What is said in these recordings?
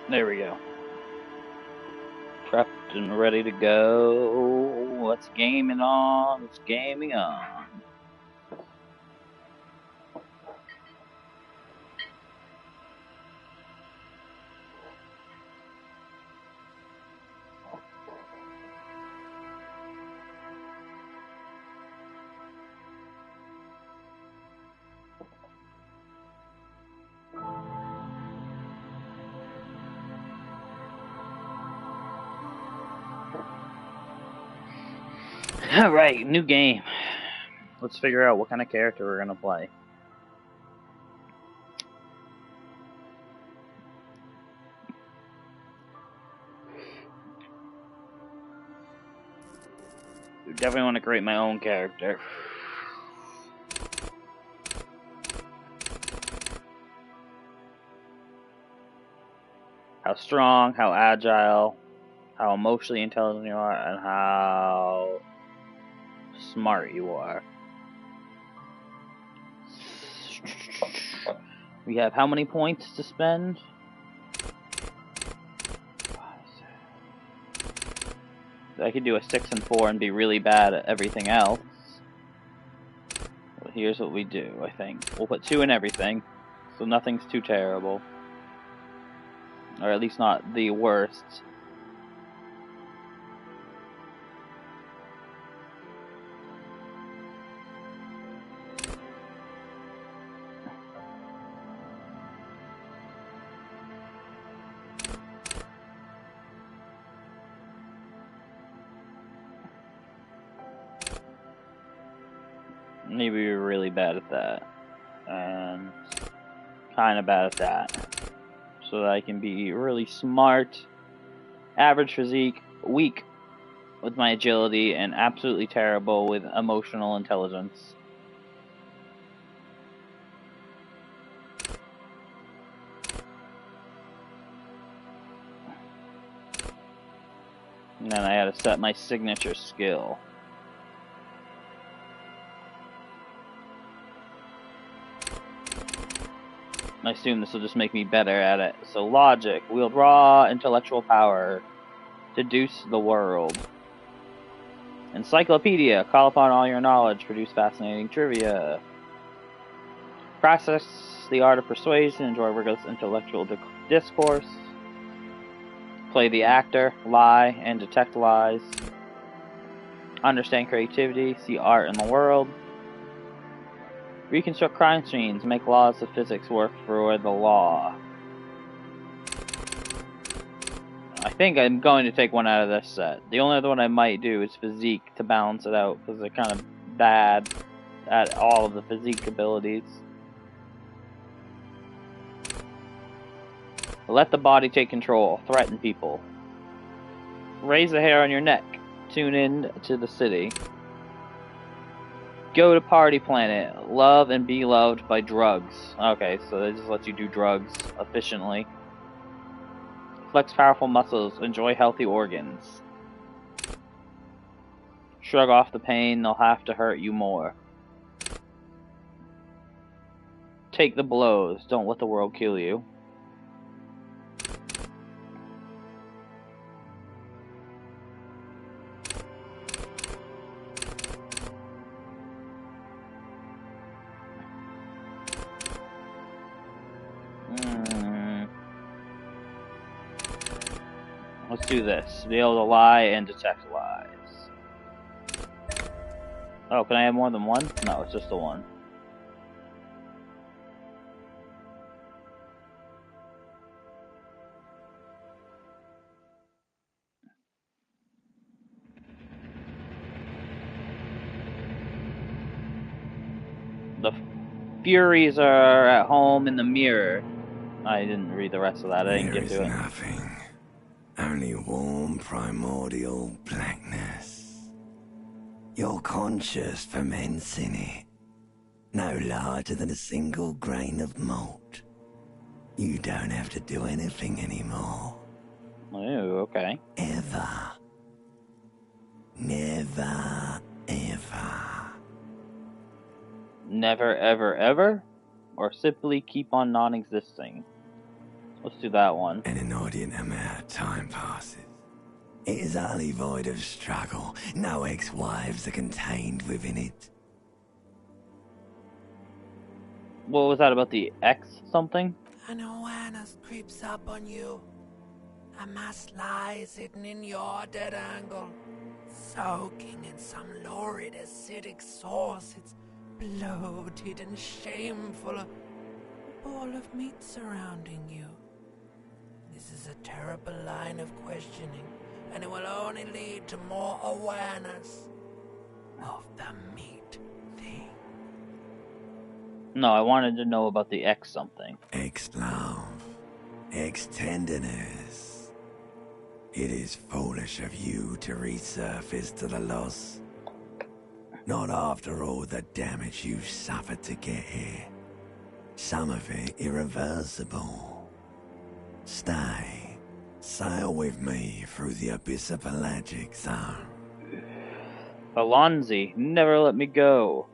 There we go. Prepped and ready to go. What's gaming on? What's gaming on? Alright, new game. Let's figure out what kind of character we're gonna play. I definitely want to create my own character. How strong, how agile, how emotionally intelligent you are, and how smart you are. We have how many points to spend? I could do a 6 and 4 and be really bad at everything else. Well, here's what we do, I think. We'll put 2 in everything, so nothing's too terrible. Or at least not the worst. Maybe we're really bad at that. And kind of bad at that. So that I can be really smart, average physique, weak with my agility, and absolutely terrible with emotional intelligence. And then I had to set my signature skill. I assume this will just make me better at it. So logic, wield raw intellectual power, deduce the world. Encyclopedia, call upon all your knowledge, produce fascinating trivia. Practice the art of persuasion, enjoy rigorous intellectual discourse. Play the actor, lie and detect lies. Understand creativity, see art in the world. Reconstruct crime scenes, make laws of physics work for the law. I think I'm going to take one out of this set. The only other one I might do is physique to balance it out, because they're kind of bad at all of the physique abilities. Let the body take control, threaten people. Raise the hair on your neck, tune in to the city. Go to Party Planet. Love and be loved by drugs. Okay, so they just let you do drugs efficiently. Flex powerful muscles. Enjoy healthy organs. Shrug off the pain. They'll have to hurt you more. Take the blows. Don't let the world kill you. Let's do this. Be able to lie and detect lies. Oh, can I have more than one? No, it's just the one. The Furies are at home in the mirror. I didn't read the rest of that. I didn't get to it. There is nothing. Only warm, primordial blackness. Your conscious ferments in it. No larger than a single grain of malt. You don't have to do anything anymore. Oh, okay. Ever. Never, ever. Never, ever, ever? Or simply keep on non-existing? Let's do that one. An inordinate amount of time passes. It is utterly void of struggle. No ex-wives are contained within it. What was that about the X something? An awareness creeps up on you. A mass lies hidden in your dead angle, soaking in some lurid acidic source. It's bloated and shameful. A ball of meat surrounding you. This is a terrible line of questioning, and it will only lead to more awareness of the meat thing. No, I wanted to know about the X something. Ex-love. Ex-tenderness. It is foolish of you to resurface to the loss. Not after all the damage you've suffered to get here. Some of it irreversible. Stay. Sail with me through the abyss of pelagic zone. Alonzi, never let me go.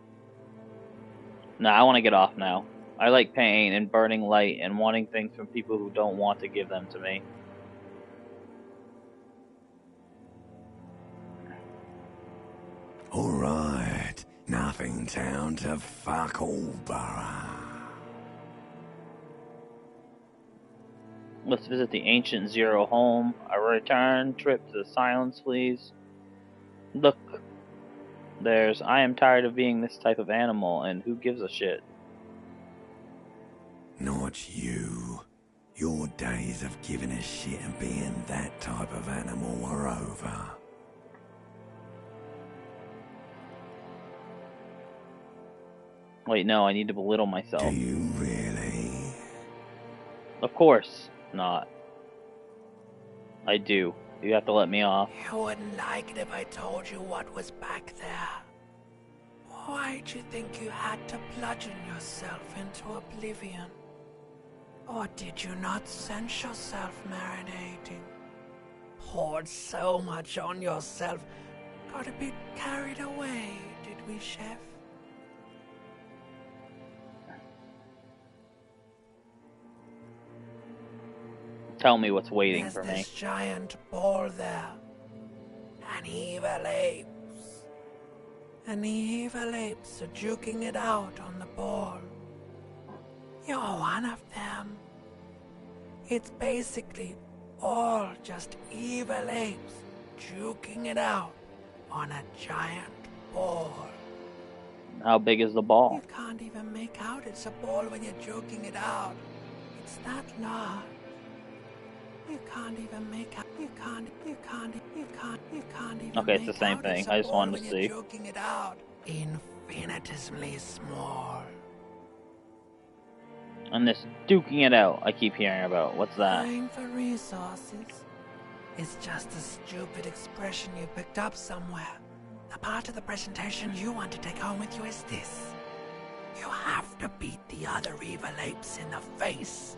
Nah, I want to get off now. I like pain and burning light and wanting things from people who don't want to give them to me. Alright, nothing town to fuck all borough. Let's visit the ancient Zero home. A return trip to the Silence, please. Look, there's I am tired of being this type of animal, and who gives a shit? Not you. Your days of giving a shit and being that type of animal are over. Wait, no, I need to belittle myself. Do you really? Of course not. I do. You have to let me off. You wouldn't like it if I told you what was back there. Why'd you think you had to bludgeon yourself into oblivion? Or did you not sense yourself marinating? Poured so much on yourself, got a bit carried away, did we, Chef? Tell me what's waiting There's for me. this giant ball there. An evil apes. And the evil apes are juking it out on the ball. You're one of them. It's basically all just evil apes juking it out on a giant ball. How big is the ball? You can't even make out it's a ball when you're joking it out. It's that large. You can't even make out. You can't even. Okay, it's the same thing. I just wanted to see. Joking it out. Infinitesimally small. And this duking it out I keep hearing about. What's that? Crying for resources. It's just a stupid expression you picked up somewhere. The part of the presentation you want to take home with you is this. You have to beat the other evil apes in the face.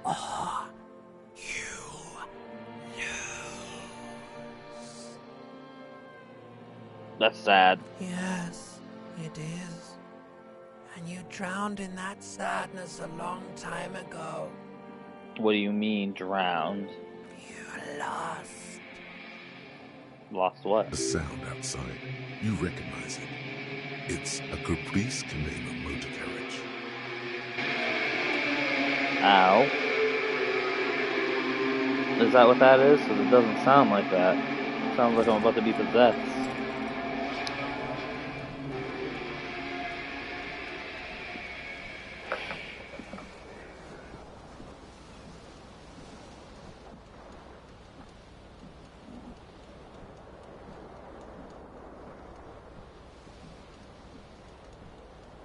Or you lose. That's sad. Yes, it is. And you drowned in that sadness a long time ago. What do you mean, drowned? You lost. Lost what? The sound outside. You recognize it. It's a Caprice container motor carriage. Ow. Is that what that is? Because it doesn't sound like that. It sounds like I'm about to be possessed.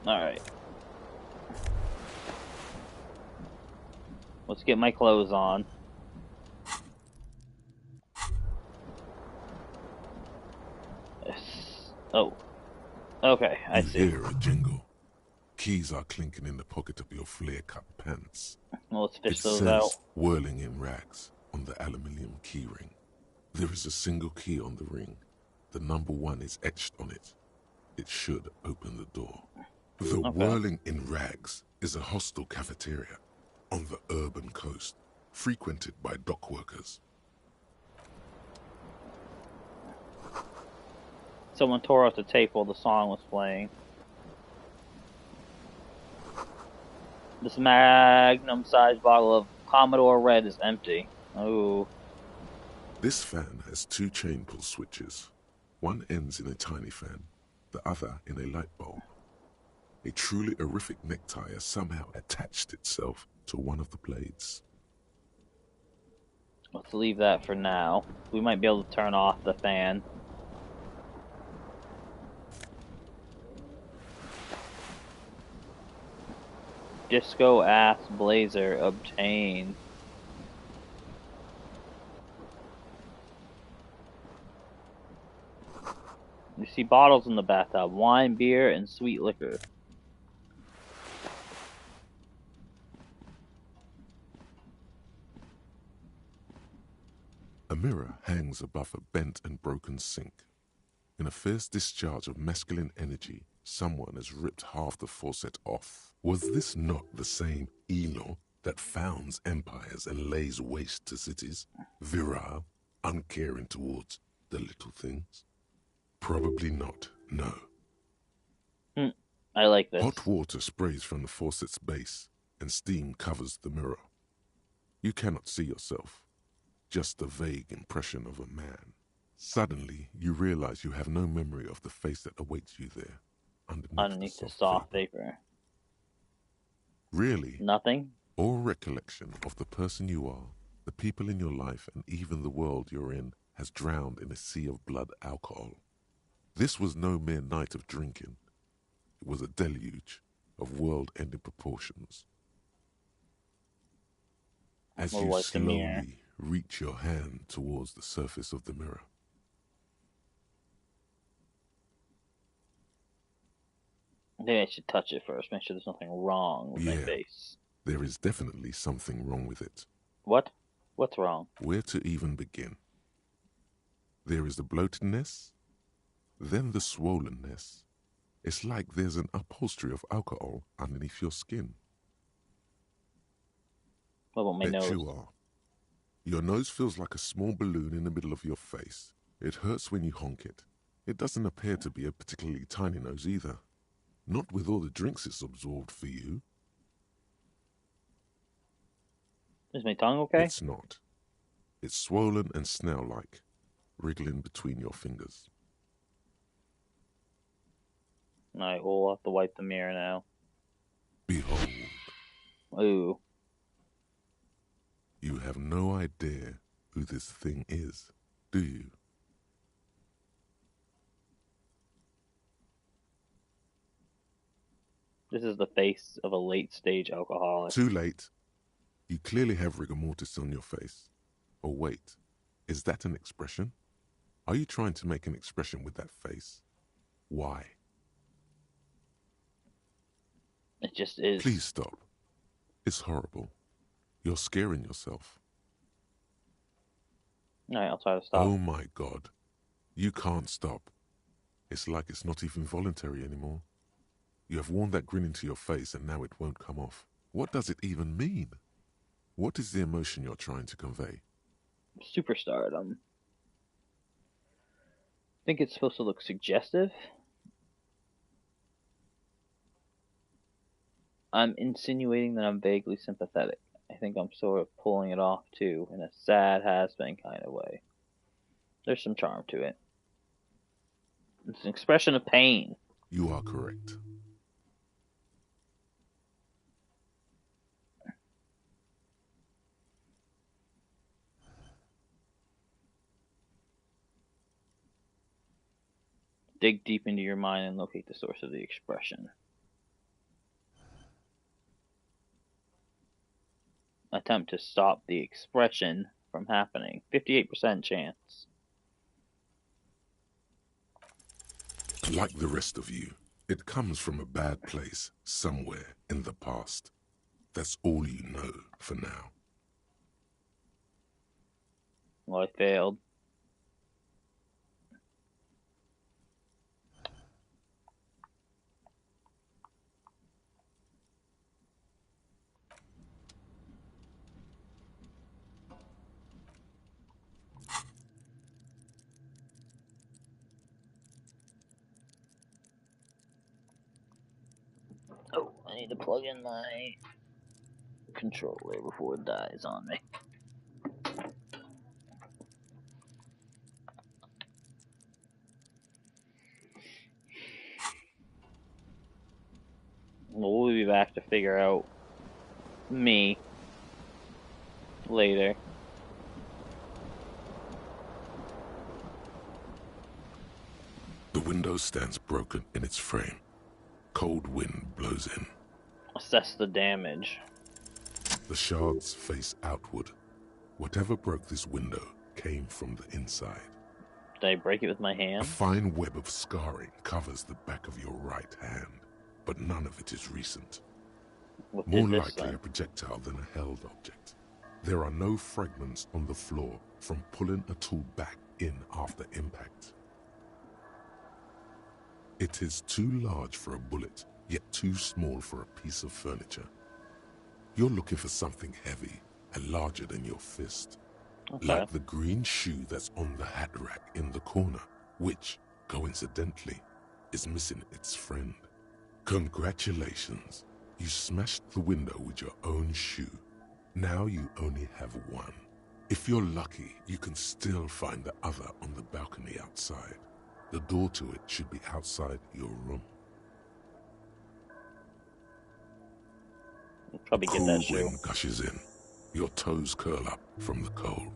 Alright. Let's get my clothes on. Oh. Okay, I You see. hear a jingle. Keys are clinking in the pocket of your flare-cut pants. Well, let's fish It those says out. whirling in rags on the aluminium key ring. There is a single key on the ring. The number 1 is etched on it. It should open the door. The Okay. whirling in rags is a hostel cafeteria on the urban coast. frequented by dock workers. Someone tore out the tape while the song was playing. This magnum-sized bottle of Commodore Red is empty. Oh. This fan has 2 chain pull switches. One ends in a tiny fan, the other in a light bulb. A truly horrific necktie has somehow attached itself to one of the blades. Let's leave that for now. We might be able to turn off the fan. Disco ass blazer obtained. You see bottles in the bathtub: wine, beer, and sweet liquor. A mirror hangs above a bent and broken sink. In a fierce discharge of masculine energy, someone has ripped half the faucet off. Was this not the same Elo that founds empires and lays waste to cities? Virile, uncaring towards the little things? Probably not, no. I like this. Hot water sprays from the faucet's base, and steam covers the mirror. You cannot see yourself, just a vague impression of a man. Suddenly, you realize you have no memory of the face that awaits you there, underneath the soft vapor. Really? Nothing? All recollection of the person you are, the people in your life, and even the world you're in has drowned in a sea of blood alcohol. This was no mere night of drinking. It was a deluge of world-ending proportions. As you slowly reach your hand towards the surface of the mirror, I think I should touch it first, make sure there's nothing wrong with my face. There is definitely something wrong with it. What? What's wrong? Where to even begin? There is the bloatedness, then the swollenness. It's like there's an upholstery of alcohol underneath your skin. What about my nose? You are. Your nose feels like a small balloon in the middle of your face. It hurts when you honk it. It doesn't appear to be a particularly tiny nose either. Not with all the drinks it's absorbed for you. Is my tongue okay? It's not. It's swollen and snail-like, wriggling between your fingers. Alright, we'll have to wipe the mirror now. Behold. Ooh. You have no idea who this thing is, do you? This is the face of a late-stage alcoholic. Too late. You clearly have rigor mortis on your face. Oh wait, is that an expression? Are you trying to make an expression with that face? Why? It just is. Please stop. It's horrible. You're scaring yourself. Alright, I'll try to stop. Oh my God. You can't stop. It's like it's not even voluntary anymore. You have worn that grin into your face and now it won't come off. What does it even mean? What is the emotion you're trying to convey? Superstardom. I think it's supposed to look suggestive. I'm insinuating that I'm vaguely sympathetic. I think I'm sort of pulling it off too, in a sad has-been kind of way. There's some charm to it. It's an expression of pain. You are correct. Dig deep into your mind and locate the source of the expression. Attempt to stop the expression from happening. 58% chance. Like the rest of you, it comes from a bad place somewhere in the past. That's all you know for now. Well, I failed. I need to plug in my controller before it dies on me. We'll be back to figure out me later. The window stands broken in its frame. Cold wind blows in. Assess the damage. The shards face outward. Whatever broke this window came from the inside. Did I break it with my A hand? fine web of scarring covers the back of your right hand, but none of it is recent. What More did this likely then? a projectile than a held object. There are no fragments on the floor from pulling a tool back in after impact. It is too large for a bullet, yet too small for a piece of furniture. You're looking for something heavy and larger than your fist. Okay. Like the green shoe that's on the hat rack in the corner, which, coincidentally, is missing its friend. Congratulations, you smashed the window with your own shoe. Now you only have one. If you're lucky, you can still find the other on the balcony outside. The door to it should be outside your room. I'll probably get Cool that shoe. wind gushes in. Your toes curl up from the cold.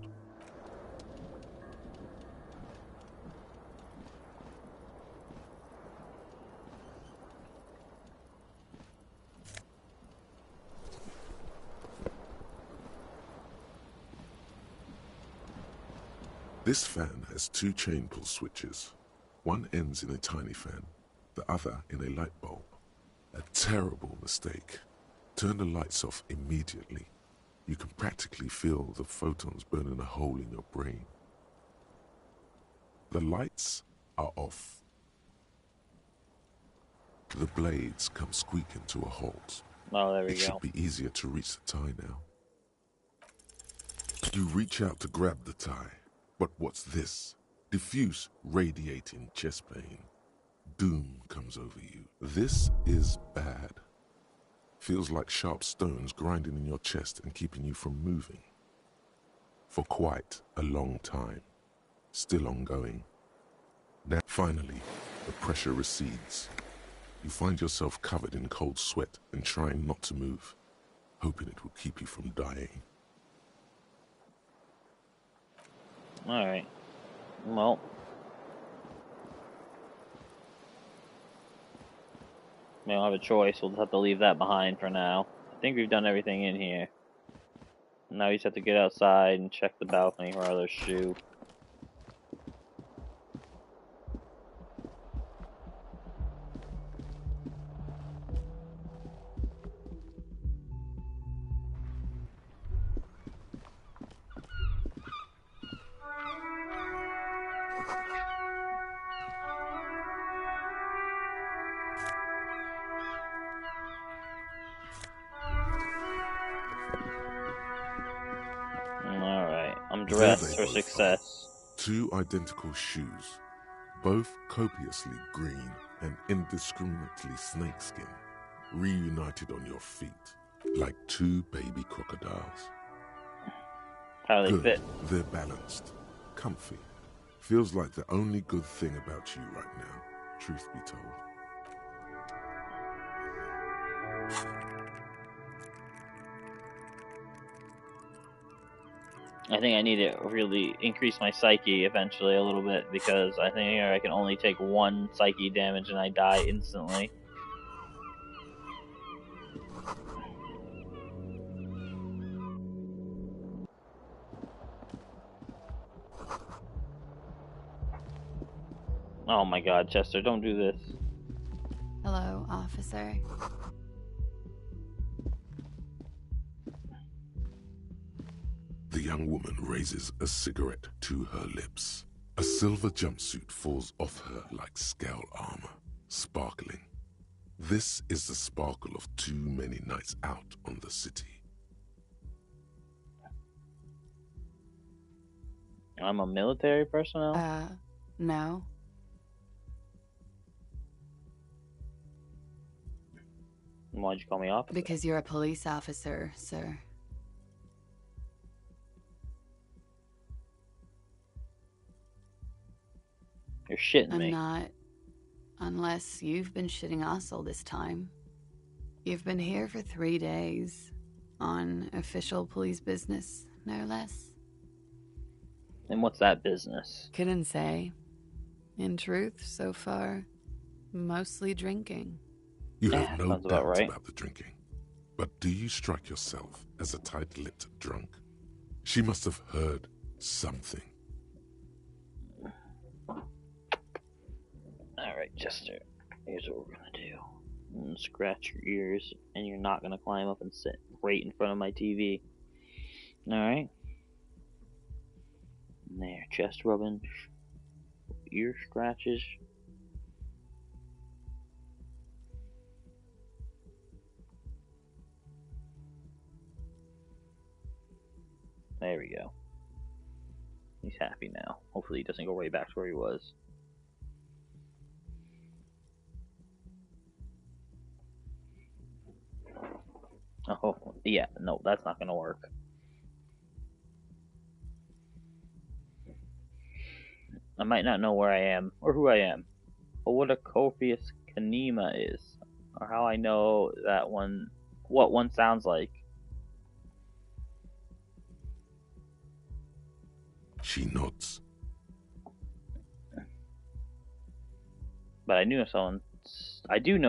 This fan has two chain pull switches. One ends in a tiny fan, the other in a light bulb. A terrible mistake. Turn the lights off immediately. You can practically feel the photons burning a hole in your brain. The lights are off. The blades come squeaking to a halt. Oh, there we It go. should be easier to reach the tie now. You reach out to grab the tie, but what's this? Diffuse, radiating chest pain. Doom comes over you. This is bad. Feels like sharp stones grinding in your chest and keeping you from moving. For quite a long time. Still ongoing. Now, finally, the pressure recedes. You find yourself covered in cold sweat and trying not to move, hoping it will keep you from dying. Alright. Well. We don't have a choice. We'll just have to leave that behind for now. I think we've done everything in here. Now we just have to get outside and check the balcony for our other shoe. Alright, I'm dressed There they for both success. Two identical shoes, both copiously green and indiscriminately snakeskin, reunited on your feet, like two baby crocodiles. How do they Good, fit? they're balanced, comfy. Feels like the only good thing about you right now, truth be told. I think I need to really increase my psyche eventually a little bit, because I think I can only take one psyche damage and I die instantly. Oh my god, Chester, don't do this. Hello, officer. The young woman raises a cigarette to her lips. A silver jumpsuit falls off her like scale armor, sparkling. This is the sparkle of too many nights out on the city. I'm a military personnel? No. Why'd you call me officer? Because you're a police officer, sir. You're shitting I'm me. not. Unless you've been shitting us all this time. You've been here for 3 days. On official police business, no less. And what's that business? Couldn't say. In truth, so far, mostly drinking. You Yeah, have no sounds about doubt right. about the drinking. But do you strike yourself as a tight-lipped drunk? She must have heard something. Alright, Chester. Here's what we're gonna do. I'm gonna scratch your ears, and you're not gonna climb up and sit right in front of my TV. Alright? There, chest rubbing, ear scratches. There we go. He's happy now. Hopefully he doesn't go right back to where he was. Oh, yeah, no, that's not gonna work. I might not know where I am, or who I am, or what a copious kanema is, or how I know that one, what one sounds like. She nods. But I do know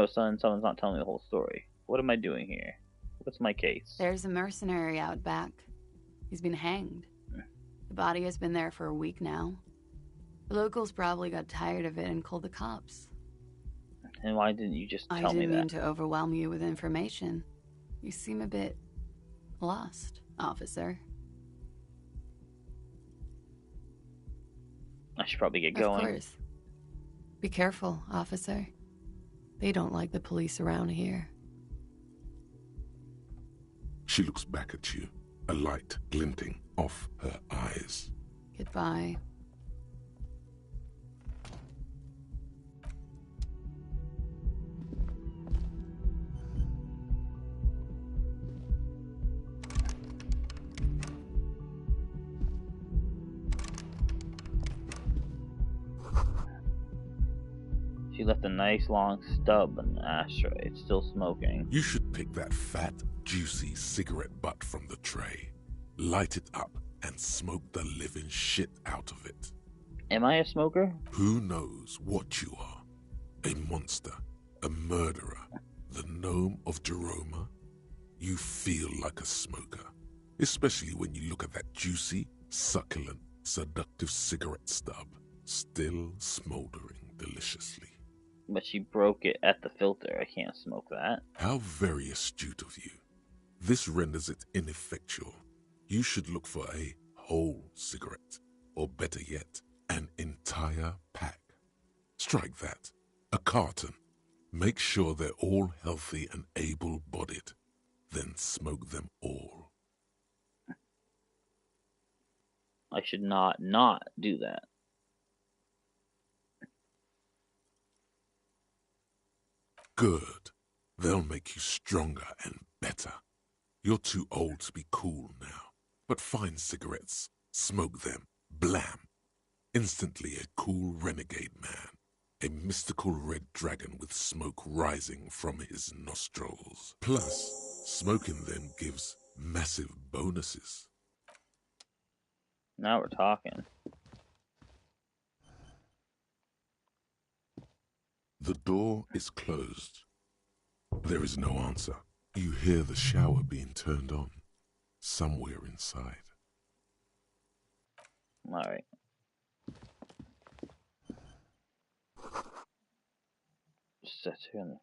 someone's not telling me the whole story. What am I doing here? What's my case? There's a mercenary out back. He's been hanged. The body has been there for a week now. The locals probably got tired of it and called the cops. And why didn't you just I tell me didn't mean that? to overwhelm you with information. You seem a bit lost, officer. I should probably get Of going. course. Be careful, officer. They don't like the police around here. She looks back at you, a light glinting off her eyes. Goodbye. She left a nice long stub in the ashtray. It's still smoking. You should pick that fat, juicy cigarette butt from the tray, light it up, and smoke the living shit out of it. Am I a smoker? Who knows what you are? A monster, a murderer, the gnome of Jeroma? You feel like a smoker, especially when you look at that juicy, succulent, seductive cigarette stub, still smoldering deliciously. But she broke it at the filter. I can't smoke that. How very astute of you. This renders it ineffectual. You should look for a whole cigarette, or better yet, an entire pack. Strike that. A carton. Make sure they're all healthy and able-bodied. Then smoke them all. I should not do that. Good. They'll make you stronger and better. You're too old to be cool now. But find cigarettes, smoke them, blam. Instantly a cool renegade man. A mystical red dragon with smoke rising from his nostrils. Plus, smoking them gives massive bonuses. Now we're talking. The door is closed. There is no answer. You hear the shower being turned on, somewhere inside. Alright. Sets here in the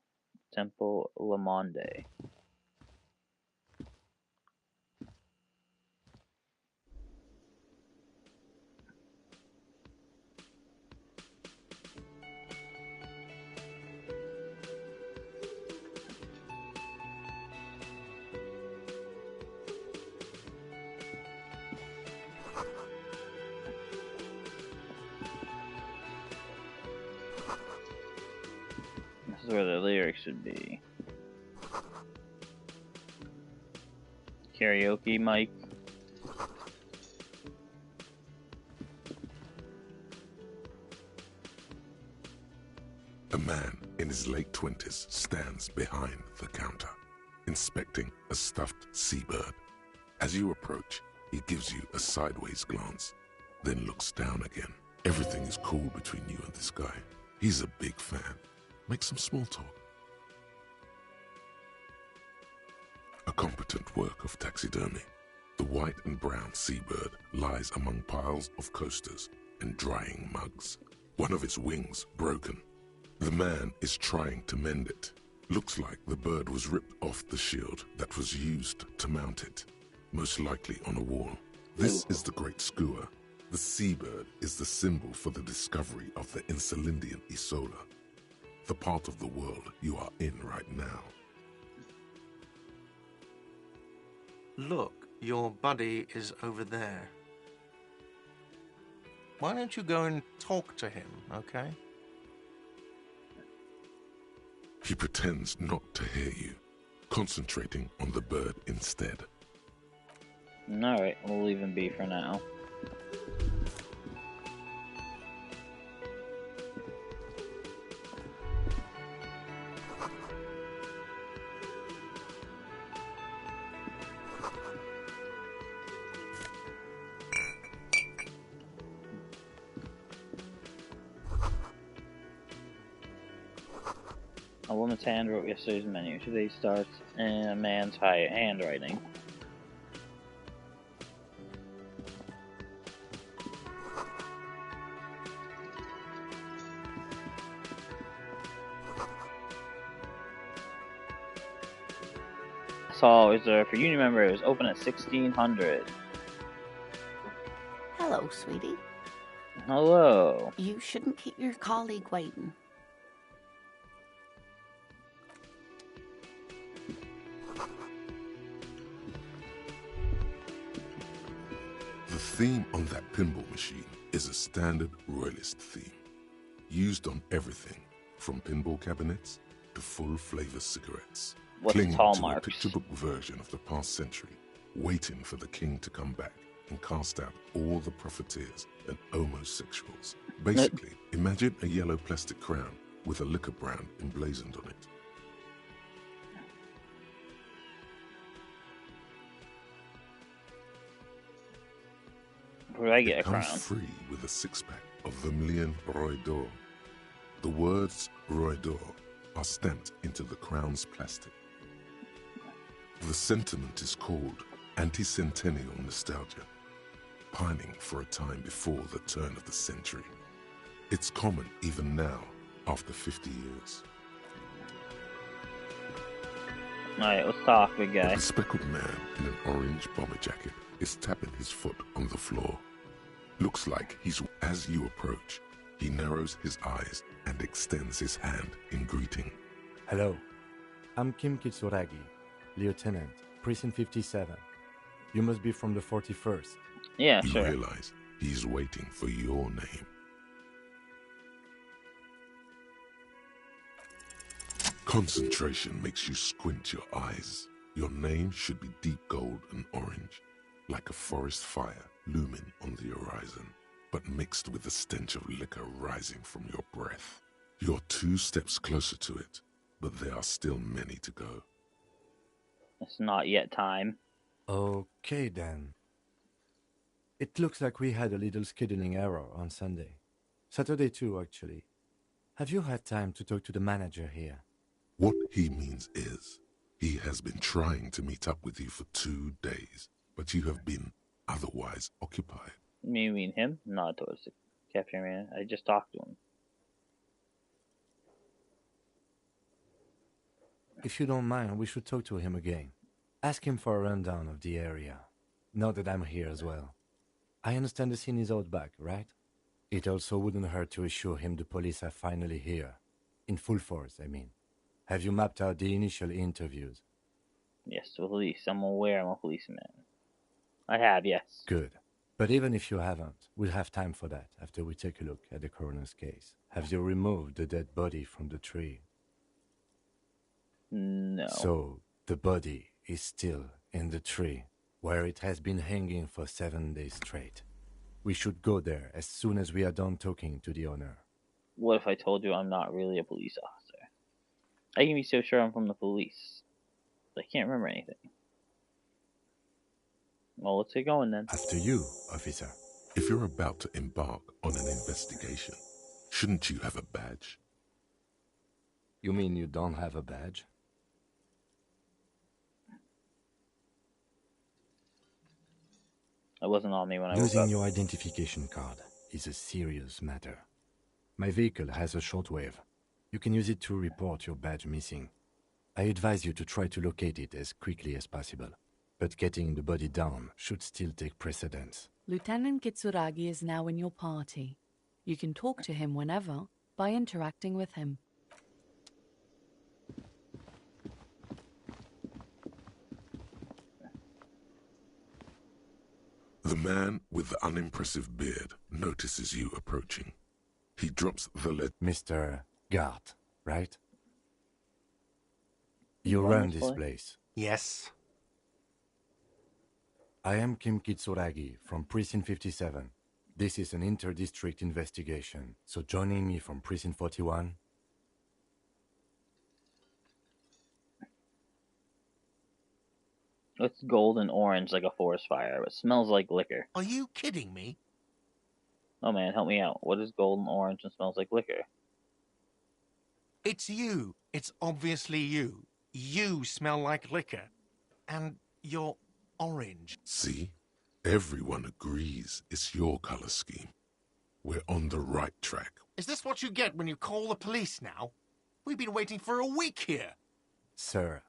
Temple Lamonde. This is where the lyrics should be. karaoke mic. A man in his late 20s stands behind the counter, inspecting a stuffed seabird. As you approach, he gives you a sideways glance, then looks down again. Everything is cool between you and this guy. He's a big fan. Make some small talk. A competent work of taxidermy. The white and brown seabird lies among piles of coasters and drying mugs. One of its wings broken. The man is trying to mend it. Looks like the bird was ripped off the shield that was used to mount it, most likely on a wall. This is the Great Skua. The seabird is the symbol for the discovery of the Insulindian Isola, the part of the world you are in right now. Look, your buddy is over there. Why don't you go and talk to him, okay? He pretends not to hear you, concentrating on the bird instead. Alright, we'll leave him be for now. A woman's hand wrote yesterday's menu. Today starts in a man's handwriting. So, is there for union member? It was open at 1600. Hello, sweetie. Hello. You shouldn't keep your colleague waiting. The theme on that pinball machine is a standard royalist theme, used on everything from pinball cabinets to full-flavor cigarettes. What's its Clinging to a hallmarks? picture book version of the past century, waiting for the king to come back and cast out all the profiteers and homosexuals. Basically, imagine a yellow plastic crown with a liquor brand emblazoned on it. Where do I get It a comes crown? free with a six-pack of Vermilion Roy d'Or. The words Roy d'Or are stamped into the crown's plastic. The sentiment is called anti-centennial nostalgia, pining for a time before the turn of the century. It's common even now, after 50 years. Alright, let's talk, big A guy. bespectacled man in an orange bomber jacket is tapping his foot on the floor. Looks like he's... As you approach, he narrows his eyes and extends his hand in greeting. Hello, I'm Kim Kitsuragi, Lieutenant, Precinct 57. You must be from the 41st. Yeah, You sure. realize he's waiting for your name. Concentration makes you squint your eyes. Your name should be deep gold and orange, like a forest fire looming on the horizon, but mixed with the stench of liquor rising from your breath. You're 2 steps closer to it, but there are still many to go. It's not yet time. Okay then. It looks like we had a little scheduling error on Sunday. Saturday too, actually. Have you had time to talk to the manager here? What he means is, he has been trying to meet up with you for 2 days, but you have been otherwise occupied. You mean him? Not towards the cafeteria. I just talked to him. If you don't mind, we should talk to him again. Ask him for a rundown of the area. Now that I'm here as well. I understand the scene is out back, right? It also wouldn't hurt to assure him the police are finally here. In full force, I mean. Have you mapped out the initial interviews? Yes, police. I'm aware I'm a policeman. I have, yes. Good. But even if you haven't, we'll have time for that after we take a look at the coroner's case. Have you removed the dead body from the tree? No. So, the body is still In the tree, where it has been hanging for 7 days straight. We should go there as soon as we are done talking to the owner. What if I told you I'm not really a police officer? I can be so sure I'm from the police. I can't remember anything. Well, let's get going then. After you, officer. If you're about to embark on an investigation, shouldn't you have a badge? You mean you don't have a badge? It wasn't on me when I woke Losing up. your identification card is a serious matter. My vehicle has a shortwave. You can use it to report your badge missing. I advise you to try to locate it as quickly as possible. But getting the body down should still take precedence. Lieutenant Kitsuragi is now in your party. You can talk to him whenever by interacting with him. The man with the unimpressive beard notices you approaching. He drops the lead. Mr. Gart, right? You run this place. Yes. I am Kim Kitsuragi from Precinct 57. This is an inter-district investigation, so joining me from Precinct 41... It's gold and orange like a forest fire, but smells like liquor. Are you kidding me? Oh man, help me out. What is gold and orange and smells like liquor? It's you. It's obviously you. You smell like liquor. And you're orange. See? Everyone agrees it's your color scheme. We're on the right track. Is this what you get when you call the police now? We've been waiting for a week here. Sir,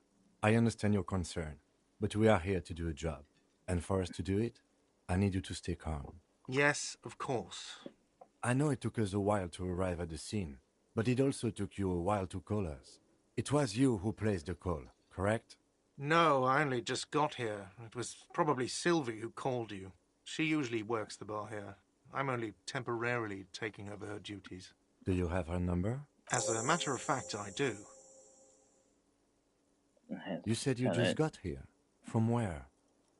I understand your concern, but we are here to do a job. And for us to do it, I need you to stay calm. Yes, of course. I know it took us a while to arrive at the scene, but it also took you a while to call us. It was you who placed the call, correct? No, I only just got here. It was probably Sylvie who called you. She usually works the bar here. I'm only temporarily taking over her duties. Do you have her number? As a matter of fact, I do. You said you just got here. From where?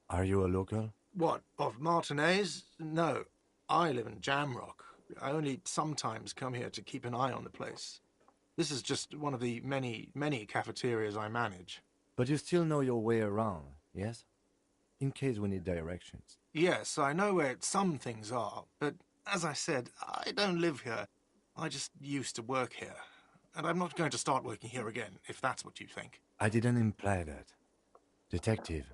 Are you a local? What, of Martinez? No, I live in Jamrock. I only sometimes come here to keep an eye on the place. This is just one of the many, many cafeterias I manage. But you still know your way around, yes? In case we need directions. Yes, I know where some things are, but as I said, I don't live here. I just used to work here. And I'm not going to start working here again, if that's what you think. I didn't imply that. Detective.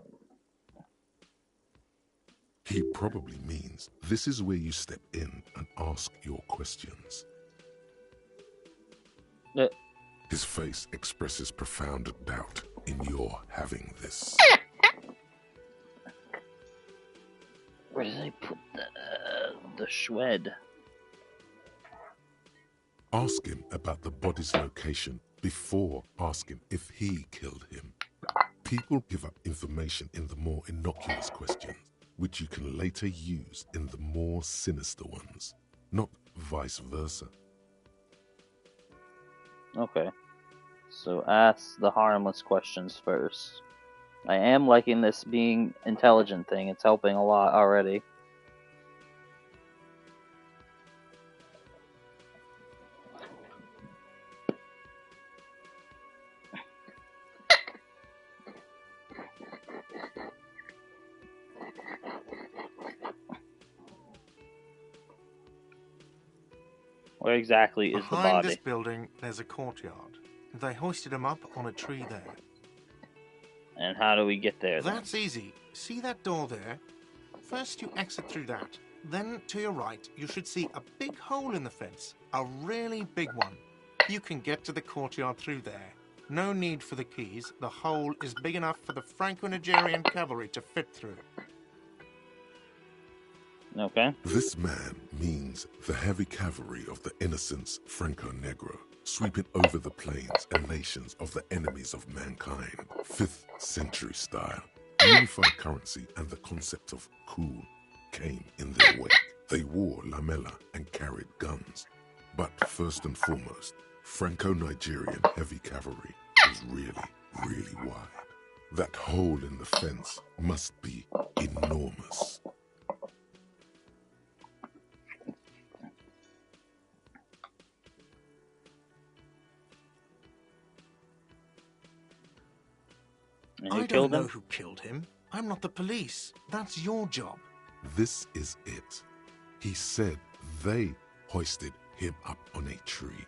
He probably means this is where you step in and ask your questions. His face expresses profound doubt in your having this. Where did I put the shwed? Ask him about the body's location before asking if he killed him. People give up information in the more innocuous questions, which you can later use in the more sinister ones, not vice versa. Okay. So ask the harmless questions first. I am liking this being intelligent thing. It's helping a lot already. Where exactly is the Behind body? this building, there's a courtyard. They hoisted him up on a tree there. And how do we get there then? That's easy. See that door there? First you exit through that. Then to your right, you should see a big hole in the fence. A really big one. You can get to the courtyard through there. No need for the keys. The hole is big enough for the Franco-Nigerian cavalry to fit through. Okay. This man means the heavy cavalry of the innocents Franco-Negro, sweeping over the plains and nations of the enemies of mankind, 5th century style. Unified currency and the concept of cool came in their wake. They wore lamella and carried guns. But first and foremost, Franco-Nigerian heavy cavalry was really, really wide. That hole in the fence must be enormous. And who I don't killed know him? who killed him. I'm not the police. That's your job. This is it. He said they hoisted him up on a tree.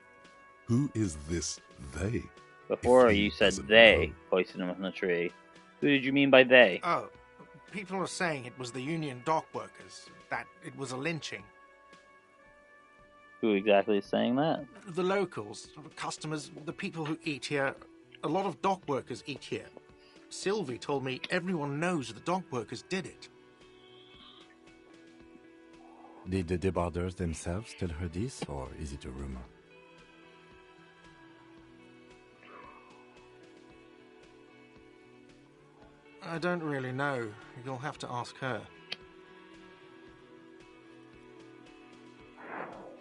Who is this they? Before If he you said doesn't they know. hoisted him on the tree. Who did you mean by they? Oh, people are saying it was the union dock workers, that it was a lynching. Who exactly is saying that? The locals, customers, the people who eat here, a lot of dock workers eat here. Sylvie told me everyone knows the dock workers did it. Did the debarders themselves tell her this, or is it a rumor? I don't really know. You'll have to ask her.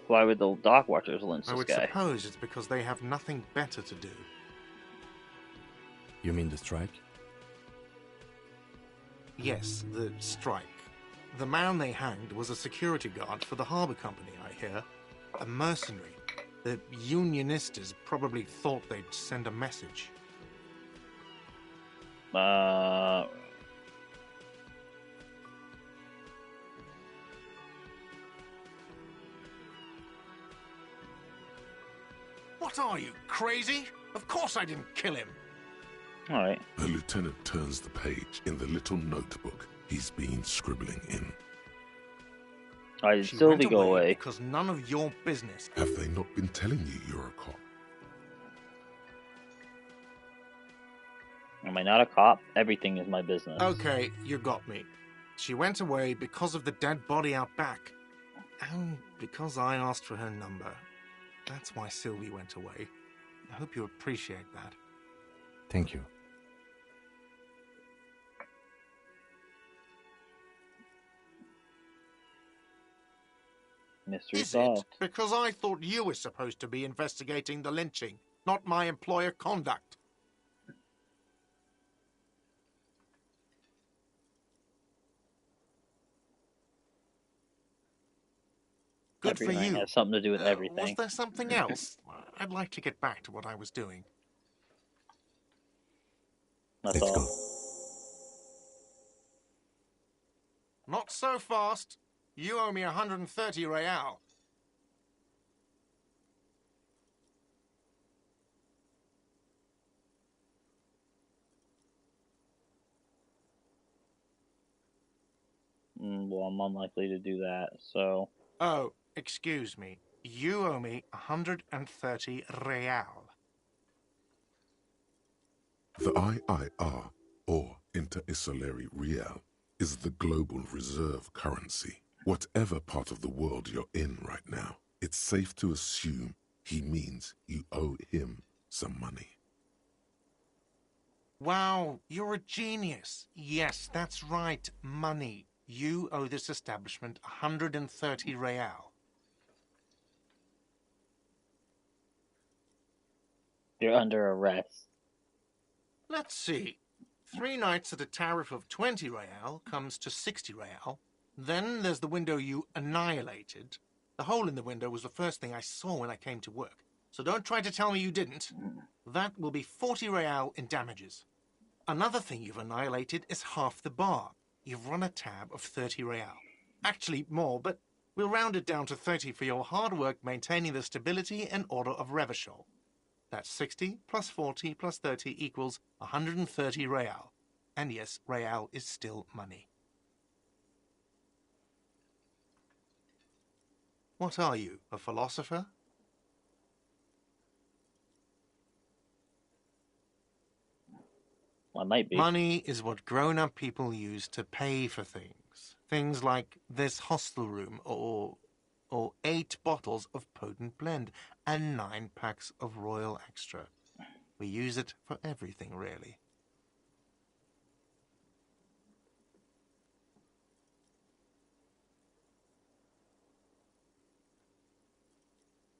Why would the dock watchers lynch I this would guy? suppose it's because they have nothing better to do. You mean the strike? Yes, the strike. The man they hanged was a security guard for the harbour company, I hear. A mercenary. The unionistas probably thought they'd send a message. What are you, crazy? Of course I didn't kill him. Alright. The lieutenant turns the page in the little notebook he's been scribbling in. Why did She Sylvie went go away? because none of your business. Have they not been telling you you're a cop? Am I not a cop? Everything is my business. Okay, you got me. She went away because of the dead body out back. And because I asked for her number. That's why Sylvie went away. I hope you appreciate that. Thank you. Mystery Is it? solved. Because I thought you were supposed to be investigating the lynching, not my employer conduct. Good for Everything you. has something to do with Was everything. there something else? I'd like to get back to what I was doing. That's Let's all. go. Not so fast. You owe me 130 real. Well, I'm unlikely to do that, so... Oh, excuse me. You owe me 130 real. The IIR, or Inter-Isolary Real, is the global reserve currency. Whatever part of the world you're in right now, it's safe to assume he means you owe him some money. Wow, you're a genius. Yes, that's right, money. You owe this establishment 130 real. You're under arrest. Let's see. 3 nights at a tariff of 20 real comes to 60 real. Then there's the window you annihilated. The hole in the window was the first thing I saw when I came to work. So don't try to tell me you didn't. That will be 40 real in damages. Another thing you've annihilated is half the bar. You've run a tab of 30 real. Actually, more, but we'll round it down to 30 for your hard work maintaining the stability and order of Revachol. That's 60 plus 40 plus 30 equals 130 real. And yes, real is still money. What are you, a philosopher? I might be. Money is what grown-up people use to pay for things. Things like this hostel room or 8 bottles of potent blend and 9 packs of Royal Extra. We use it for everything, really.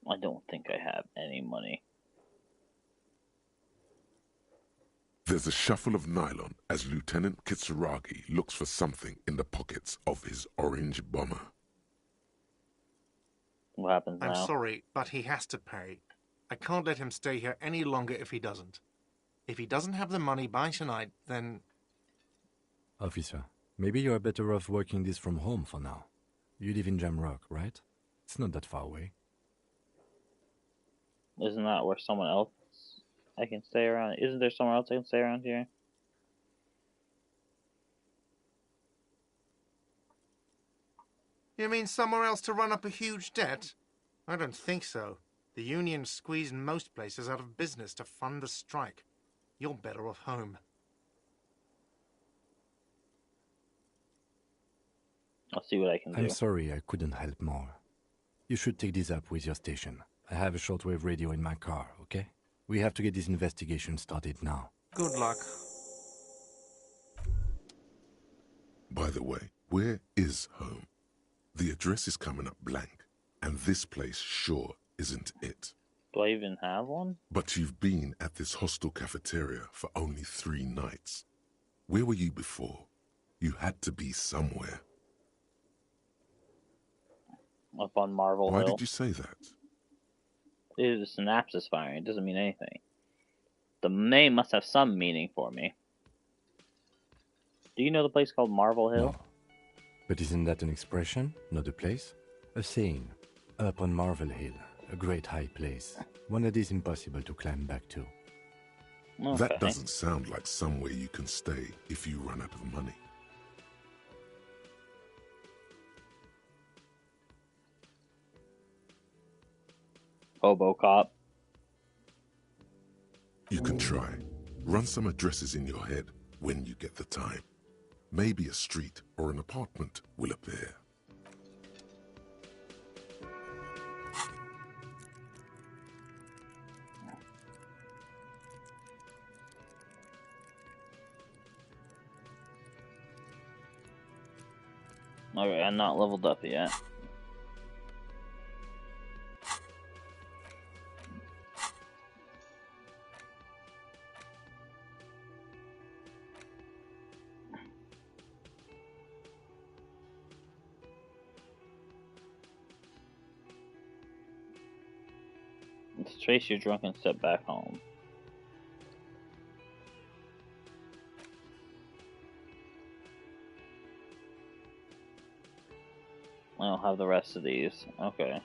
I don't think I have any money. There's a shuffle of nylon as Lieutenant Kitsuragi looks for something in the pockets of his orange bomber. What happens I'm now? sorry, but he has to pay. I can't let him stay here any longer if he doesn't. If he doesn't have the money by tonight, then... Officer, maybe you are better off working this from home for now. You live in Jamrock, right? It's not that far away. Isn't that where someone else I can stay around? Isn't there somewhere else I can stay around here? You mean somewhere else to run up a huge debt? I don't think so. The union squeezed most places out of business to fund the strike. You're better off home. I'll see what I can do. I'm sorry I couldn't help more. You should take this up with your station. I have a shortwave radio in my car, okay? We have to get this investigation started now. Good luck. By the way, where is home? The address is coming up blank, and this place sure isn't it. Do I even have one? But you've been at this hostel cafeteria for only 3 nights. Where were you before? You had to be somewhere. Up on Marvel Why Hill. did you say that? It is a synapses firing. It doesn't mean anything. The name must have some meaning for me. Do you know the place called Marvel Hill? No. But isn't that an expression, not a place? A saying. Up on Marvel Hill, a great high place. One that is impossible to climb back to. Okay. That doesn't sound like somewhere you can stay if you run out of money. Hobo cop. You can try. Run some addresses in your head when you get the time. Maybe a street or an apartment will appear. Okay, I'm not leveled up yet. Let's trace your drunken step back home. I don't have the rest of these. Okay.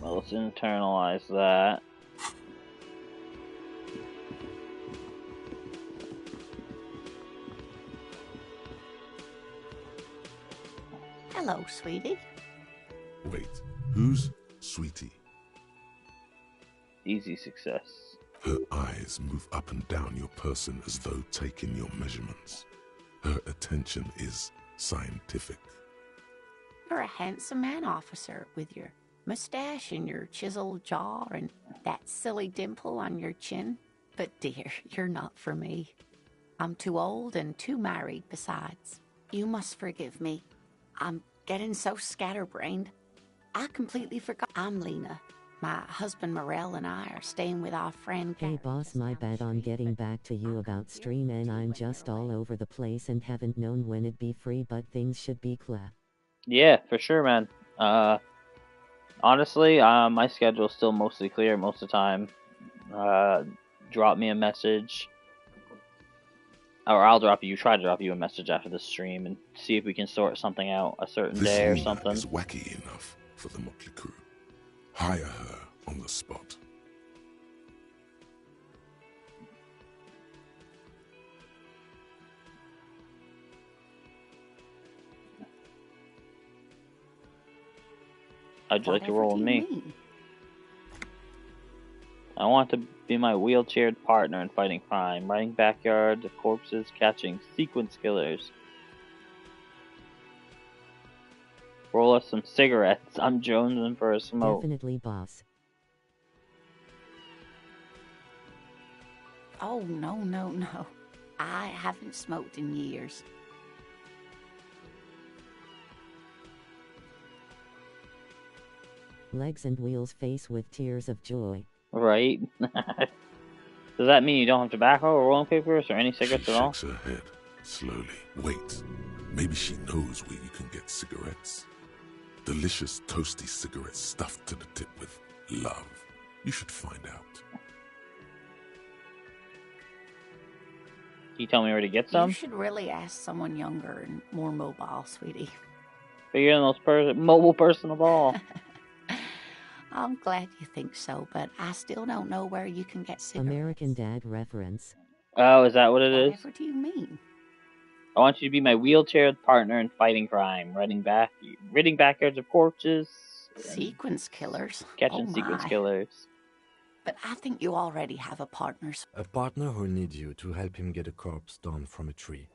Well, let's internalize that. Hello, sweetie. Wait, who's Sweetie? Easy success. Her eyes move up and down your person as though taking your measurements. Her attention is scientific. You're a handsome man, officer, with your mustache and your chiseled jaw and that silly dimple on your chin. But dear, you're not for me. I'm too old and too married besides. You must forgive me. I'm getting so scatterbrained. I completely forgot I'm Lena. My husband Morel and I are staying with our friend. Hey boss, my bad on getting back to you about stream, and I'm just all over the place and haven't known when it'd be free, but things should be clear. Yeah, for sure, man. Honestly, my schedule's still mostly clear most of the time. Drop me a message. Or I'll try to drop you a message after the stream and see if we can sort something out a certain day or something. This Lena is wacky enough for the Motley Crew. Hire her on the spot. How'd you like to roll with Whatever me? do you mean? I want to be my wheelchaired partner in fighting crime, riding backyards of corpses, catching sequence killers. Roll us some cigarettes. I'm jonesing for a smoke. Definitely, boss. Oh, no. I haven't smoked in years. Legs and wheels face with tears of joy. Right? Does that mean you don't have tobacco or rolling papers or any cigarettes She at all? shakes her head slowly. Wait, maybe she knows where you can get cigarettes. Delicious toasty cigarettes stuffed to the tip with love. You should find out. Can you tell me where to get some? You should really ask someone younger and more mobile, sweetie. But you're the most mobile person of all. I'm glad you think so, but I still don't know where you can get cigarettes. American Dad reference. Oh, is that what it is? Whatever do you mean? I want you to be my wheelchair partner in fighting crime, ridding backyards of porches, Sequence killers. catching Oh sequence my. killers. But I think you already have a partner. A partner who needs you to help him get a corpse down from a tree.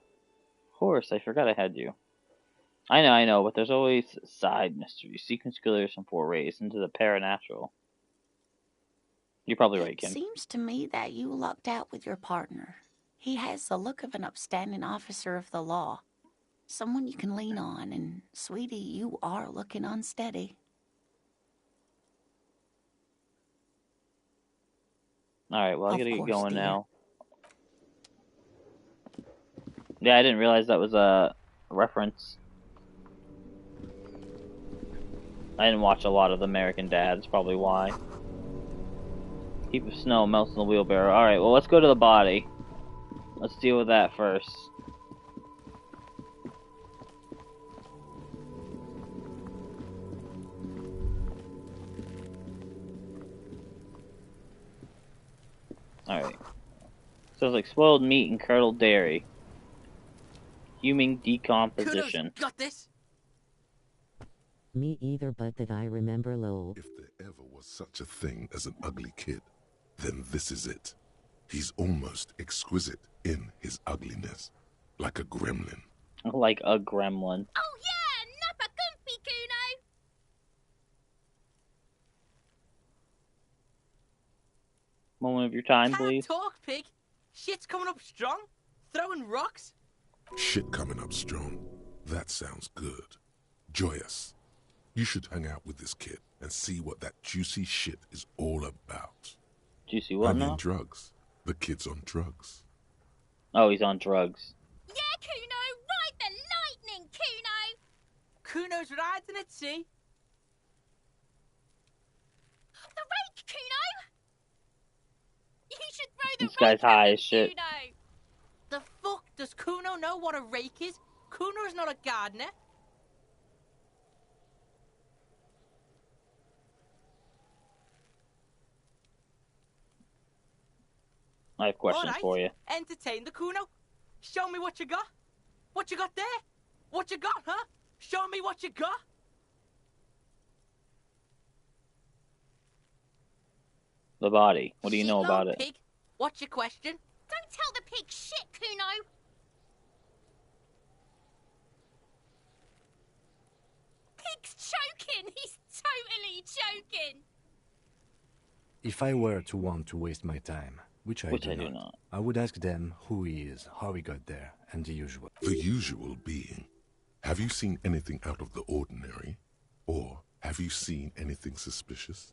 Of course, I forgot I had you. I know, but there's always side mysteries, sequence killers, and forays into the paranatural. You're probably right, It Kim. seems to me that you lucked out with your partner. He has the look of an upstanding officer of the law. Someone you can lean on, and sweetie, you are looking unsteady. Alright, well, I Of gotta get course, going dear. now. Yeah, I didn't realize that was a reference. I didn't watch a lot of the American Dads, probably why. Heap of snow melts in the wheelbarrow. Alright, well, let's go to the body. Let's deal with that first. Alright. Says like spoiled meat and curdled dairy. Human decomposition. Kudos, got this. Me either, but that I remember lol. If there ever was such a thing as an ugly kid, then this is it. He's almost exquisite in his ugliness, like a gremlin. Like a gremlin. Oh yeah, Nappa Gumpy, Kuno! Moment of your time, Can't please. talk, pig. Shit's coming up strong. Throwing rocks. Shit coming up strong. That sounds good. Joyous. You should hang out with this kid and see what that juicy shit is all about. Juicy what I mean now? drugs. The kid's on drugs. Oh, he's on drugs. Yeah, Kuno, ride the lightning, Kuno! Kuno's riding at sea. The rake, Kuno! You should throw the This guy's rake at high him, as shit. Kuno! The fuck? Does Kuno know what a rake is? Kuno's not a gardener. I have questions Alright, for you. entertain the Kuno. Show me what you got. What you got there? What you got, huh? Show me what you got. The body. What do you know Shitload about it? Pig. What's your question? Don't tell the pig shit, Kuno! Pig's choking! He's totally choking! If I were to want to waste my time, which I do not, I would ask them who he is, how he got there, and the usual. The usual being, have you seen anything out of the ordinary? Or have you seen anything suspicious?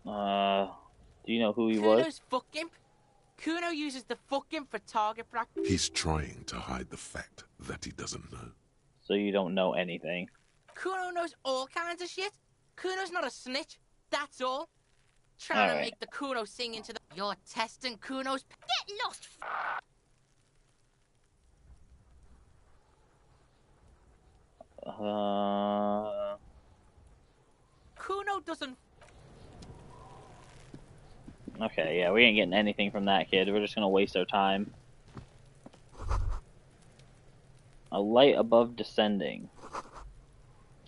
Do you know who he Kuno's was? fuck imp. Kuno uses the fuck imp for target practice. He's trying to hide the fact that he doesn't know. So you don't know anything. Kuno knows all kinds of shit. Kuno's not a snitch. That's all. Trying to Alright. make the Kuno sing into the... You're testing Kuno's... Get lost, Kuno doesn't... Okay, yeah, we ain't getting anything from that kid. We're just gonna waste our time. A light above descending.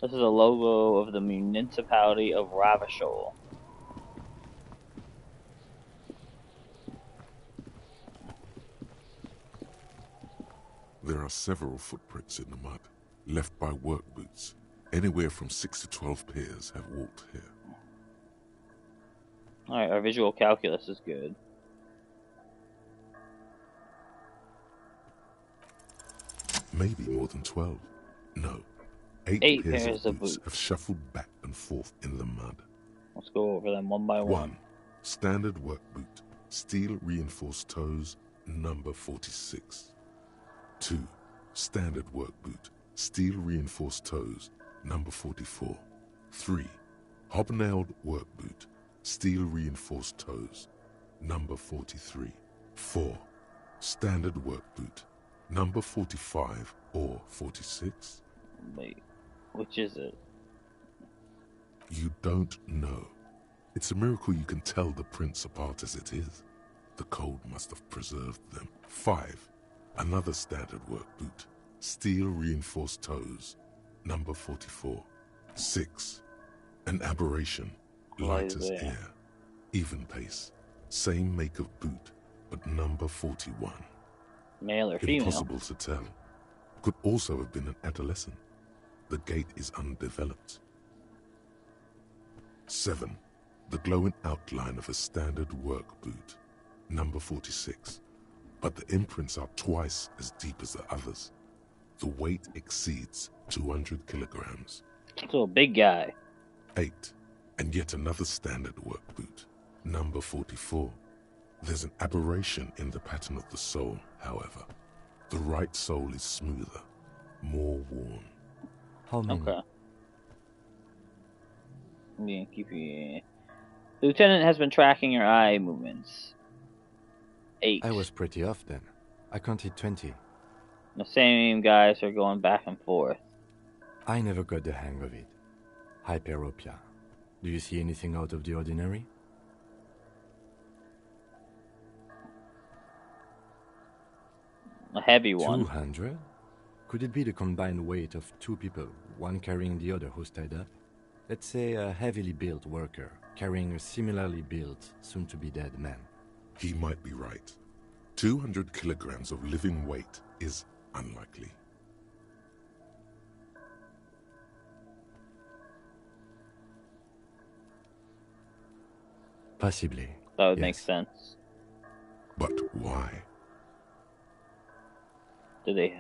This is a logo of the municipality of Ravachol. There are several footprints in the mud, left by work boots. Anywhere from 6 to 12 pairs have walked here. Alright, our visual calculus is good. Maybe more than 12. No. Eight pairs of boots have shuffled back and forth in the mud. Let's go over them one by one. 1. Standard work boot, steel reinforced toes, number 46. 2. Standard work boot, steel reinforced toes, number 44. 3. Hobnailed work boot, steel reinforced toes, number 43. 4. Standard work boot, number 45 or 46. Wait, which is it? You don't know. It's a miracle you can tell the prints apart as it is. The cold must have preserved them. 5. Another standard work boot, steel reinforced toes, number 44. 6. An aberration, light as air, even pace, same make of boot, but number 41. Male or female? Impossible to tell. Could also have been an adolescent. The gait is undeveloped. 7. The glowing outline of a standard work boot, number 46. But the imprints are twice as deep as the others. The weight exceeds 200 kilograms. So a big guy. 8. And yet another standard work boot, number 44. There's an aberration in the pattern of the sole, however. The right sole is smoother, more worn. How many? Okay. Yeah, keep you. The lieutenant has been tracking your eye movements. 8. I was pretty off then. I counted 20. The same guys are going back and forth. I never got the hang of it. Hyperopia. Do you see anything out of the ordinary? A heavy one. 200? Could it be the combined weight of 2 people, one carrying the other who's tied up? Let's say a heavily built worker carrying a similarly built, soon-to-be-dead man. He might be right. 200 kilograms of living weight is unlikely. Possibly. That would yes. make sense. But why?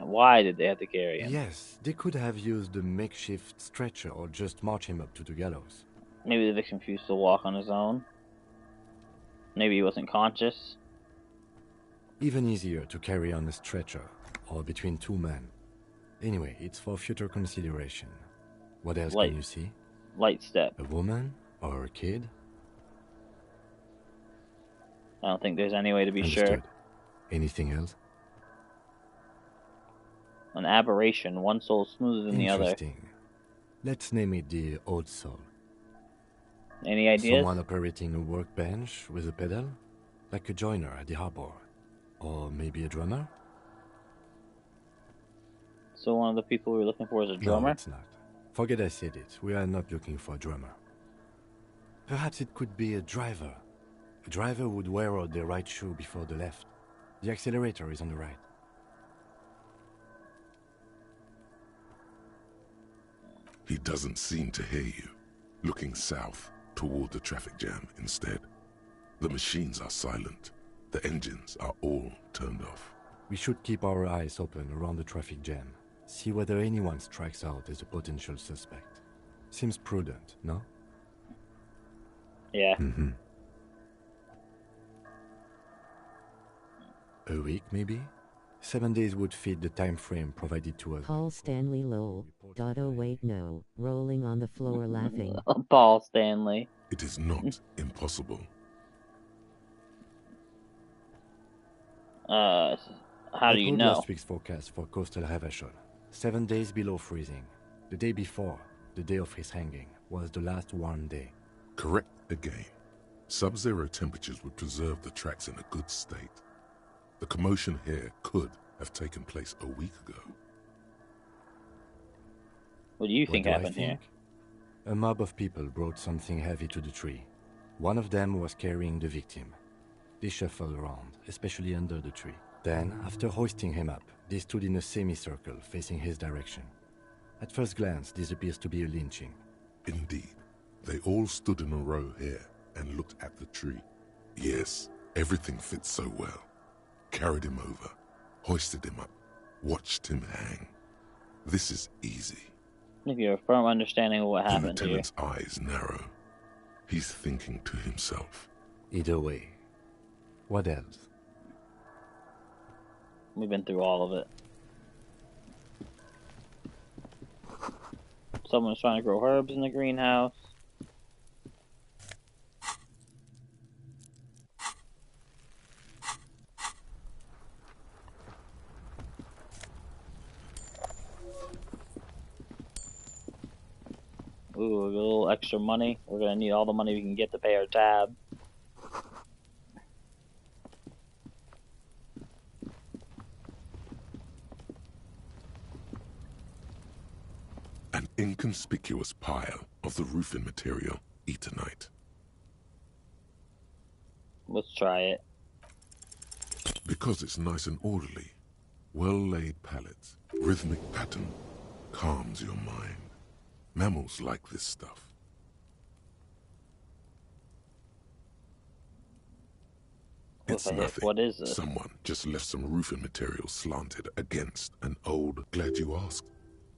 Why did they have to carry him? Yes, they could have used a makeshift stretcher or just march him up to the gallows. Maybe the victim refused to walk on his own. Maybe he wasn't conscious. Even easier to carry on a stretcher, or between 2 men. Anyway, it's for future consideration. What else can you see? Light step. A woman? Or a kid? I don't think there's any way to be Understood. sure. Anything else? An aberration, one soul smoother than the other. Interesting. Let's name it the old soul. Any ideas? Someone operating a workbench with a pedal? Like a joiner at the harbor. Or maybe a drummer? So one of the people we're looking for is a drummer? No, it's not. Forget I said it. We are not looking for a drummer. Perhaps it could be a driver. A driver would wear out the right shoe before the left. The accelerator is on the right. He doesn't seem to hear you, looking south toward the traffic jam instead. The machines are silent. The engines are all turned off. We should keep our eyes open around the traffic jam. See whether anyone strikes out as a potential suspect. Seems prudent, no? Yeah. Mm-hmm. A week, maybe? 7 days would fit the time frame provided to us. Paul Stanley Lowell. Oh wait, no. Rolling on the floor laughing. Paul Stanley. It is not impossible. How do you know? Last week's forecast for coastal Havashol. 7 days below freezing. The day before, the day of his hanging, was the last warm day. Correct again. Sub-zero temperatures would preserve the tracks in a good state. The commotion here could have taken place a week ago. What do you think happened here? A mob of people brought something heavy to the tree. One of them was carrying the victim. They shuffled around, especially under the tree. Then, after hoisting him up, they stood in a semicircle facing his direction. At first glance, this appears to be a lynching. Indeed. They all stood in a row here and looked at the tree. Yes, everything fits so well. Carried him over, hoisted him up, watched him hang. This is easy. If you have a firm understanding of what The happened here. lieutenant's eyes narrow. He's thinking to himself. Either way. What else? We've been through all of it. Someone's trying to grow herbs in the greenhouse. Ooh, a little extra money. We're gonna need all the money we can get to pay our tab. An inconspicuous pile of the roofing material, Eternite. Let's try it. Because it's nice and orderly. Well-laid pallets, rhythmic pattern, calms your mind. Mammals like this stuff. It's nothing. What is it? Someone just left some roofing material slanted against an old... Glad you asked.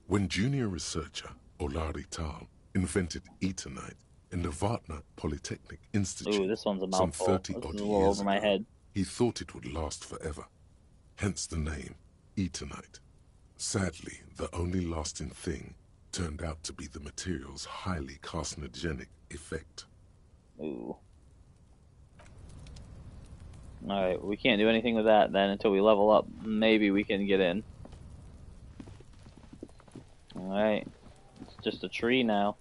When junior researcher Olari Tal invented Eternite in the Vartna Polytechnic Institute Ooh, this one's a some mouthful. 30 This is odd a little years over my ago, head. he thought it would last forever. Hence the name, Eternite. Sadly, the only lasting thing turned out to be the material's highly carcinogenic effect. Ooh. Alright, we can't do anything with that then until we level up. Maybe we can get in. Alright. It's just a tree now.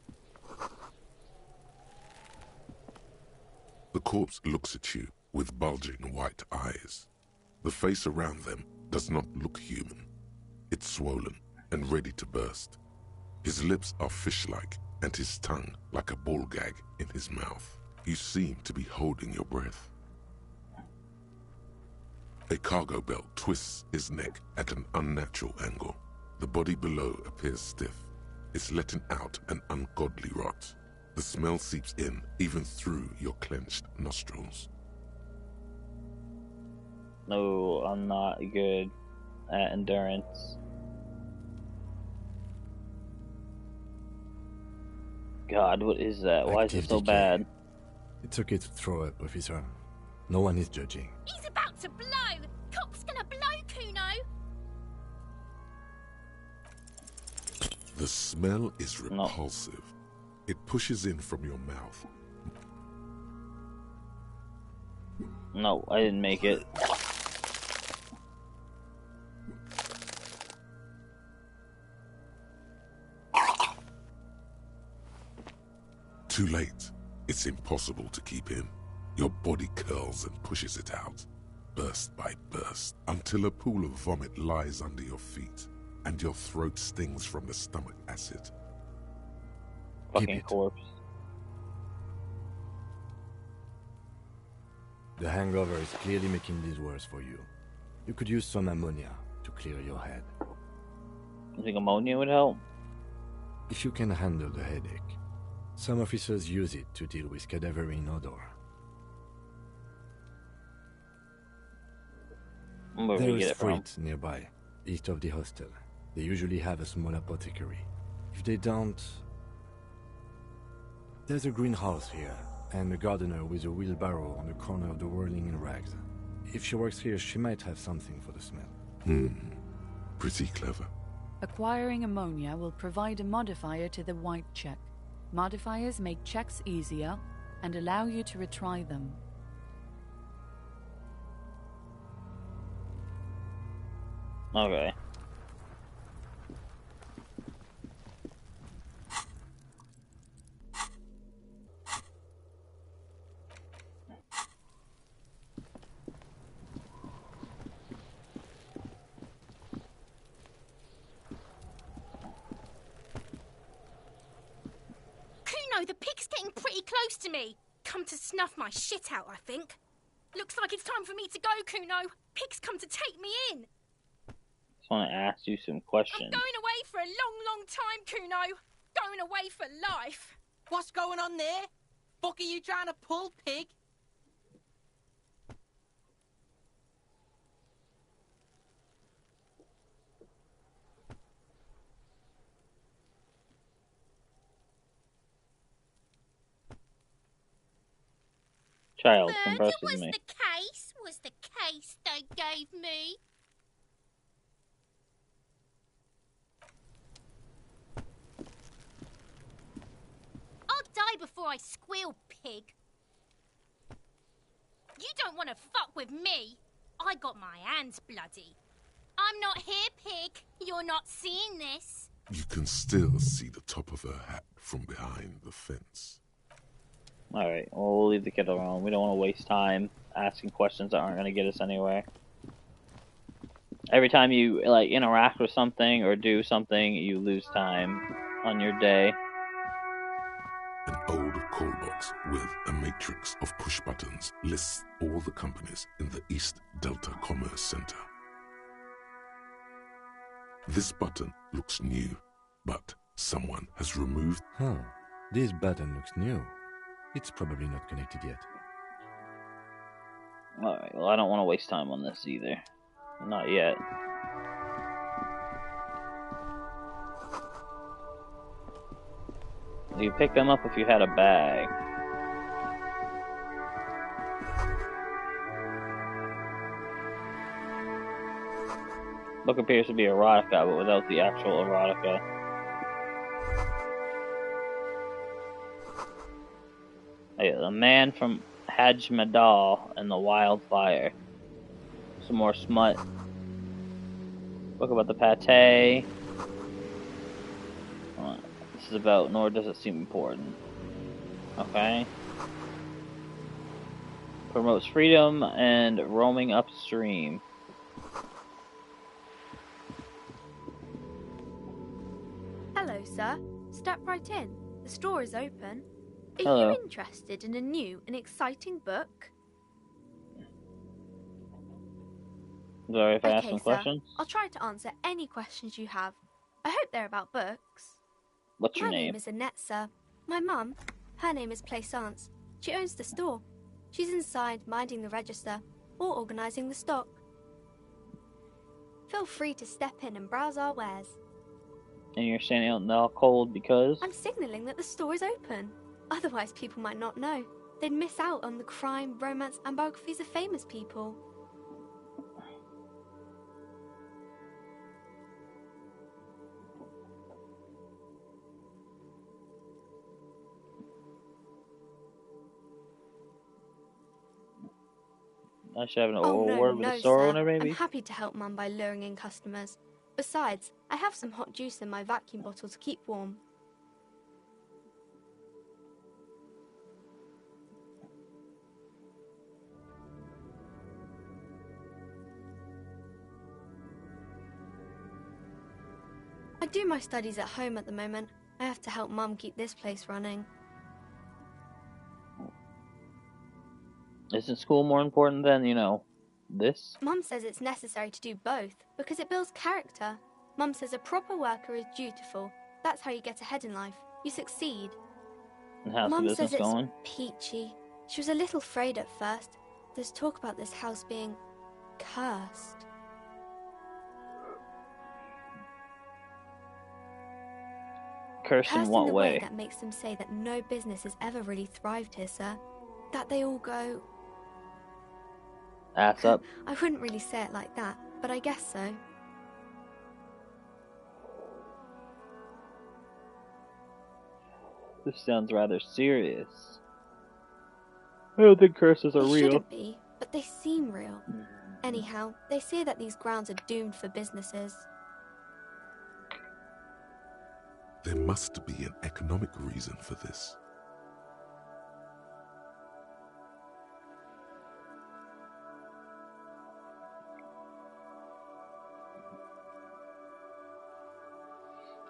The corpse looks at you with bulging white eyes. The face around them does not look human. It's swollen and ready to burst. His lips are fish-like and his tongue like a ball gag in his mouth. You seem to be holding your breath. A cargo belt twists his neck at an unnatural angle. The body below appears stiff. It's letting out an ungodly rot. The smell seeps in even through your clenched nostrils. No, I'm not good at endurance. God, what is that? Why is it so bad? It's okay to throw up, officer. No one is judging. He's about to blow! Cop's gonna blow, Kuno! The smell is repulsive. It pushes in from your mouth. No, I didn't make it. Too late. It's impossible to keep in. Your body curls and pushes it out, burst by burst, until a pool of vomit lies under your feet, and your throat stings from the stomach acid. Fucking corpse. The hangover is clearly making this worse for you. You could use some ammonia to clear your head. You think ammonia would help? If you can handle the headache. Some officers use it to deal with cadaverine odor. Where There we get is it from? freight nearby, east of the hostel. They usually have a small apothecary. If they don't... There's a greenhouse here, and a gardener with a wheelbarrow on the corner of the whirling in rags. If she works here, she might have something for the smell. Pretty clever. Acquiring ammonia will provide a modifier to the white check. Modifiers make checks easier and allow you to retry them. Okay. Kuno, the pig's getting pretty close to me. Come to snuff my shit out, I think. Looks like it's time for me to go, Kuno. Pig's come to take me in. Just want to ask you some questions. I'm going away for a long, long time, Kuno. Going away for life. What's going on there? Fuck are you trying to pull, pig? Child, And converse it with was me. the case they gave me. I'll die before I squeal, pig. You don't want to fuck with me. I got my hands bloody. I'm not here, pig. You're not seeing this. You can still see the top of her hat from behind the fence. Alright, well, we'll leave the kid alone. We don't want to waste time asking questions that aren't going to get us anywhere. Every time you, like, interact with something or do something, you lose time on your day. An old call box with a matrix of push buttons lists all the companies in the East Delta Commerce Center. This button looks new, but someone has removed... Huh. This button looks new. It's probably not connected yet. Alright, well, I don't want to waste time on this either. Not yet. You pick them up if you had a bag. Book appears to be erotica, but without the actual erotica. Hey, the man from Hajj Madal and the Wildfire. Some more smut. Book about the pate. This is about, nor does it seem important. Okay. Promotes freedom and roaming upstream. Hello, sir. Step right in. The store is open. Are Hello. you interested in a new and exciting book? Sorry if I ask Okay, some sir. questions. I'll try to answer any questions you have. I hope they're about books. What's your My name? name is Annette, sir. My mum, her name is Plaisance. She owns the store. She's inside minding the register or organising the stock. Feel free to step in and browse our wares. And you're standing out in the cold because? I'm signalling that the store is open. Otherwise, people might not know. They'd miss out on the crime, romance, and biographies of famous people. I should have an Oh, no, word with no, the store sir. owner, maybe? I'm happy to help Mum by luring in customers. Besides, I have some hot juice in my vacuum bottle to keep warm. I do my studies at home at the moment. I have to help Mum keep this place running. Isn't school more important than, this? Mum says it's necessary to do both because it builds character. Mum says a proper worker is dutiful. That's how you get ahead in life. You succeed. And how's the Mum business says it's going? peachy. She was a little afraid at first. There's talk about this house being cursed. Cursed in Cursed what in the way? that makes them say that no business has ever really thrived here, sir. That they all go... Ass up. I wouldn't really say it like that, but I guess so. This sounds rather serious. I don't think curses are They real. shouldn't be, but they seem real. Anyhow, they say that these grounds are doomed for businesses. There must be an economic reason for this.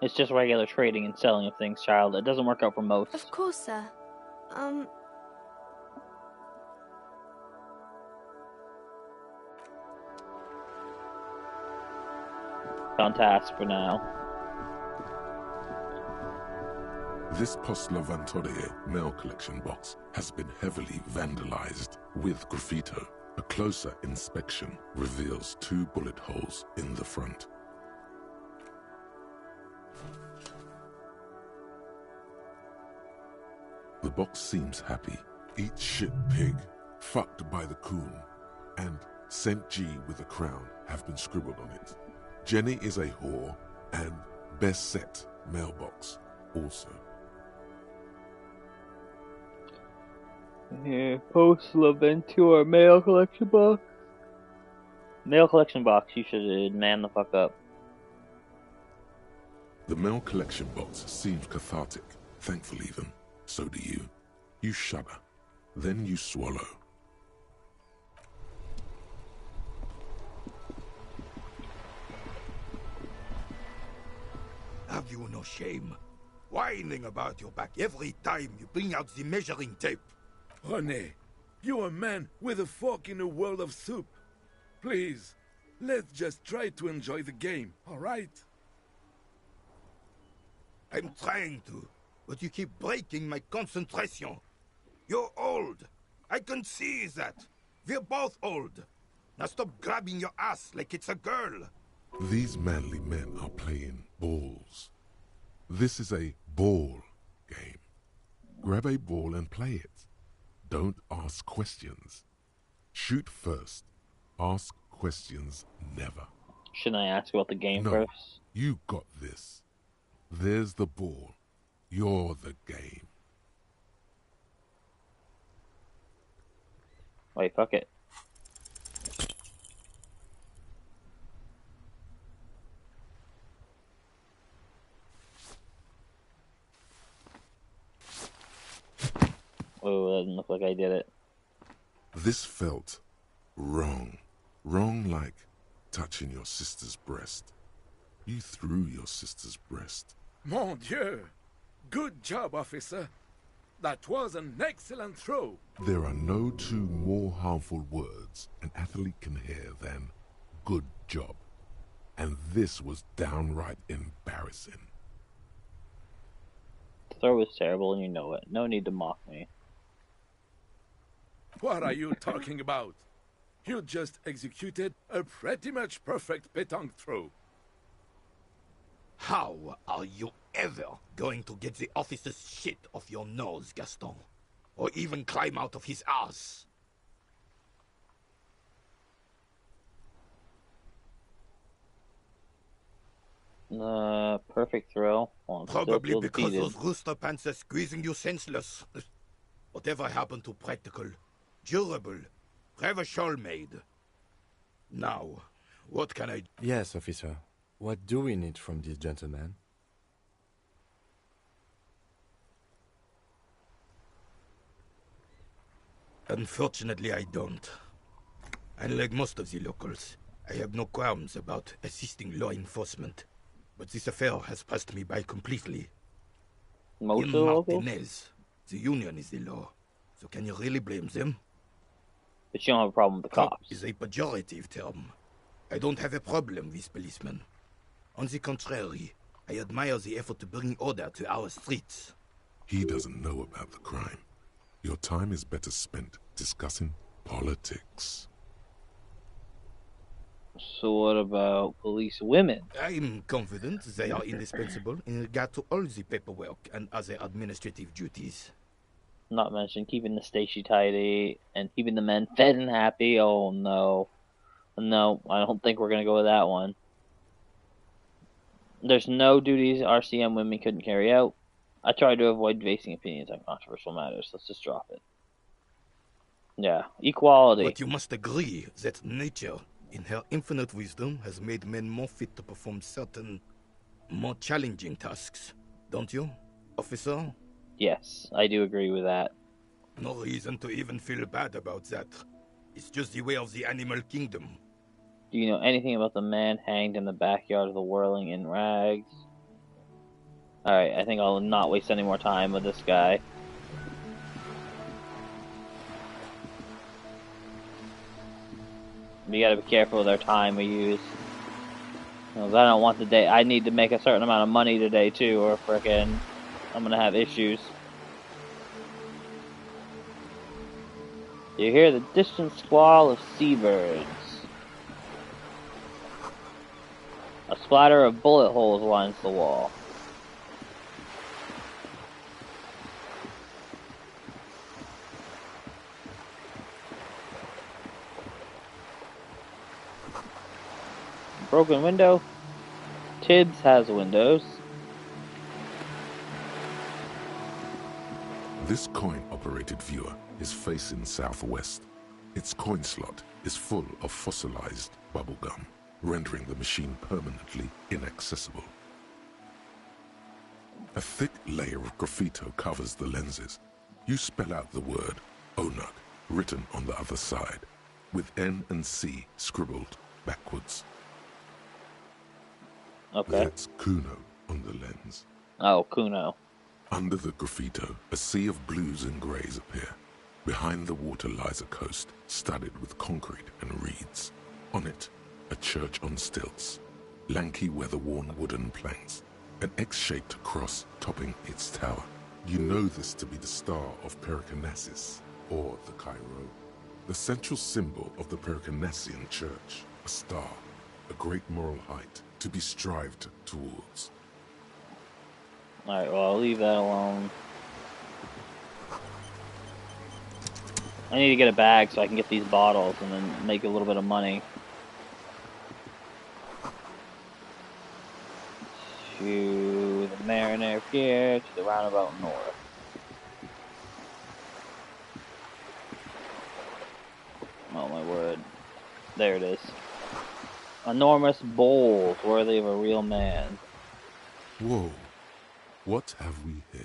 It's just regular trading and selling of things, child. It doesn't work out for most. Of course, sir. On task for now. This Post Levantorie mail collection box has been heavily vandalized with graffito. A closer inspection reveals 2 bullet holes in the front. The box seems happy. Eat shit, pig. fucked by the coon, and St. G with a crown have been scribbled on it. Jenny is a whore, and best set mailbox also. Here, post Levent to our mail collection box. Mail collection box, you should man the fuck up. The mail collection box seems cathartic, thankful even. So do you. You shudder. Then you swallow. Have you no shame? Whining about your back every time you bring out the measuring tape. René, you're a man with a fork in a world of soup. Please, let's just try to enjoy the game, all right? I'm trying to, but you keep breaking my concentration. You're old. I can see that. We're both old. Now stop grabbing your ass like it's a girl. These manly men are playing balls. This is a ball game. Grab a ball and play it. Don't ask questions. Shoot first. Ask questions never. Shouldn't I ask about the game No, first? you got this. There's the ball. You're the game. Wait, fuck it. Oh, that doesn't look like I did it. This felt wrong. Wrong like touching your sister's breast. You threw your sister's breast. Mon Dieu! Good job, officer. That was an excellent throw. There are no two more harmful words an athlete can hear than good job. And this was downright embarrassing. The throw was terrible and you know it. No need to mock me. What are you talking about? You just executed a pretty much perfect pétanque throw. How are you ever going to get the officer's shit off your nose, Gaston? Or even climb out of his ass? Perfect throw. Well, Probably because those rooster pants are squeezing you senseless. Whatever happened to practical, durable, have a shawl made? Now, what can I do? Yes, officer. What do we need from this gentleman? Unfortunately, I don't. Unlike most of the locals, I have no qualms about assisting law enforcement. But this affair has passed me by completely. Most In of the locals? Martinez, the union is the law. So can you really blame them? But you don't have a problem with the Cop cops. is a pejorative term. I don't have a problem with policemen. On the contrary, I admire the effort to bring order to our streets. He doesn't know about the crime. Your time is better spent discussing politics. So what about police women? I'm confident they are indispensable in regard to all the paperwork and other administrative duties. Not mentioned keeping the station tidy and keeping the men fed and happy. Oh no. No, I don't think we're gonna go with that one. There's no duties RCM women couldn't carry out. I try to avoid basing opinions on controversial matters. Let's just drop it. Yeah, equality. But you must agree that nature, in her infinite wisdom, has made men more fit to perform certain, more challenging tasks. Don't you, officer? Yes, I do agree with that. No reason to even feel bad about that. It's just the way of the animal kingdom. Do you know anything about the man hanged in the backyard of the Whirling in Rags? Alright, I think I'll not waste any more time with this guy. We gotta be careful with our time we use. Because I don't want the day. I need to make a certain amount of money today too, or frickin' I'm gonna have issues. You hear the distant squall of seabirds. A splatter of bullet holes lines the wall. Broken window. Tibbs has windows. This coin-operated viewer is facing southwest. Its coin slot is full of fossilized bubblegum, rendering the machine permanently inaccessible. A thick layer of graffito covers the lenses. You spell out the word Onuk written on the other side, with N and C scribbled backwards. Okay. That's Kuno on the lens. Oh, Kuno. Under the graffito, a sea of blues and greys appear. Behind the water lies a coast studded with concrete and reeds. On it, a church on stilts, lanky weather-worn wooden planks, an X-shaped cross topping its tower. You know this to be the Star of Pericanasis, or the Cairo, the central symbol of the Pericanassian Church, a star, a great moral height to be strived towards. Alright, well, I'll leave that alone. I need to get a bag so I can get these bottles and then make a little bit of money. To the Mariner Pier, to the roundabout north. Oh my word. There it is. Enormous bowls worthy of a real man. Whoa. What have we here?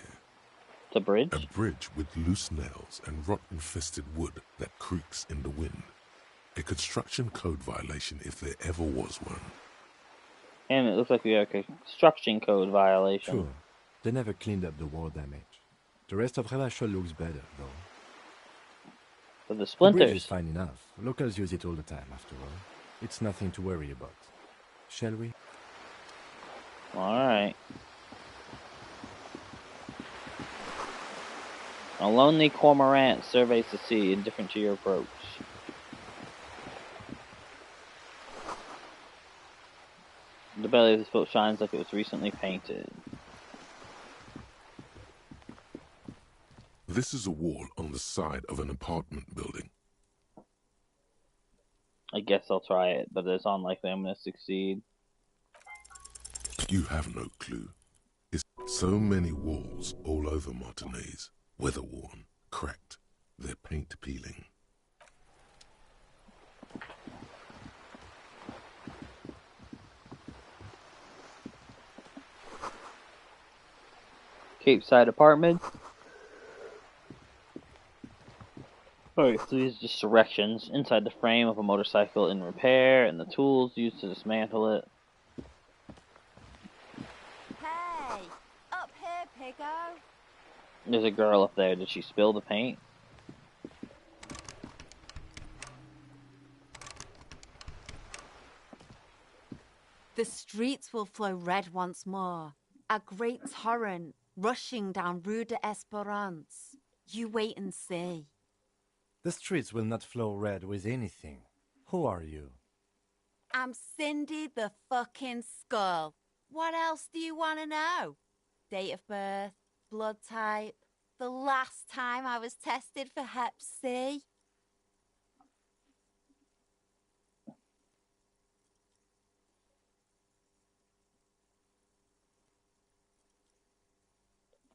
It's a bridge? A bridge with loose nails and rot-infested wood that creaks in the wind. A construction code violation if there ever was one. And it looks like we have a construction code violation. Sure. They never cleaned up the war damage. The rest of Ravachol looks better, though. But the The splinters. bridge is fine enough. Locals use it all the time, after all. It's nothing to worry about. Shall we? Alright. A lonely cormorant surveys the sea, indifferent to your approach. The belly of this boat shines like it was recently painted. This is a wall on the side of an apartment building. I guess I'll try it, but it's unlikely I'm going to succeed. You have no clue. It's so many walls all over Martinez, weather-worn, cracked, their paint peeling. Cape Side apartment. Alright, so these are just directions. Inside the frame of a motorcycle in repair, and the tools used to dismantle it. Hey! Up here, Piggo! There's a girl up there. Did she spill the paint? The streets will flow red once more. A great torrent rushing down Rue de Esperance. You wait and see. The streets will not flow red with anything. Who are you? I'm Cindy the fucking Skull. What else do you want to know? Date of birth, blood type, the last time I was tested for Hep C.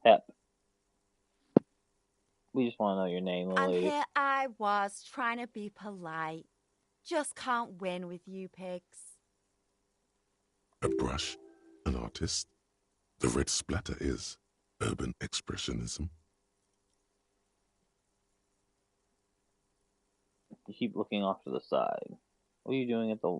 Hep. We just want to know your name, And lady. here I was trying to be polite. Just can't win with you pigs. A brush, an artist. The red splatter is urban expressionism. You keep looking off to the side. What are you doing at the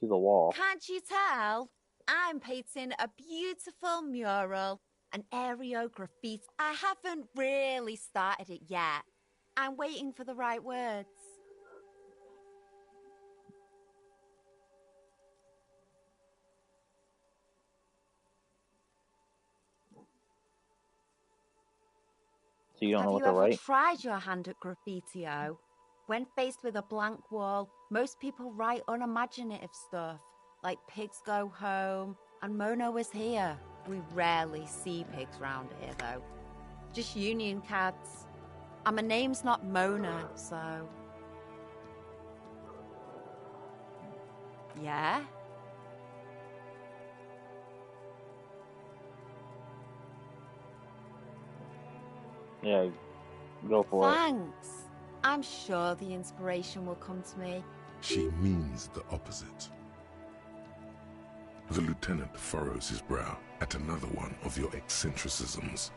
to the wall? Can't you tell? I'm painting a beautiful mural, an aerial graffiti. I haven't really started it yet. I'm waiting for the right words. So you don't know Have what you to ever write? tried your hand at graffitio? When faced with a blank wall, most people write unimaginative stuff, like pigs go home and Mona was here. We rarely see pigs round here, though. Just union cards. And my name's not Mona, so... Yeah? Yeah, go for it. Thanks. I'm sure the inspiration will come to me. She means the opposite. The lieutenant furrows his brow at another one of your eccentricisms.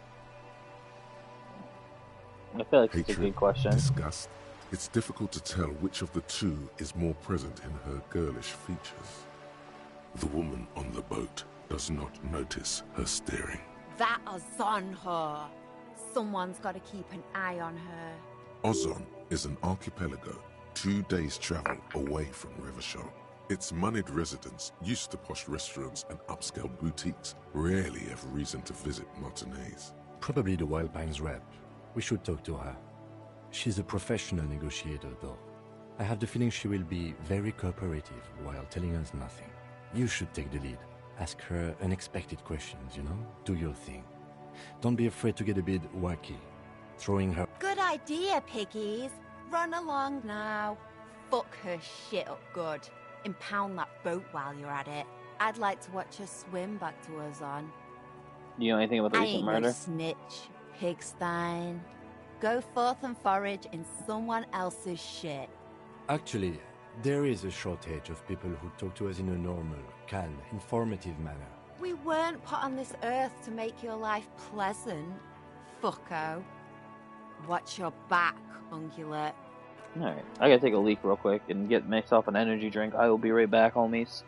I feel like it's a Hatred, good question. disgust. It's difficult to tell which of the two is more present in her girlish features. The woman on the boat does not notice her staring. That is on her. Someone's got to keep an eye on her. Ozon is an archipelago 2 days' travel away from Rivershore. Its moneyed residents, used to posh restaurants and upscale boutiques, rarely have reason to visit Martinez. Probably the Wild Pines rep. We should talk to her. She's a professional negotiator, though. I have the feeling she will be very cooperative while telling us nothing. You should take the lead. Ask her unexpected questions, you know? Do your thing. Don't be afraid to get a bit wacky. Throwing her... Good idea, piggies. Run along now. Fuck her shit up good. Impound that boat while you're at it. I'd like to watch her swim back to Ozon. Do you know anything about the I recent ain't murder? no snitch, Pigstein. Go forth and forage in someone else's shit. Actually, there is a shortage of people who talk to us in a normal, calm, informative manner. We weren't put on this earth to make your life pleasant, fucko. Watch your back, ungulate. Alright, I gotta take a leak real quick and get myself an energy drink. I will be right back, homies.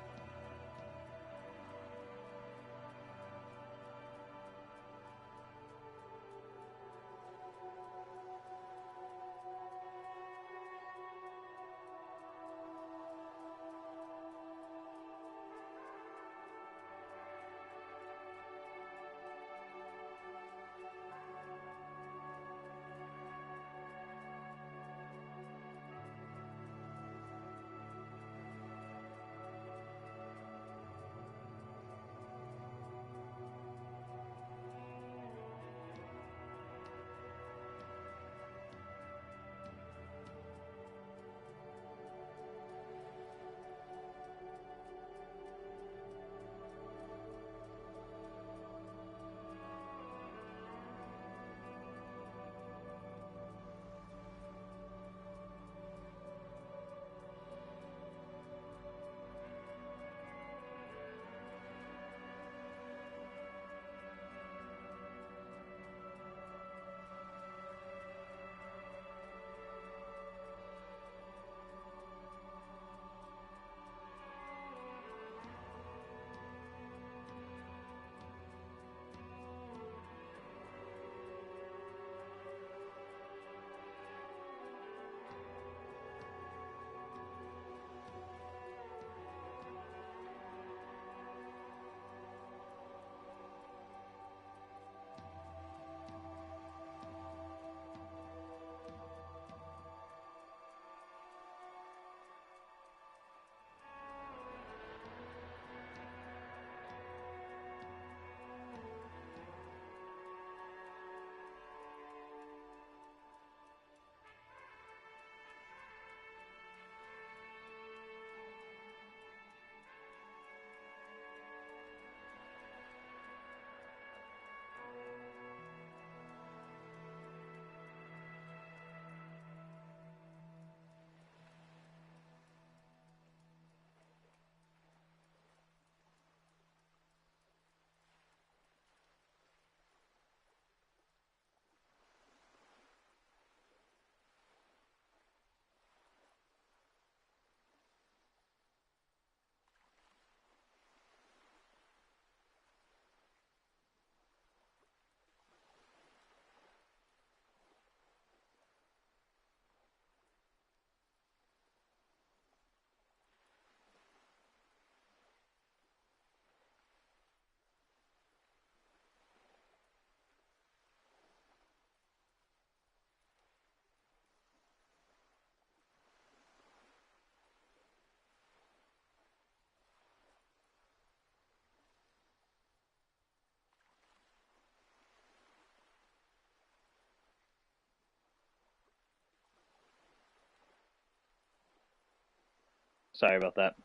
Sorry about that.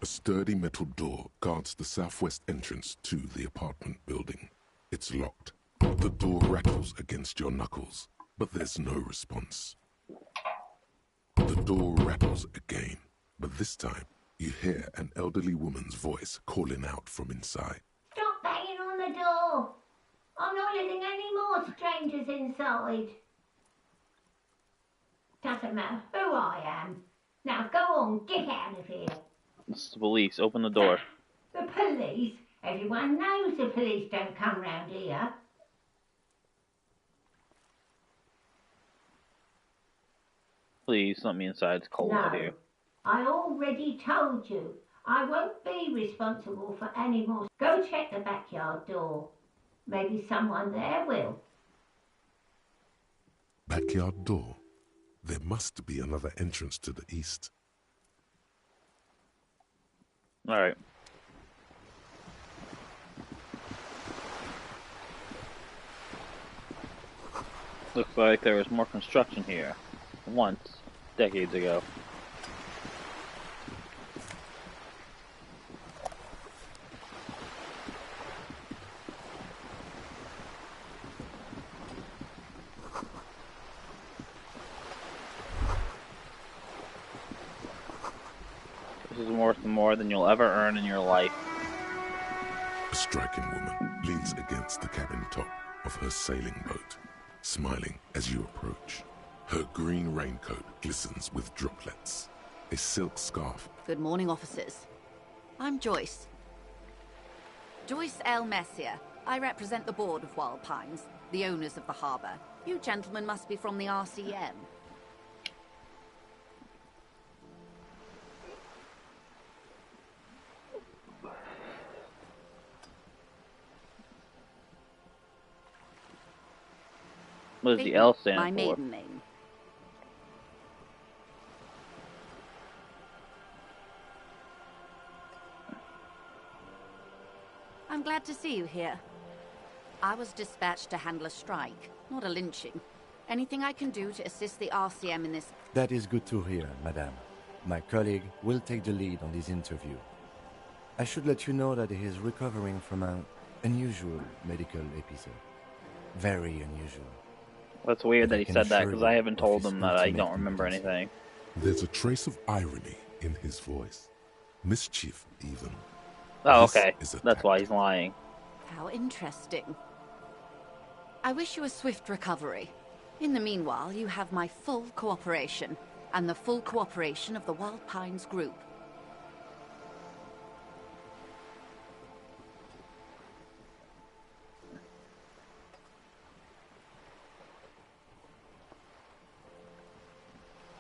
A sturdy metal door guards the southwest entrance to the apartment building. It's locked. The door rattles against your knuckles, but there's no response. The door rattles again, but this time you hear an elderly woman's voice calling out from inside. Stop banging on the door! I'm not letting any more strangers inside. Doesn't matter who I am. Now go on, get out of here. It's the police. Open the door. The police? Everyone knows the police don't come round here. Please let me inside. It's cold out here. I already told you. I won't be responsible for any more. Go check the backyard door. Maybe someone there will. Backyard door? There must be another entrance to the east. Alright. Looks like there was more construction here. Once. Decades ago. This is worth more than you'll ever earn in your life. A striking woman leans against the cabin top of her sailing boat, smiling as you approach. Her green raincoat glistens with droplets. A silk scarf. Good morning, officers. I'm Joyce. Joyce L. Messier. I represent the board of Wild Pines, the owners of the harbour. You gentlemen must be from the RCM. What does the L stand my for? maiden name. I'm glad to see you here. I was dispatched to handle a strike, not a lynching. Anything I can do to assist the RCM in this... That is good to hear, madame. My colleague will take the lead on this interview. I should let you know that he is recovering from an unusual medical episode. Very unusual. That's weird that he said that, because I haven't told his him that I ultimate don't remember anything. There's a trace of irony in his voice. Mischief, even. Oh, This okay. is a That's why he's lying. How interesting. I wish you a swift recovery. In the meanwhile, you have my full cooperation, and the full cooperation of the Wild Pines Group.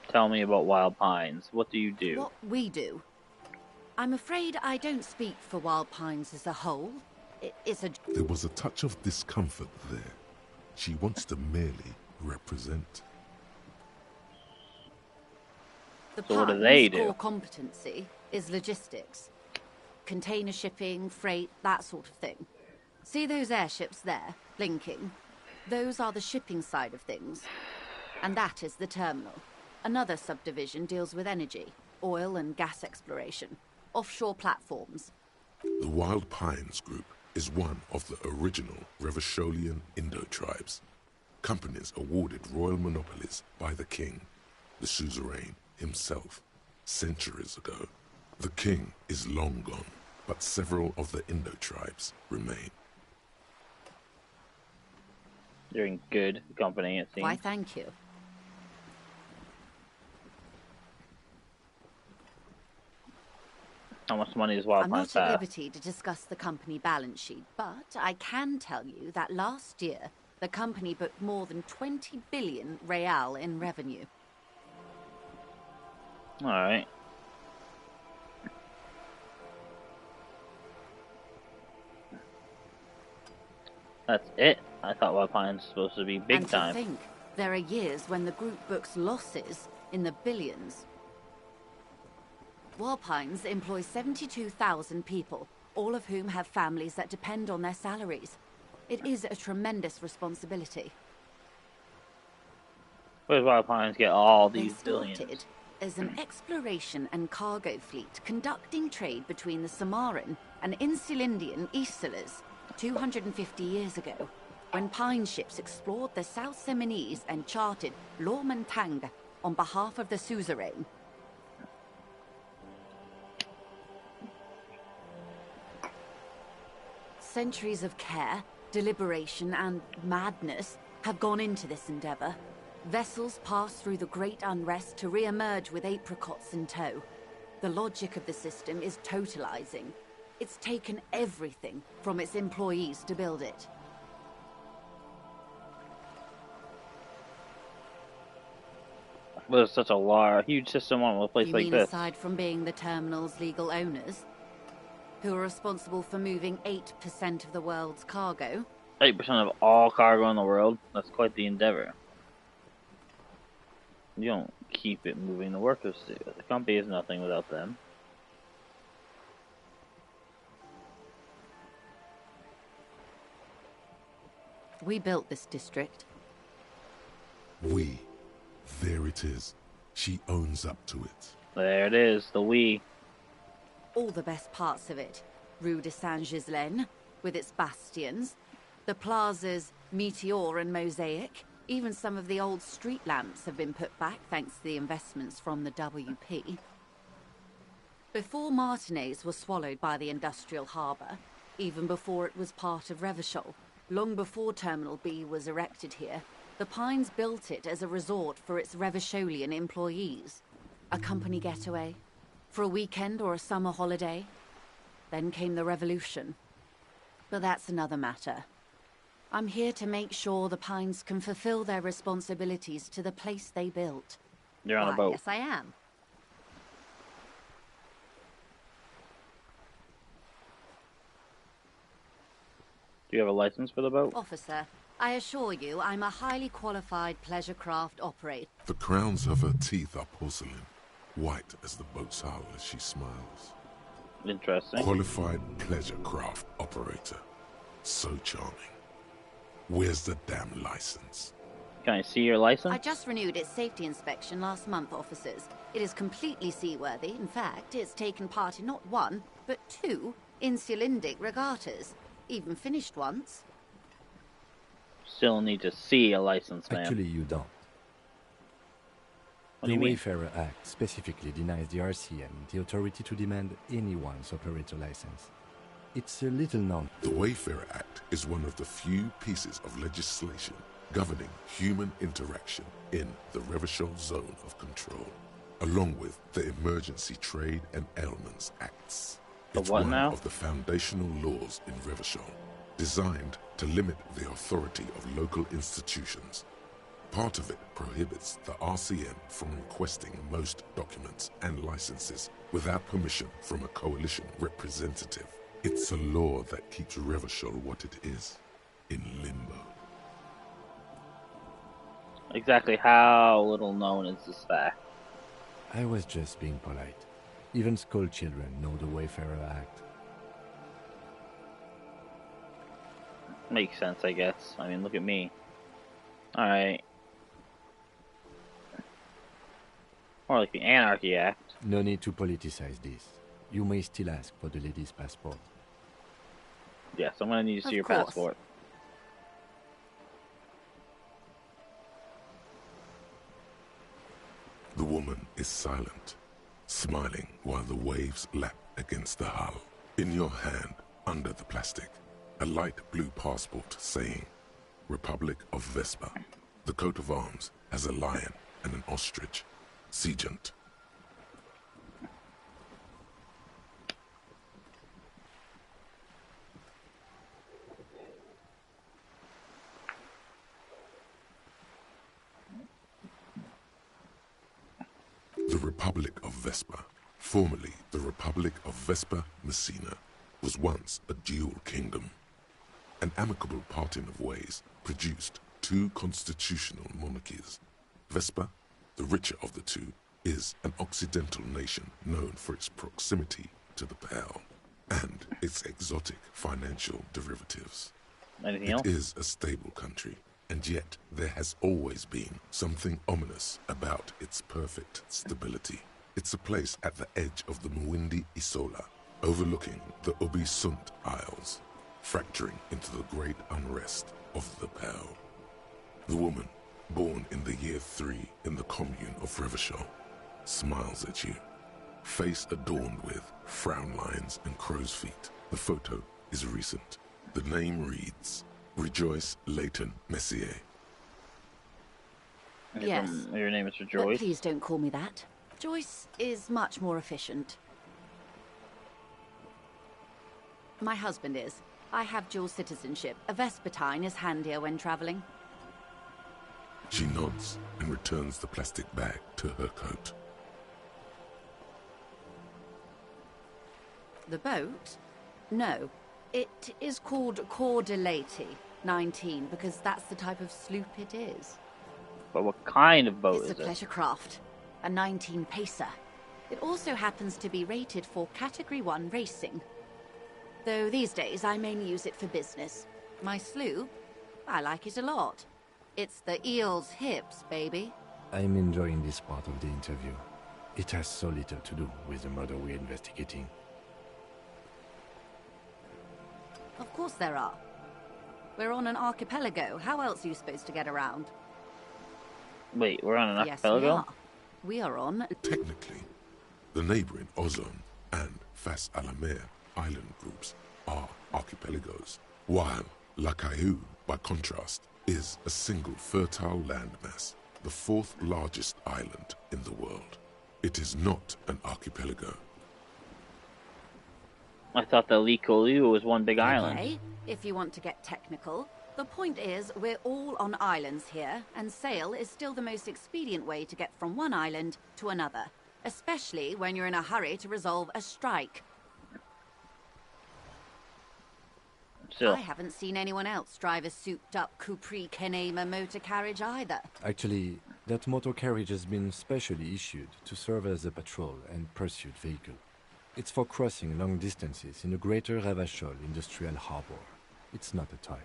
Tell me about Wild Pines. What do you do? What we do. I'm afraid I don't speak for Wild Pines as a whole. It's a... There was a touch of discomfort there. She wants to merely represent. The So what do Pines' they do? core competency is logistics. Container shipping, freight, that sort of thing. See those airships there, blinking? Those are the shipping side of things. And that is the terminal. Another subdivision deals with energy, oil and gas exploration, offshore platforms. The Wild Pines Group is one of the original Revacholian Indo-tribes. Companies awarded royal monopolies by the king, the suzerain himself, centuries ago. The king is long gone, but several of the Indo-tribes remain. You're in good company, it seems. Why, thank you. How much money does Wild I'm Pines not at have? liberty to discuss the company balance sheet, but I can tell you that last year, the company booked more than 20 billion real in revenue. Alright. That's it? I thought Wild Pines was supposed to be big and time. to think, there are years when the group books losses in the billions. Wild Pines employs 72,000 people, all of whom have families that depend on their salaries. It is a tremendous responsibility. Where does Wild Pines get all They these billions? started as an exploration and cargo fleet conducting trade between the Samaran and Insulindian Isolas 250 years ago, when pine ships explored the South Seminese and charted Lomantang on behalf of the suzerain. Centuries of care, deliberation, and madness have gone into this endeavor. Vessels pass through the great unrest to re-emerge with apricots in tow. The logic of the system is totalizing. It's taken everything from its employees to build it. There's such a huge system on a place You like mean this. aside from being the terminal's legal owners, who are responsible for moving 8% of the world's cargo? 8% of all cargo in the world? That's quite the endeavor. You don't keep it moving, the workers do. The company is nothing without them. We built this district. We. There it is. She owns up to it. There it is, the we. All the best parts of it. Rue de Saint-Ghislain, with its bastions, the plazas Meteor and Mosaic, even some of the old street lamps have been put back thanks to the investments from the WP. Before Martinez was swallowed by the industrial harbour, even before it was part of Revachol, long before Terminal B was erected here, the Pines built it as a resort for its Revacholian employees. A company getaway, for a weekend or a summer holiday. Then came the revolution. But that's another matter. I'm here to make sure the Pines can fulfill their responsibilities to the place they built. You're on a boat. Yes, I am. Do you have a license for the boat? Officer, I assure you I'm a highly qualified pleasure craft operator. The crowns of her teeth are porcelain, white as the boat's hull as she smiles. Interesting. Qualified pleasure craft operator. So charming. Where's the damn license? Can I see your license? I just renewed its safety inspection last month, officers. It is completely seaworthy. In fact, it's taken part in not one, but two Insulindic regattas. Even finished once. Still need to see a license, man. Actually, you don't. What do The you mean? Wayfarer Act specifically denies the RCM the authority to demand anyone's operator license. It's a little known. The Wayfarer Act is one of the few pieces of legislation governing human interaction in the Revachol Zone of Control, along with the Emergency Trade and Ailments Acts. It's what one now? of the foundational laws in Revachol, designed to limit the authority of local institutions. Part of it prohibits the RCM from requesting most documents and licenses without permission from a coalition representative. It's a law that keeps Revachol what it is, in limbo. Exactly how little known is this fact? I was just being polite. Even school children know the Wayfarer Act. Makes sense, I guess. I mean, look at me. Alright. More like the Anarchy Act. No need to politicize this. You may still ask for the lady's passport. Yes, I'm gonna need to see your course. passport. The woman is silent, smiling while the waves lap against the hull. In your hand, under the plastic, a light blue passport saying, Republic of Vespa. The coat of arms has a lion and an ostrich. Seagent. The Republic of Vespa, formerly the Republic of Vespa Messina, was once a dual kingdom. An amicable parting of ways produced two constitutional monarchies. Vespa, the richer of the two, is an occidental nation known for its proximity to the Pale and its exotic financial derivatives. Anything It else? is a stable country And yet, there has always been something ominous about its perfect stability. It's a place at the edge of the Mwindi Isola, overlooking the Ubi Sunt Isles, fracturing into the great unrest of the Pearl. The woman, born in the year 3 in the commune of Revachol, smiles at you, face adorned with frown lines and crow's feet. The photo is recent. The name reads, Rejoice Leighton Messier. Yes. Your name is But Rejoice? please don't call me that. Joyce is much more efficient. My husband is. I have dual citizenship. A Vespertine is handier when traveling. She nods and returns the plastic bag to her coat. The boat? No. It is called Cor de Leyte 19 because that's the type of sloop it is. But what kind of boat It's is a it? pleasure craft. A 19 pacer. It also happens to be rated for Category 1 racing. Though these days I mainly use it for business. My sloop? I like it a lot. It's the eel's hips, baby. I'm enjoying this part of the interview. It has so little to do with the murder we're investigating. Of course there are. We're on an archipelago. How else are you supposed to get around? Wait, we're on an Yes, archipelago? we are on... Technically, the neighboring Ozone and Fas Alamer island groups are archipelagos, while La Caillou, by contrast, is a single fertile landmass, the 4th largest island in the world. It is not an archipelago. I thought that Likolu was one big island. Okay, if you want to get technical. The point is, we're all on islands here, and sail is still the most expedient way to get from one island to another, especially when you're in a hurry to resolve a strike. Still. I haven't seen anyone else drive a souped-up Capri Kenema motor carriage either. Actually, that motor carriage has been specially issued to serve as a patrol and pursuit vehicle. It's for crossing long distances in the greater Revachol industrial harbor. It's not a toy.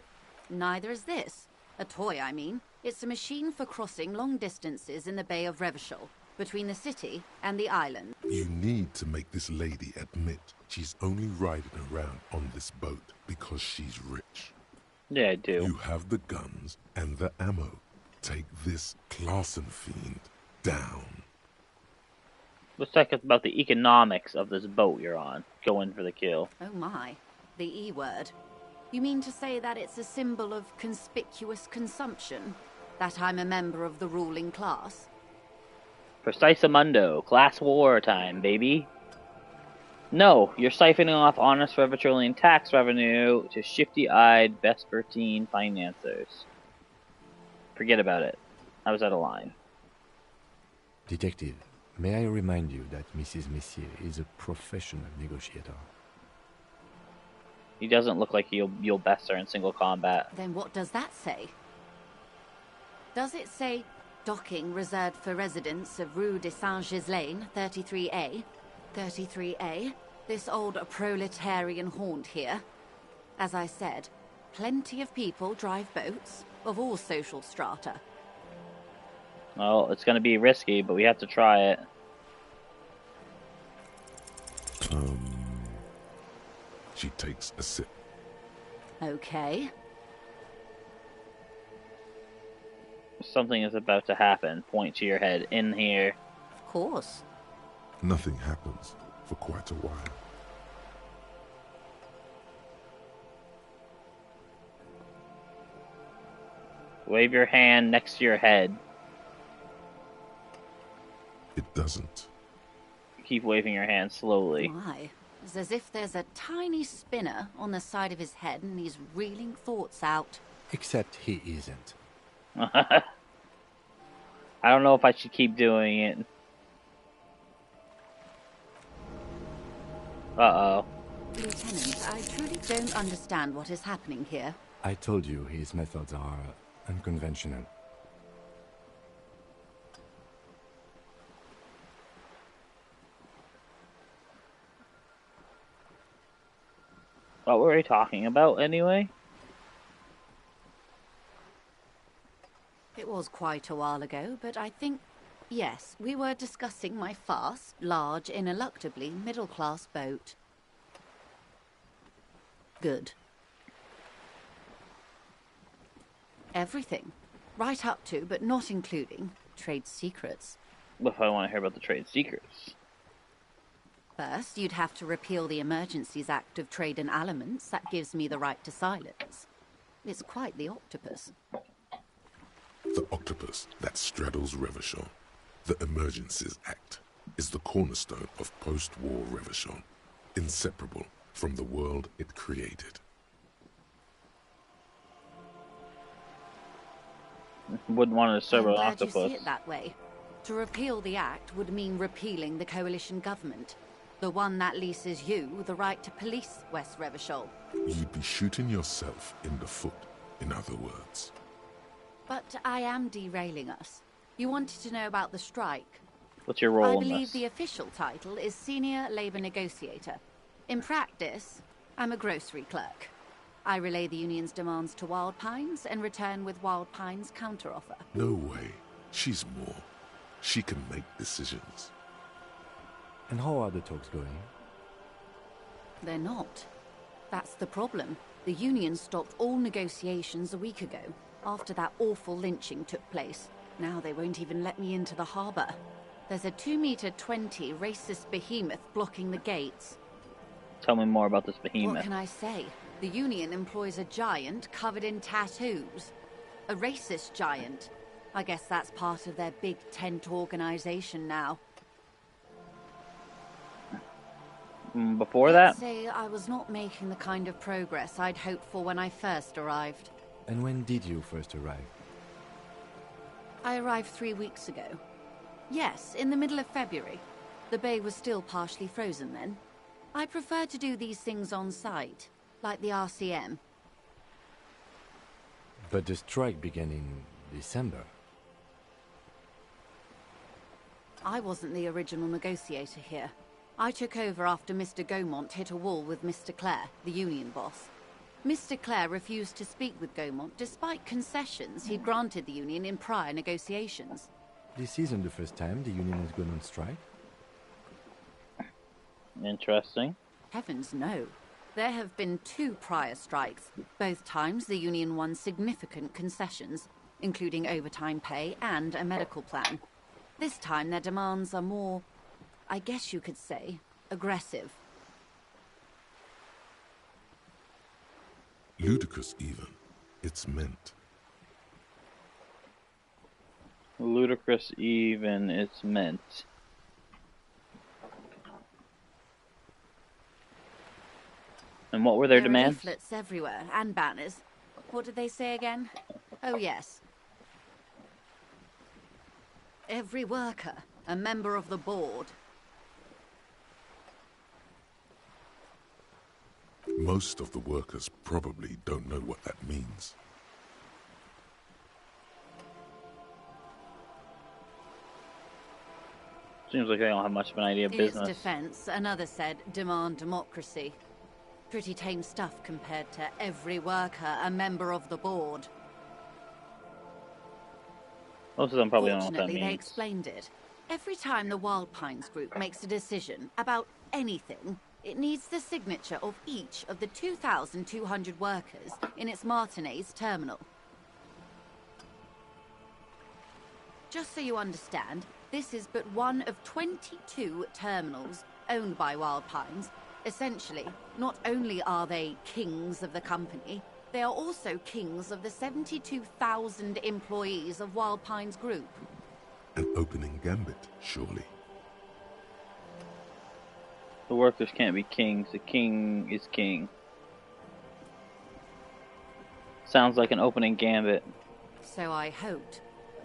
Neither is this. A toy, I mean. It's a machine for crossing long distances in the Bay of Revachol, between the city and the island. You need to make this lady admit she's only riding around on this boat because she's rich. Yeah, I do. You have the guns and the ammo. Take this Clausen fiend down. Let's talk about the economics of this boat you're on. Go in for the kill. Oh my, the E word. You mean to say that it's a symbol of conspicuous consumption? That I'm a member of the ruling class? Precisamundo. Class war time, baby. No, you're siphoning off honest Revacholian tax revenue to shifty-eyed Vespertine financiers. Forget about it. I was out of line. Detective, may I remind you that Mrs. Messier is a professional negotiator? He doesn't look like you'll best her in single combat. Then what does that say? Does it say docking reserved for residents of Rue de Saint-Ghislain, 33A? 33A? This old proletarian haunt here. As I said, plenty of people drive boats, of all social strata. Well, it's gonna be risky, but we have to try it. She takes a sip. Okay. Something is about to happen. Point to your head. In here. Of course. Nothing happens for quite a while. Wave your hand next to your head. It doesn't. Keep waving your hand slowly. My. It's as if there's a tiny spinner on the side of his head and he's reeling thoughts out. Except he isn't. I don't know if I should keep doing it. Uh-oh. Lieutenant, I truly don't understand what is happening here. I told you his methods are unconventional. What were we talking about, anyway? was quite a while ago, but I think, yes, we were discussing my fast, large, ineluctably middle-class boat. Good. Everything. Right up to, but not including, trade secrets. What if I want to hear about the trade secrets? First, you'd have to repeal the Emergencies Act of Trade in Aliments. That gives me the right to silence. It's quite the octopus. The octopus that straddles Revachol, the Emergencies Act, is the cornerstone of post-war Revachol, inseparable from the world it created. Wouldn't want to serve an I'm glad octopus. you see it that way. To repeal the act would mean repealing the coalition government, the one that leases you the right to police West Revachol. You'd be shooting yourself in the foot, in other words. But I am derailing us. You wanted to know about the strike. What's your role I in believe this? the official title is Senior Labor Negotiator. In practice, I'm a grocery clerk. I relay the union's demands to Wild Pines and return with Wild Pines' counteroffer. No way. She's more. She can make decisions. And how are the talks going? They're not. That's the problem. The union stopped all negotiations a week ago, after that awful lynching took place. Now they won't even let me into the harbour. There's a 2-meter-20 racist behemoth blocking the gates. Tell me more about this behemoth. What can I say? The union employs a giant covered in tattoos. A racist giant. I guess that's part of their big tent organization now. Before that? I'd say I was not making the kind of progress I'd hoped for when I first arrived. And when did you first arrive? I arrived 3 weeks ago. Yes, in the middle of February. The bay was still partially frozen then. I prefer to do these things on site, like the RCM. But the strike began in December. I wasn't the original negotiator here. I took over after Mr. Gaumont hit a wall with Mr. Clare, the union boss. Mr. Clare refused to speak with Gaumont despite concessions he'd granted the union in prior negotiations. This isn't the first time the union has gone on strike. Interesting. Heavens no. There have been 2 prior strikes. Both times the union won significant concessions, including overtime pay and a medical plan. This time their demands are more, I guess you could say, aggressive. Ludicrous even. It's meant. Ludicrous even, it's meant. And what were their There are demands? leaflets everywhere, and banners. What did they say again? Oh yes. Every worker, a member of the board. Most of the workers probably don't know what that means. Seems like they don't have much of an idea of In its business. defense, another said, demand democracy. Pretty tame stuff compared to every worker, a member of the board. Most of them probably don't know what that Fortunately, they means. explained it. Every time the Wild Pines group makes a decision about anything, it needs the signature of each of the 2,200 workers in its Martinez terminal. Just so you understand, this is but one of 22 terminals owned by Wild Pines. Essentially, not only are they kings of the company, they are also kings of the 72,000 employees of Wild Pines Group. An opening gambit, surely. The workers can't be kings. The king is king. Sounds like an opening gambit. So I hoped.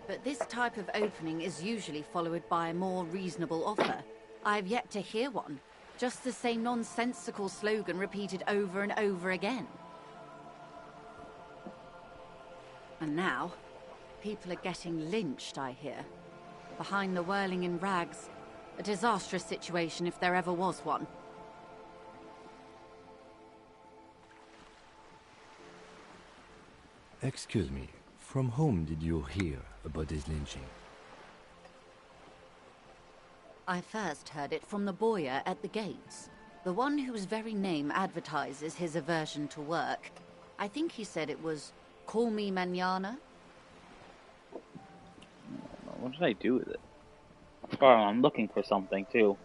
But this type of opening is usually followed by a more reasonable offer. I have yet to hear one. Just the same nonsensical slogan repeated over and over again. And now, people are getting lynched, I hear. Behind the whirling in rags. A disastrous situation if there ever was one. Excuse me, From whom did you hear about this lynching? I first heard it from the boyer at the gates. The one whose very name advertises his aversion to work. I think he said it was, "Call me mañana." What did I do with it? Oh, I'm looking for something, too.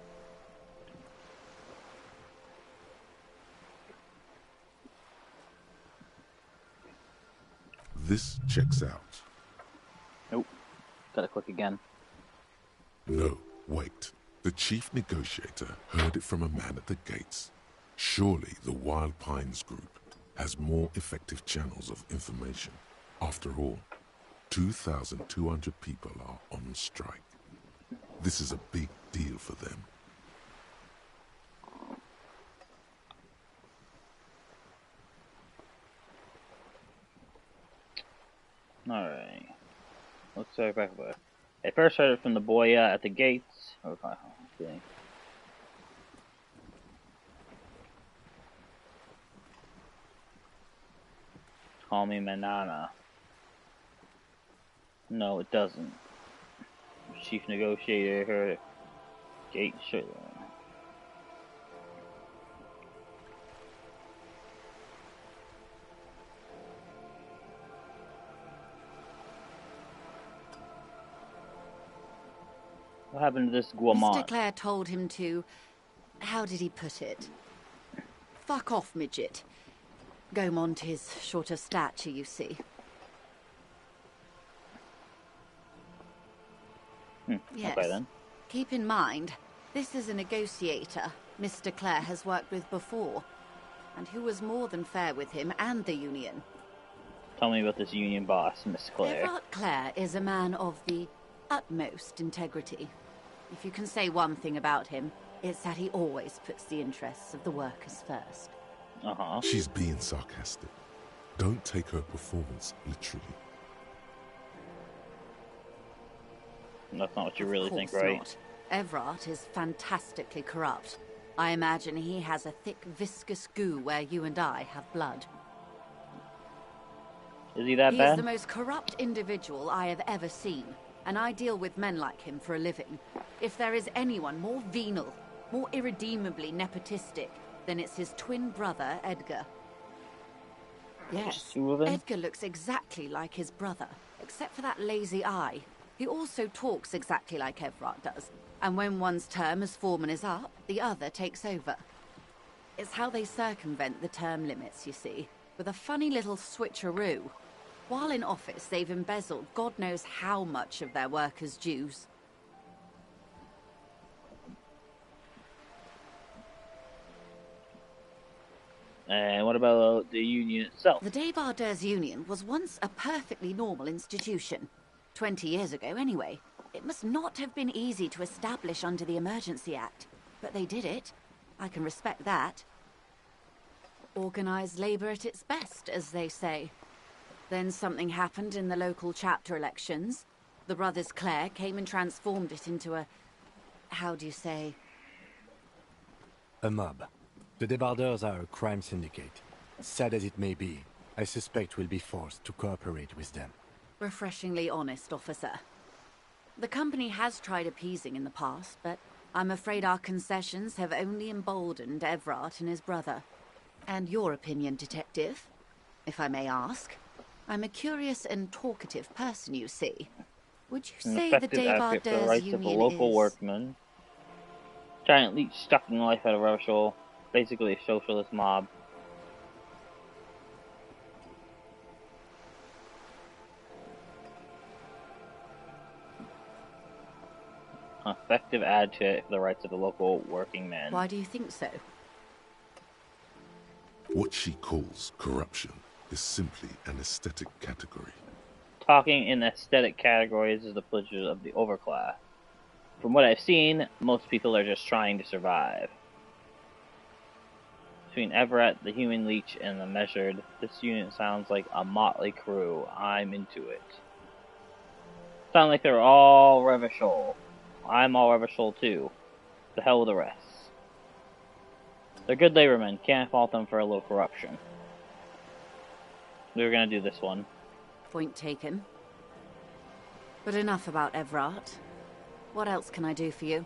This checks out. Nope. Gotta click again. No, wait. The chief negotiator heard it from a man at the gates. Surely the Wild Pines group has more effective channels of information. After all, 2,200 people are on strike. This is a big deal for them. Alright. Let's start back away. I first heard it from the boy at the gates. Okay. Call me Manana. No, it doesn't. Chief negotiator heard it. Gate shut. What happened to this Guamon? Mr. Clare told him to... How did he put it? Fuck off, midget. Gaumont is short of stature, you see. Yes. Okay, then. Keep in mind, this is a negotiator Mr. Clare has worked with before, and who was more than fair with him and the Union. Tell me about this Union boss, Miss Clare. Everard Clare is a man of the utmost integrity. If you can say one thing about him, it's that he always puts the interests of the workers first. She's being sarcastic. Don't take her performance literally. That's not what you really think, Of course right? not. Everard is fantastically corrupt. I imagine he has a thick, viscous goo where you and I have blood. Is he that He bad? is the most corrupt individual I have ever seen, and I deal with men like him for a living. If there is anyone more venal, more irredeemably nepotistic, then it's his twin brother, Edgar. Yes, Edgar looks exactly like his brother, except for that lazy eye. He also talks exactly like Everard does, and when one's term as foreman is up, the other takes over. It's how they circumvent the term limits, you see, with a funny little switcheroo. While in office, they've embezzled God knows how much of their workers' dues. And what about the Union itself? The Debardeurs Union was once a perfectly normal institution. 20 years ago, anyway. It must not have been easy to establish under the Emergency Act, but they did it. I can respect that. Organised labour at its best, as they say. Then something happened in the local chapter elections. The brothers Clare came and transformed it into a... how do you say? A mob. The Debardeurs are a crime syndicate. Sad as it may be, I suspect we'll be forced to cooperate with them. Refreshingly honest, officer. The company has tried appeasing in the past, but I'm afraid our concessions have only emboldened Everard and his brother. And your opinion, detective, if I may ask? I'm a curious and talkative person, you see. Would you say the Debardeurs Union of the local workmen. Giant leech sucking life out of Revachol. Basically a socialist mob. Effective advocate for the rights of the local working men. Why do you think so? What she calls corruption is simply an aesthetic category. Talking in aesthetic categories is the pleasure of the overclass. From what I've seen, most people are just trying to survive. Between Everett, the human leech, and the measured, this unit sounds like a motley crew. I'm into it. Sound like they're all Revachol. I'm all Revachol too. The hell with the rest. They're good labormen. Can't fault them for a little corruption. We were gonna do this one. Point taken. But enough about Everard. What else can I do for you?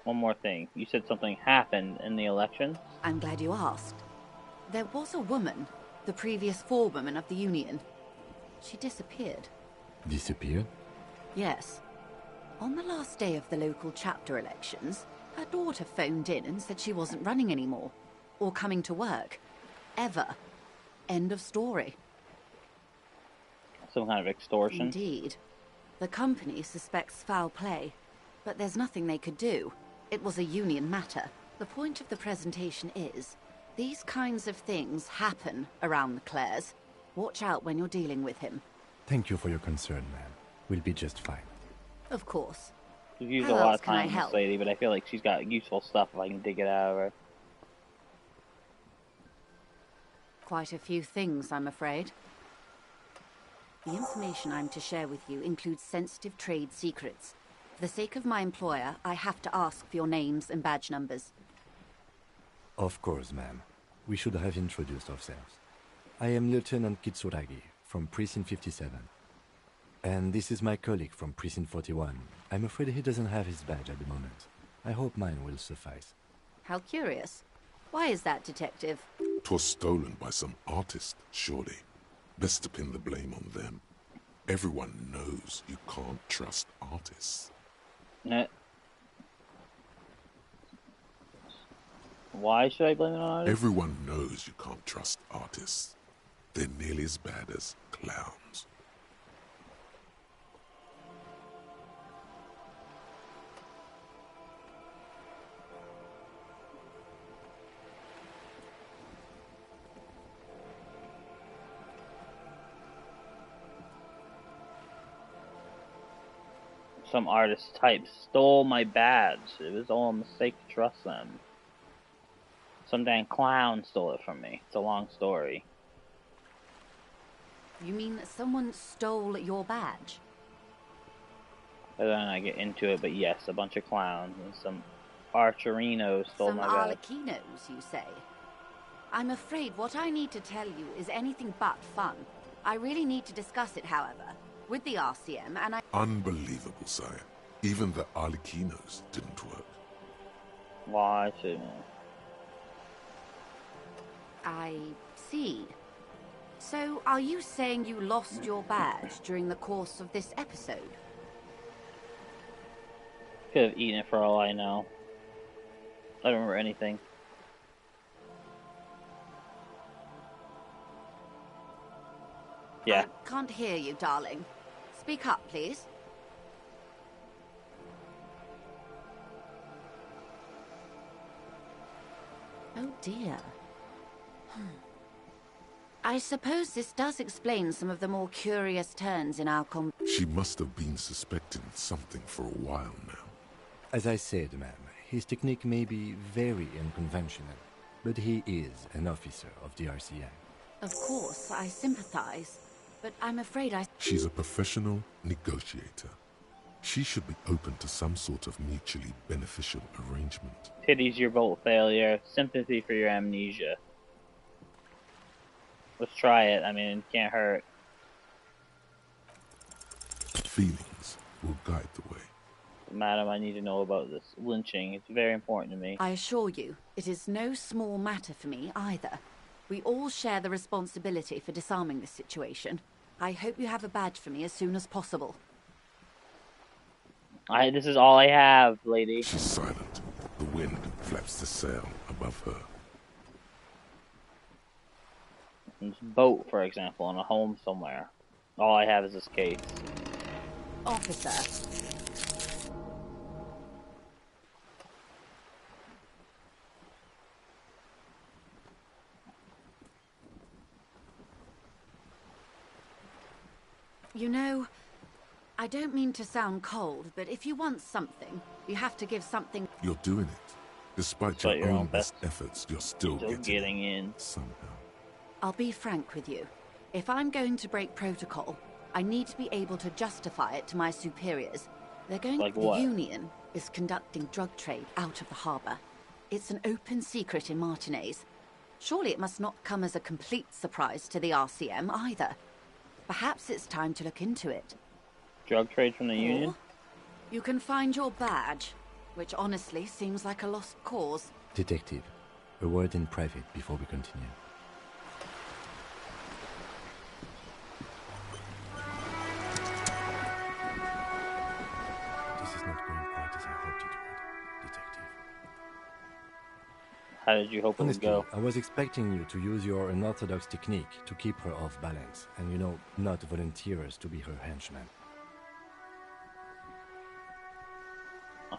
One more thing. You said something happened in the election? I'm glad you asked. There was a woman, the previous forewoman of the Union. She disappeared. Disappeared? Yes. On the last day of the local chapter elections, her daughter phoned in and said she wasn't running anymore. Or coming to work. Ever. End of story. Some kind of extortion? Indeed. The company suspects foul play, but there's nothing they could do. It was a union matter. The point of the presentation is, these kinds of things happen around the Clares. Watch out when you're dealing with him. Thank you for your concern, ma'am. We'll be just fine. Of course. We've used How a lot else of can I time with this help? lady, but I feel like she's got useful stuff if I can dig it out of her. Quite a few things, I'm afraid. The information I'm to share with you includes sensitive trade secrets. For the sake of my employer, I have to ask for your names and badge numbers. Of course, ma'am. We should have introduced ourselves. I am Lieutenant Kitsuragi from Precinct 57. And this is my colleague from Precinct 41. I'm afraid he doesn't have his badge at the moment. I hope mine will suffice. How curious. Why is that, Detective? 'Twas stolen by some artist, surely. Best to pin the blame on them. Everyone knows you can't trust artists. Why should I blame it on artists? Everyone knows you can't trust artists. They're nearly as bad as clowns. Some artist type stole my badge. It was all a mistake to trust them. Some damn clown stole it from me. It's a long story. You mean that someone stole your badge? I don't want to get into it, but yes, a bunch of clowns and some archerinos stole Some my badge. Arlequinos, you say? I'm afraid what I need to tell you is anything but fun. I really need to discuss it, however, with the RCM, and I... Unbelievable, sire. Even the Arlequinos didn't work. Why should I see. So, are you saying you lost your badge during the course of this episode? Could have eaten it for all I know. I don't remember anything. Yeah. I can't hear you, darling. Speak up, please. Oh dear. I suppose this does explain some of the more curious turns in our She must have been suspecting something for a while now. As I said, ma'am, his technique may be very unconventional, but he is an officer of the RCM. Of course, I sympathize, but I'm afraid She's a professional negotiator. She should be open to some sort of mutually beneficial arrangement. Pity's your bolt failure. Sympathy for your amnesia. Let's try it. I mean, it can't hurt. Feelings will guide the way. Madam, I need to know about this lynching. It's very important to me. I assure you, it is no small matter for me either. We all share the responsibility for disarming this situation. I hope you have a badge for me as soon as possible. This is all I have, lady. She's silent. The wind flaps the sail above her. This boat, for example, in a home somewhere. All I have is this case. Officer. You know, I don't mean to sound cold, but if you want something, you have to give something. You're doing it. Despite your own best efforts, you're still getting in. Somehow. I'll be frank with you. If I'm going to break protocol, I need to be able to justify it to my superiors. They're going Like the what? Union is conducting drug trade out of the harbor. It's an open secret in Martinez. Surely it must not come as a complete surprise to the RCM either. Perhaps it's time to look into it. Drug trade from the Union? You can find your badge, which honestly seems like a lost cause. Detective, a word in private before we continue. This is not going quite as I hoped it would, Detective. How did you hope it would go? I was expecting you to use your unorthodox technique to keep her off balance, and not volunteer us to be her henchmen.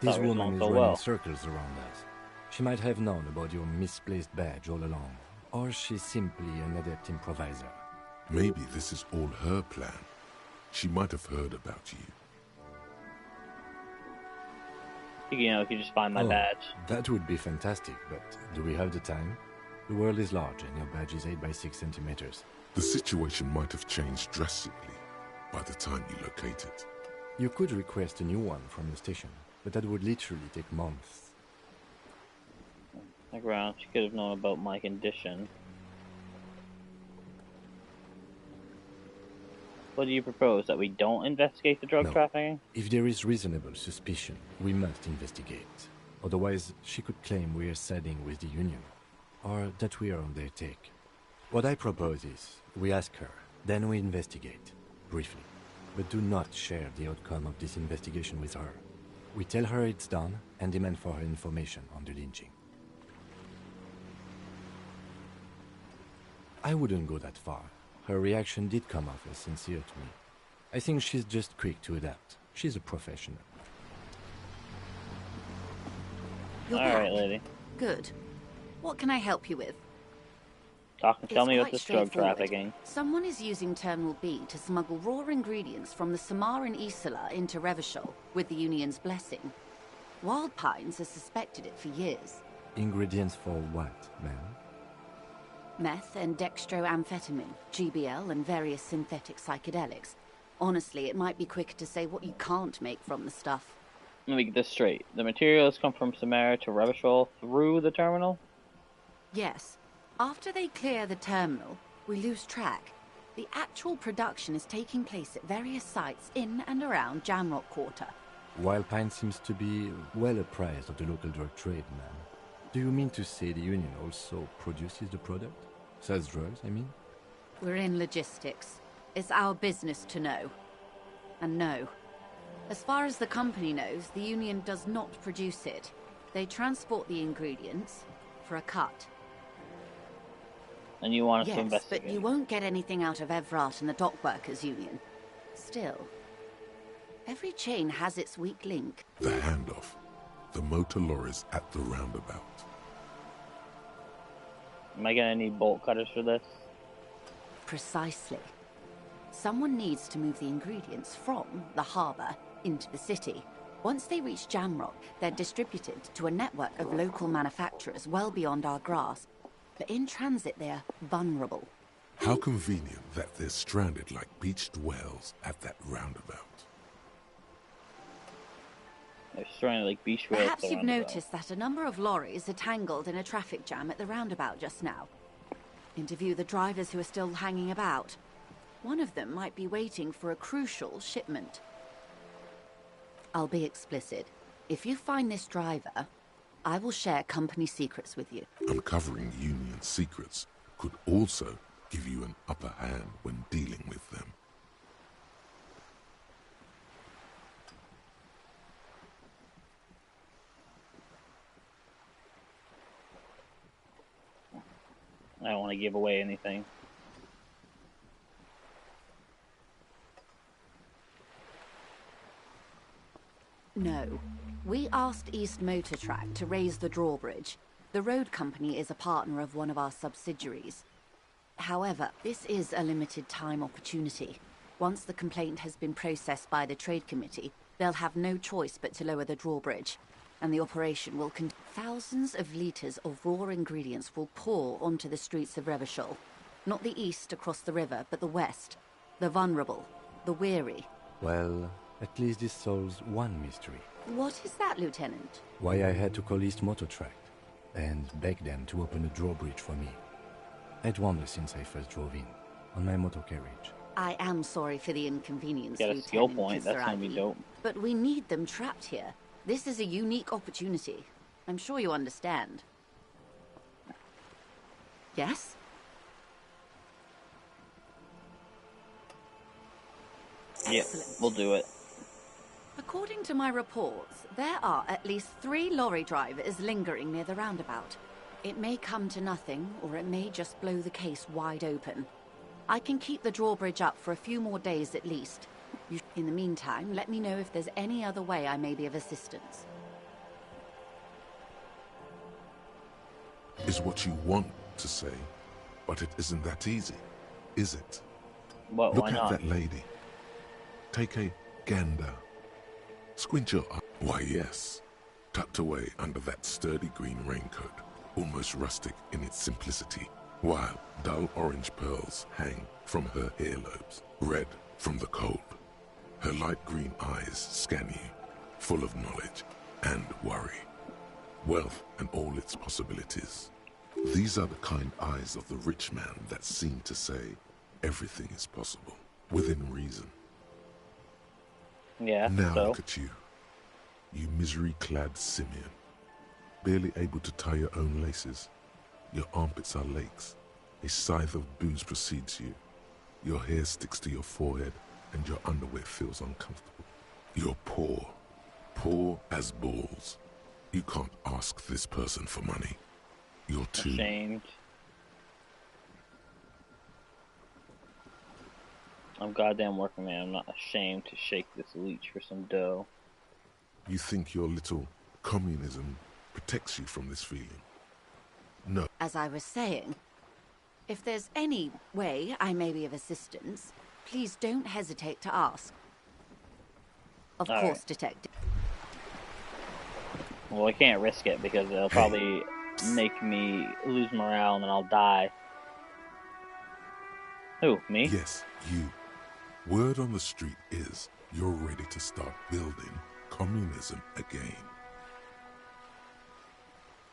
This woman is running circles around us. She might have known about your misplaced badge all along, or she's simply an adept improviser. Maybe this is all her plan. She might have heard about you. If you just find my badge. That would be fantastic, but do we have the time? The world is large and your badge is 8 by 6 centimeters. The situation might have changed drastically by the time you locate it. You could request a new one from the station, but that would literally take months. Like around, she could have known about my condition. What do you propose? That we don't investigate the drug trafficking? If there is reasonable suspicion, we must investigate. Otherwise, she could claim we are siding with the Union, or that we are on their take. What I propose is, we ask her, then we investigate, briefly. But do not share the outcome of this investigation with her. We tell her it's done, and demand for her information on the lynching. I wouldn't go that far. Her reaction did come off as sincere to me. I think she's just quick to adapt. She's a professional. Alright, lady. Good. What can I help you with? Tell me about this drug trafficking. Someone is using Terminal B to smuggle raw ingredients from the Samar and Isola into Revachol with the Union's blessing. Wild Pines has suspected it for years. Ingredients for what, ma'am? Meth and dextroamphetamine, GBL, and various synthetic psychedelics. Honestly, it might be quicker to say what you can't make from the stuff. Let me get this straight. The materials come from Samara to Revachol through the terminal? Yes. After they clear the terminal, we lose track. The actual production is taking place at various sites in and around Jamrock Quarter. Wild Pine seems to be well apprised of the local drug trade, ma'am. Do you mean to say the Union also produces the product? Sells drugs, I mean? We're in logistics. It's our business to know. And no. As far as the company knows, the Union does not produce it. They transport the ingredients for a cut. And you want us to Yes, investigate? but you won't get anything out of Evrat and the Dock Workers Union. Still, every chain has its weak link. The handoff. The motor lorries at the roundabout. Am I gonna need bolt cutters for this? Precisely. Someone needs to move the ingredients from the harbour into the city. Once they reach Jamrock, they're distributed to a network of local manufacturers well beyond our grasp. But in transit, they're vulnerable. How convenient that they're stranded like beached whales at that roundabout. They're stranded like beach whales. Perhaps you've noticed that a number of lorries are tangled in a traffic jam at the roundabout just now. Interview the drivers who are still hanging about. One of them might be waiting for a crucial shipment. I'll be explicit. If you find this driver, I will share company secrets with you. Uncovering Union secrets could also give you an upper hand when dealing with them. I don't want to give away anything. No. We asked East Motor Track to raise the drawbridge. The road company is a partner of one of our subsidiaries. However, this is a limited time opportunity. Once the complaint has been processed by the Trade Committee, they'll have no choice but to lower the drawbridge. And the operation will thousands of litres of raw ingredients will pour onto the streets of Revachol. Not the east across the river, but the west. The vulnerable. The weary. Well, at least this solves one mystery. What is that, Lieutenant? Why I had to call East Motor Track. and beg them to open a drawbridge for me. I'd wondered since I first drove in, on my motor carriage. I am sorry for the inconvenience, Got a skill Lieutenant point. That's gonna be Kisaragi, dope. but we need them trapped here. This is a unique opportunity. I'm sure you understand. Yes? Yeah, we'll do it. According to my reports, there are at least 3 lorry drivers lingering near the roundabout. It may come to nothing, or it may just blow the case wide open. I can keep the drawbridge up for a few more days at least. In the meantime, let me know if there's any other way I may be of assistance. Is what you want to say, but it isn't that easy, is it? Well, Look why at not? that lady. Take a gander. Squint your eye. Why, yes. Tucked away under that sturdy green raincoat, almost rustic in its simplicity, while dull orange pearls hang from her earlobes, red from the cold. Her light green eyes scan you, full of knowledge and worry. Wealth and all its possibilities. These are the kind eyes of the rich man that seem to say everything is possible, within reason. Yeah, Now so? look at you, you misery-clad simian, barely able to tie your own laces. Your armpits are lakes. A scythe of booze precedes you. Your hair sticks to your forehead, and your underwear feels uncomfortable. You're poor, poor as balls. You can't ask this person for money. You're too ashamed. I'm goddamn working man. I'm not ashamed to shake this leech for some dough. You think your little communism protects you from this feeling? No. As I was saying, if there's any way I may be of assistance, please don't hesitate to ask. Of All course, right. Detective. Well, I can't risk it because it'll probably make me lose morale and then I'll die. Who, me? Yes, you. Word on the street is you're ready to start building communism again.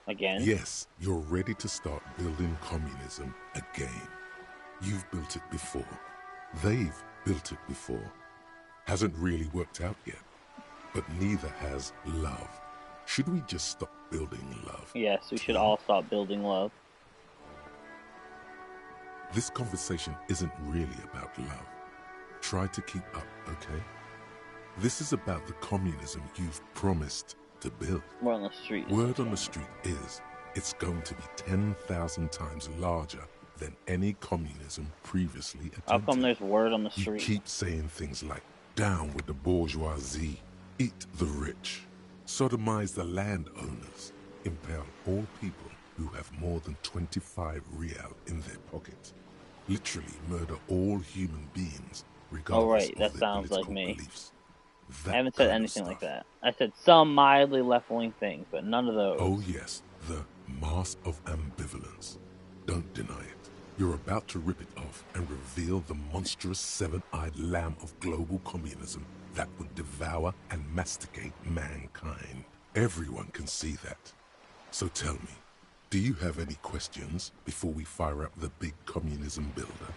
Again? Yes, you're ready to start building communism again. You've built it before. They've built it before. Hasn't really worked out yet. But neither has love. Should we just stop building love? Yes, we should all stop building love. This conversation isn't really about love. Try to keep up, okay? This is about the communism you've promised to build. Word on the street. Word on the street is it's going to be 10,000 times larger than any communism previously attempted. How come there's word on the You street? keep saying things like, down with the bourgeoisie, eat the rich, sodomize the landowners, impale all people who have more than 25 real in their pockets, literally murder all human beings regardless Oh right, of that their sounds like political me. beliefs. I That haven't said kind of anything like stuff. that. I said some mildly left-wing things, but none of those. Oh yes, the mask of ambivalence. Don't deny it. You're about to rip it off and reveal the monstrous seven-eyed lamb of global communism that would devour and masticate mankind. Everyone can see that. So tell me, do you have any questions before we fire up the big communism builder?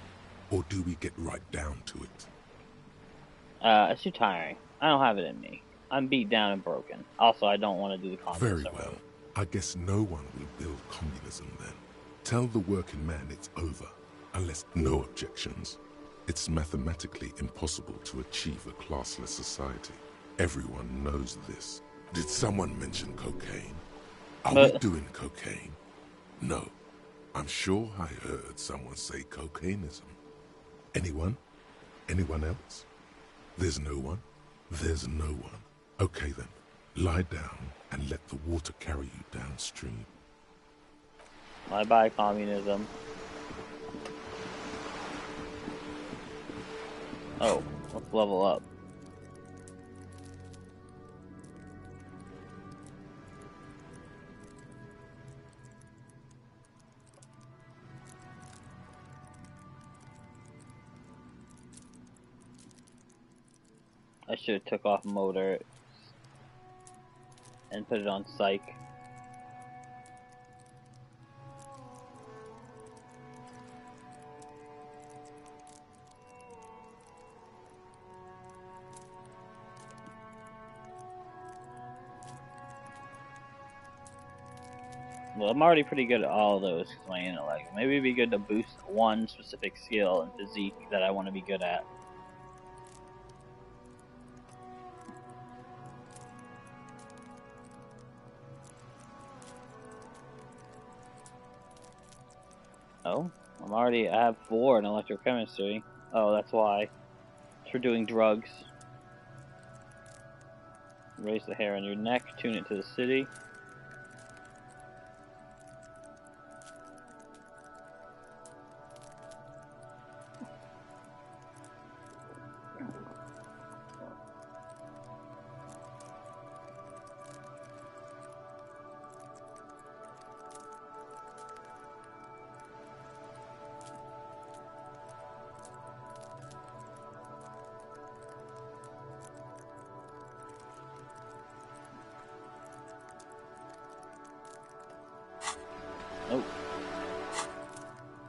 Or do we get right down to it? It's too tiring. I don't have it in me. I'm beat down and broken. Also, I don't want to do the communism. Very well. I guess no one will build communism then. Tell the working man it's over, unless no objections. It's mathematically impossible to achieve a classless society. Everyone knows this. Did someone mention cocaine? Are we doing cocaine? No. I'm sure I heard someone say cocainism. Anyone? Anyone else? There's no one? There's no one. Okay then, lie down and let the water carry you downstream. Bye-bye, communism. Oh, let's level up. I should have took off motor and put it on psych. Well, I'm already pretty good at all those because my intellect. Maybe it'd be good to boost one specific skill and physique that I want to be good at. Oh, I have 4 in electrochemistry. Oh, that's why. It's for doing drugs. Raise the hair on your neck, tune it to the city. Oh.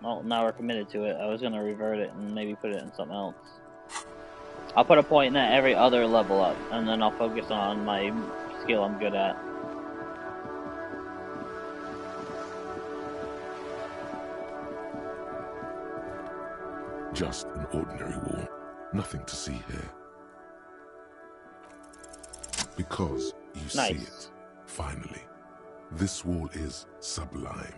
Well, now we're committed to it. I was gonna revert it and maybe put it in something else. I'll put a point in that every other level up, and then I'll focus on my skill I'm good at. Just an ordinary wall. Nothing to see here. Because you see it, finally. This wall is sublime.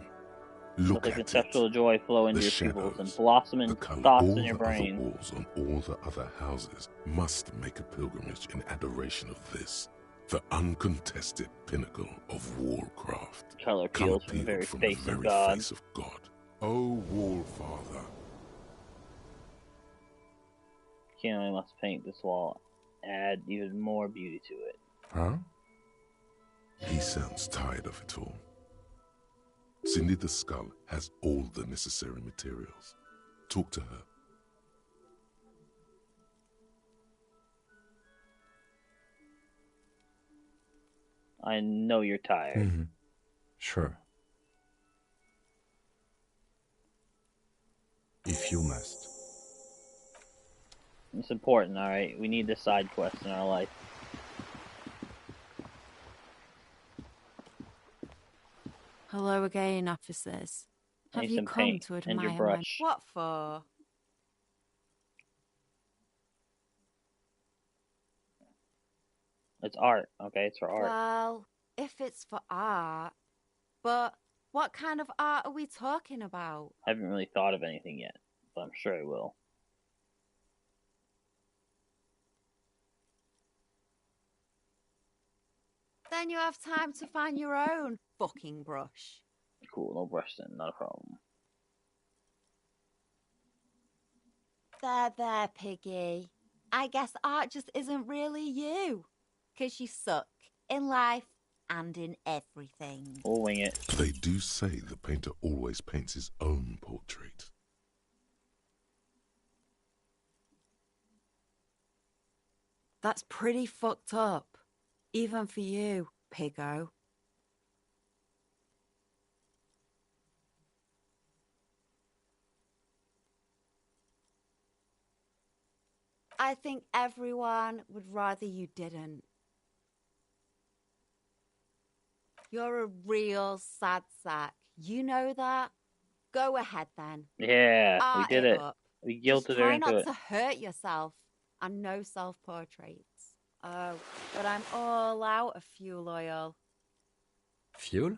Look Let the at conceptual it. joy flow into The your shadows, pupils and blossom in the color, thoughts all in your the brain. other walls on all the other houses must make a pilgrimage in adoration of this, the uncontested pinnacle of wallcraft. Color peels from the very face of God. Face of God. Oh, wall father. Keenly must paint this wall, add even more beauty to it. Huh? He sounds tired of it all. Cindy the Skull has all the necessary materials. Talk to her. I know you're tired. Mm-hmm. Sure. If you must. It's important, alright? We need this side quest in our life. Hello again, officers. Have Need you some come paint to and your admire my... brush. What for? It's art, okay? It's for art. Well, if it's for art, but what kind of art are we talking about? I haven't really thought of anything yet, but I'm sure I will. Then you have time to find your own fucking brush. Cool, no brush then, not a problem. There, Piggy. I guess art just isn't really you. 'Cause you suck in life and in everything. We'll wing it. They do say the painter always paints his own portrait. That's pretty fucked up. Even for you, Piggo. I think everyone would rather you didn't. You're a real sad sack. You know that? Go ahead then. Yeah, we Art did it. up. We Just guilted her try into not it. to hurt yourself. And no self-portraits. Oh, but I'm all out of fuel oil. Fuel?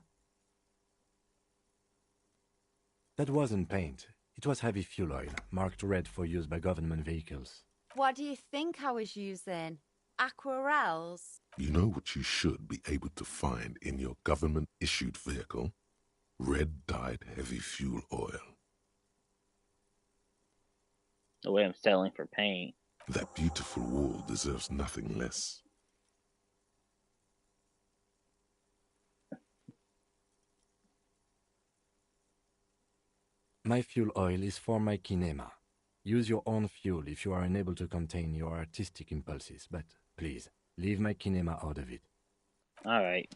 That wasn't paint. It was heavy fuel oil, marked red for use by government vehicles. What do you think I was using? Aquarels? You know what you should be able to find in your government-issued vehicle? Red-dyed heavy fuel oil. The way I'm selling for paint. That beautiful wall deserves nothing less. My fuel oil is for my kinema. Use your own fuel if you are unable to contain your artistic impulses, but please, leave my kinema out of it. Alright.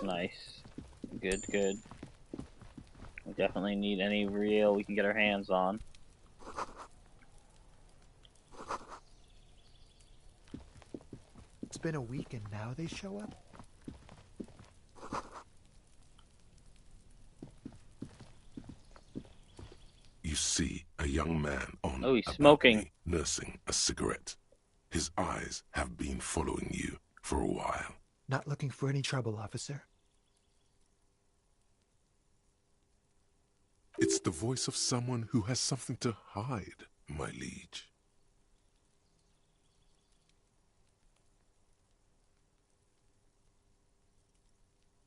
Nice. Good, good. Definitely need any reel we can get our hands on. It's been a week and now they show up? You see a young man on he's a smoking. balcony nursing a cigarette. His eyes have been following you for a while. Not looking for any trouble, officer. It's the voice of someone who has something to hide, my liege.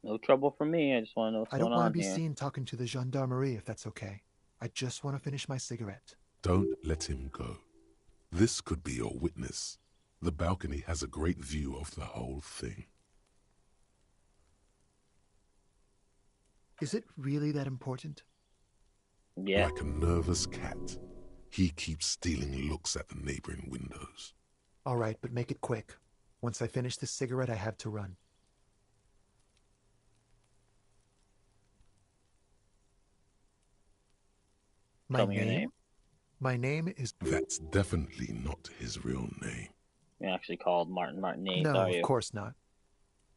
No trouble for me. I just want to know what's I going don't want on to be here. seen talking to the gendarmerie if that's okay. I just want to finish my cigarette. Don't let him go. This could be your witness. The balcony has a great view of the whole thing. Is it really that important? Yeah. Like a nervous cat, he keeps stealing looks at the neighboring windows. All right, but make it quick. Once I finish this cigarette, I have to run. Tell me your name. My name is... That's definitely not his real name. You're actually called Martin Martinez, No, are you? of course not.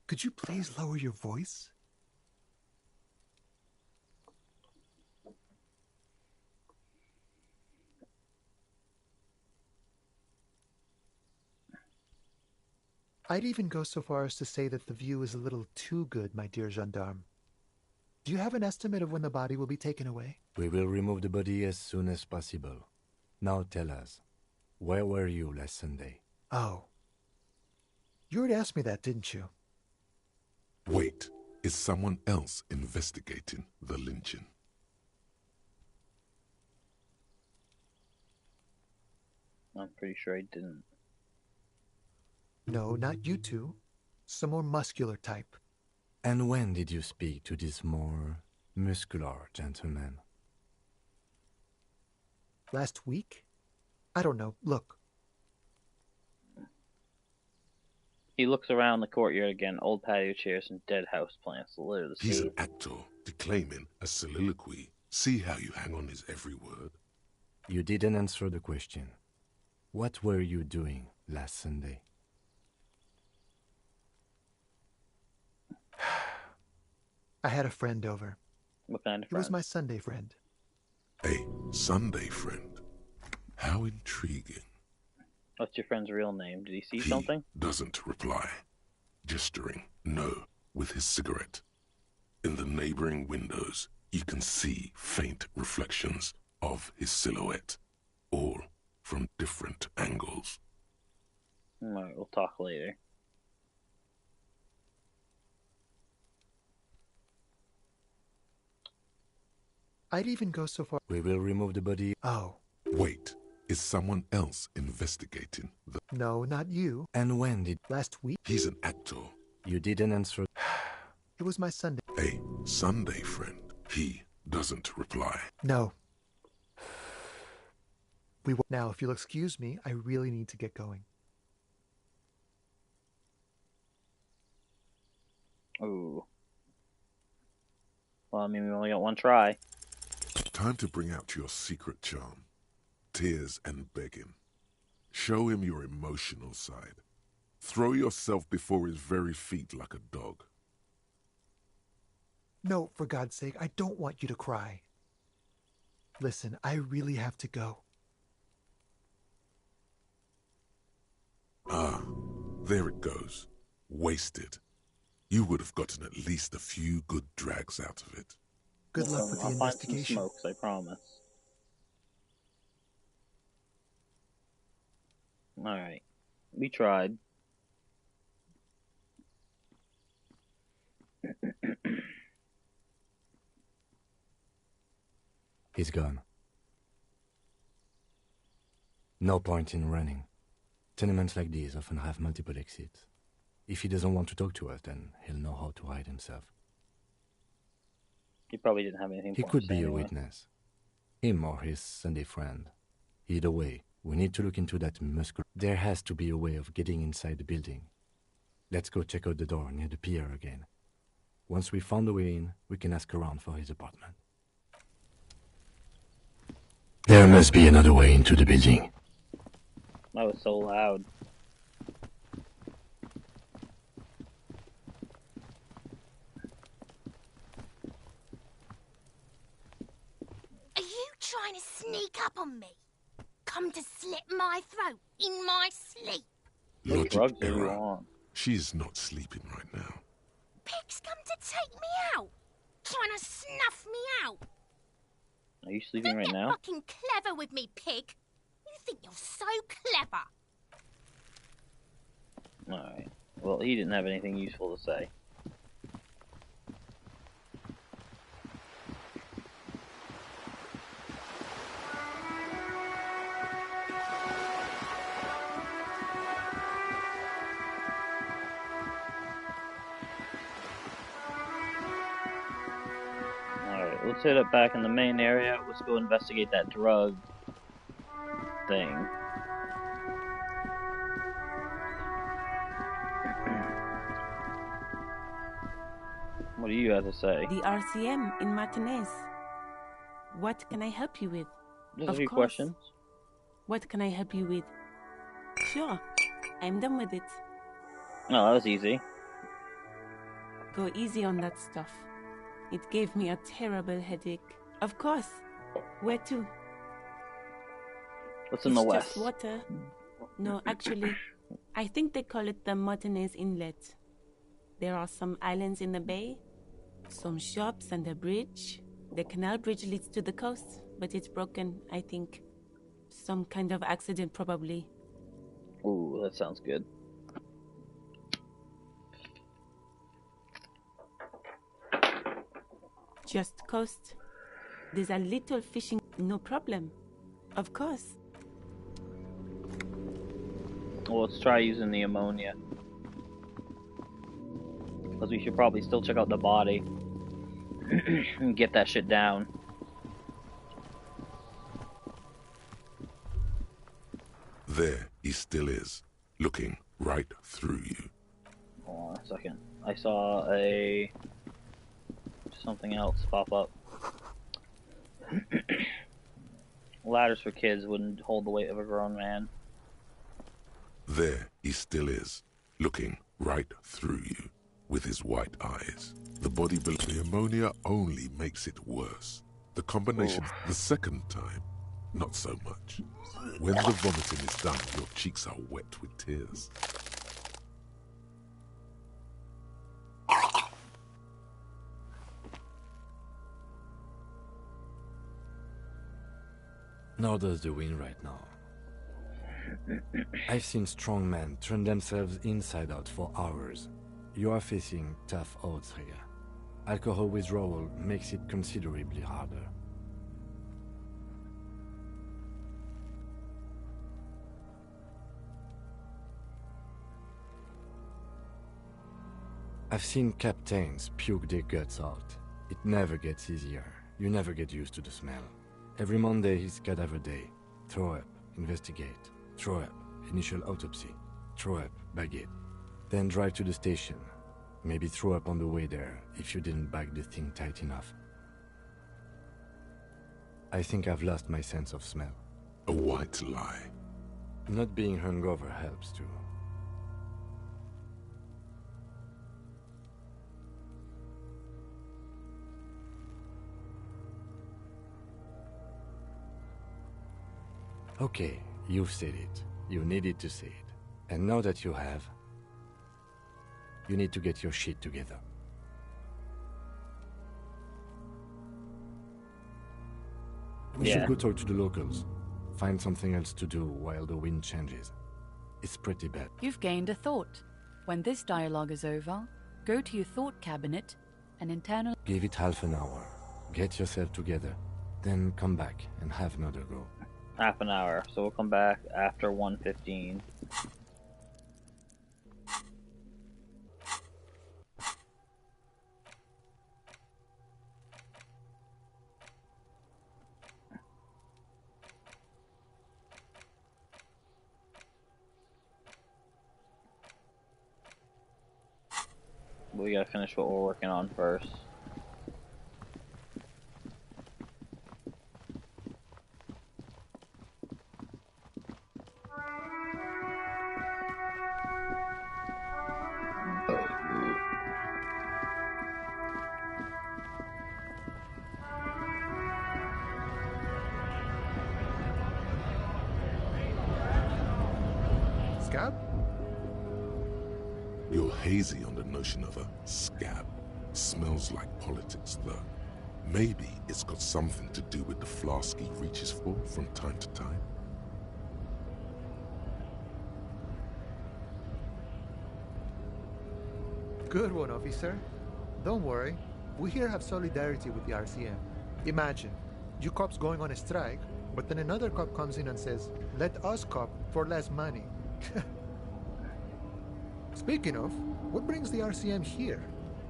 Could you please lower your voice? I'd even go so far as to say that the view is a little too good, my dear gendarme. Do you have an estimate of when the body will be taken away? We will remove the body as soon as possible. Now tell us, where were you last Sunday? Oh. You already asked me that, didn't you? Wait, is someone else investigating the lynching? I'm pretty sure I didn't. No, not you two. Some more muscular type. And when did you speak to this more muscular gentleman? Last week? I don't know. Look. He looks around the courtyard again. Old patio chairs and dead house plants litter the He's scene. an actor declaiming a soliloquy. See how you hang on his every word? You didn't answer the question. What were you doing last Sunday? I had a friend over. What kind of He was friend? my Sunday friend. A Sunday friend. How intriguing. What's your friend's real name? Did he see something? Doesn't reply, gesturing no with his cigarette. In the neighboring windows, you can see faint reflections of his silhouette, all from different angles. Alright, we'll talk later. I'd even go so far... We will remove the body... Oh. Wait, is someone else investigating the... No, not you. And when did... Last week? He's an actor. You didn't answer... It was my Sunday. A Sunday friend. He doesn't reply. No. Now, if you'll excuse me, I really need to get going. Ooh. Well, I mean, we only got one try. Time to bring out your secret charm. Tears and begging. Show him your emotional side. Throw yourself before his very feet like a dog. No, for God's sake, I don't want you to cry. Listen, I really have to go. Ah, there it goes. Wasted. You would have gotten at least a few good drags out of it. Good luck with the I'll investigation. Find some smokes, I promise. Alright. We tried. He's gone. No point in running. Tenements like these often have multiple exits. If he doesn't want to talk to us, then he'll know how to hide himself. He probably didn't have anything He for us could to be say a anyway. witness. Him or his Sunday friend. Either way, we need to look into that muscular... There has to be a way of getting inside the building. Let's go check out the door near the pier again. Once we found the way in, we can ask around for his apartment. There must be another way into the building. That was so loud. Are you trying to sneak up on me? Come to slit my throat in my sleep? What drugs do you error. want? She is not sleeping right now. Pig's come to take me out. Trying to snuff me out. Are you sleeping right now? Fucking clever with me, pig. You think you're so clever. Alright. Well, he didn't have anything useful to say. Alright, let's hit up back in the main area. Let's go investigate that drug thing. What do you have to say? The RCM in Martinez. What can I help you with? Just a Of few course. questions. What can I help you with? Sure, I'm done with it. No, that was easy. Go easy on that stuff. It gave me a terrible headache. Of course. Where to? What's in the It's west? just water. No, actually, I think they call it the Martinez Inlet. There are some islands in the bay, some shops and a bridge. The canal bridge leads to the coast, but it's broken, I think. Some kind of accident, probably. Ooh, that sounds good. Just coast. There's a little fishing, no problem. Of course. Well, let's try using the ammonia. Because we should probably still check out the body. And get that shit down. There he still is, looking right through you. Hold on a second. I saw something else pop up. Ladders for kids wouldn't hold the weight of a grown man. There he still is, looking right through you with his white eyes. The body below the ammonia only makes it worse. The combination the second time, not so much. When the vomiting is done, your cheeks are wet with tears. Nor does the wind right now. I've seen strong men turn themselves inside out for hours. You are facing tough odds here. Alcohol withdrawal makes it considerably harder. I've seen captains puke their guts out. It never gets easier. You never get used to the smell. Every Monday is cadaver day. Throw up, investigate. Throw up, initial autopsy. Throw up, bag it. Then drive to the station. Maybe throw up on the way there if you didn't bag the thing tight enough. I think I've lost my sense of smell. A white lie. Not being hungover helps too. Okay, you've said it. You needed to say it. And now that you have, you need to get your shit together. We should go talk to the locals. Find something else to do while the wind changes. It's pretty bad. You've gained a thought. When this dialogue is over, go to your thought cabinet and internal. Give it half an hour. Get yourself together. Then come back and have another go. Half an hour, so we'll come back after 1:15. We gotta finish what we're working on first. You're hazy on the notion of a scab. Smells like politics, though. Maybe it's got something to do with the flask he reaches for from time to time. Good one, officer. Don't worry. We here have solidarity with the RCM. Imagine, you cops going on a strike, but then another cop comes in and says, let us cop for less money. Speaking of, what brings the RCM here,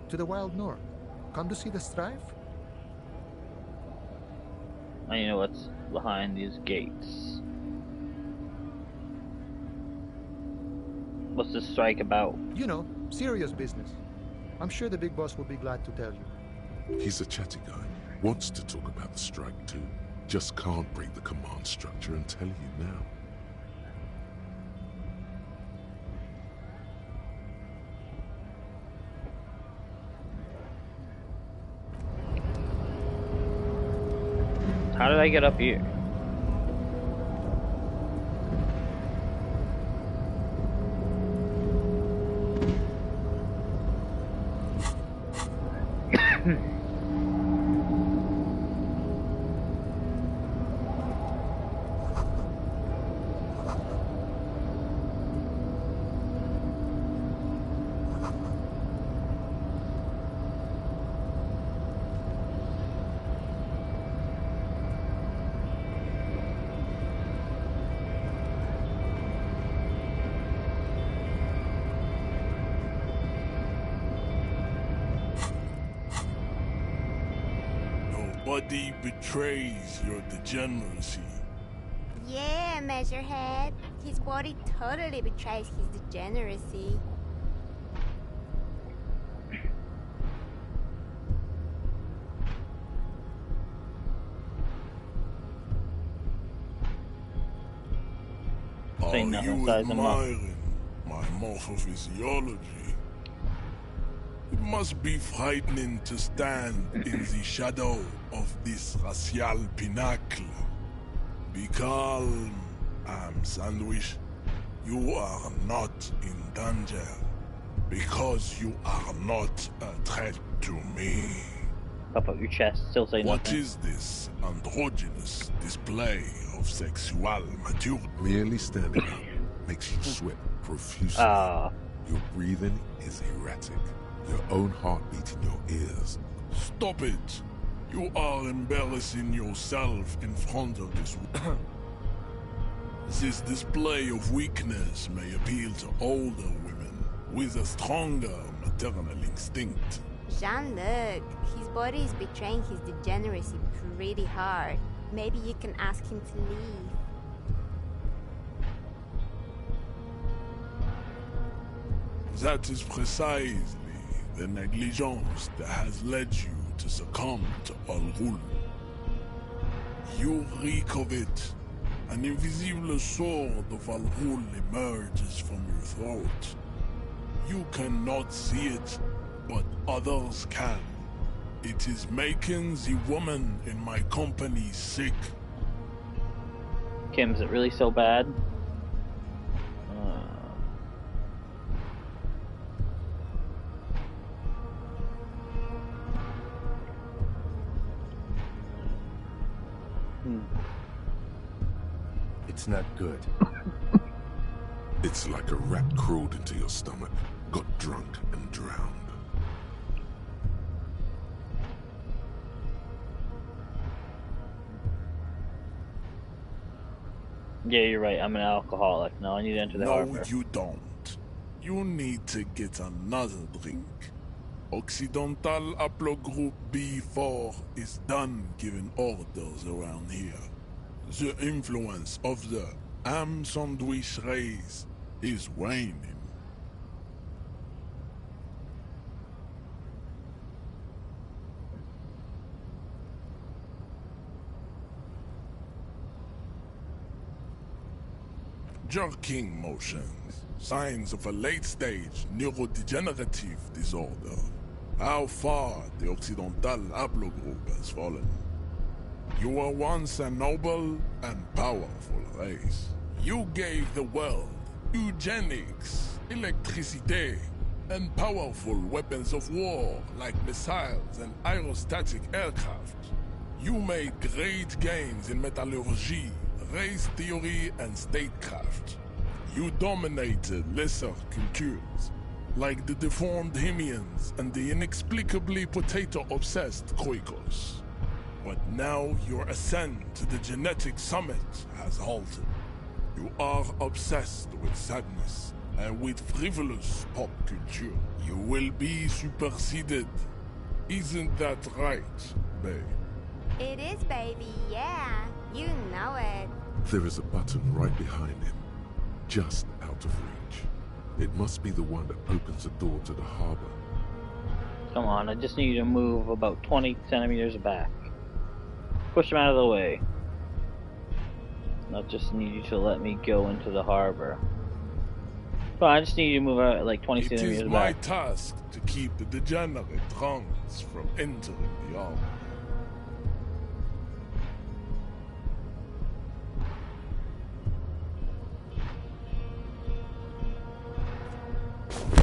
to the Wild North? Come to see the strife? I know what's behind these gates. What's the strike about? You know, serious business. I'm sure the big boss will be glad to tell you. He's a chatty guy. Wants to talk about the strike too. Just can't break the command structure and tell you now. How did I get up here? Nobody betrays your degeneracy. Yeah, Measurehead. His body totally betrays his degeneracy. Are Saying nothing, you sizing him up. admiring my morphophysiology? It must be frightening to stand in the shadow of this racial pinnacle. Be calm, I'm Sandwich. You are not in danger, because you are not a threat to me. Pop up your chest, still say What nothing. is this androgynous display of sexual maturity? Merely standing up makes you sweat profusely. Your breathing is erratic. Your own heartbeat in your ears. Stop it! You are embarrassing yourself in front of this. This display of weakness may appeal to older women with a stronger maternal instinct. Jean-Luc, his body is betraying his degeneracy pretty hard. Maybe you can ask him to leave. That is precisely the negligence that has led you to succumb to Al Ghul. You reek of it. An invisible sword of Al Ghul emerges from your throat. You cannot see it, but others can. It is making the woman in my company sick. Kim, is it really so bad? It's not good. It's like a rat crawled into your stomach, got drunk and drowned. Yeah, you're right. I'm an alcoholic. No, I need to enter the No, harbor. you don't. You need to get another drink. Occidental Haplogroup B4 is done giving orders around here. The influence of the Am Sandwich race is waning. Jerking motions, signs of a late-stage neurodegenerative disorder. How far the Occidental Haplogroup has fallen. You were once a noble and powerful race. You gave the world eugenics, electricité, and powerful weapons of war like missiles and aerostatic aircraft. You made great gains in metallurgy, race theory, and statecraft. You dominated lesser cultures, like the deformed Himians and the inexplicably potato-obsessed Kroikos. But now your ascent to the genetic summit has halted. You are obsessed with sadness and with frivolous pop culture. You will be superseded. Isn't that right, babe? It is, baby, yeah. You know it. There is a button right behind him, just out of reach. It must be the one that opens the door to the harbor. Come on, I just need you to move about 20 centimeters back. Push him out of the way. I just need you to let me go into the harbor. Come on, I just need you to move out like 20 centimeters back. It is my task to keep the degenerate drunks from entering the harbor.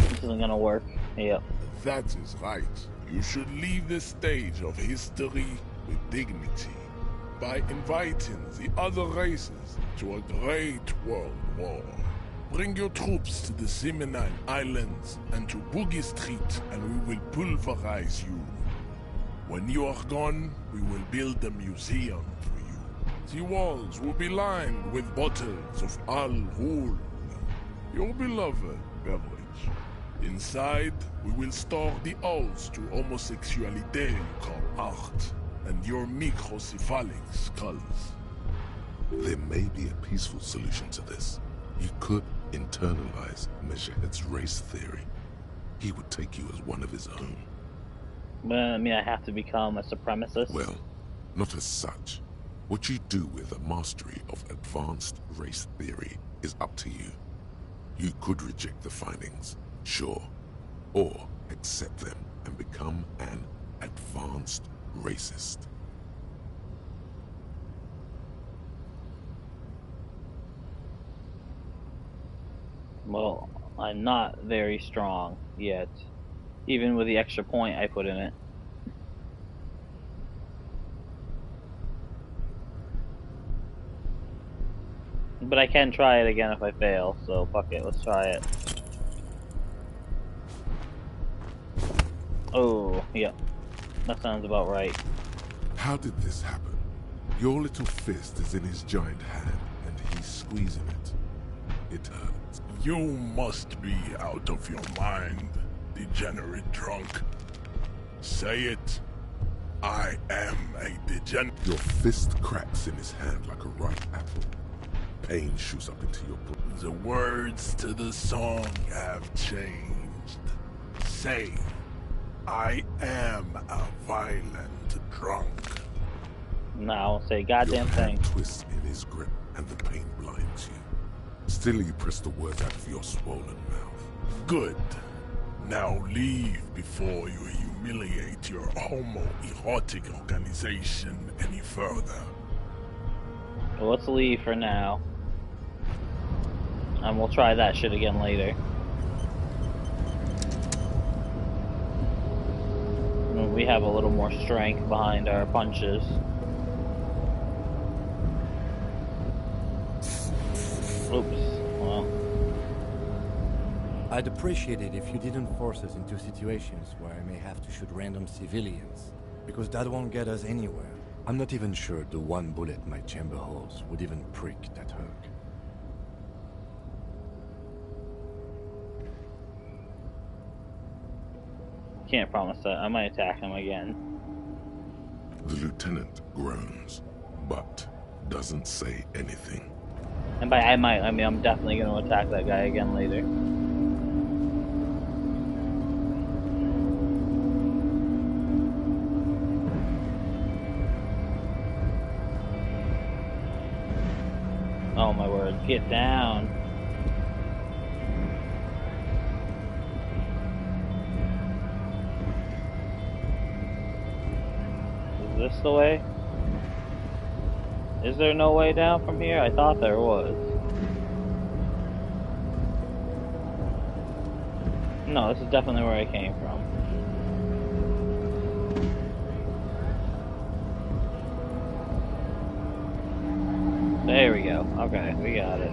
This isn't gonna work. Yep. That is right. You should leave the stage of history with dignity by inviting the other races to a great world war. Bring your troops to the Seminine Islands and to Boogie Street, and we will pulverize you. When you are gone, we will build a museum for you. The walls will be lined with bottles of Al Ghul, your beloved beverage. Inside, we will store the odes to homosexuality you call art, and your microcephalic skulls. There may be a peaceful solution to this. You could internalize Meshahed's race theory. He would take you as one of his own. Well, I mean, I have to become a supremacist? Well, not as such. What you do with a mastery of advanced race theory is up to you. You could reject the findings, sure, or accept them and become an advanced racist. Well, I'm not very strong yet, even with the extra point I put in it. But I can try it again if I fail, so fuck it, let's try it. Oh, yep. That sounds about right. How did this happen? Your little fist is in his giant hand, and he's squeezing it. It hurts. You must be out of your mind, degenerate drunk. Say it. I am a degenerate. Your fist cracks in his hand like a ripe apple. Pain shoots up into your brain. The words to the song have changed. Say, I am a violent drunk. No, say goddamn thing. Your hand twists in his grip, and the pain blinds you. Still, you press the words out of your swollen mouth. Good. Now leave before you humiliate your homoerotic organization any further. Well, let's leave for now. And we'll try that shit again later. When we have a little more strength behind our punches. Oops. Well. I'd appreciate it if you didn't force us into situations where I may have to shoot random civilians, because that won't get us anywhere. I'm not even sure the one bullet my chamber holds would even prick that hook. Can't promise that. I might attack him again. The lieutenant groans, but doesn't say anything. And by I might, I mean I'm definitely going to attack that guy again later. Oh my word, get down. Is this the way? Is there no way down from here? I thought there was. No, this is definitely where I came from. There we go. Okay, we got it.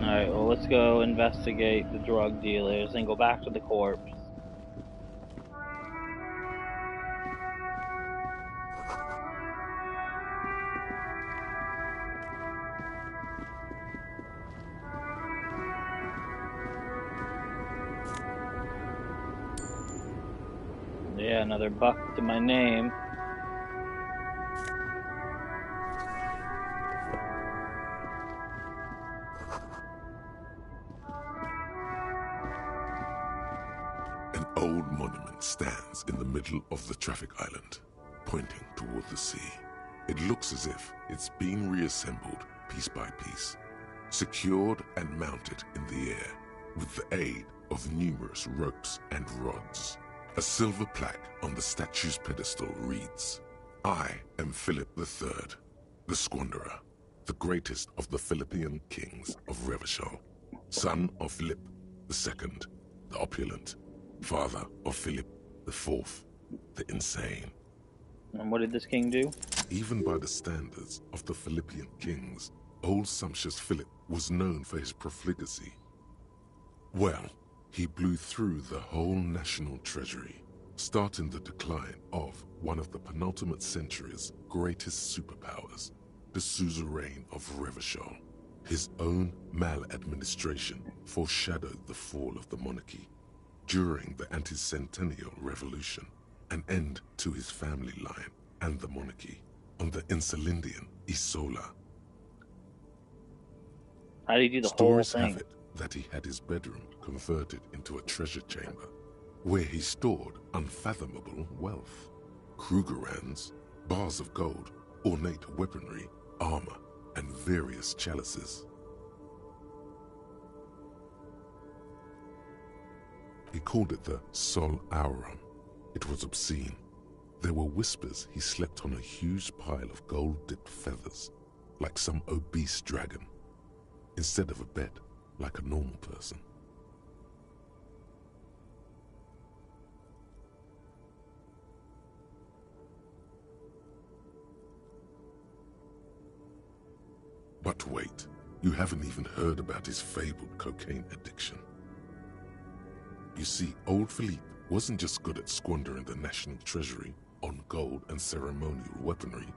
Alright, well, let's go investigate the drug dealers and go back to the corpse. Yeah, another buck to my name. An old monument stands in the middle of the traffic island, pointing toward the sea. It looks as if it's been reassembled piece by piece, secured and mounted in the air with the aid of numerous ropes and rods. A silver plaque on the statue's pedestal reads, "I am Philip III, the Squanderer, the greatest of the Philippian kings of Revachol, son of Philip II, the opulent, father of Philip IV, the insane." And what did this king do? Even by the standards of the Philippian kings, old sumptuous Philip was known for his profligacy. Well, he blew through the whole national treasury, starting the decline of one of the penultimate century's greatest superpowers, the suzerain of Revachol. His own maladministration foreshadowed the fall of the monarchy. During the anti-centennial revolution, an end to his family line and the monarchy on the Insulindian Isola. How did he do the Stories whole thing? have it that he had his bedroom converted into a treasure chamber, where he stored unfathomable wealth. Krugerrands, bars of gold, ornate weaponry, armor, and various chalices. He called it the Sol Aurum. It was obscene. There were whispers he slept on a huge pile of gold-dipped feathers, like some obese dragon, instead of a bed, like a normal person. But wait, you haven't even heard about his fabled cocaine addiction. You see, old Philippe wasn't just good at squandering the national treasury on gold and ceremonial weaponry.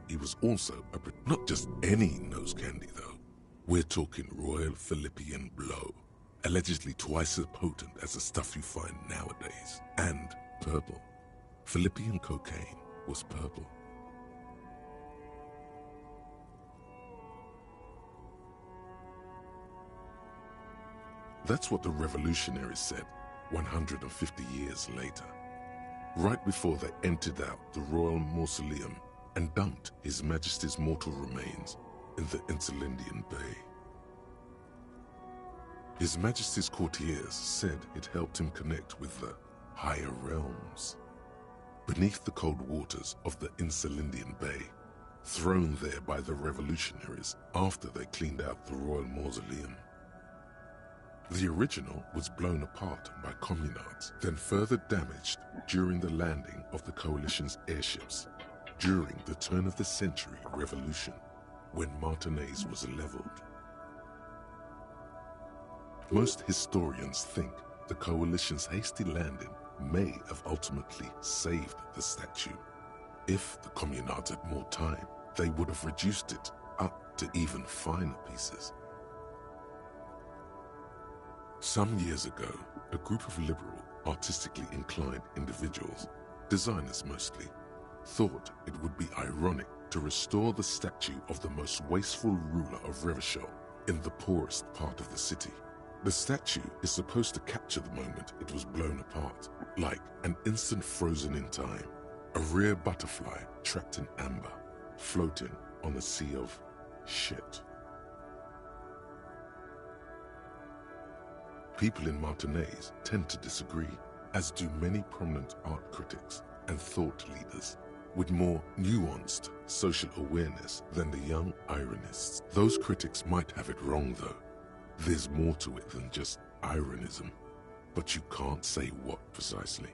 He was also not just any nose candy, though. We're talking Royal Philippian Blow, allegedly twice as potent as the stuff you find nowadays, and purple. Philippian cocaine was purple. That's what the revolutionaries said 150 years later, right before they emptied out the royal mausoleum and dumped His Majesty's mortal remains in the Insulindian Bay. His Majesty's courtiers said it helped him connect with the higher realms. Beneath the cold waters of the Insulindian Bay, thrown there by the revolutionaries after they cleaned out the royal mausoleum. The original was blown apart by communards, then further damaged during the landing of the coalition's airships during the turn-of-the-century revolution, when Martinez was leveled. Most historians think the coalition's hasty landing may have ultimately saved the statue. If the communards had more time, they would have reduced it up to even finer pieces. Some years ago, a group of liberal, artistically inclined individuals, designers mostly, thought it would be ironic to restore the statue of the most wasteful ruler of Revachol in the poorest part of the city. The statue is supposed to capture the moment it was blown apart, like an instant frozen in time, a rare butterfly trapped in amber, floating on a sea of shit. People in Martinez tend to disagree, as do many prominent art critics and thought leaders. with more nuanced social awareness than the young ironists. Those critics might have it wrong, though. There's more to it than just ironism, but you can't say what precisely.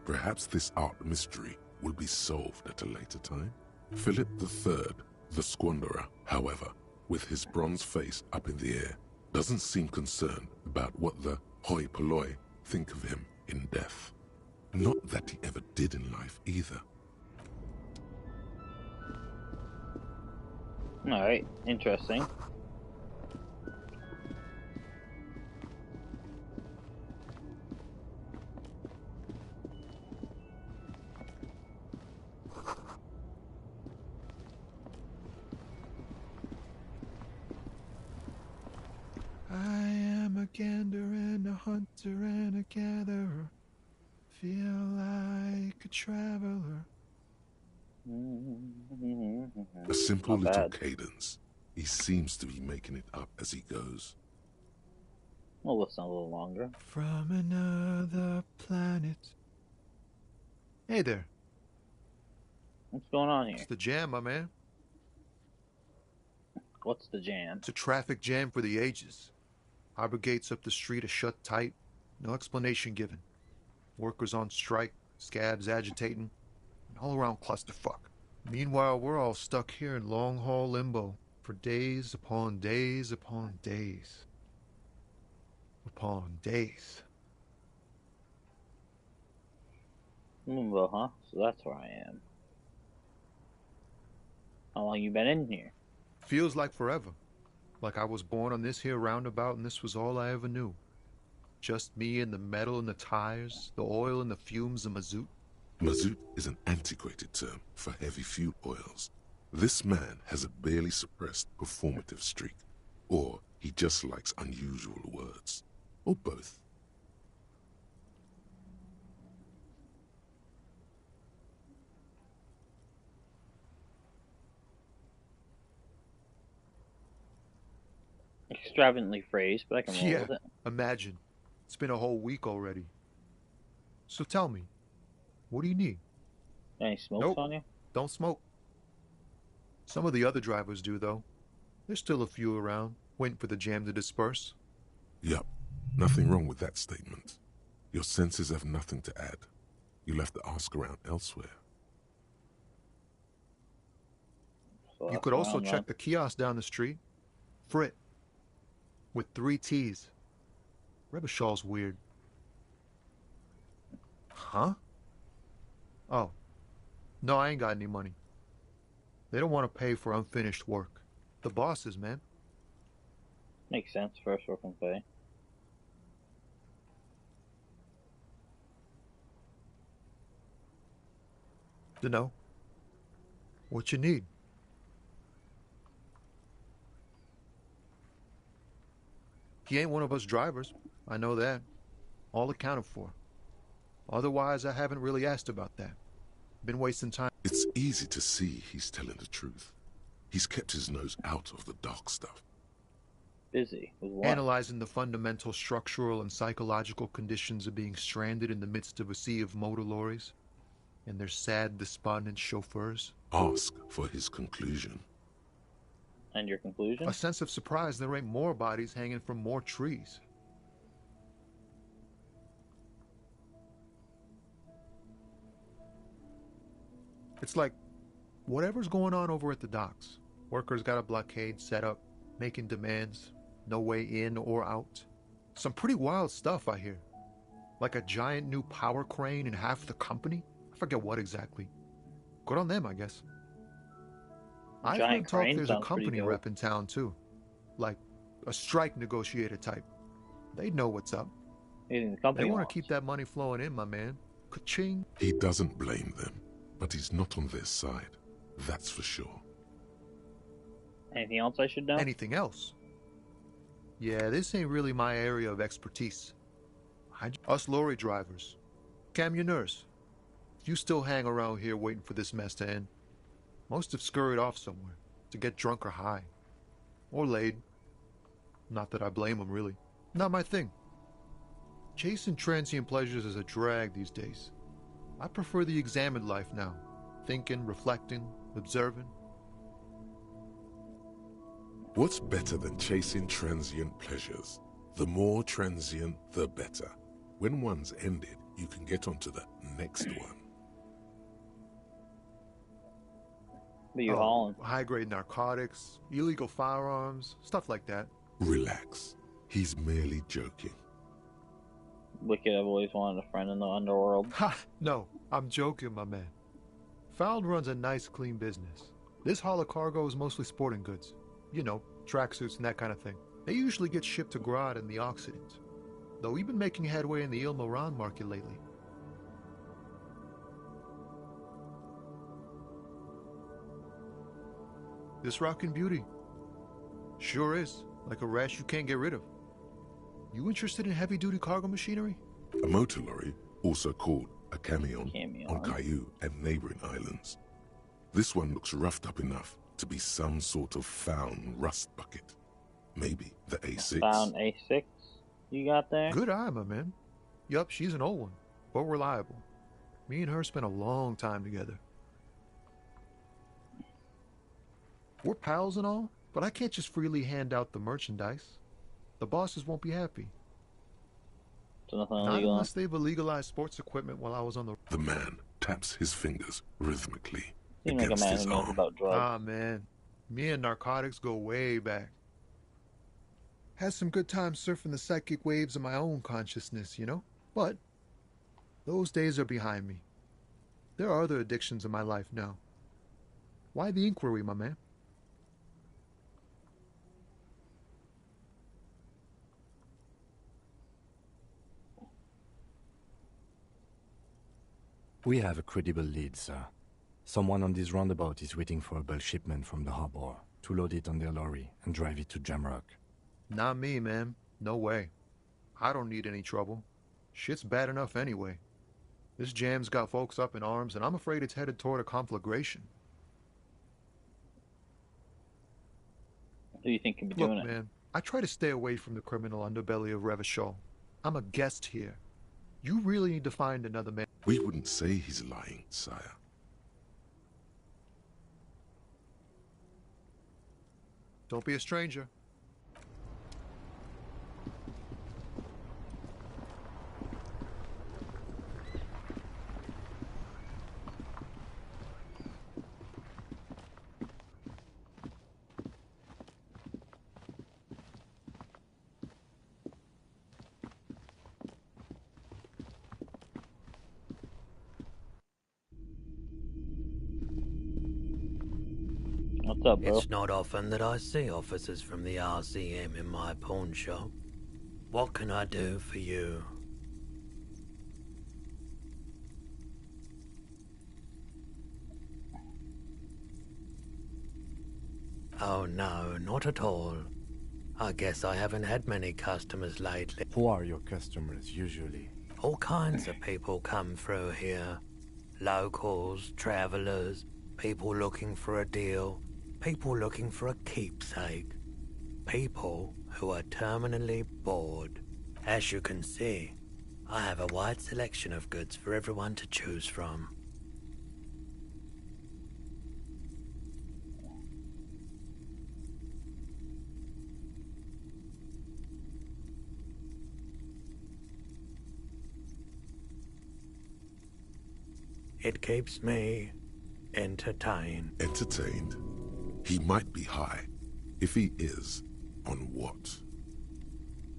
Perhaps this art mystery will be solved at a later time. Philip III, the Squanderer, however, with his bronze face up in the air, doesn't seem concerned about what the hoi polloi think of him in death. Not that he ever did in life either. Alright, interesting. I am a gander and a hunter and a gatherer. Feel like a traveler. A simple Not little bad. cadence. He seems to be making it up as he goes. We'll listen a little longer. From another planet. Hey there. What's going on here? It's the jam, my man. What's the jam? It's a traffic jam for the ages. Harbor gates up the street are shut tight. No explanation given. Workers on strike, scabs agitating, an all-around clusterfuck. Meanwhile, we're all stuck here in long-haul limbo for days upon days upon days. Upon days. Limbo, huh? So that's where I am. How long you been in here? Feels like forever. Like I was born on this here roundabout and this was all I ever knew. Just me and the metal and the tires, the oil and the fumes of mazout. Mazout is an antiquated term for heavy fuel oils. This man has a barely suppressed performative streak, or he just likes unusual words, or both. Extravagantly phrased, but I can roll Yeah, with it. imagine. It's been a whole week already. So tell me, what do you need? Any smokes Nope, on you? don't smoke. Some of the other drivers do, though. There's still a few around, waiting for the jam to disperse. Yup, nothing wrong with that statement. Your senses have nothing to add. You'll have to ask around elsewhere. So You that's could also around check then. the kiosk down the street. Frit. With 3 T's. Rebishaw's weird. Huh? Oh. No, I ain't got any money. They don't want to pay for unfinished work. The bosses, man. Makes sense. First working pay. Dunno. What you need? He ain't one of us drivers. I know that. All accounted for. Otherwise, I haven't really asked about that. Been wasting time. It's easy to see he's telling the truth. He's kept his nose out of the dark stuff. Busy with what? Analyzing the fundamental structural and psychological conditions of being stranded in the midst of a sea of motor lorries and their sad, despondent chauffeurs. Ask for his conclusion. And your conclusion? A sense of surprise there ain't more bodies hanging from more trees. It's like, whatever's going on over at the docks. Workers got a blockade set up, making demands, no way in or out. Some pretty wild stuff, I hear. Like a giant new power crane in half the company? I forget what exactly. Good on them, I guess. I've Giant heard talk crane there's a sounds pretty company dope. rep in town, too. Like, a strike negotiator type. They'd know what's up. Anything the company They want wants. to keep that money flowing in, my man. Ka-ching. He doesn't blame them, but he's not on their side. That's for sure. Anything else I should know? Anything else? Yeah, this ain't really my area of expertise. Us lorry drivers. Camionneurs. You still hang around here waiting for this mess to end. Most have scurried off somewhere to get drunk or high. Or laid. Not that I blame them, really. Not my thing. Chasing transient pleasures is a drag these days. I prefer the examined life now. thinking, reflecting, observing. What's better than chasing transient pleasures? The more transient, the better. When one's ended, you can get onto the next one. What are you hauling? High-grade narcotics, illegal firearms, stuff like that. Relax. He's merely joking. Wicked, I've always wanted a friend in the underworld. Ha! No, I'm joking, my man. Found runs a nice, clean business. This haul of cargo is mostly sporting goods. You know, tracksuits and that kind of thing. They usually get shipped to Grad in the Occident. Though we've been making headway in the Il Moran market lately. This rockin' beauty. Sure is. Like a rash you can't get rid of. You interested in heavy-duty cargo machinery? A motor lorry, also called a camion, on Caillou and neighboring islands. This one looks roughed up enough to be some sort of found rust bucket. Maybe the A6. Found A6 you got there? Good eye, my man. Yup, she's an old one, but reliable. Me and her spent a long time together. We're pals and all, but I can't just freely hand out the merchandise. The bosses won't be happy. So nothing Not illegal. unless they've illegalized sports equipment while I was on the... The man taps his fingers rhythmically Seems like a against man his who knows arm. about drugs. Ah, man. Me and narcotics go way back. Had some good times surfing the psychic waves of my own consciousness, you know? But those days are behind me. There are other addictions in my life now. Why the inquiry, my man? We have a credible lead, sir. Someone on this roundabout is waiting for a bulk shipment from the harbor to load it on their lorry and drive it to Jamrock. Not me, man. No way. I don't need any trouble. Shit's bad enough anyway. This jam's got folks up in arms, and I'm afraid it's headed toward a conflagration. Who do you think could be Look, doing it? man, I try to stay away from the criminal underbelly of Revachol. I'm a guest here. You really need to find another man. We wouldn't say he's lying, sire. Don't be a stranger. What's up, bro? It's not often that I see officers from the RCM in my pawn shop. What can I do for you? Oh no, not at all. I guess I haven't had many customers lately. Who are your customers usually? All kinds of people come through here. Locals, travelers, people looking for a deal, people looking for a keepsake. People who are terminally bored. As you can see, I have a wide selection of goods for everyone to choose from. It keeps me entertained. Entertained? He might be high. If he is, on what?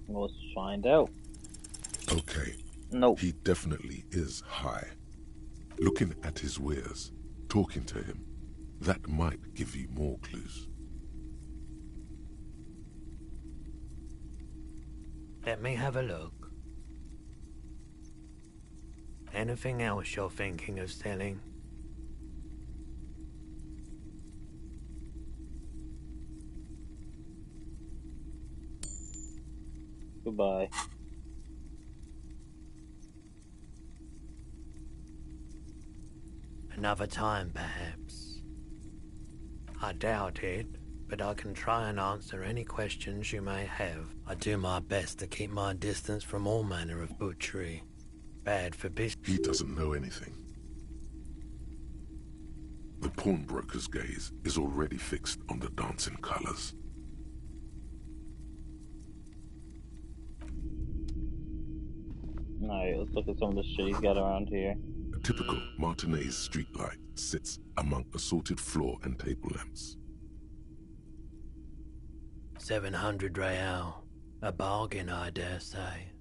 Well, let's find out. Okay. No. He definitely is high. Looking at his wares, talking to him, that might give you more clues. Let me have a look. Anything else you're thinking of selling? Goodbye. Another time, perhaps. I doubt it, but I can try and answer any questions you may have. I do my best to keep my distance from all manner of butchery. Bad for business. He doesn't know anything. The pawnbroker's gaze is already fixed on the dancing colors. Alright, let's look at some of the shit he's got around here. A typical Martinez streetlight sits among assorted floor and table lamps. 700 real. A bargain, I dare say.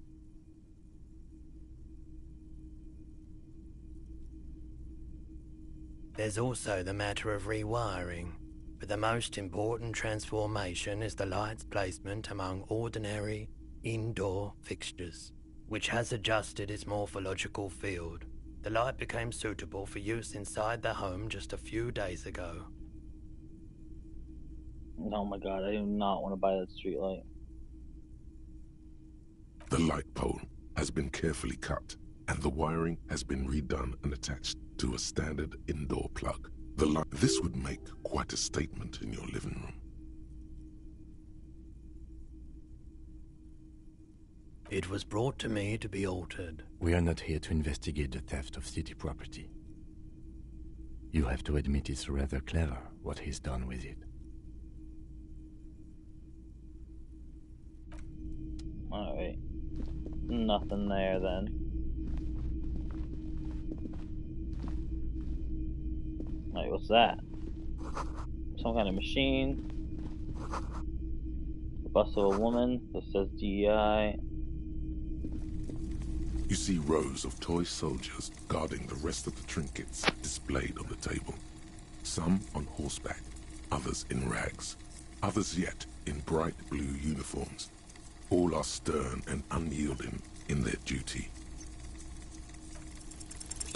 There's also the matter of rewiring, but the most important transformation is the light's placement among ordinary indoor fixtures, which has adjusted its morphological field. The light became suitable for use inside the home just a few days ago. Oh my god, I do not want to buy that streetlight. The light pole has been carefully cut, and the wiring has been redone and attached to a standard indoor plug. This would make quite a statement in your living room. It was brought to me to be altered. We are not here to investigate the theft of city property. You have to admit it's rather clever what he's done with it. Alright. Nothing there then. Alright, what's that? Some kind of machine. The bust of a woman that says DEI. You see rows of toy soldiers guarding the rest of the trinkets displayed on the table. Some on horseback, others in rags, others yet in bright blue uniforms. All are stern and unyielding in their duty.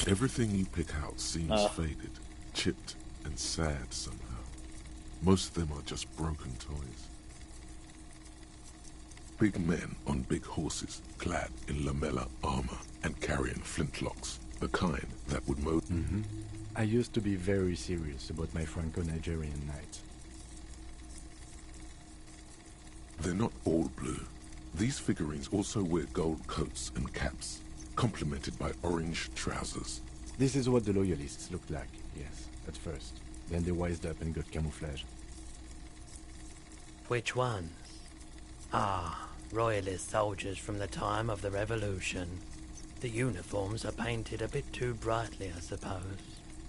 Everything you pick out seems faded, chipped, and sad somehow. Most of them are just broken toys. Big men on big horses, clad in lamella armor and carrying flintlocks, the kind that would mow. I used to be very serious about my Franco-Nigerian knights. They're not all blue. These figurines also wear gold coats and caps, complemented by orange trousers. This is what the loyalists looked like, yes, at first. Then they wised up and got camouflage. Which ones? Ah, royalist soldiers from the time of the Revolution. The uniforms are painted a bit too brightly, I suppose.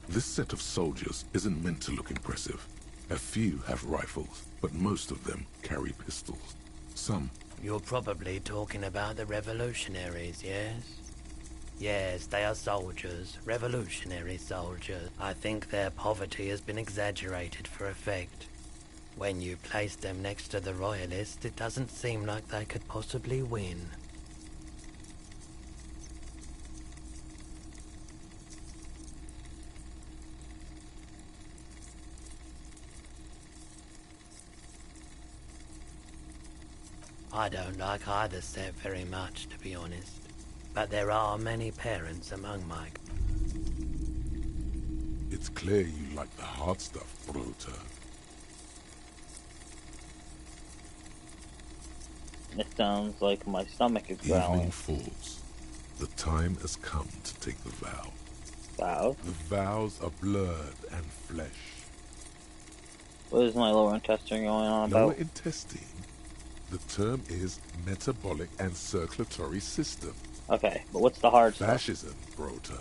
This set of soldiers isn't meant to look impressive. A few have rifles, but most of them carry pistols. Some. You're probably talking about the revolutionaries, yes? Yes, they are soldiers, revolutionary soldiers. I think their poverty has been exaggerated for effect. When you place them next to the royalists, it doesn't seem like they could possibly win. I don't like either set very much, to be honest. But there are many parents among my... It's clear you like the hard stuff, Bruta. It sounds like my stomach is growling. Evening falls. The time has come to take the vow. Vow? The vows are blood and flesh. What is my lower intestine going on about? Lower intestine? The term is metabolic and circulatory system. Okay, but what's the hard stuff? Fascism, Brota.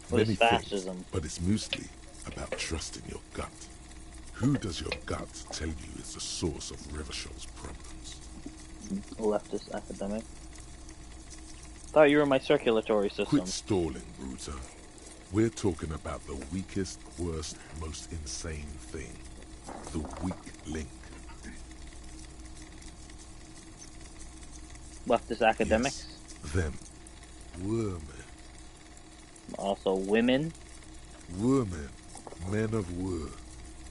What is fascism? Things, but it's mostly about trusting your gut. Who does your gut tell you is the source of Revachel's problems? Leftist academic. Thought you were my circulatory system. Quit stalling, Bruta. We're talking about the weakest, worst, most insane thing. The weak link. Leftist academics? Yes, them. Women. Also women? Women. Men of war.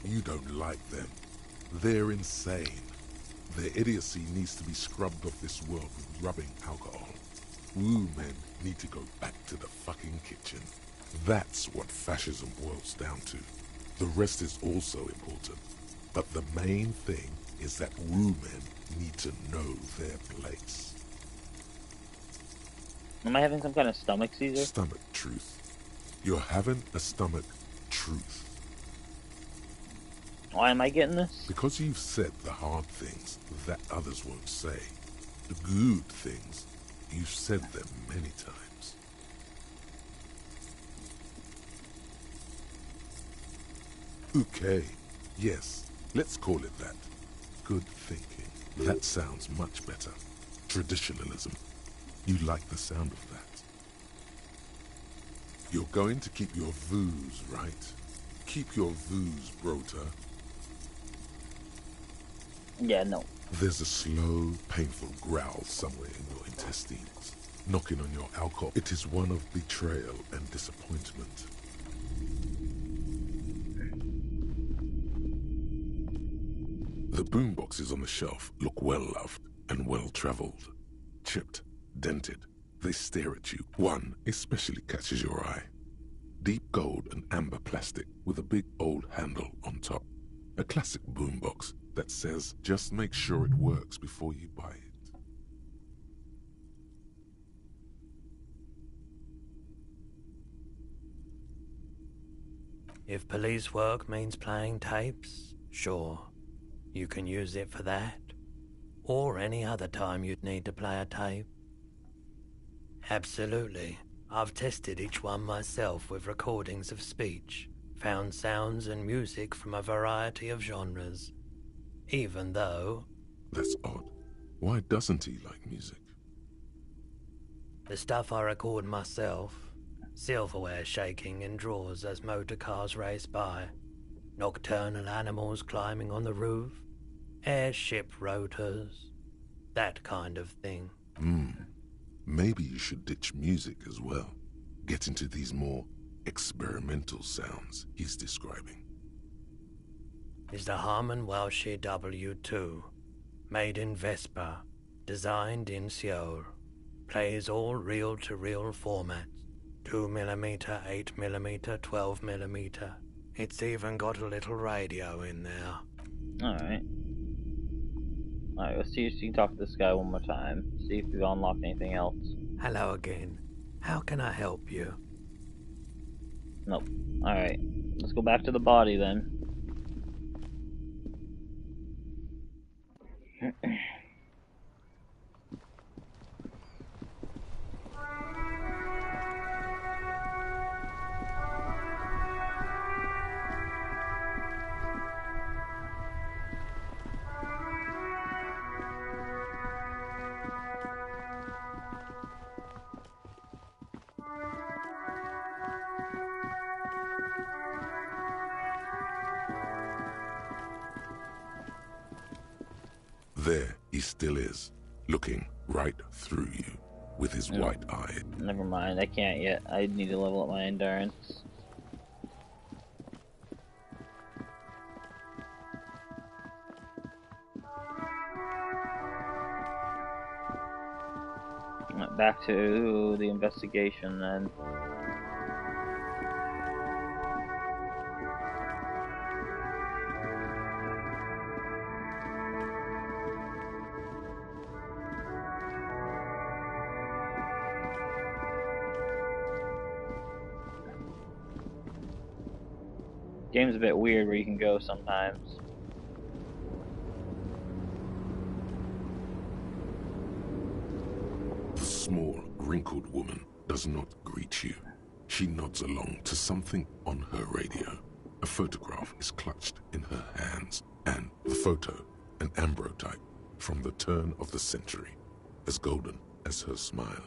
You don't like them. They're insane. Their idiocy needs to be scrubbed off this world with rubbing alcohol. Women need to go back to the fucking kitchen. That's what fascism boils down to. The rest is also important. But the main thing is that women need to know their place. Am I having some kind of stomach seizure? Stomach truth. You're having a stomach truth. Why am I getting this? Because you've said the hard things that others won't say. The good things, you've said them many times. Okay, yes, let's call it that. Good thinking. That sounds much better. Traditionalism. You like the sound of that. You're going to keep your vooz, right? Keep your vooz, Brota. Yeah, no. There's a slow, painful growl somewhere in your intestines, knocking on your alcohol. It is one of betrayal and disappointment. The boomboxes on the shelf look well-loved and well-traveled. Chipped, dented, they stare at you. One especially catches your eye. Deep gold and amber plastic with a big old handle on top. A classic boombox that says, just make sure it works before you buy it. If police work means playing tapes, sure, you can use it for that. Or any other time you'd need to play a tape. Absolutely. I've tested each one myself with recordings of speech, found sounds and music from a variety of genres. Even though... That's odd. Why doesn't he like music? The stuff I record myself, silverware shaking in drawers as motor cars race by, nocturnal animals climbing on the roof, airship rotors, that kind of thing. Maybe you should ditch music as well. Get into these more experimental sounds he's describing. Is the Harman Welsh W2, made in Vespa, designed in Seoul, plays all reel-to-reel formats, 2mm, 8mm, 12mm. It's even got a little radio in there. Alright. Alright, let's see if you can talk to this guy one more time. See if we've unlocked anything else. Hello again. How can I help you? Nope. Alright. Let's go back to the body then. There he still is, looking right through you with his white eye. Never mind, I can't yet. I need to level up my endurance. Back to the investigation then. Game's a bit weird where you can go sometimes. The small, wrinkled woman does not greet you. She nods along to something on her radio. A photograph is clutched in her hands, and the photo, an ambrotype from the turn of the century, as golden as her smile.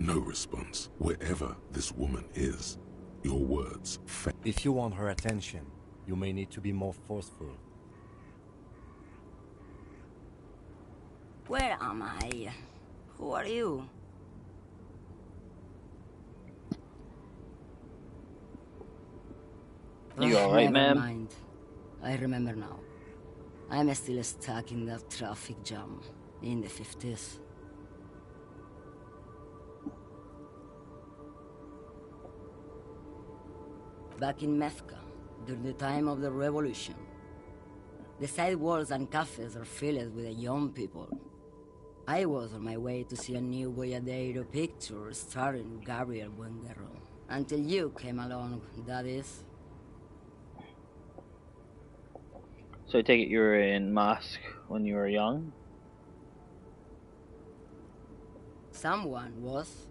No response. Wherever this woman is, your words fail. If you want her attention, you may need to be more forceful. Where am I? Who are you? You alright, Never ma'am? mind. I remember now. I'm still stuck in that traffic jam in the 50s. Back in Mecca, during the time of the revolution. The sidewalks and cafes are filled with young people. I was on my way to see a new Boyadero picture starring Gabriel Buenguerro. Until you came along, that is. So I take it you were in mosque when you were young? Someone was.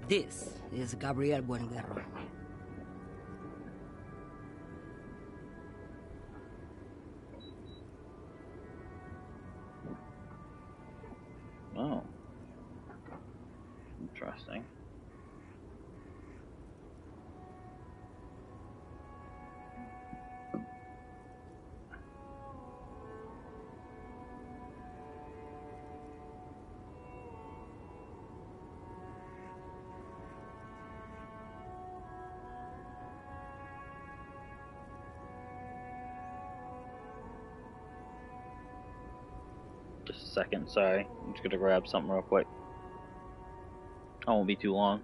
This is Gabriel Buenguerro. Oh. Interesting. Just a second, sorry. I'm just gonna grab something real quick. I won't be too long.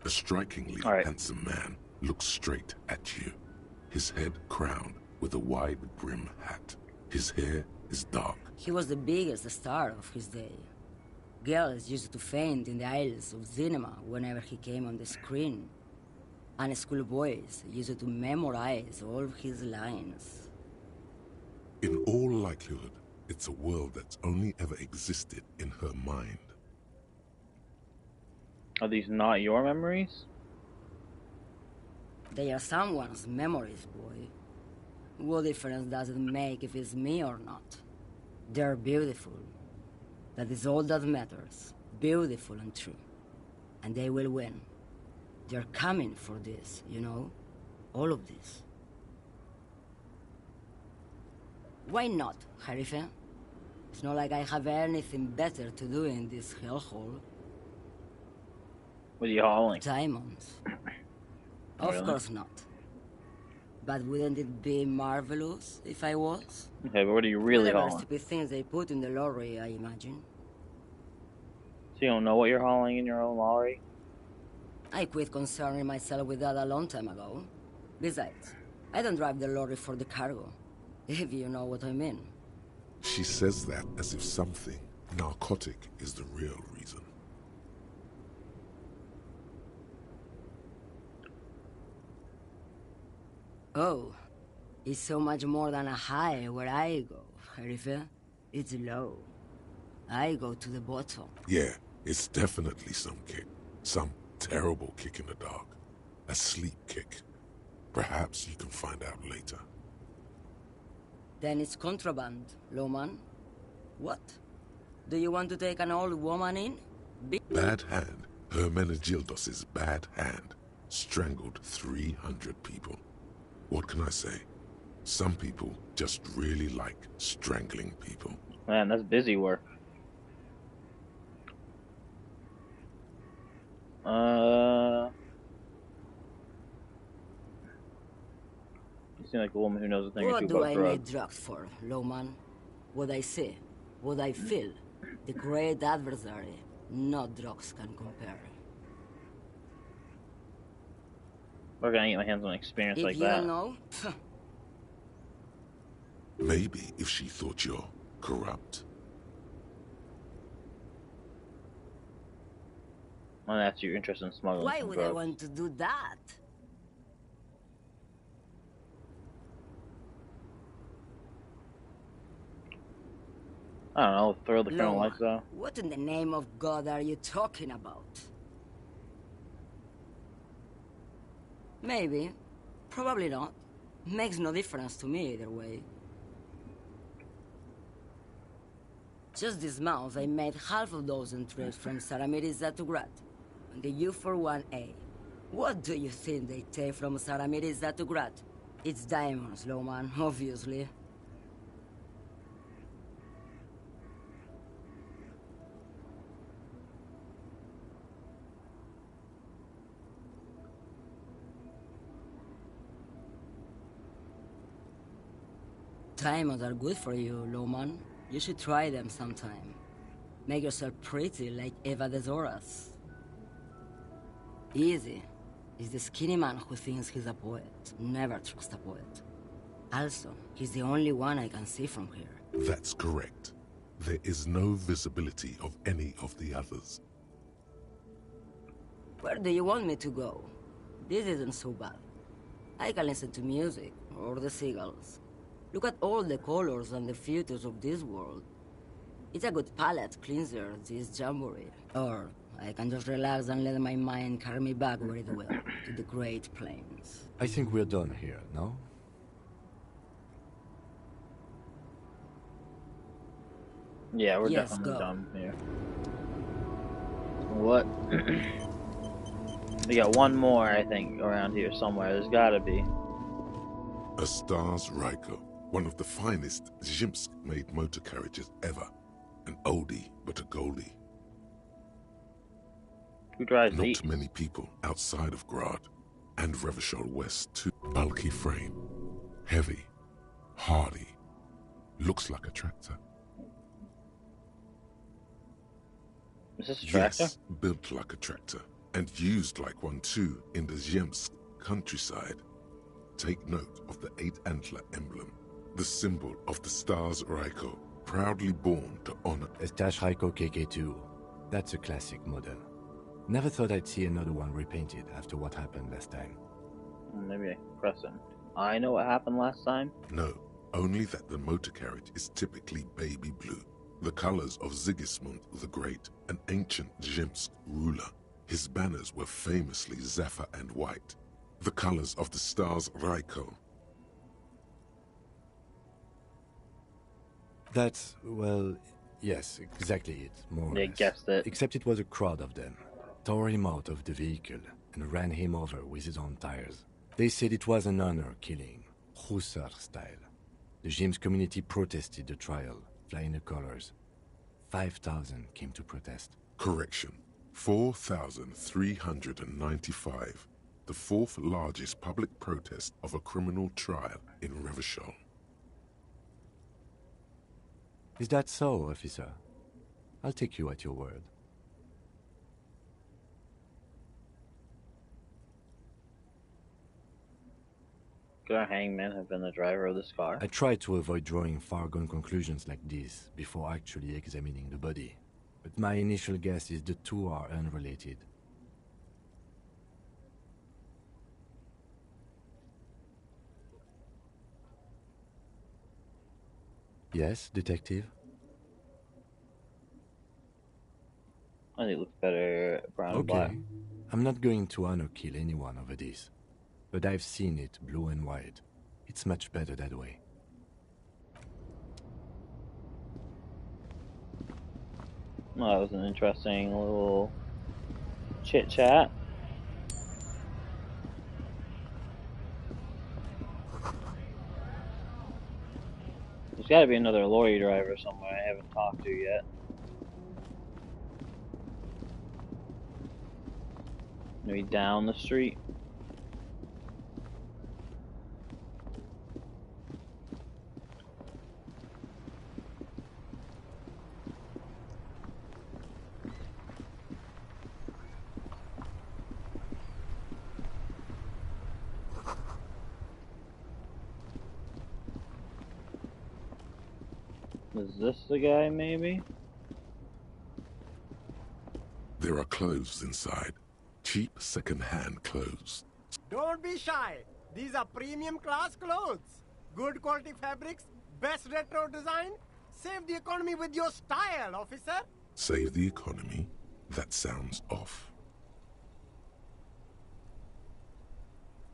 A strikingly handsome man looks straight at you, his head crowned with a wide brim hat. His hair is dark. He was the biggest star of his day. Girls used to faint in the aisles of cinema whenever he came on the screen. And schoolboys used to memorize all of his lines. In all likelihood, it's a world that's only ever existed in her mind. Are these not your memories? They are someone's memories, boy. What difference does it make if it's me or not? They're beautiful. That is all that matters. Beautiful and true. And they will win. They're coming for this, you know? All of this. Why not, Harife? It's not like I have anything better to do in this hellhole. What are you hauling? Diamonds. Of Really? course not. But wouldn't it be marvelous if I was? Okay, but what are you really Whatever hauling? stupid things they put in the lorry, I imagine. So you don't know what you're hauling in your own lorry? I quit concerning myself with that a long time ago. Besides, I don't drive the lorry for the cargo, if you know what I mean. She says that as if something narcotic is the real reason. Oh, it's so much more than a high where I go, Harife. It's low. I go to the bottom. Yeah, it's definitely some kick. Some terrible kick in the dark. A sleep kick. Perhaps you can find out later. Then it's contraband, Lowman. What? Do you want to take an old woman in? Bad hand. Hermenegildos' bad hand. Strangled 300 people. What can I say? Some people just really like strangling people. Man, that's busy work. You seem like a woman who knows a thing or What two do about I drugs. need drugs for, Lowman? What I see, what I feel. The great adversary. No drugs can compare. Where can I get my hands on an experience If like you that? don't know, Maybe if she thought you're corrupt. Well, that's your interest in smuggling why some would I drugs. want to do that? I don't know, thrill the criminal Lowman, lifestyle. what in the name of God are you talking about? Maybe. Probably not. Makes no difference to me either way. Just this month, I made half a dozen trips from Saramiriza to Grad, on the U41A. What do you think they take from Saramiriza to Grad? It's diamonds, Lowman, obviously. Diamonds are good for you, Lowman. You should try them sometime. Make yourself pretty like Eva de Zoras. Easy. It's the skinny man who thinks he's a poet. Never trust a poet. Also, he's the only one I can see from here. That's correct. There is no visibility of any of the others. Where do you want me to go? This isn't so bad. I can listen to music, or the seagulls. Look at all the colors and the futures of this world. It's a good palate cleanser, this jamboree. Or I can just relax and let my mind carry me back where it will, to the Great Plains. I think we're done here, no? Yeah, we're Yes, definitely go. done here. What? We got one more, I think, around here somewhere. There's gotta be. A Stars Ryko, one of the finest Zhimsk-made motor carriages ever. An oldie, but a goldie. Who drives Not these? many people outside of Grad and Revachol West too. Bulky frame, heavy, hardy, looks like a tractor. Is this a tractor? Yes, built like a tractor and used like one too in the Zemsk countryside. Take note of the 8-antler emblem, the symbol of the Stars Ryko, proudly born to honor. Estash Raiko KK2. That's a classic model. Never thought I'd see another one repainted after what happened last time. Maybe I can press it. I know what happened last time. No, only that the motor carriage is typically baby blue, the colors of Sigismund the Great, an ancient Zemsk ruler. His banners were famously zephyr and white, the colors of the Stars Ryko. That's, well, yes, exactly it, more or They less. guessed it. Except it was a crowd of them. Tore him out of the vehicle and ran him over with his own tires. They said it was an honor killing, Hussar style. The James community protested the trial, flying the colors. 5,000 came to protest. Correction, 4,395, the fourth largest public protest of a criminal trial in Revachol. Is that so, officer? I'll take you at your word. Could our hangman have been the driver of this car? I try to avoid drawing far-gone conclusions like this before actually examining the body, but my initial guess is the two are unrelated. Yes, detective? I think it looks better brown and black. Okay. I'm not going to honor kill anyone over this, but I've seen it blue and white. It's much better that way. Well, that was an interesting little chit chat. There's got to be another lorry driver somewhere I haven't talked to yet. Maybe down the street. Is this the guy, maybe? There are clothes inside. Cheap second-hand clothes. Don't be shy. These are premium class clothes. Good quality fabrics, best retro design. Save the economy with your style, officer. Save the economy? That sounds off.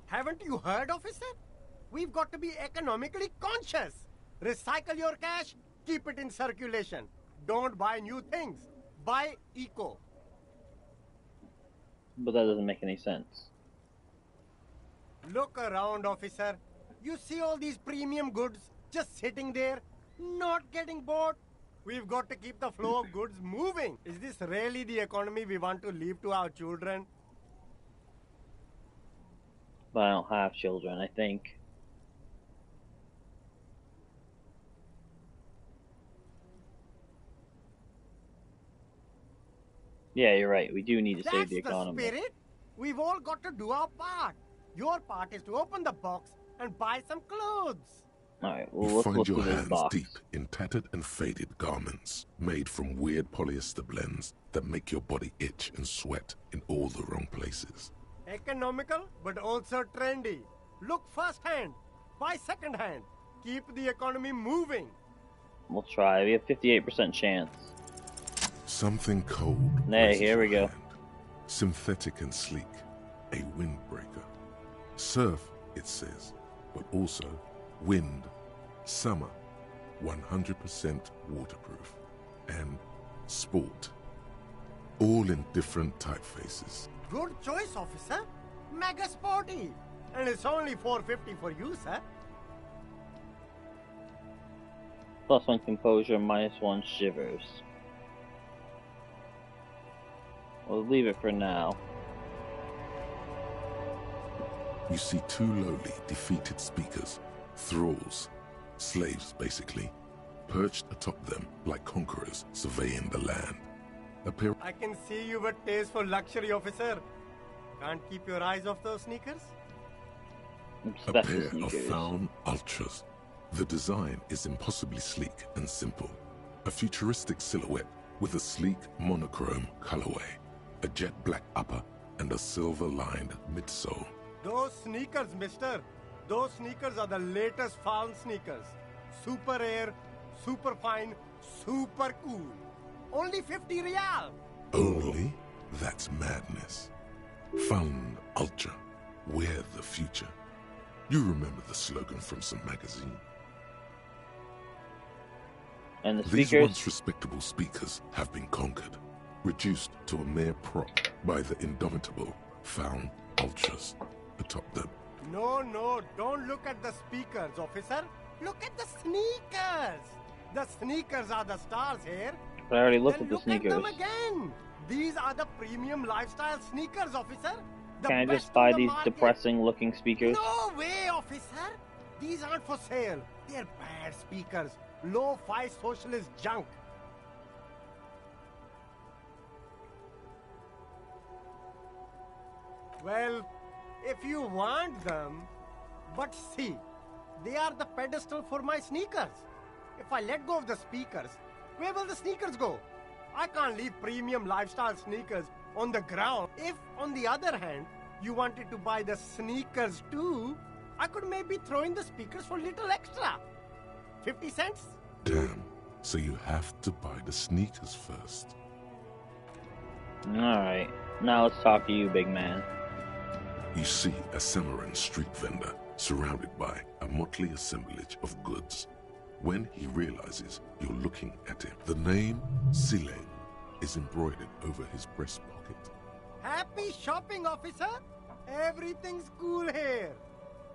Haven't you heard, officer? We've got to be economically conscious. Recycle your cash, keep it in circulation. Don't buy new things. Buy eco. But that doesn't make any sense. Look around, officer. You see all these premium goods just sitting there, not getting bought? We've got to keep the flow of goods moving. Is this really the economy we want to leave to our children? But I don't have children, I think. Yeah, you're right. We do need to save the economy. That's the spirit. We've all got to do our part. Your part is to open the box and buy some clothes. Alright, You find your through this hands box. deep in tattered and faded garments made from weird polyester blends that make your body itch and sweat in all the wrong places. Economical, but also trendy. Look first-hand, buy second-hand. Keep the economy moving. We'll try. We have 58% chance. Something cold. Hey, here we go. Synthetic and sleek. A windbreaker. Surf, it says, but also wind, summer, 100% waterproof, and sport. All in different typefaces. Good choice, officer. Mega sporty. And it's only $4.50 for you, sir. +1 composure, -1 shivers. We'll leave it for now. You see two lowly, defeated speakers, thralls, slaves basically, perched atop them like conquerors surveying the land. A pair I can see you've a taste for luxury, officer. Can't keep your eyes off those sneakers? A pair of Faun Ultras. The design is impossibly sleek and simple. A futuristic silhouette with a sleek monochrome colorway, a jet black upper, and a silver-lined midsole. Those sneakers, mister. Those sneakers are the latest Faun sneakers. Super air, super fine, super cool. Only 50 real. Only? That's madness. Faun Ultra. We're the future. You remember the slogan from some magazine. And the These speakers? once respectable speakers have been conquered, reduced to a mere prop by the indomitable Faun Ultras atop them. No, don't look at the speakers, officer. Look at the sneakers. The sneakers are the stars here. But I already looked Then at the look sneakers. at them again. These are the premium lifestyle sneakers, officer. The Can I best just buy in the these market. depressing looking speakers? No way, officer. These aren't for sale. They're bad speakers. Low-fi socialist junk. Well, if you want them, but see, they are the pedestal for my sneakers. If I let go of the speakers, where will the sneakers go? I can't leave premium lifestyle sneakers on the ground. If, on the other hand, you wanted to buy the sneakers too, I could maybe throw in the speakers for little extra. 50 cents? Damn. So you have to buy the sneakers first. Alright, now let's talk to you, big man. You see a Samaran street vendor surrounded by a motley assemblage of goods. When he realizes you're looking at him, the name Sileng is embroidered over his breast pocket. Happy shopping, officer! Everything's cool here.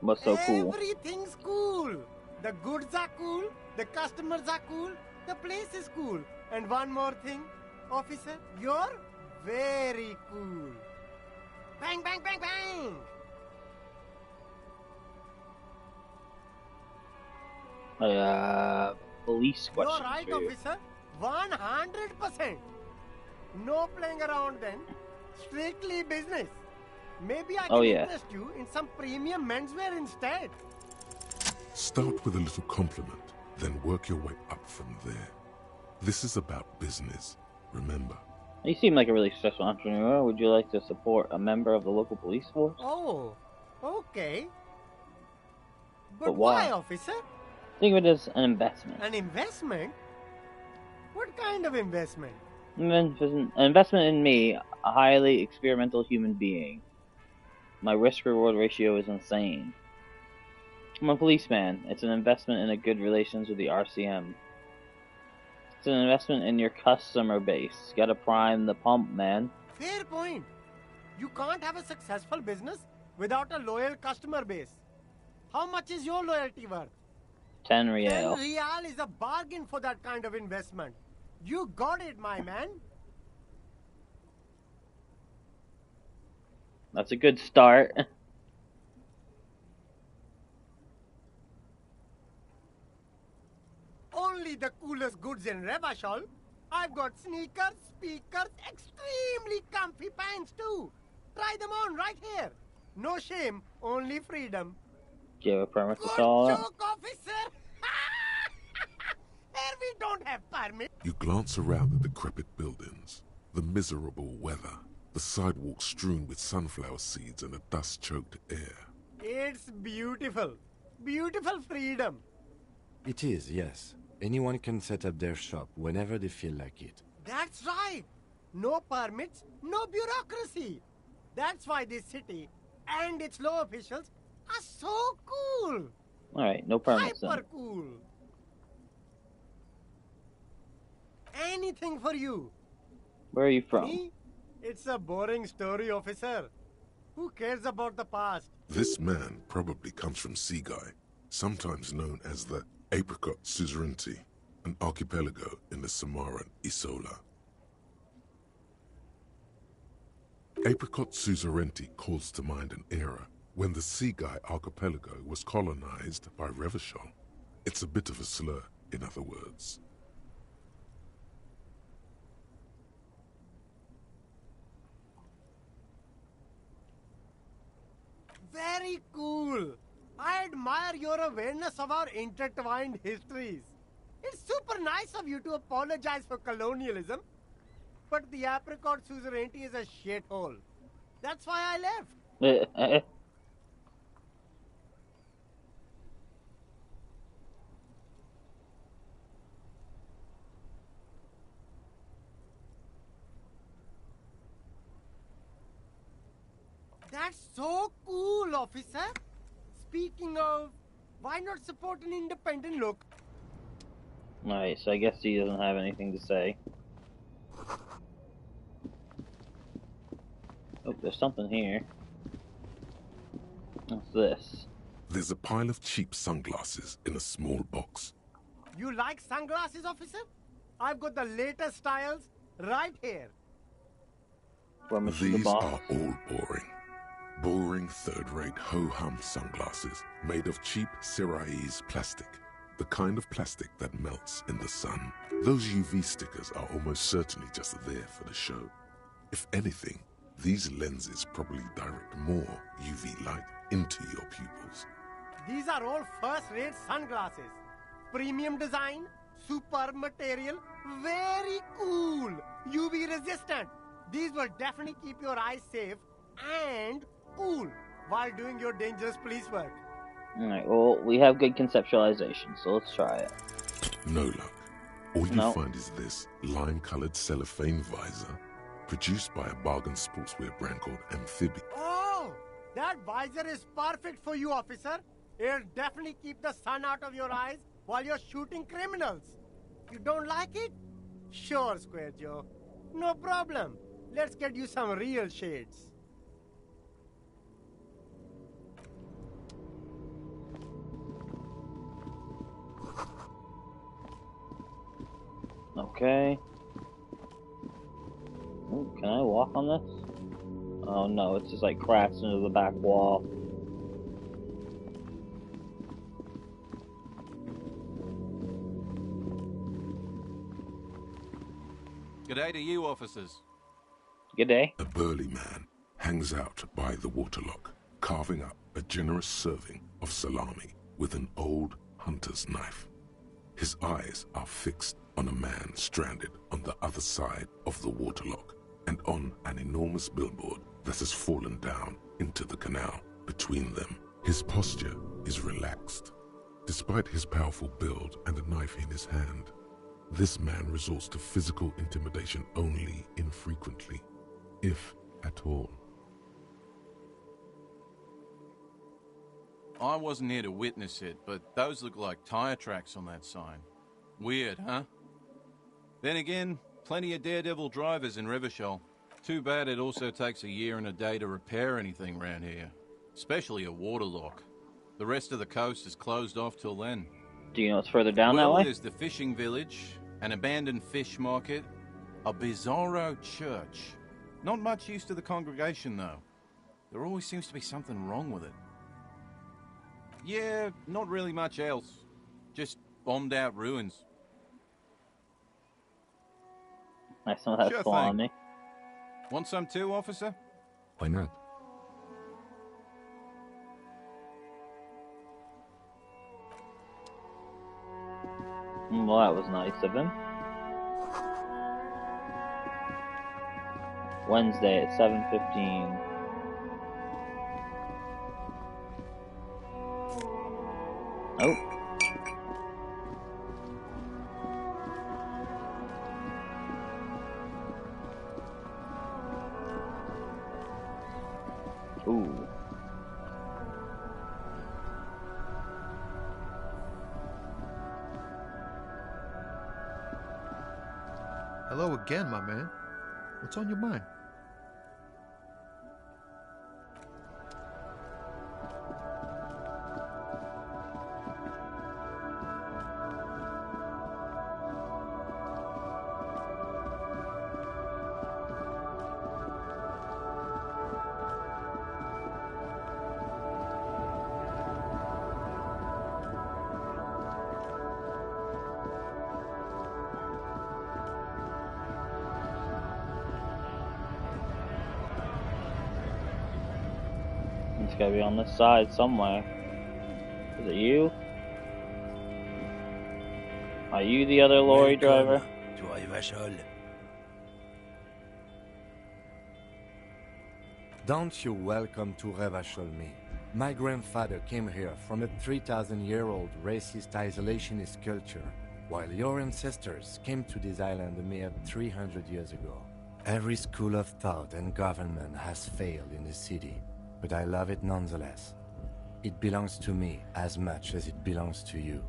What's so cool? Everything's cool. The goods are cool, the customers are cool, the place is cool. And one more thing, officer, you're very cool. Bang, bang, bang, bang! Police You're questions right, for you. officer. 100%. No playing around then. Strictly business. Maybe I can interest you in some premium menswear instead. Start with a little compliment, then work your way up from there. This is about business, remember. You seem like a really successful entrepreneur. Would you like to support a member of the local police force? Oh, okay. But why? Officer? Think of it as an investment. An investment? What kind of investment? An investment in me, a highly experimental human being. My risk-reward ratio is insane. I'm a policeman. It's an investment in a good relations with the RCM. It's an investment in your customer base. Gotta prime the pump, man. Fair point. You can't have a successful business without a loyal customer base. How much is your loyalty worth? 10 real. 10 real is a bargain for that kind of investment. You got it, my man. That's a good start. Only the coolest goods in Revachol. I've got sneakers, speakers, extremely comfy pants too. Try them on right here. No shame, only freedom. Do you have a permit to Good sell it? joke, officer. Here we don't have permit. You glance around the decrepit buildings, the miserable weather, the sidewalks strewn with sunflower seeds and a dust-choked air. It's beautiful. Beautiful freedom. It is, yes. Anyone can set up their shop whenever they feel like it. That's right. No permits, no bureaucracy. That's why this city and its law officials are so cool. Alright, no permits Hyper then. cool. Anything for you. Where are you from? Me? It's a boring story, officer. Who cares about the past? This man probably comes from Seaguy, sometimes known as the Apricot Suzerainty, an archipelago in the Samaran Isola. Apricot Suzerainty calls to mind an era when the Seaguy archipelago was colonized by Revachol. It's a bit of a slur, in other words. Very cool. I admire your awareness of our intertwined histories. It's super nice of you to apologize for colonialism, but the Apricot Suzerainty is a shithole. That's why I left. That's so cool, officer. Speaking of, why not support an independent look? Alright, so I guess he doesn't have anything to say. Oh, there's something here. What's this? There's a pile of cheap sunglasses in a small box. You like sunglasses, officer? I've got the latest styles right here. These are all boring. Boring third-rate ho-hum sunglasses made of cheap Syrahese plastic. The kind of plastic that melts in the sun. Those UV stickers are almost certainly just there for the show. If anything, these lenses probably direct more UV light into your pupils. These are all first-rate sunglasses. Premium design, superb material, very cool, UV resistant. These will definitely keep your eyes safe and cool while doing your dangerous police work. Alright, well, we have good conceptualization, so let's try it. No luck. All you find is this lime-colored cellophane visor, produced by a bargain sportswear brand called Amphibi. Oh, that visor is perfect for you, officer. It'll definitely keep the sun out of your eyes while you're shooting criminals. You don't like it? Sure, Square Joe. No problem. Let's get you some real shades. Okay. Ooh, can I walk on this? Oh no, it's just like cracks into the back wall. G'day to you, officers. Good day. A burly man hangs out by the waterlock, carving up a generous serving of salami with an old hunter's knife. His eyes are fixed on a man stranded on the other side of the waterlock and on an enormous billboard that has fallen down into the canal between them. His posture is relaxed. Despite his powerful build and a knife in his hand, this man resorts to physical intimidation only infrequently, if at all. I wasn't here to witness it, but those look like tire tracks on that sign. Weird, huh? Then again, plenty of daredevil drivers in Revachol. Too bad it also takes a year and a day to repair anything around here. Especially a waterlock. The rest of the coast is closed off till then. Do you know what's further down that way? There's the fishing village, an abandoned fish market, a bizarro church. Not much use to the congregation, though. There always seems to be something wrong with it. Yeah, not really much else. Just bombed out ruins. Nice one with that salami. Want some too, officer? Why not? Well, that was nice of him. Wednesday at 7:15. Oh. Ooh. Hello again, my man. What's on your mind? It's gotta be on this side somewhere. Is it you? Are you the other lorry driver? To Revachol. Don't you welcome to Revachol me. My grandfather came here from a 3,000-year-old racist isolationist culture, while your ancestors came to this island a mere 300 years ago. Every school of thought and government has failed in the city, but I love it nonetheless. It belongs to me as much as it belongs to you.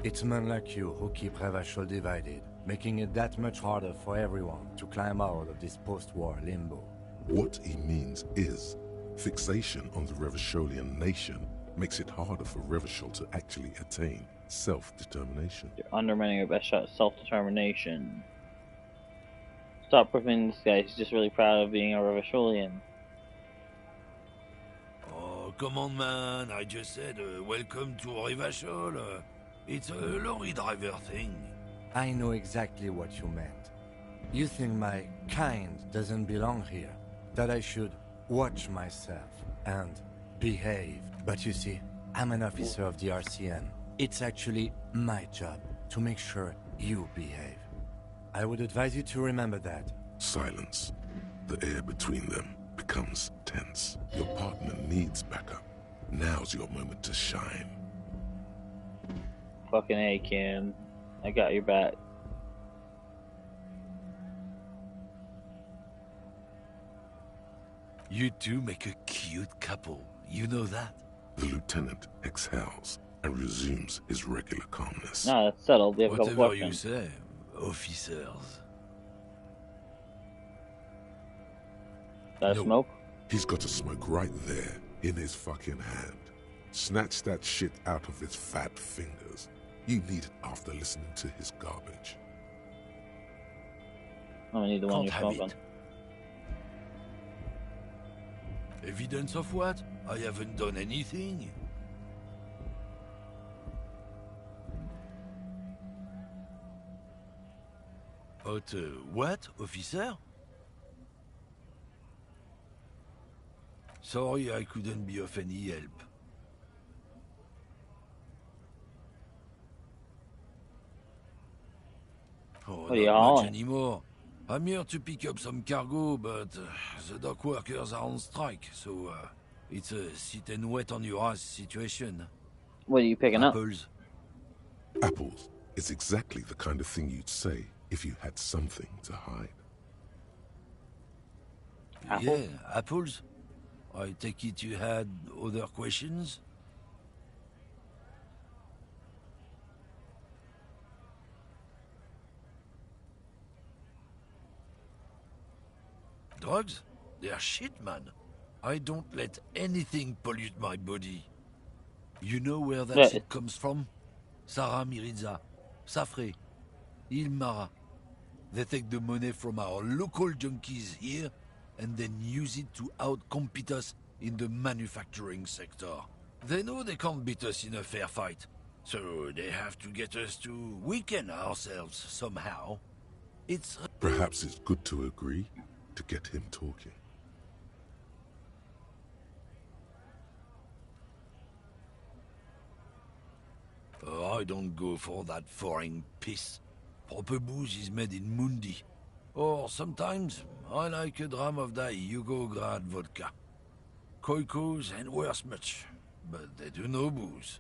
It's men like you who keep Revachol divided, making it that much harder for everyone to climb out of this post-war limbo. What he means is, fixation on the Revacholian nation makes it harder for Revachol to actually attain self-determination. You're undermining your best shot at self-determination. Stop proving this guy. He's just really proud of being a Revacholian. Oh, come on, man. I just said, welcome to Revachol. It's a lorry driver thing. I know exactly what you meant. You think my kind doesn't belong here, that I should watch myself and behave. But you see, I'm an officer of the RCN. It's actually my job to make sure you behave. I would advise you to remember that. Silence. The air between them becomes tense. Your partner needs backup. Now's your moment to shine. Fucking A, Kim. I got your back. You two make a cute couple. You know that? The lieutenant exhales and resumes his regular calmness. No, that's settled. We have a couple Whatever you questions. say, officers. That No, smoke? He's got a smoke right there in his fucking hand. Snatch that shit out of his fat fingers. You need it after listening to his garbage. I'm gonna need the one you're Can't have smoking. Evidence of what? I haven't done anything. But, what, officer? Sorry I couldn't be of any help. Oh, What are you not much hauling? anymore. I'm here to pick up some cargo, but the dock workers are on strike, so it's a sit and wait on your ass situation. What are you picking Apples. Apples is exactly the kind of thing you'd say if you had something to hide. Yeah, apples. I take it you had other questions? Drugs? They're shit, man. I don't let anything pollute my body. You know where that Yeah. shit comes from? Sarah Miriza, Safre, Ilmara. They take the money from our local junkies here and then use it to outcompete us in the manufacturing sector. They know they can't beat us in a fair fight, so they have to get us to weaken ourselves somehow. It's... Perhaps it's good to agree to get him talking. I don't go for that foreign piss. Proper booze is made in Mundi. Or sometimes, I like a dram of that Yugograd vodka. Koikos and worse much, but they do no booze.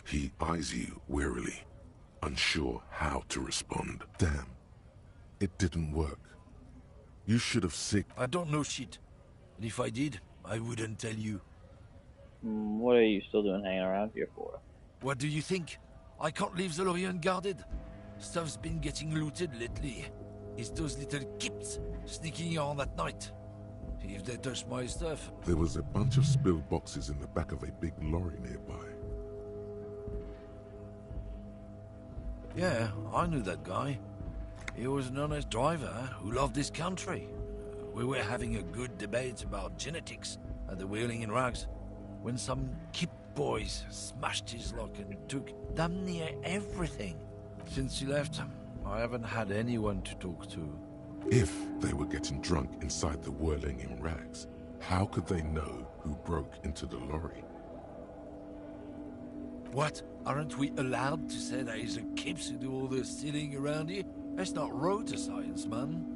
He eyes you wearily, unsure how to respond. Damn, it didn't work. You should have sick. I don't know shit. And if I did, I wouldn't tell you. What are you still doing hanging around here for? What do you think? I can't leave the lorry unguarded. Stuff's been getting looted lately. It's those little kips sneaking around at night. If they touch my stuff... There was a bunch of spilled boxes in the back of a big lorry nearby. Yeah, I knew that guy. He was an honest driver who loved this country. We were having a good debate about genetics at the Wheeling in Rags when some Kip boys smashed his lock and took damn near everything. Since he left, I haven't had anyone to talk to. If they were getting drunk inside the Whirling in Rags, how could they know who broke into the lorry? What? Aren't we allowed to say there is a Kips who do all the stealing around here? That's not road science, man.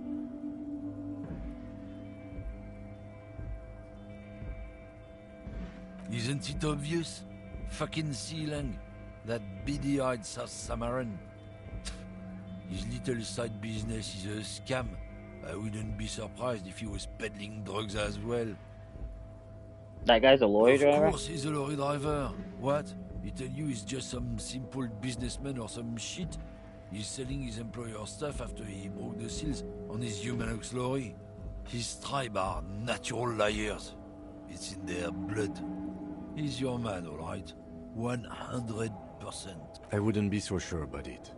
Isn't it obvious? Fucking Sealang, that beady-eyed South Samaran. His little side business is a scam. I wouldn't be surprised if he was peddling drugs as well. That guy's a lorry driver? Of course he's a lorry driver. What? He tell you he's just some simple businessman or some shit? He's selling his employer stuff after he broke the seals on his Humanox lorry. His tribe are natural liars. It's in their blood. He's your man, all right? 100%. I wouldn't be so sure about it.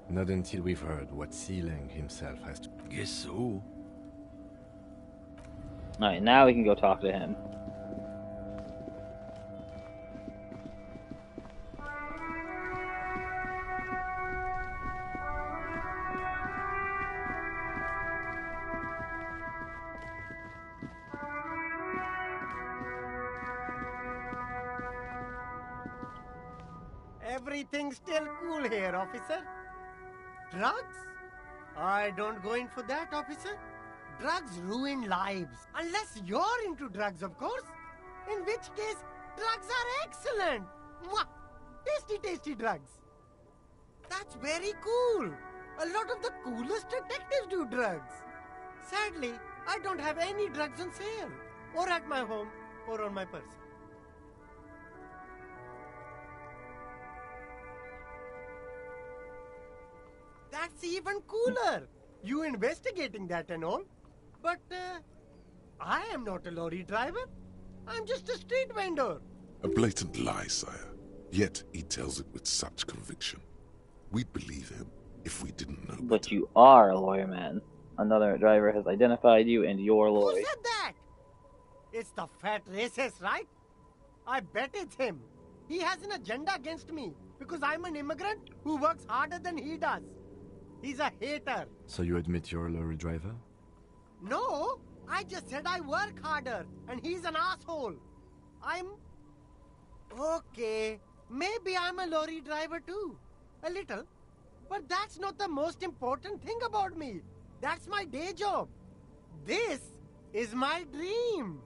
Not until we've heard what Sealang himself has to... Guess so. Alright, now we can go talk to him. Everything's still cool here, officer. Drugs? I don't go in for that, officer. Drugs ruin lives. Unless you're into drugs, of course. In which case, drugs are excellent. Mwah! Tasty, tasty drugs. That's very cool. A lot of the coolest detectives do drugs. Sadly, I don't have any drugs on sale. Or at my home, or on my person. That's even cooler. You investigating that and all. But I am not a lorry driver. I'm just a street vendor. A blatant lie, sire. Yet he tells it with such conviction. We'd believe him if we didn't know. But you are a lawyer, man. Another driver has identified you, and you're Who lawyer. said that? It's the fat racist, right? I bet it's him. He has an agenda against me because I'm an immigrant who works harder than he does. He's a hater. So you admit you're a lorry driver? No, I just said I work harder and he's an asshole. Okay, maybe I'm a lorry driver too. A little. But that's not the most important thing about me. That's my day job. This is my dream.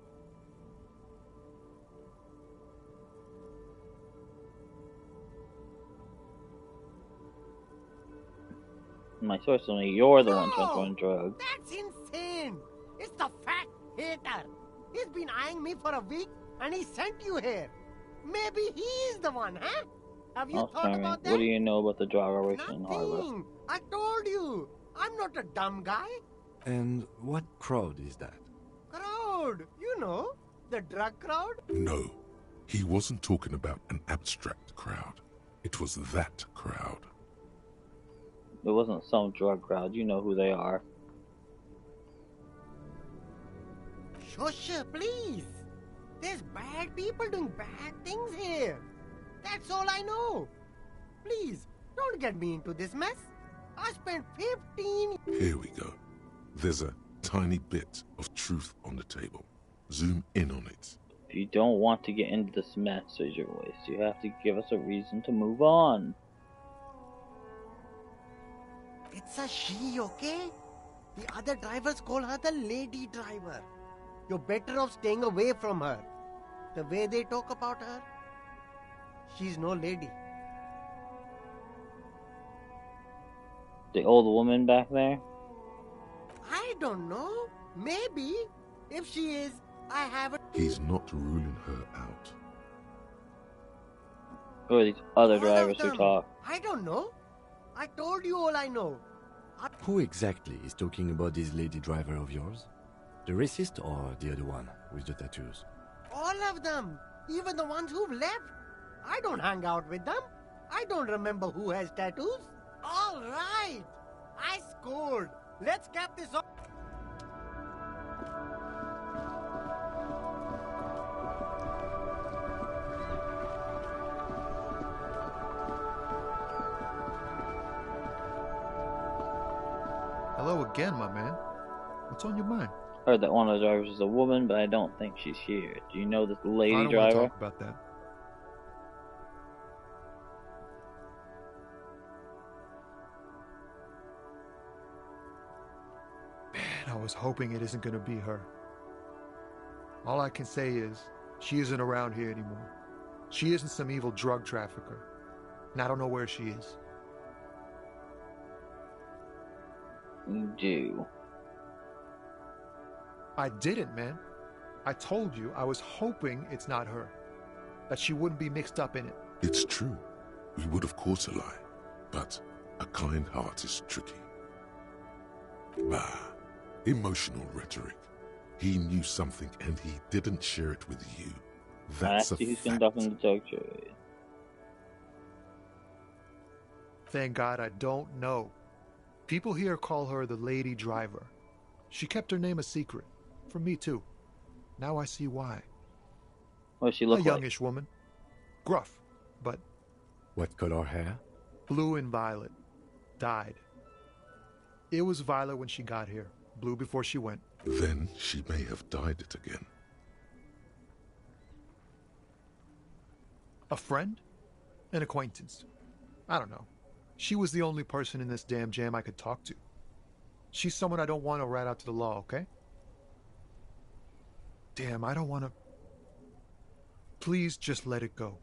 My source told me you're the one transporting drugs. That's insane. It's the fat hater. He's been eyeing me for a week and he sent you here. Maybe he's the one, huh? Have you thought about that? What do you know about the drug operation in Harbor? Nothing. I told you. I'm not a dumb guy. And what crowd is that? Crowd. You know, the drug crowd. No, he wasn't talking about an abstract crowd. It was that crowd. It wasn't some drug crowd. You know who they are. Shush, please. There's bad people doing bad things here. That's all I know. Please, don't get me into this mess. I spent 15... Here we go. There's a tiny bit of truth on the table. Zoom in on it. If you don't want to get into this mess, says your voice, you have to give us a reason to move on. It's a she, okay? The other drivers call her the lady driver. You're better off staying away from her. The way they talk about her, she's no lady. The old woman back there? I don't know. Maybe. If she is, I haven't... He's not ruling her out. Who are these other drivers who talk? I don't know. I told you all I know. Who exactly is talking about this lady driver of yours? The racist or the other one with the tattoos? All of them. Even the ones who've left. I don't hang out with them. I don't remember who has tattoos. All right. I scored. Let's cap this off. Hello again, my man. What's on your mind? I heard that one of the drivers is a woman, but I don't think she's here. Do you know this lady I don't driver? want to talk about that. Man, I was hoping it isn't going to be her. All I can say is, she isn't around here anymore. She isn't some evil drug trafficker. And I don't know where she is. You do. I didn't, man. I told you I was hoping it's not her. That she wouldn't be mixed up in it. It's true. We would have caught a lie. But a kind heart is tricky. Ah, emotional rhetoric. He knew something and he didn't share it with you. That's a who's fact. conducting the drug trade. Thank God I don't know. People here call her the lady driver. She kept her name a secret. From me too. Now I see why. What does she look a like? youngish woman. Gruff, but... What color hair? Blue and violet. Dyed. It was violet when she got here. Blue before she went. Then she may have dyed it again. A friend? An acquaintance. I don't know. She was the only person in this damn jam I could talk to. She's someone I don't want to rat out to the law, okay? Damn, I don't want to... Please just let it go.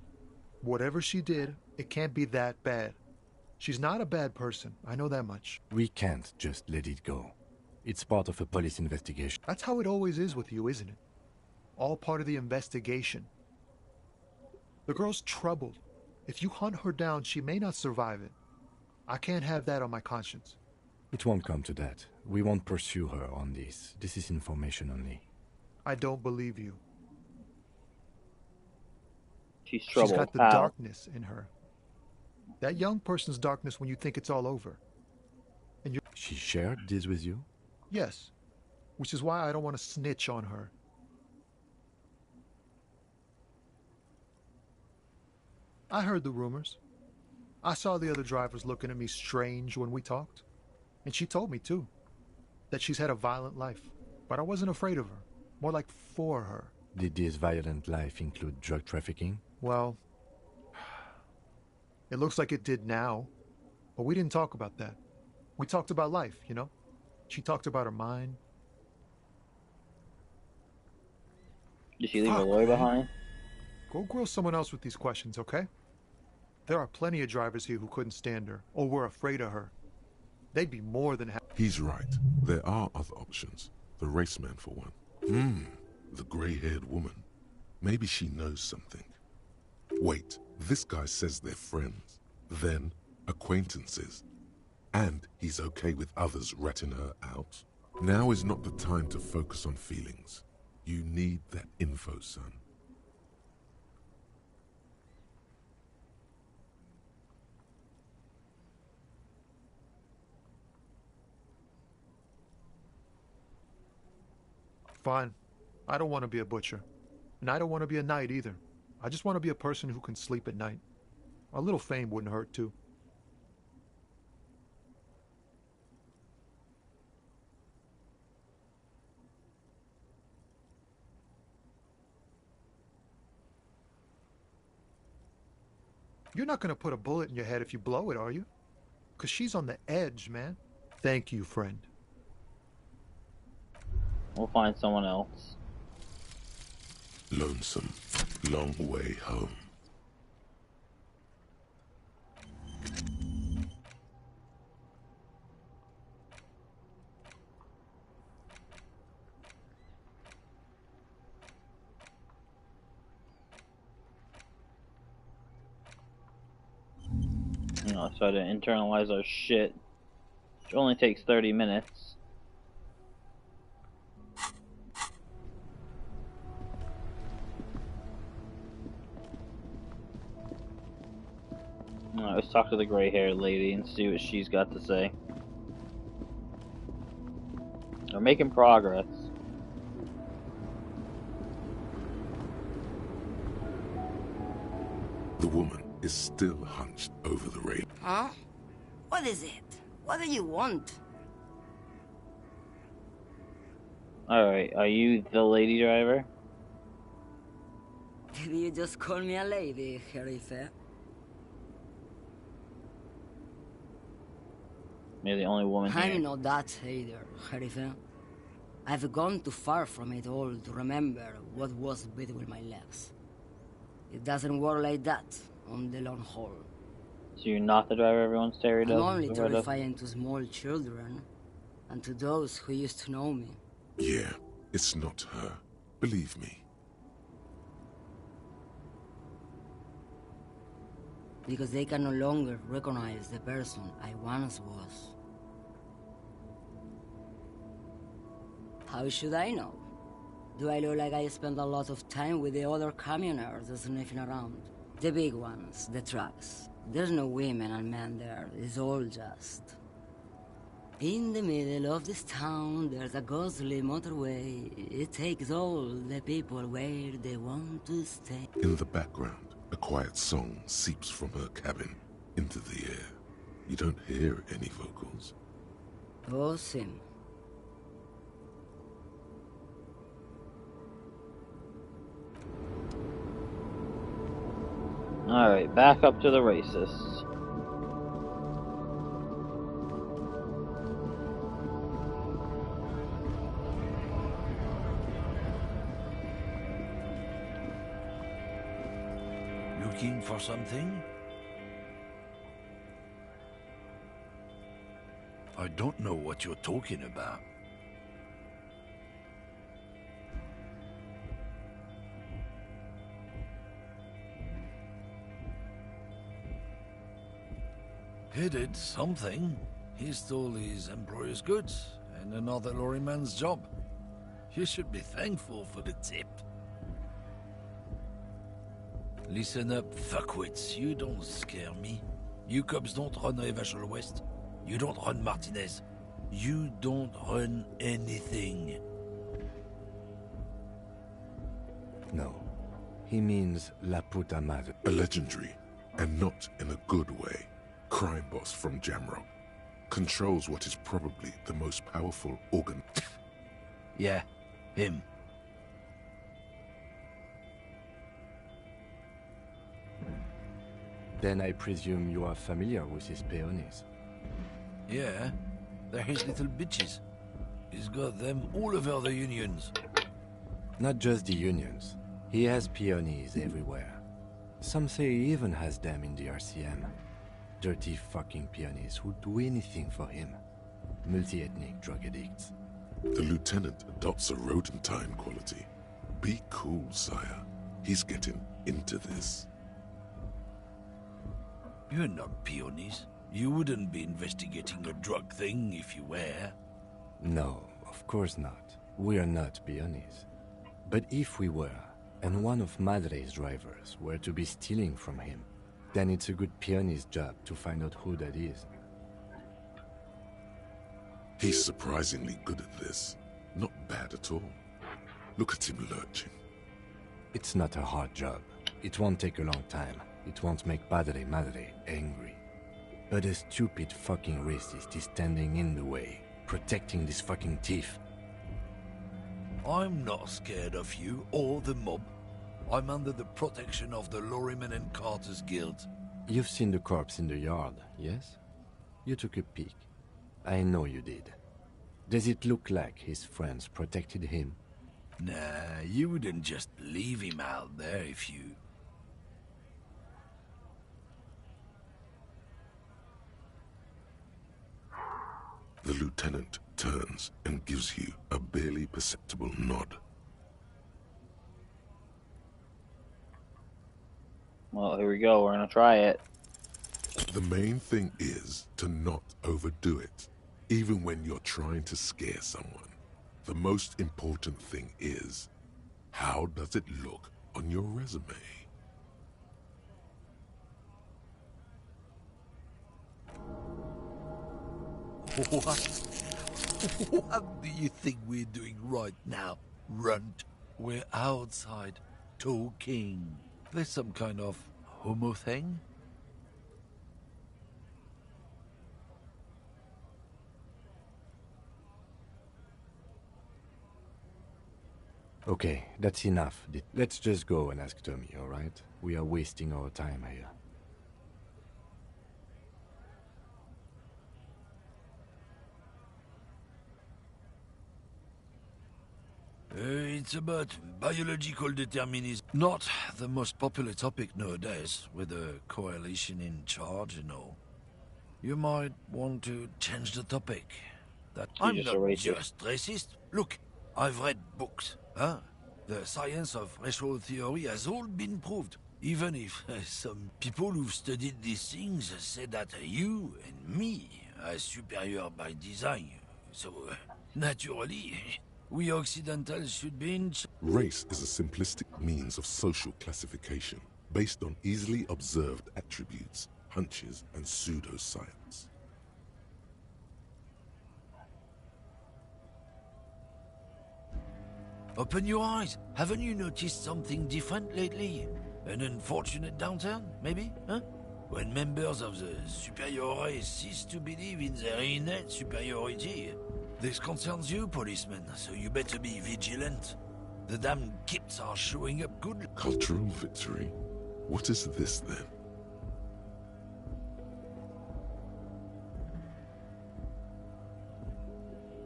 Whatever she did, it can't be that bad. She's not a bad person, I know that much. We can't just let it go. It's part of a police investigation. That's how it always is with you, isn't it? All part of the investigation. The girl's troubled. If you hunt her down, she may not survive it. I can't have that on my conscience. It won't come to that. We won't pursue her on this. This is information only. I don't believe you. She's She's got the How? darkness in her. That young person's darkness when you think it's all over. And you She shared this with you? Yes. Which is why I don't want to snitch on her. I heard the rumors. I saw the other drivers looking at me strange when we talked. And she told me, too, that she's had a violent life. But I wasn't afraid of her. More like for her. Did this violent life include drug trafficking? Well, it looks like it did now. But we didn't talk about that. We talked about life, you know? She talked about her mind. Did she leave a lawyer behind? Go grill someone else with these questions, okay? There are plenty of drivers here who couldn't stand her, or were afraid of her. They'd be more than happy. He's right. There are other options. The raceman, for one. The grey-haired woman. Maybe she knows something. Wait, this guy says they're friends. Then, acquaintances. And he's okay with others ratting her out. Now is not the time to focus on feelings. You need that info, son. Fine. I don't want to be a butcher. And I don't want to be a knight either. I just want to be a person who can sleep at night. A little fame wouldn't hurt, too. You're not going to put a bullet in your head if you blow it, are you? Because she's on the edge, man. Thank you, friend. We'll find someone else. Lonesome. Long way home. So to internalize our shit, which only takes 30 minutes. Let's talk to the gray-haired lady and see what she's got to say. We're making progress. The woman is still hunched over the rail. Huh? What is it? What do you want? Alright, are you the lady driver? Did you just call me a lady, Herife? You're the only woman here. I'm not that either, Herife. I've gone too far from it all to remember what was between my legs. It doesn't work like that on the long haul. So you're not the driver everyone's terrified of? I'm only terrifying to small children and to those who used to know me. Yeah, it's not her. Believe me. Because they can no longer recognize the person I once was. How should I know? Do I look like I spend a lot of time with the other communers sniffing around? The big ones, the trucks. There's no women and men there, it's all just... In the middle of this town, there's a ghostly motorway. It takes all the people where they want to stay. In the background, a quiet song seeps from her cabin into the air. You don't hear any vocals. Oh, Sim. Alright, back up to the racists. Looking for something? I don't know what you're talking about. He did something. He stole his employer's goods and another lorryman's job. You should be thankful for the tip. Listen up, fuckwits. You don't scare me. You cops don't run Revachol West. You don't run Martinez. You don't run anything. No. He means La Puta Madre. A legendary, and not in a good way, crime boss from Jamrock. Controls what is probably the most powerful organ. Yeah, him. Then I presume you are familiar with his peonies. Yeah, they're his little bitches. He's got them all over the unions. Not just the unions. He has peonies everywhere. Some say he even has them in the RCM. Dirty fucking peonies who'd do anything for him. Multi-ethnic drug addicts. The lieutenant adopts a rodentine quality. Be cool, sire. He's getting into this. You're not peonies. You wouldn't be investigating a drug thing if you were. No, of course not. We are not peonies. But if we were, and one of Madre's drivers were to be stealing from him, then it's a good peony's job to find out who that is. He's surprisingly good at this. Not bad at all. Look at him lurching. It's not a hard job. It won't take a long time. It won't make Padre Madre angry. But a stupid fucking racist is standing in the way, protecting this fucking thief. I'm not scared of you or the mob. I'm under the protection of the Lorrymen and Carters Guild. You've seen the corpse in the yard, yes? You took a peek. I know you did. Does it look like his friends protected him? Nah, you wouldn't just leave him out there if you... The lieutenant turns and gives you a barely perceptible nod. Well, here we go. We're gonna try it. The main thing is to not overdo it, even when you're trying to scare someone. The most important thing is, how does it look on your resume? What? What do you think we're doing right now, runt? We're outside, talking. There's some kind of homo thing? Okay, that's enough. Let's just go and ask Tommy, alright? We are wasting our time here. It's about biological determinism. Not the most popular topic nowadays, with the coalition in charge and all. You might want to change the topic. That I'm not just racist. Look, I've read books. Huh? The science of racial theory has all been proved. Even if some people who've studied these things say that you and me are superior by design. So, naturally, we Occidentals should be in... Race is a simplistic means of social classification based on easily observed attributes, hunches, and pseudoscience. Open your eyes. Haven't you noticed something different lately? An unfortunate downturn, maybe? Huh? When members of the superior race cease to believe in their innate superiority. This concerns you, policeman, so you better be vigilant. The damn kips are showing up good. Cultural victory? What is this, then?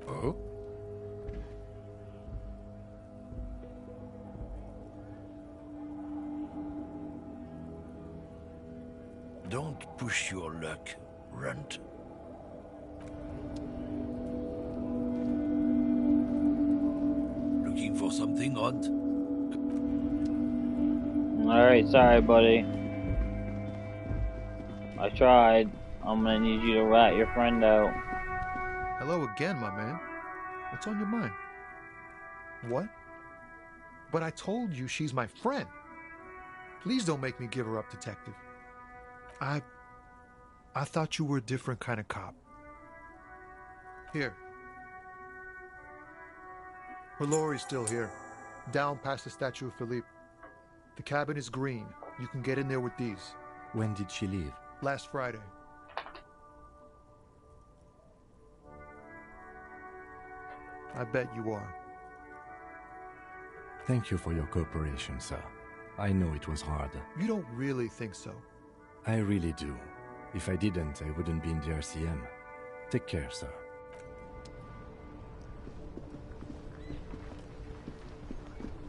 Oh? Don't push your luck, runt. Looking for something, runt? Alright, sorry, buddy. I tried. I'm gonna need you to rat your friend out. Hello again, my man. What's on your mind? What? But I told you she's my friend. Please don't make me give her up, detective. I thought you were a different kind of cop. Here. Her lorry's still here, down past the statue of Philippe. The cabin is green. You can get in there with these. When did she leave? Last Friday. I bet you are. Thank you for your cooperation, sir. I know it was hard. You don't really think so? I really do. If I didn't, I wouldn't be in the RCM. Take care, sir.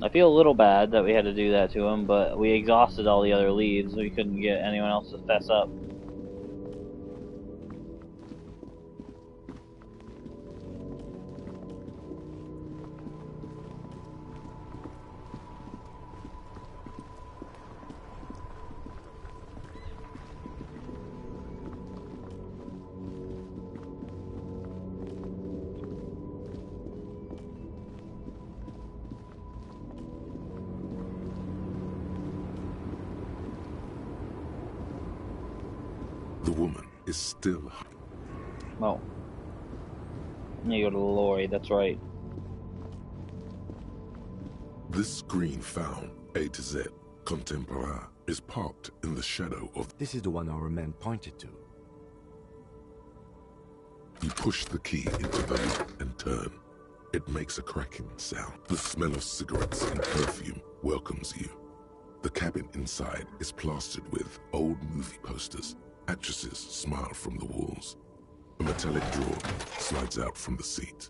I feel a little bad that we had to do that to him, but we exhausted all the other leads. We couldn't get anyone else to fess up. The woman is still... Oh. You go to the lorry, that's right. This green found, A to Z, Contemporain, is parked in the shadow of... This is the one our man pointed to. You push the key into the lock and turn. It makes a cracking sound. The smell of cigarettes and perfume welcomes you. The cabin inside is plastered with old movie posters. Actresses smile from the walls. A metallic drawer slides out from the seat.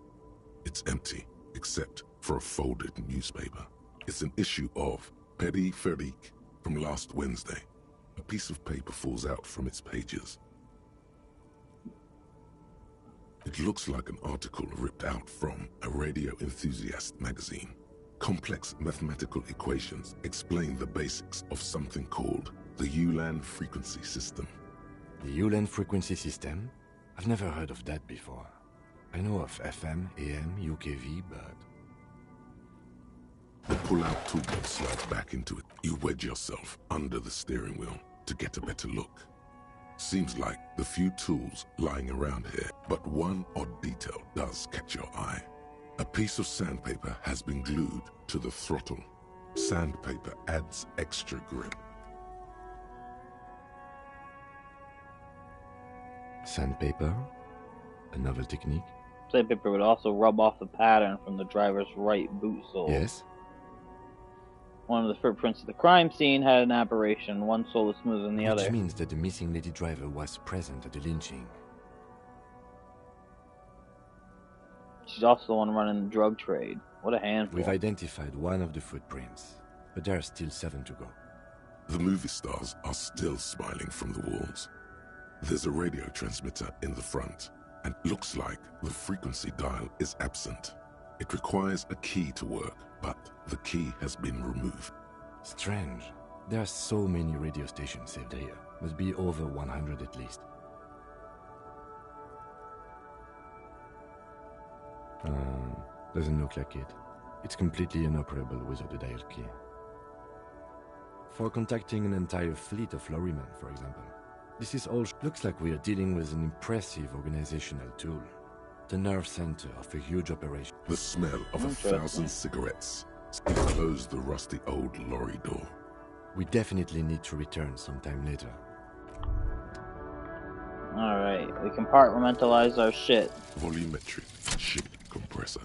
It's empty, except for a folded newspaper. It's an issue of Périphérique from last Wednesday. A piece of paper falls out from its pages. It looks like an article ripped out from a radio enthusiast magazine. Complex mathematical equations explain the basics of something called the Ulan frequency system. The Ulan frequency system? I've never heard of that before. I know of FM, AM, UKV, but... The pull-out toolbox slides back into it. You wedge yourself under the steering wheel to get a better look. Seems like the few tools lying around here, but one odd detail does catch your eye. A piece of sandpaper has been glued to the throttle. Sandpaper adds extra grip. Sandpaper? A novel technique? Sandpaper would also rub off the pattern from the driver's right boot sole. Yes. One of the footprints of the crime scene had an aberration. One sole is smoother than the other. Which means that the missing lady driver was present at the lynching. She's also the one running the drug trade. What a handful. We've identified one of the footprints, but there are still 7 to go. The movie stars are still smiling from the walls. There's a radio transmitter in the front, and looks like the frequency dial is absent. It requires a key to work, but the key has been removed. Strange. There are so many radio stations saved here. Must be over 100 at least. Doesn't look like it. It's completely inoperable without the dial key. For contacting an entire fleet of lorrymen, for example. This is all... Looks like we are dealing with an impressive organizational tool. The nerve center of a huge operation. The smell of 1,000 cigarettes enclose the rusty old lorry door. We definitely need to return sometime later. Alright, we compartmentalize our shit. Volumetric ship compressor.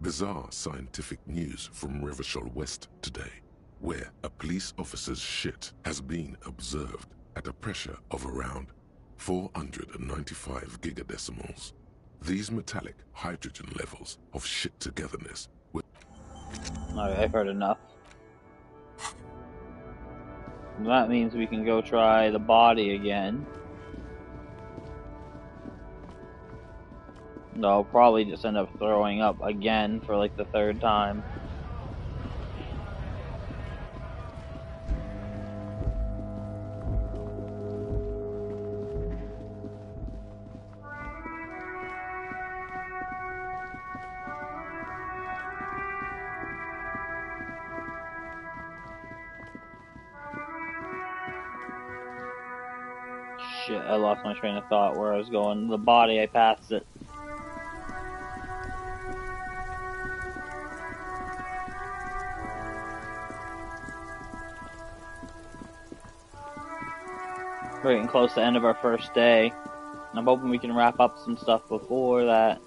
Bizarre scientific news from Revachol West today, where a police officer's shit has been observed at a pressure of around 495 gigadecimals. These metallic hydrogen levels of shit togetherness with... Alright, I've heard enough. That means we can go try the body again. No, I'll probably just end up throwing up again for like the 3rd time. shit, I lost my train of thought where I was going. The body, I passed it. We're getting close to the end of our first day. I'm hoping we can wrap up some stuff before that.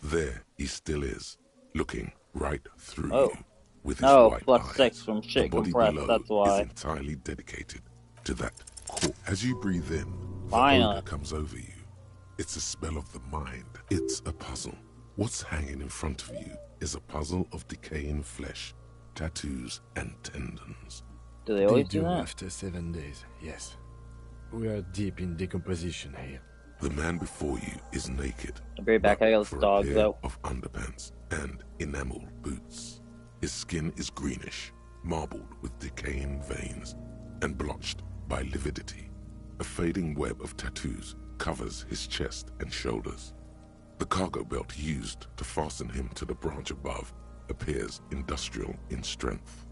There he still is, looking right through you with his white eyes. from The shit body compressed, below that's why. is entirely dedicated to that core. As you breathe in, the Finally. odor comes over you. It's a spell of the mind. It's a puzzle. What's hanging in front of you is a puzzle of decaying flesh, tattoos, and tendons. Do they always do do that? after 7 days, yes. We are deep in decomposition here. The man before you is naked. I'll be right back. I got for the dogs a pair out. of underpants and enamel boots. His skin is greenish, marbled with decaying veins, and blotched by lividity. A fading web of tattoos covers his chest and shoulders. The cargo belt used to fasten him to the branch above appears industrial in strength.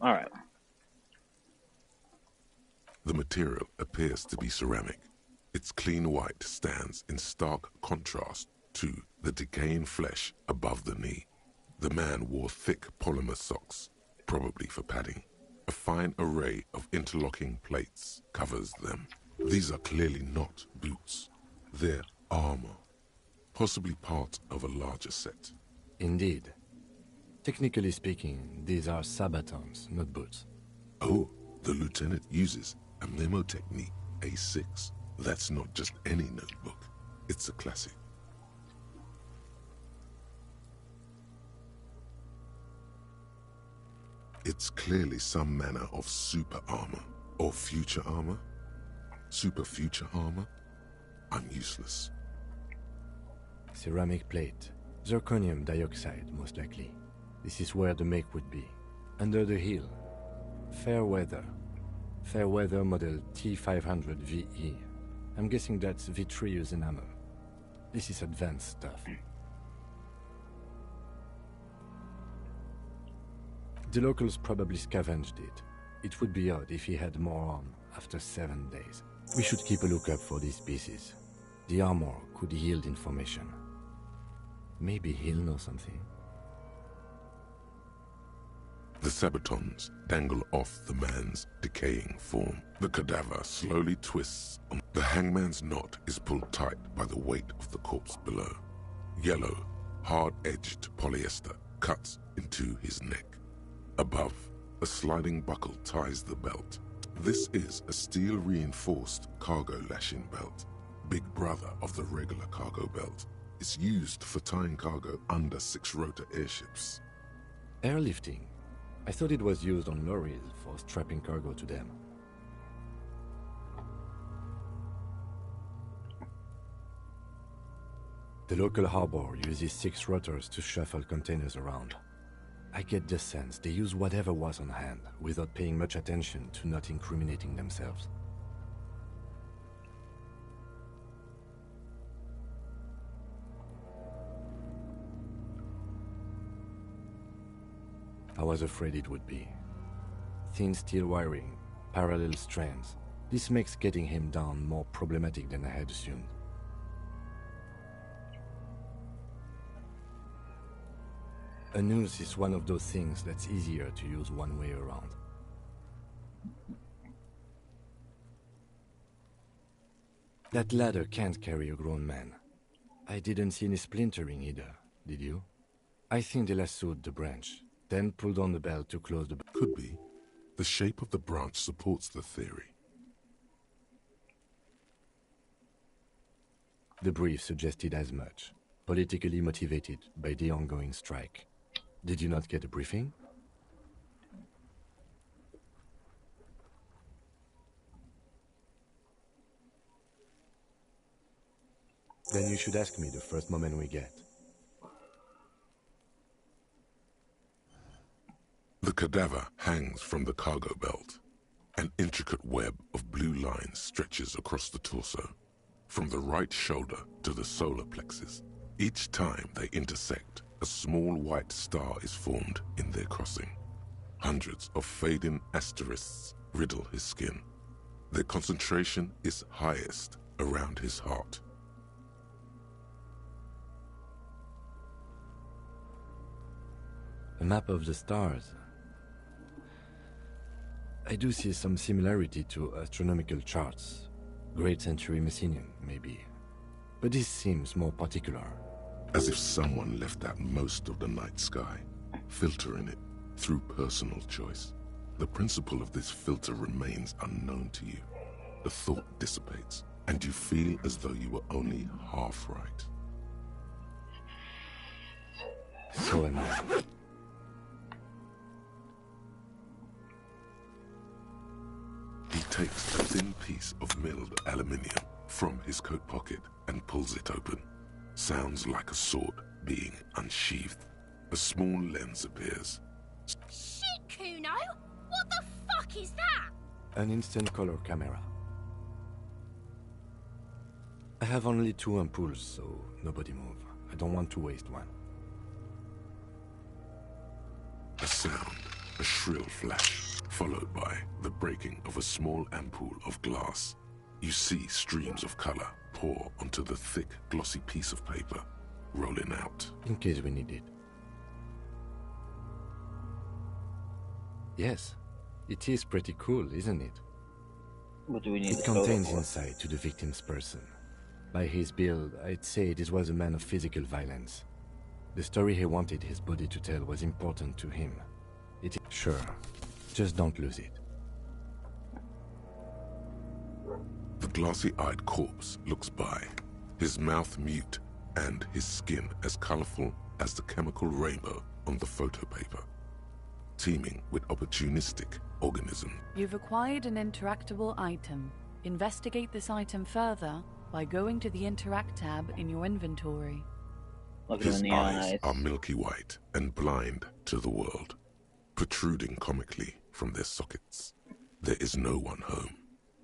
All right. The material appears to be ceramic. Its clean white stands in stark contrast to the decaying flesh above the knee. The man wore thick polymer socks, probably for padding. A fine array of interlocking plates covers them. These are clearly not boots. They're armor, possibly part of a larger set. Indeed. Technically speaking, these are sabatons, not boots. Oh, the lieutenant uses a memo technique A6. That's not just any notebook. It's a classic. It's clearly some manner of super armor, or future armor. Super future armor? I'm useless. Ceramic plate. Zirconium dioxide, most likely. This is where the make would be. Under the hill. Fair weather. Fair weather model T500 VE. I'm guessing that's vitreous enamel. This is advanced stuff. The locals probably scavenged it. It would be odd if he had more on after 7 days. We should keep a lookout for these pieces. The armor could yield information. Maybe he'll know something. The sabatons dangle off the man's decaying form. The cadaver slowly twists. The hangman's knot is pulled tight by the weight of the corpse below. Yellow, hard-edged polyester cuts into his neck. Above, a sliding buckle ties the belt. This is a steel-reinforced cargo lashing belt, big brother of the regular cargo belt. It's used for tying cargo under 6-rotor airships. Airlifting? I thought it was used on lorries for strapping cargo to them. The local harbor uses 6 rotors to shuffle containers around. I get the sense they use whatever was on hand, without paying much attention to not incriminating themselves. I was afraid it would be. Thin steel wiring, parallel strands. This makes getting him down more problematic than I had assumed. A noose is one of those things that's easier to use one way around. That ladder can't carry a grown man. I didn't see any splintering either, did you? I think they lassoed the branch, then pulled on the belt to close the... Could be. The shape of the branch supports the theory. The brief suggested as much, politically motivated by the ongoing strike. Did you not get a briefing? Then you should ask me the first moment we get. The cadaver hangs from the cargo belt. An intricate web of blue lines stretches across the torso, from the right shoulder to the solar plexus. Each time they intersect, a small white star is formed in their crossing. Hundreds of fading asterisks riddle his skin. Their concentration is highest around his heart. A map of the stars. I do see some similarity to astronomical charts. Great Century Messinian, maybe. But this seems more particular. As if someone left out most of the night sky, filtering it through personal choice. The principle of this filter remains unknown to you. The thought dissipates, and you feel as though you were only half right. So am I. He takes a thin piece of milled aluminium from his coat pocket and pulls it open. Sounds like a sword being unsheathed. A small lens appears. Shit, Kuno! What the fuck is that? An instant color camera. I have only 2 ampoules, so nobody move. I don't want to waste one. A sound, a shrill flash, followed by the breaking of a small ampoule of glass. You see streams of color pour onto the thick, glossy piece of paper, rolling out. In case we need it. Yes, it is pretty cool, isn't it? What do we need it contains insight to the victim's person. By his build, I'd say this was a man of physical violence. The story he wanted his body to tell was important to him. Sure, just don't lose it. The glassy-eyed corpse looks by, his mouth mute and his skin as colorful as the chemical rainbow on the photo paper, teeming with opportunistic organisms. You've acquired an interactable item. Investigate this item further by going to the Interact tab in your inventory. His eyes are milky white and blind to the world, protruding comically from their sockets. There is no one home.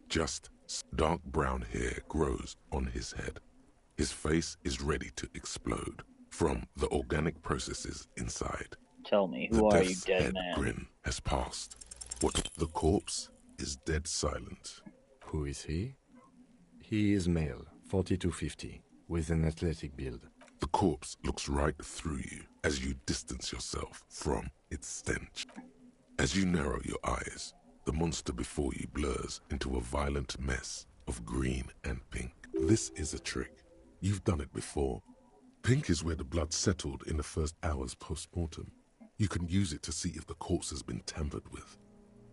Just dark brown hair grows on his head. His face is ready to explode from the organic processes inside. Tell me, who are you, dead man? The grin has passed. What? The corpse is dead silent. Who is he? He is male, 40-50, with an athletic build. The corpse looks right through you as you distance yourself from its stench. As you narrow your eyes, the monster before you blurs into a violent mess of green and pink. This is a trick. You've done it before. Pink is where the blood settled in the first hours post-mortem. You can use it to see if the corpse has been tampered with.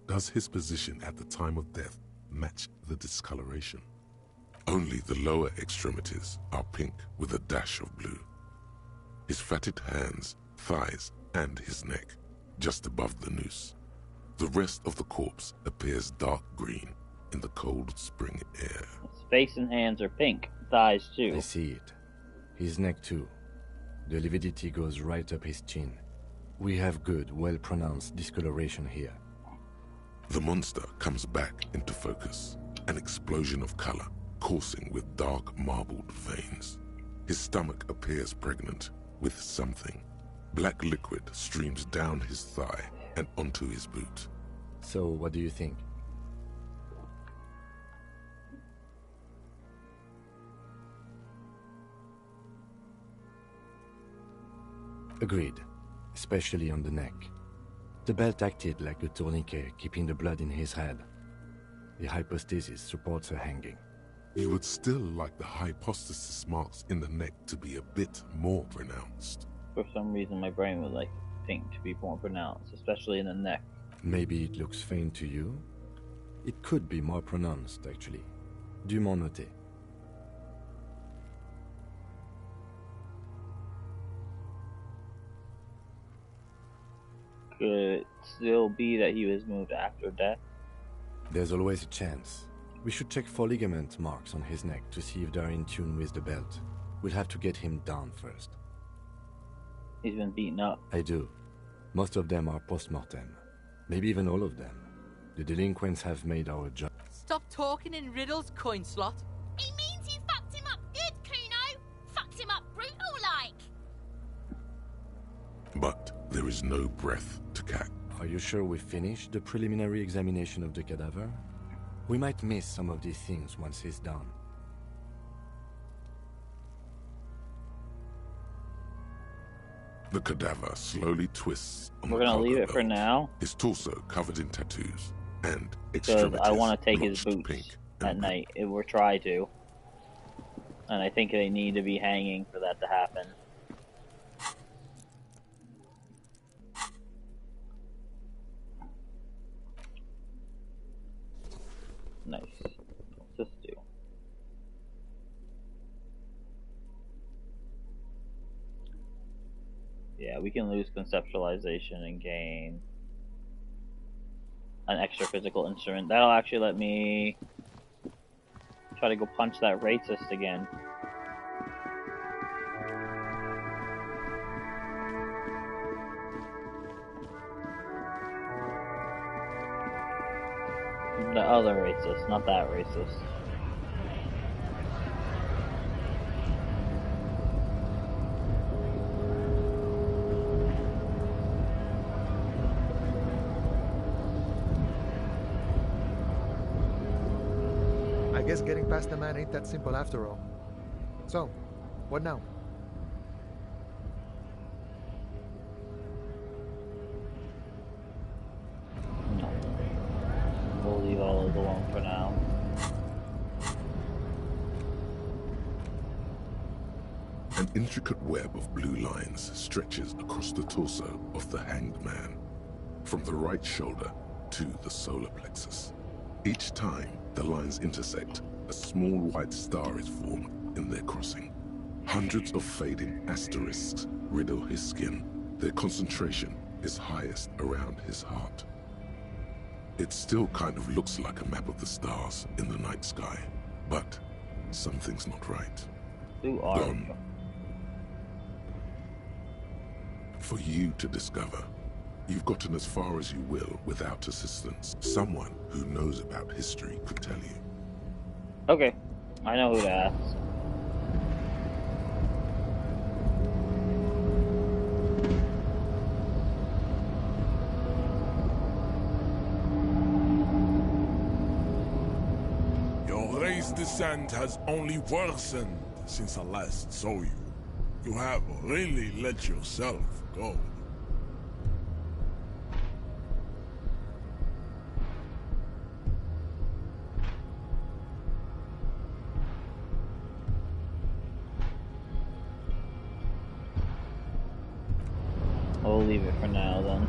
Does his position at the time of death match the discoloration? Only the lower extremities are pink with a dash of blue. His fatted hands, thighs, and his neck, just above the noose. The rest of the corpse appears dark green in the cold spring air. His face and hands are pink, thighs too. I see it. His neck too. The lividity goes right up his chin. We have good, well-pronounced discoloration here. The monster comes back into focus, an explosion of color, coursing with dark marbled veins. His stomach appears pregnant with something. Black liquid streams down his thigh and onto his boot. So, what do you think? Agreed, especially on the neck. The belt acted like a tourniquet, keeping the blood in his head. The hypostasis supports a hanging. You would still like the hypostasis marks in the neck to be a bit more pronounced. For some reason, my brain would like pink to be more pronounced, especially in the neck. Maybe it looks faint to you? It could be more pronounced, actually. Dûment noté. Could it still be that he was moved after death? There's always a chance. We should check for ligament marks on his neck to see if they're in tune with the belt. We'll have to get him down first. He's been beaten up. I do. Most of them are post-mortem. Maybe even all of them. The delinquents have made our job. Stop talking in riddles, coin slot. He means you fucked him up good, Kuno. Fucked him up brutal-like. But there is no breath to catch. Are you sure we finished the preliminary examination of the cadaver? We might miss some of these things once he's done. The cadaver slowly twists on We're the gonna cargo leave it for belt, now. His torso covered in tattoos and Because extremities I want to take his blotched boots pink at night, or try to. And I think they need to be hanging for that to happen. Nice. What's this do? Yeah, we can lose conceptualization and gain an extra physical instrument. That'll actually let me try to go punch that racist again. The other racist, not that racist. I guess getting past the man ain't that simple after all. So, what now? We'll leave all those alone for now. An intricate web of blue lines stretches across the torso of the hanged man, from the right shoulder to the solar plexus. Each time the lines intersect, a small white star is formed in their crossing. Hundreds of fading asterisks riddle his skin. Their concentration is highest around his heart. It still kind of looks like a map of the stars in the night sky, but something's not right. Who are you? For you to discover. You've gotten as far as you will without assistance. Someone who knows about history could tell you. Okay, I know who to ask. Your race descent has only worsened since I last saw you. You have really let yourself go. We'll leave it for now then.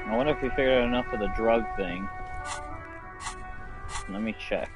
I wonder if we figured out enough of the drug thing. Let me check.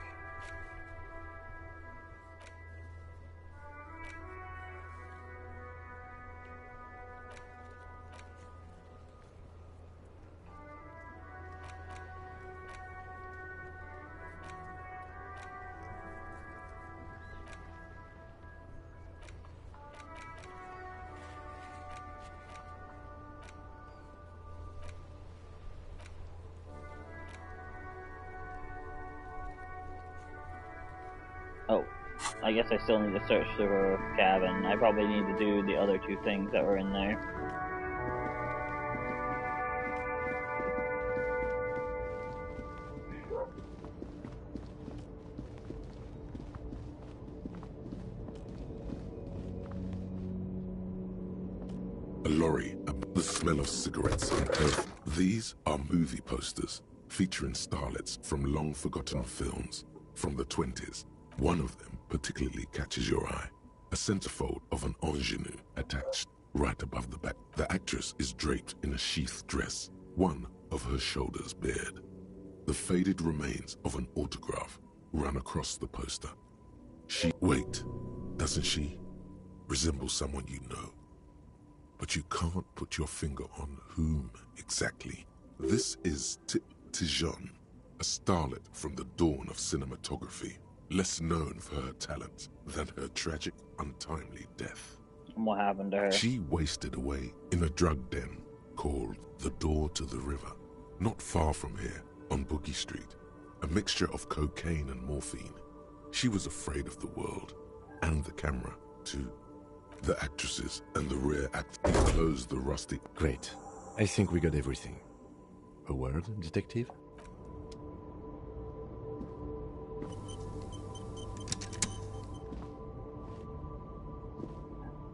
Oh, I guess I still need to search the cabin. I probably need to do the other two things that were in there. A lorry, the smell of cigarettes and earth. These are movie posters featuring starlets from long-forgotten films from the 20s. One of them particularly catches your eye. A centerfold of an ingenue attached right above the back. The actress is draped in a sheath dress, one of her shoulders bared. The faded remains of an autograph run across the poster. Wait, doesn't she resemble someone you know? But you can't put your finger on whom exactly. This is Tijon, a starlet from the dawn of cinematography, less known for her talent than her tragic, untimely death. And what happened to her? She wasted away in a drug den called the Door to the River, not far from here on Boogie Street, a mixture of cocaine and morphine. She was afraid of the world and the camera, too. The actresses and the rear act closed the rusty... Great. I think we got everything. A word, detective?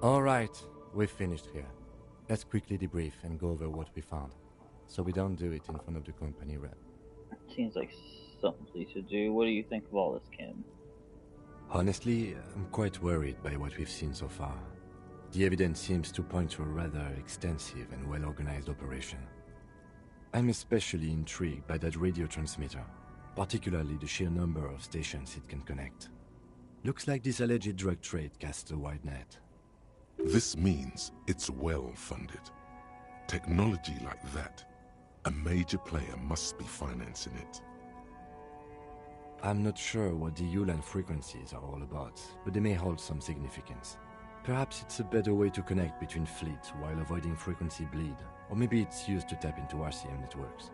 All right, we've finished here. Let's quickly debrief and go over what we found, so we don't do it in front of the company rep. Seems like something to do. What do you think of all this, Kim? Honestly, I'm quite worried by what we've seen so far. The evidence seems to point to a rather extensive and well-organized operation. I'm especially intrigued by that radio transmitter, particularly the sheer number of stations it can connect. Looks like this alleged drug trade casts a wide net. This means it's well-funded. Technology like that, a major player must be financing it. I'm not sure what the Ulan frequencies are all about, but they may hold some significance. Perhaps it's a better way to connect between fleets while avoiding frequency bleed, or maybe it's used to tap into RCM networks.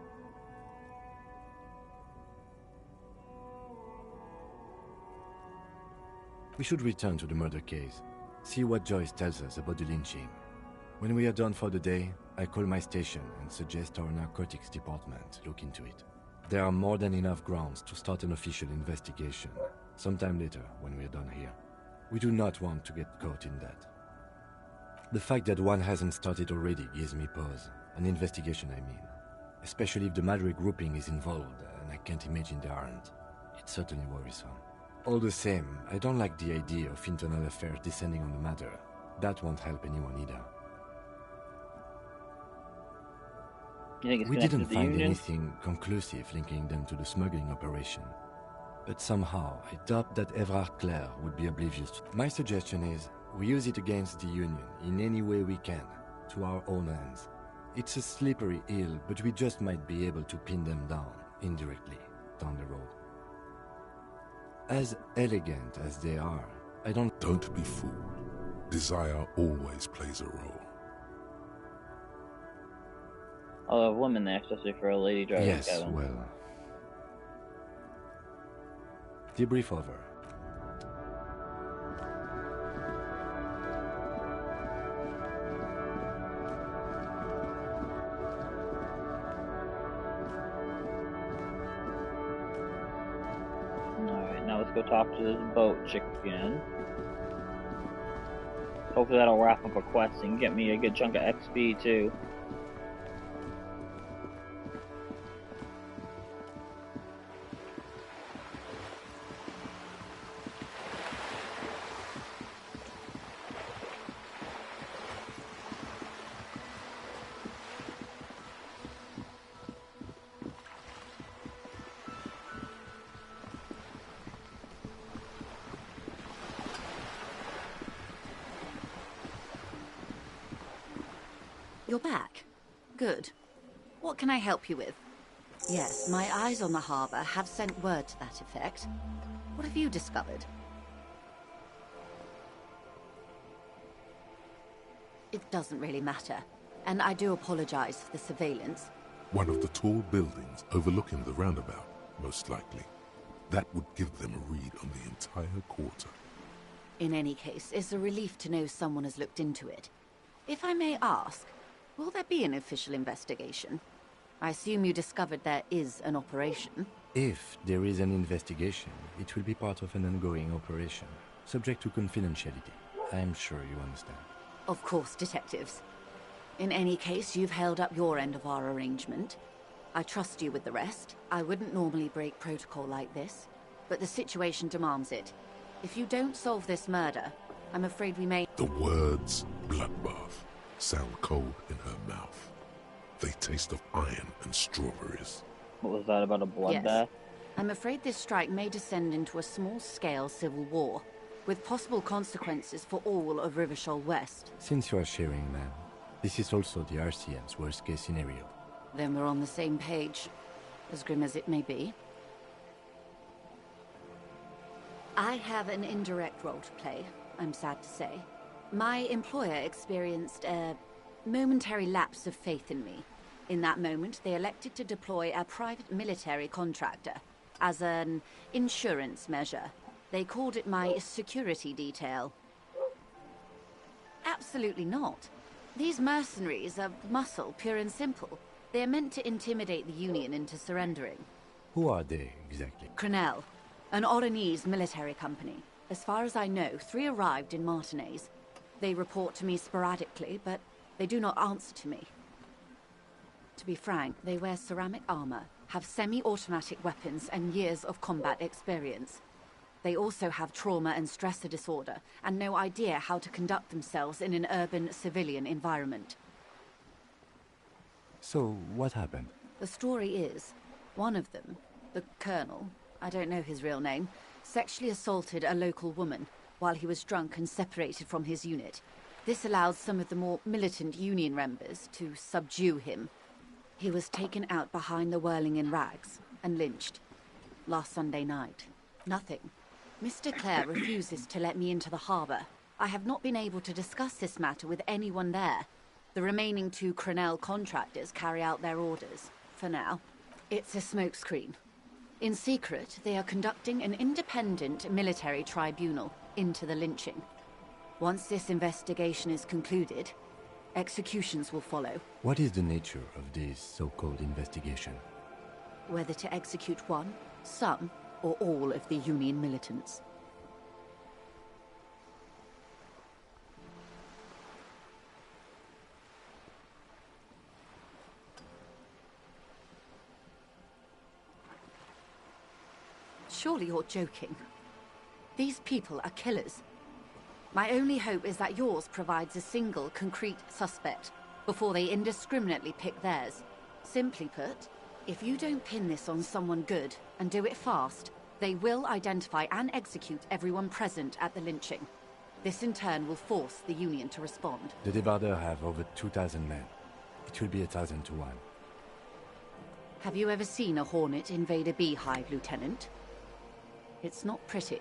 We should return to the murder case, see what Joyce tells us about the lynching. When we are done for the day, I call my station and suggest our narcotics department look into it. There are more than enough grounds to start an official investigation, sometime later when we are done here. We do not want to get caught in that. The fact that one hasn't started already gives me pause. An investigation, I mean. Especially if the Madre grouping is involved, and I can't imagine they aren't. It's certainly worrisome. All the same, I don't like the idea of internal affairs descending on the matter. That won't help anyone either. You think it's we connected didn't to the find Union? anything conclusive linking them to the smuggling operation. But somehow, I doubt that Evrard Claire would be oblivious. My suggestion is, we use it against the Union in any way we can, to our own ends. It's a slippery hill, but we just might be able to pin them down, indirectly, down the road. As elegant as they are, I don't... Don't be fooled. Desire always plays a role. Oh, a woman there, especially for a lady driver. Yes, cabin. well... Debrief over. Alright, now let's go talk to this boat chick again. Hopefully that'll wrap up a quest and get me a good chunk of XP too. You're back. Good. What can I help you with? Yes, my eyes on the harbour have sent word to that effect. What have you discovered? It doesn't really matter, and I do apologize for the surveillance. One of the tall buildings overlooking the roundabout, most likely. That would give them a read on the entire quarter. In any case, it's a relief to know someone has looked into it. If I may ask, will there be an official investigation? I assume you discovered there is an operation. If there is an investigation, it will be part of an ongoing operation, subject to confidentiality. I'm sure you understand. Of course, detectives. In any case, you've held up your end of our arrangement. I trust you with the rest. I wouldn't normally break protocol like this, but the situation demands it. If you don't solve this murder, I'm afraid we may... The words bloodbath sound cold in her mouth. They taste of iron and strawberries. What was that about a bloodbath? Yes. I'm afraid this strike may descend into a small-scale civil war, with possible consequences for all of Rivershoal West. Since you are sharing, ma'am, this is also the RCM's worst-case scenario. Then we're on the same page, as grim as it may be. I have an indirect role to play, I'm sad to say. My employer experienced a momentary lapse of faith in me. In that moment, they elected to deploy a private military contractor as an insurance measure. They called it my security detail. Absolutely not. These mercenaries are muscle, pure and simple. They are meant to intimidate the Union into surrendering. Who are they, exactly? Crenel, an Oranese military company. As far as I know, 3 arrived in Martinez. They report to me sporadically, but they do not answer to me. To be frank, they wear ceramic armor, have semi-automatic weapons, and years of combat experience. They also have trauma and stressor disorder, and no idea how to conduct themselves in an urban civilian environment. So, what happened? The story is, one of them, the Colonel, I don't know his real name, sexually assaulted a local woman while he was drunk and separated from his unit. This allowed some of the more militant Union members to subdue him. He was taken out behind the whirling in rags and lynched last Sunday night. Nothing. Mr. Clare refuses to let me into the harbour. I have not been able to discuss this matter with anyone there. The remaining 2 Crenel contractors carry out their orders, for now. It's a smokescreen. In secret, they are conducting an independent military tribunal into the lynching. Once this investigation is concluded, executions will follow. What is the nature of this so-called investigation? Whether to execute one, some, or all of the Union militants. Surely you're joking. These people are killers. My only hope is that yours provides a single, concrete suspect before they indiscriminately pick theirs. Simply put, if you don't pin this on someone good, and do it fast, they will identify and execute everyone present at the lynching. This in turn will force the Union to respond. The Debardeurs have over 2,000 men. It will be 1,000 to 1. Have you ever seen a Hornet invade a beehive, Lieutenant? It's not pretty.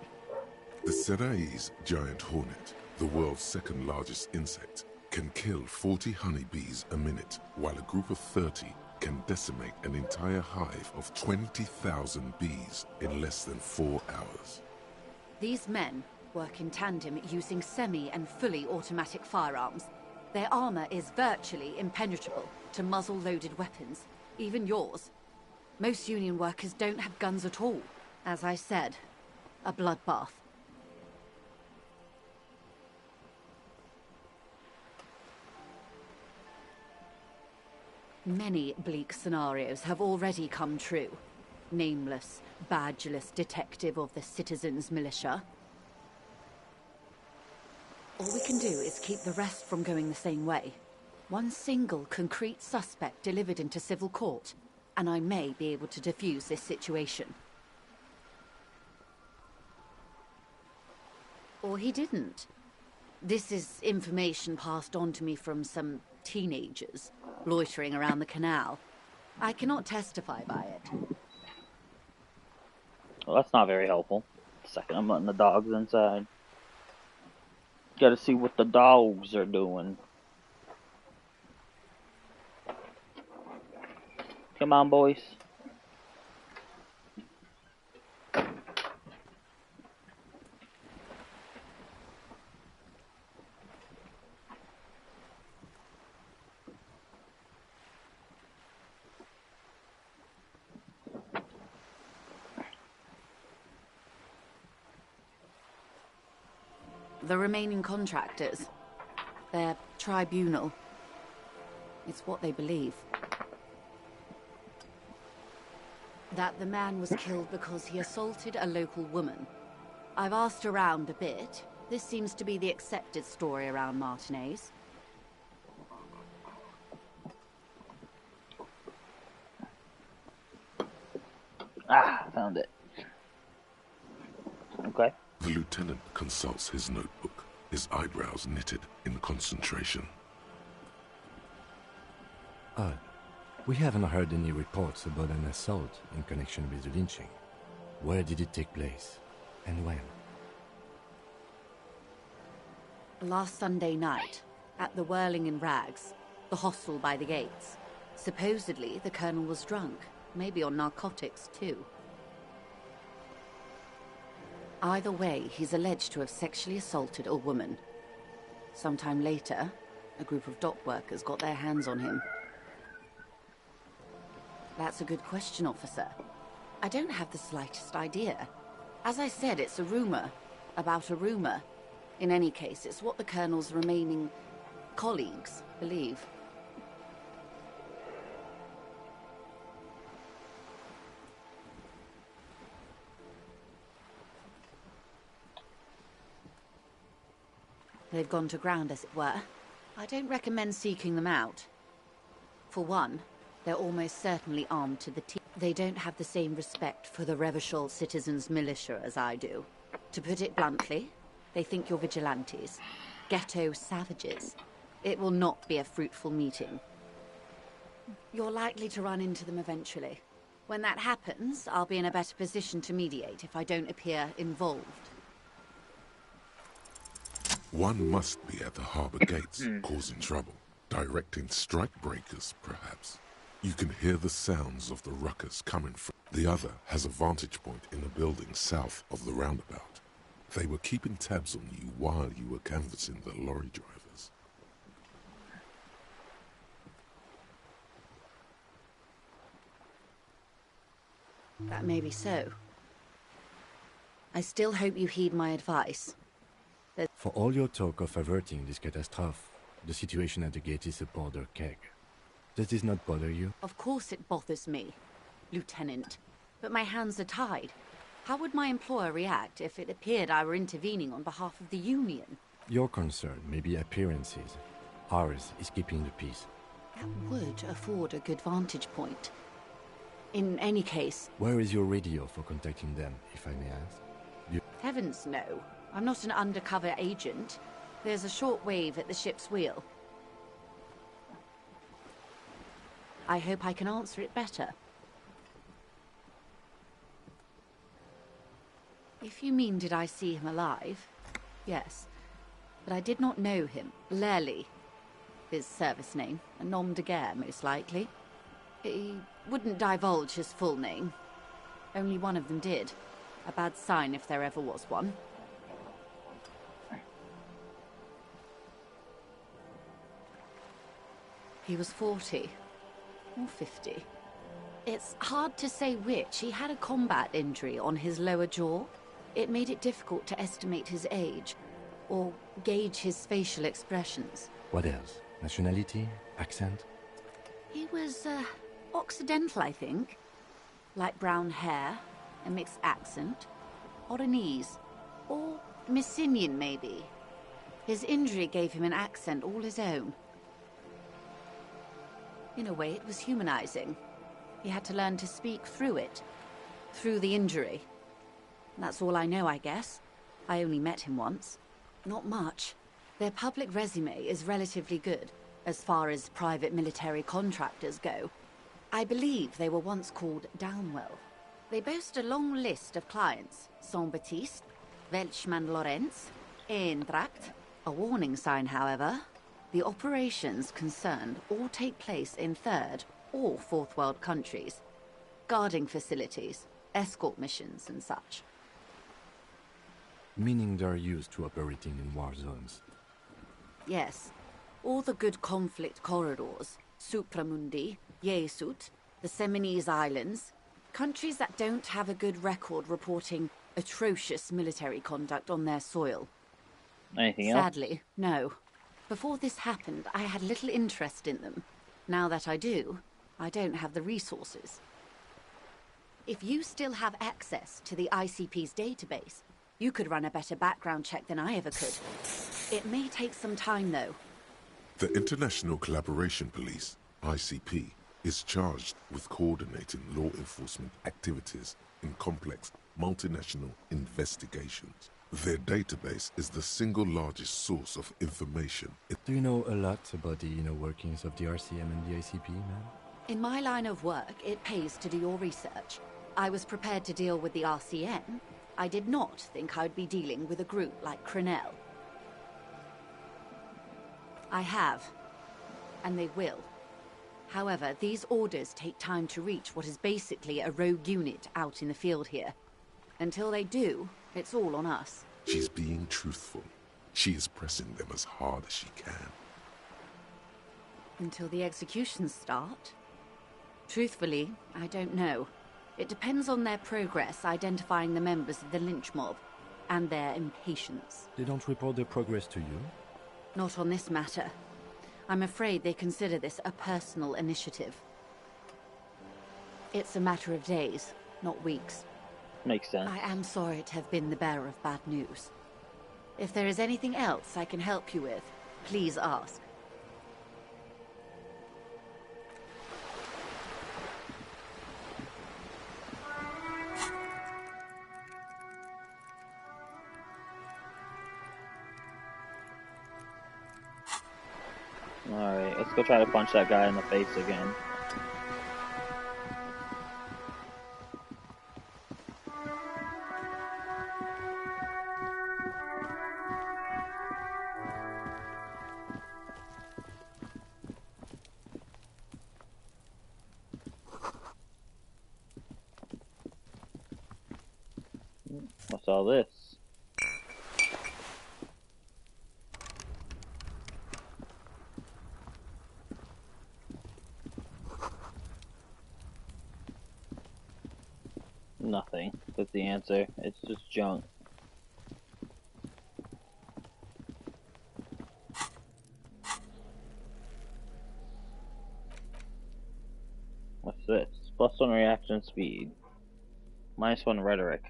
The Serai's giant hornet, the world's 2nd largest insect, can kill 40 honeybees a minute, while a group of 30 can decimate an entire hive of 20,000 bees in less than 4 hours. These men work in tandem using semi- and fully automatic firearms. Their armor is virtually impenetrable to muzzle-loaded weapons, even yours. Most Union workers don't have guns at all. As I said, a bloodbath. Many bleak scenarios have already come true. Nameless, badgeless detective of the citizens' militia. All we can do is keep the rest from going the same way. One single concrete suspect delivered into civil court, and I may be able to defuse this situation. Or he didn't. This is information passed on to me from some teenagers loitering around the canal. I cannot testify by it. Well, that's not very helpful. Second, I'm letting the dogs inside. Gotta see what the dogs are doing. Come on, boys. The remaining contractors, their tribunal, it's what they believe. That the man was killed because he assaulted a local woman. I've asked around a bit. This seems to be the accepted story around Martinez. Ah, found it. Okay. The lieutenant consults his notebook, his eyebrows knitted in concentration. We haven't heard any reports about an assault in connection with the lynching. Where did it take place? And when? Last Sunday night, at the Whirling in Rags, the hostel by the gates. Supposedly, the colonel was drunk, maybe on narcotics too. Either way, he's alleged to have sexually assaulted a woman. Sometime later, a group of dock workers got their hands on him. That's a good question, officer. I don't have the slightest idea. As I said, it's a rumor about a rumor. In any case, it's what the colonel's remaining colleagues believe. They've gone to ground, as it were. I don't recommend seeking them out. For one, they're almost certainly armed to the teeth. They don't have the same respect for the Revachol citizens' militia as I do. To put it bluntly, they think you're vigilantes, ghetto savages. It will not be a fruitful meeting. You're likely to run into them eventually. When that happens, I'll be in a better position to mediate if I don't appear involved. One must be at the harbor gates, causing trouble, directing strike breakers, perhaps. You can hear the sounds of the ruckus coming from. The other has a vantage point in a building south of the roundabout. They were keeping tabs on you while you were canvassing the lorry drivers. That may be so. I still hope you heed my advice. For all your talk of averting this catastrophe, the situation at the gate is a powder keg. Does this not bother you? Of course it bothers me, Lieutenant. But my hands are tied. How would my employer react if it appeared I were intervening on behalf of the Union? Your concern may be appearances. Ours is keeping the peace. That would afford a good vantage point. In any case... Where is your radio for contacting them, if I may ask? Heavens no. I'm not an undercover agent. There's a shortwave at the ship's wheel. I hope I can answer it better. If you mean did I see him alive, yes. But I did not know him. Lely, his service name, a nom de guerre, most likely. He wouldn't divulge his full name. Only one of them did. A bad sign if there ever was one. He was 40. Or 50. It's hard to say which. He had a combat injury on his lower jaw. It made it difficult to estimate his age, or gauge his facial expressions. What else? Nationality? Accent? He was, Occidental, I think. Light brown hair, a mixed accent, Oranese, or Messinian, maybe. His injury gave him an accent all his own. In a way, it was humanizing. He had to learn to speak through it, through the injury. That's all I know, I guess. I only met him once. Not much. Their public resume is relatively good. As far as private military contractors go, I believe they were once called Downwell. They boast a long list of clients: Saint-Baptiste, Welchman-Lorenz, Eendracht. A warning sign, however. The operations concerned all take place in third or fourth world countries. Guarding facilities, escort missions and such. Meaning they're used to operating in war zones. Yes. All the good conflict corridors, Supramundi, Yesut, the Seminoles Islands, countries that don't have a good record reporting atrocious military conduct on their soil. Anything else? Sadly, no. Before this happened, I had little interest in them. Now that I do, I don't have the resources. If you still have access to the ICP's database, you could run a better background check than I ever could. It may take some time, though. The International Collaboration Police, ICP, is charged with coordinating law enforcement activities in complex multinational investigations. Their database is the single largest source of information. Do you know a lot about the inner workings of the RCM and the ICP, man? In my line of work, it pays to do your research. I was prepared to deal with the RCM. I did not think I'd be dealing with a group like Crenel. I have, and they will. However, these orders take time to reach what is basically a rogue unit out in the field here. Until they do, it's all on us. She's being truthful. She is pressing them as hard as she can. Until the executions start? Truthfully, I don't know. It depends on their progress identifying the members of the lynch mob, and their impatience. They don't report their progress to you? Not on this matter. I'm afraid they consider this a personal initiative. It's a matter of days, not weeks. Makes sense. I am sorry to have been the bearer of bad news. If there is anything else I can help you with, please ask. Alright, let's go try to punch that guy in the face again. What's all this? Nothing. That's the answer. It's just junk. What's this? +1 reaction speed. -1 rhetoric.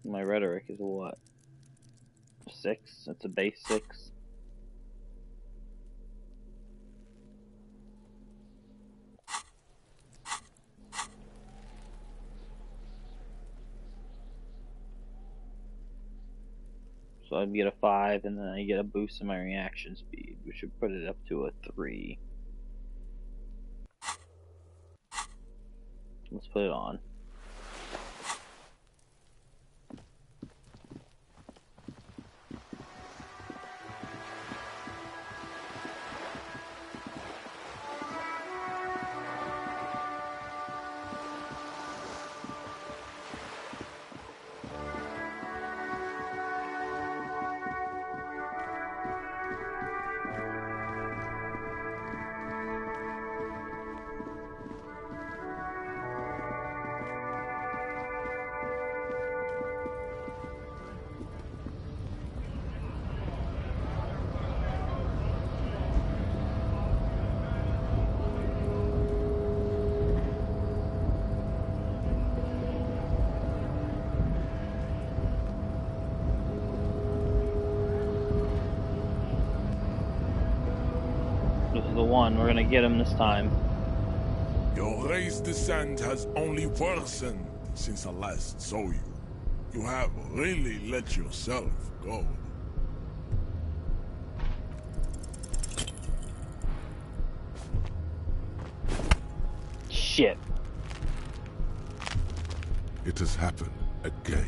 My rhetoric is what? 6? It's a base 6. So I'd get a 5, and then I get a boost in my reaction speed, which would put it up to a 3. Let's put it on. This is the one. We're gonna get him this time. Your race descent has only worsened since I last saw you. You have really let yourself go. Shit. It has happened again.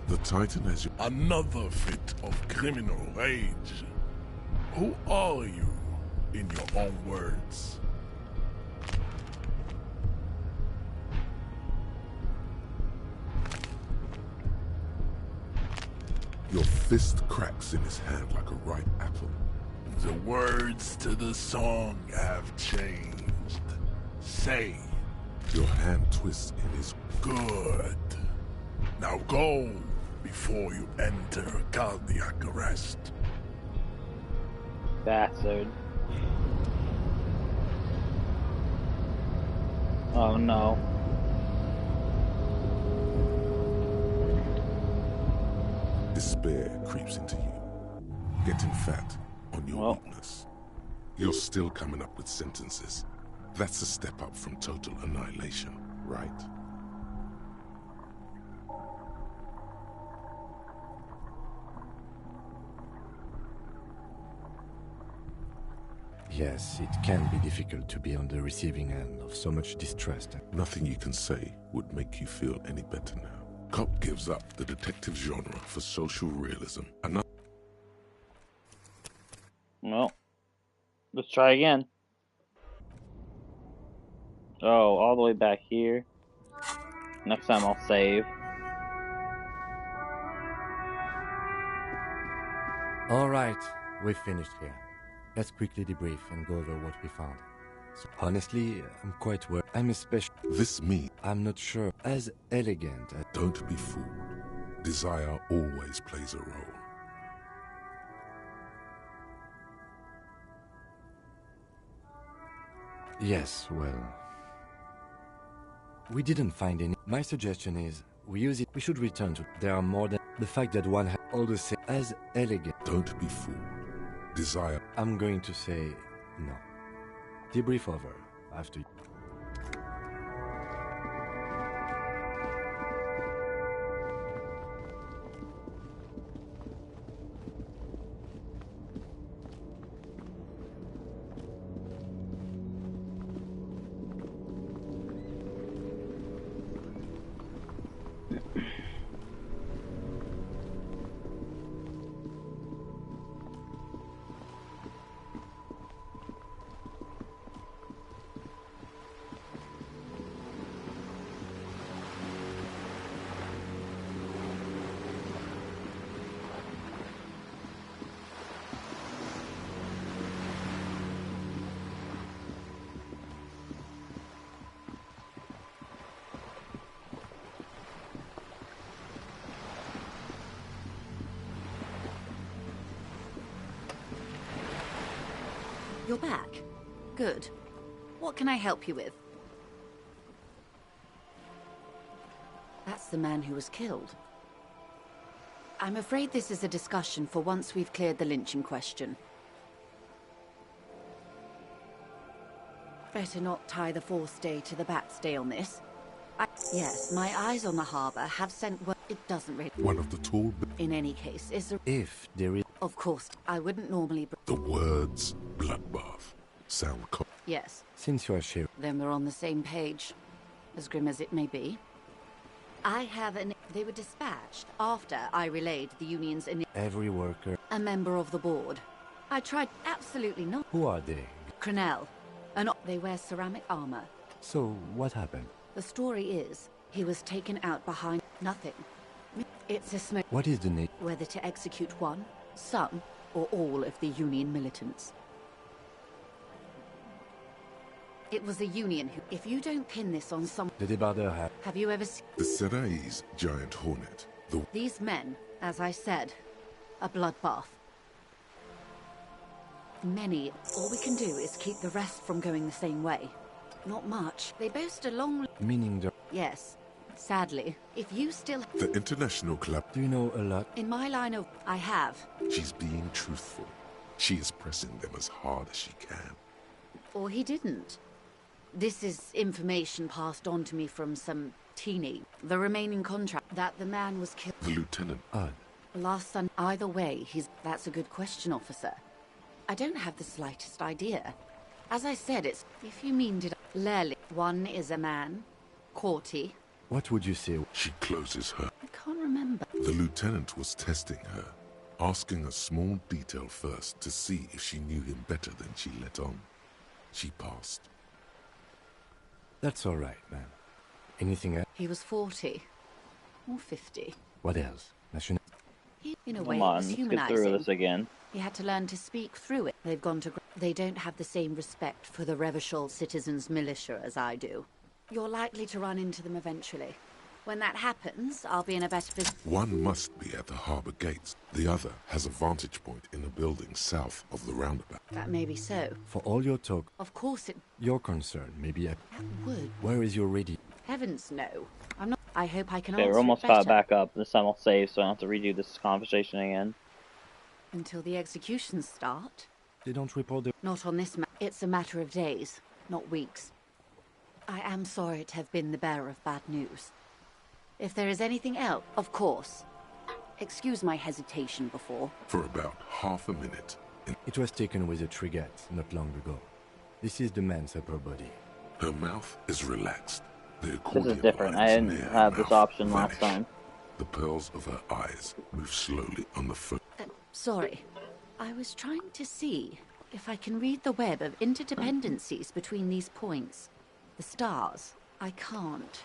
The Titan has another fit of criminal rage. Who are you, in your own words? Your fist cracks in his hand like a ripe apple. The words to the song have changed. Say. Your hand twists in his... Good. Now go before you enter cardiac arrest. Bastard. Oh no. Despair creeps into you, getting fat on your weakness. You're still coming up with sentences. That's a step up from total annihilation, right? Yes, it can be difficult to be on the receiving end of so much distress. Nothing you can say would make you feel any better now. Cop gives up the detective genre for social realism. Well, let's try again. Oh, all the way back here. Next time I'll save. Alright, we've finished here. Let's quickly debrief and go over what we found. So, honestly, I'm quite worried. I'm especially... This me. I'm not sure. As elegant as... Don't be fooled. Desire always plays a role. Yes, well... We didn't find any. My suggestion is, we use it. We should return to... There are more than... The fact that one has all the same... As elegant... Don't be fooled. Desire... I'm going to say... No. Debrief over. After... You're back. Good. What can I help you with? That's the man who was killed. I'm afraid this is a discussion for once we've cleared the lynching question. Better not tie the fourth day to the bat's day on this. Yes, my eyes on the harbour have sent word. It doesn't really... One of the tall... In any case, is there... If there is... Of course, I wouldn't normally... The words bloodbath sound... Yes. Since you are sure... Then we're on the same page. As grim as it may be. I have an... They were dispatched after I relayed the union's... Every worker... A member of the board. I tried... Absolutely not. Who are they? Crenell. They wear ceramic armor. So, what happened? The story is, he was taken out behind... Nothing. It's a smoke... What is the name? Whether to execute one, some, or all of the Union militants. It was the Union who... If you don't pin this on some... The débardeur have... Have you ever seen... The Serai's giant hornet. These men, as I said, a bloodbath. Many. All we can do is keep the rest from going the same way. Not much. They boast a long... Meaning the... Yes. Sadly, if you still... The International Club... Do you know a lot? In my line of... I have. She's being truthful. She is pressing them as hard as she can. Or he didn't. This is information passed on to me from some teenie. The remaining contract... That the man was killed The lieutenant. Odd. last Sunday. Either way, that's a good question, officer. I don't have the slightest idea. As I said, it's... If you mean did... Lely. One is a man. Corty. What would you say? She closes her. I can't remember. The lieutenant was testing her, asking a small detail first to see if she knew him better than she let on. She passed. That's all right, man. Anything else? He was 40. Or 50. What else? National. In a way, Come on, it was let's get humanizing. through this again. He had to learn to speak through it. They've gone to... They don't have the same respect for the Revachol citizens' militia as I do. You're likely to run into them eventually. When that happens, I'll be in a better position. One must be at the harbour gates. The other has a vantage point in a building south of the roundabout. That may be so. For all your talk, Of course it your concern, maybe a... that would. Where is your ready? Heavens, no. I'm not... I hope I can Okay, answer we're almost it caught better. back up. This time I'll save so I don't have to redo this conversation again. Until the executions start. They don't report the... Not on this It's a matter of days, not weeks. I am sorry to have been the bearer of bad news. If there is anything else, of course. Excuse my hesitation before. For about half a minute. It was taken with a trigette not long ago. This is the man's upper body. Her mouth is relaxed. The This accordion is different. I lines didn't near her have this mouth option last vanish. time. The pearls of her eyes move slowly on the foot. Sorry. I was trying to see if I can read the web of interdependencies between these points. The stars. I can't.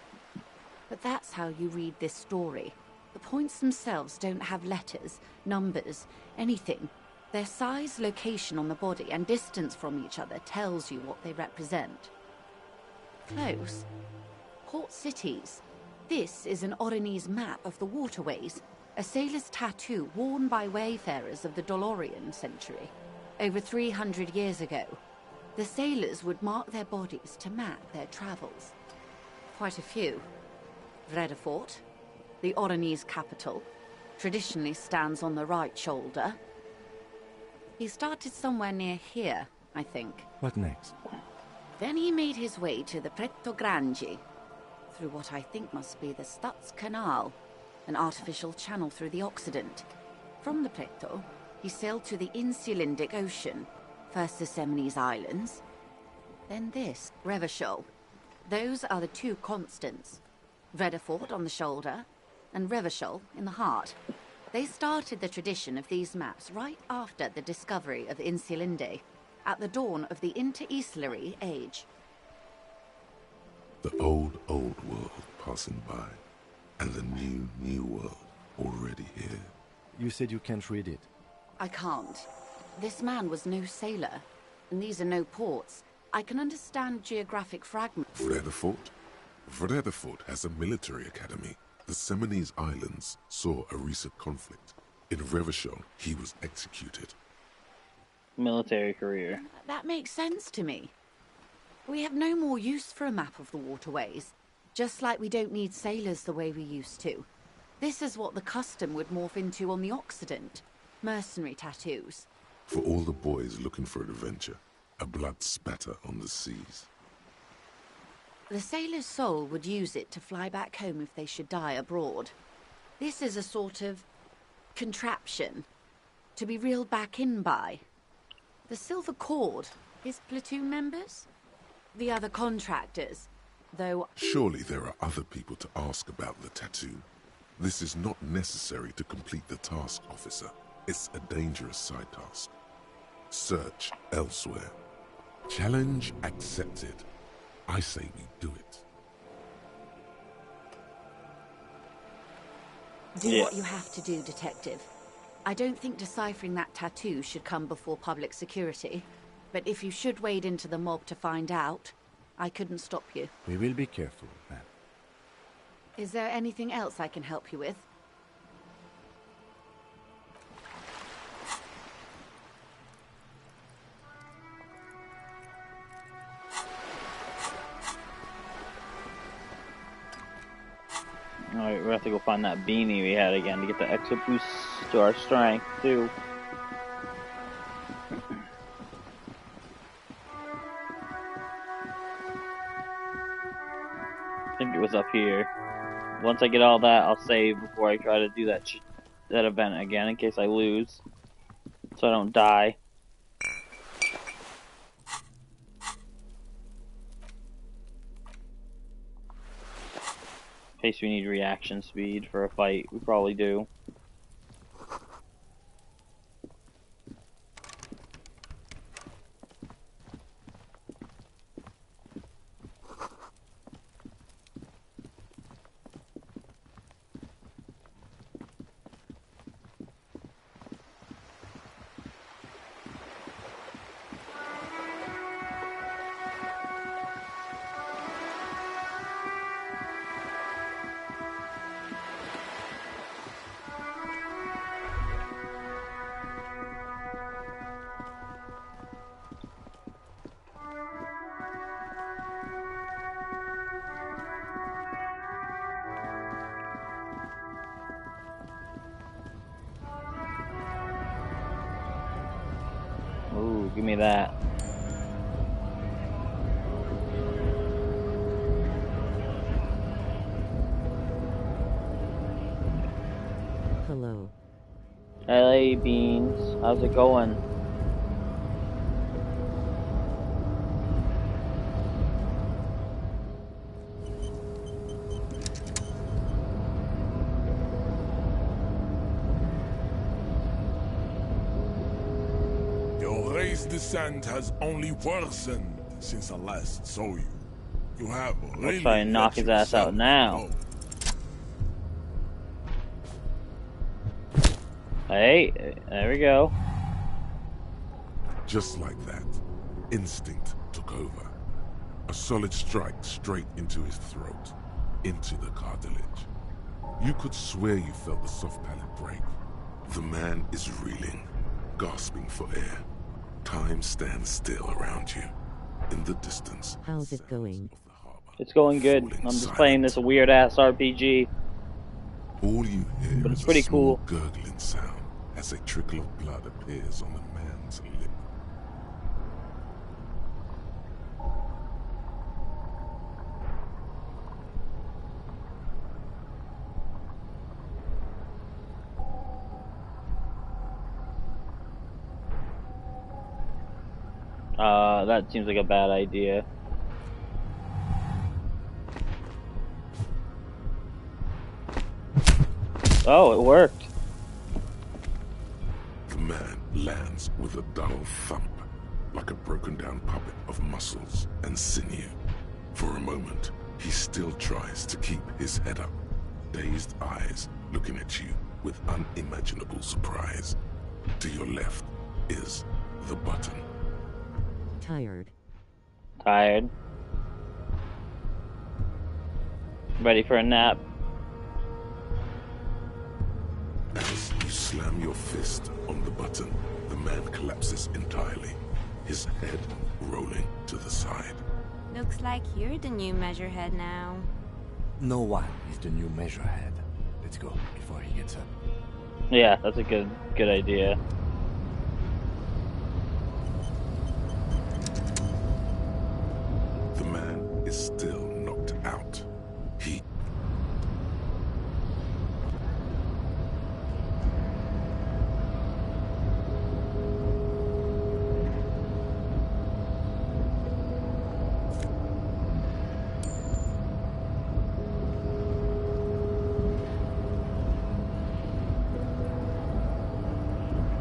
But that's how you read this story. The points themselves don't have letters, numbers, anything. Their size, location on the body, and distance from each other tells you what they represent. Close. Port cities. This is an Oronese map of the waterways, a sailor's tattoo worn by wayfarers of the Dolorian century. Over 300 years ago, the sailors would mark their bodies to map their travels. Quite a few. Vredefort, the Oronese capital, traditionally stands on the right shoulder. He started somewhere near here, I think. What next? Then he made his way to the Preto Grande, through what I think must be the Stutz Canal, an artificial channel through the Occident. From the Preto, he sailed to the Insulindic Ocean, first the Semines Islands, then this, Revachol. Those are the two constants. Vredefort on the shoulder, and Revachol in the heart. They started the tradition of these maps right after the discovery of Insulinde, at the dawn of the Inter-Islary Age. The old world passing by, and the new world already here. You said you can't read it. I can't. This man was no sailor, and these are no ports. I can understand geographic fragments. Vredefort? Vredefort has a military academy. The Semines Islands saw a recent conflict. In Revachol, he was executed. Military career. That makes sense to me. We have no more use for a map of the waterways, just like we don't need sailors the way we used to. This is what the custom would morph into on the Occident. Mercenary tattoos. For all the boys looking for adventure, a blood spatter on the seas. The sailor's soul would use it to fly back home if they should die abroad. This is a sort of contraption to be reeled back in by. The Silver Cord, his platoon members? The other contractors, though... Surely there are other people to ask about the tattoo. This is not necessary to complete the task, officer. It's a dangerous side task. Search elsewhere. Challenge accepted. I say we do it. Do what you have to do, Detective. I don't think deciphering that tattoo should come before public security. But if you should wade into the mob to find out, I couldn't stop you. We will be careful, ma'am. Is there anything else I can help you with? Alright, we have to go find that beanie we had again to get the extra boost to our strength, too. I think it was up here. Once I get all that, I'll save before I try to do that event again in case I lose, so I don't die. In case we need reaction speed for a fight, we probably do. Ooh, give me that. Hello. LA Beans, how's it going? Your race descent has only worsened since I last saw you. You have really I'll try and knock his ass out now. Hey, there we go. Just like that, instinct took over. A solid strike straight into his throat, into the cartilage. You could swear you felt the soft palate break. The man is reeling, gasping for air. Time stands still around you. In the distance. How's it going? It's going good. I'm just playing this weird ass RPG. All you hear but it's is pretty a small cool. gurgling sound as a trickle of blood appears on the man's lip. That seems like a bad idea. Oh, it worked. The man lands with a dull thump, like a broken down puppet of muscles and sinew. For a moment, he still tries to keep his head up, dazed eyes looking at you with unimaginable surprise. To your left is the button. Tired. Tired. Ready for a nap. As you slam your fist on the button, the man collapses entirely, his head rolling to the side. Looks like you're the new measurehead now. No one is the new measurehead. Let's go before he gets up. Yeah, that's a good idea. The man is still knocked out. He...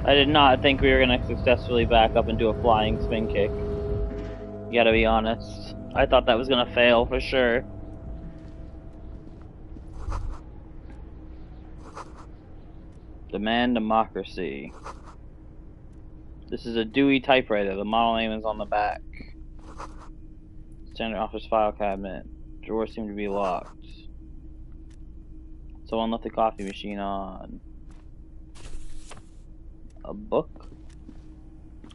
I did not think we were going to successfully back up into a flying spin kick. You gotta be honest. I thought that was going to fail for sure. Demand democracy. This is a Dewey typewriter. The model name is on the back. Standard office file cabinet. Drawers seem to be locked. Someone left the coffee machine on. A book?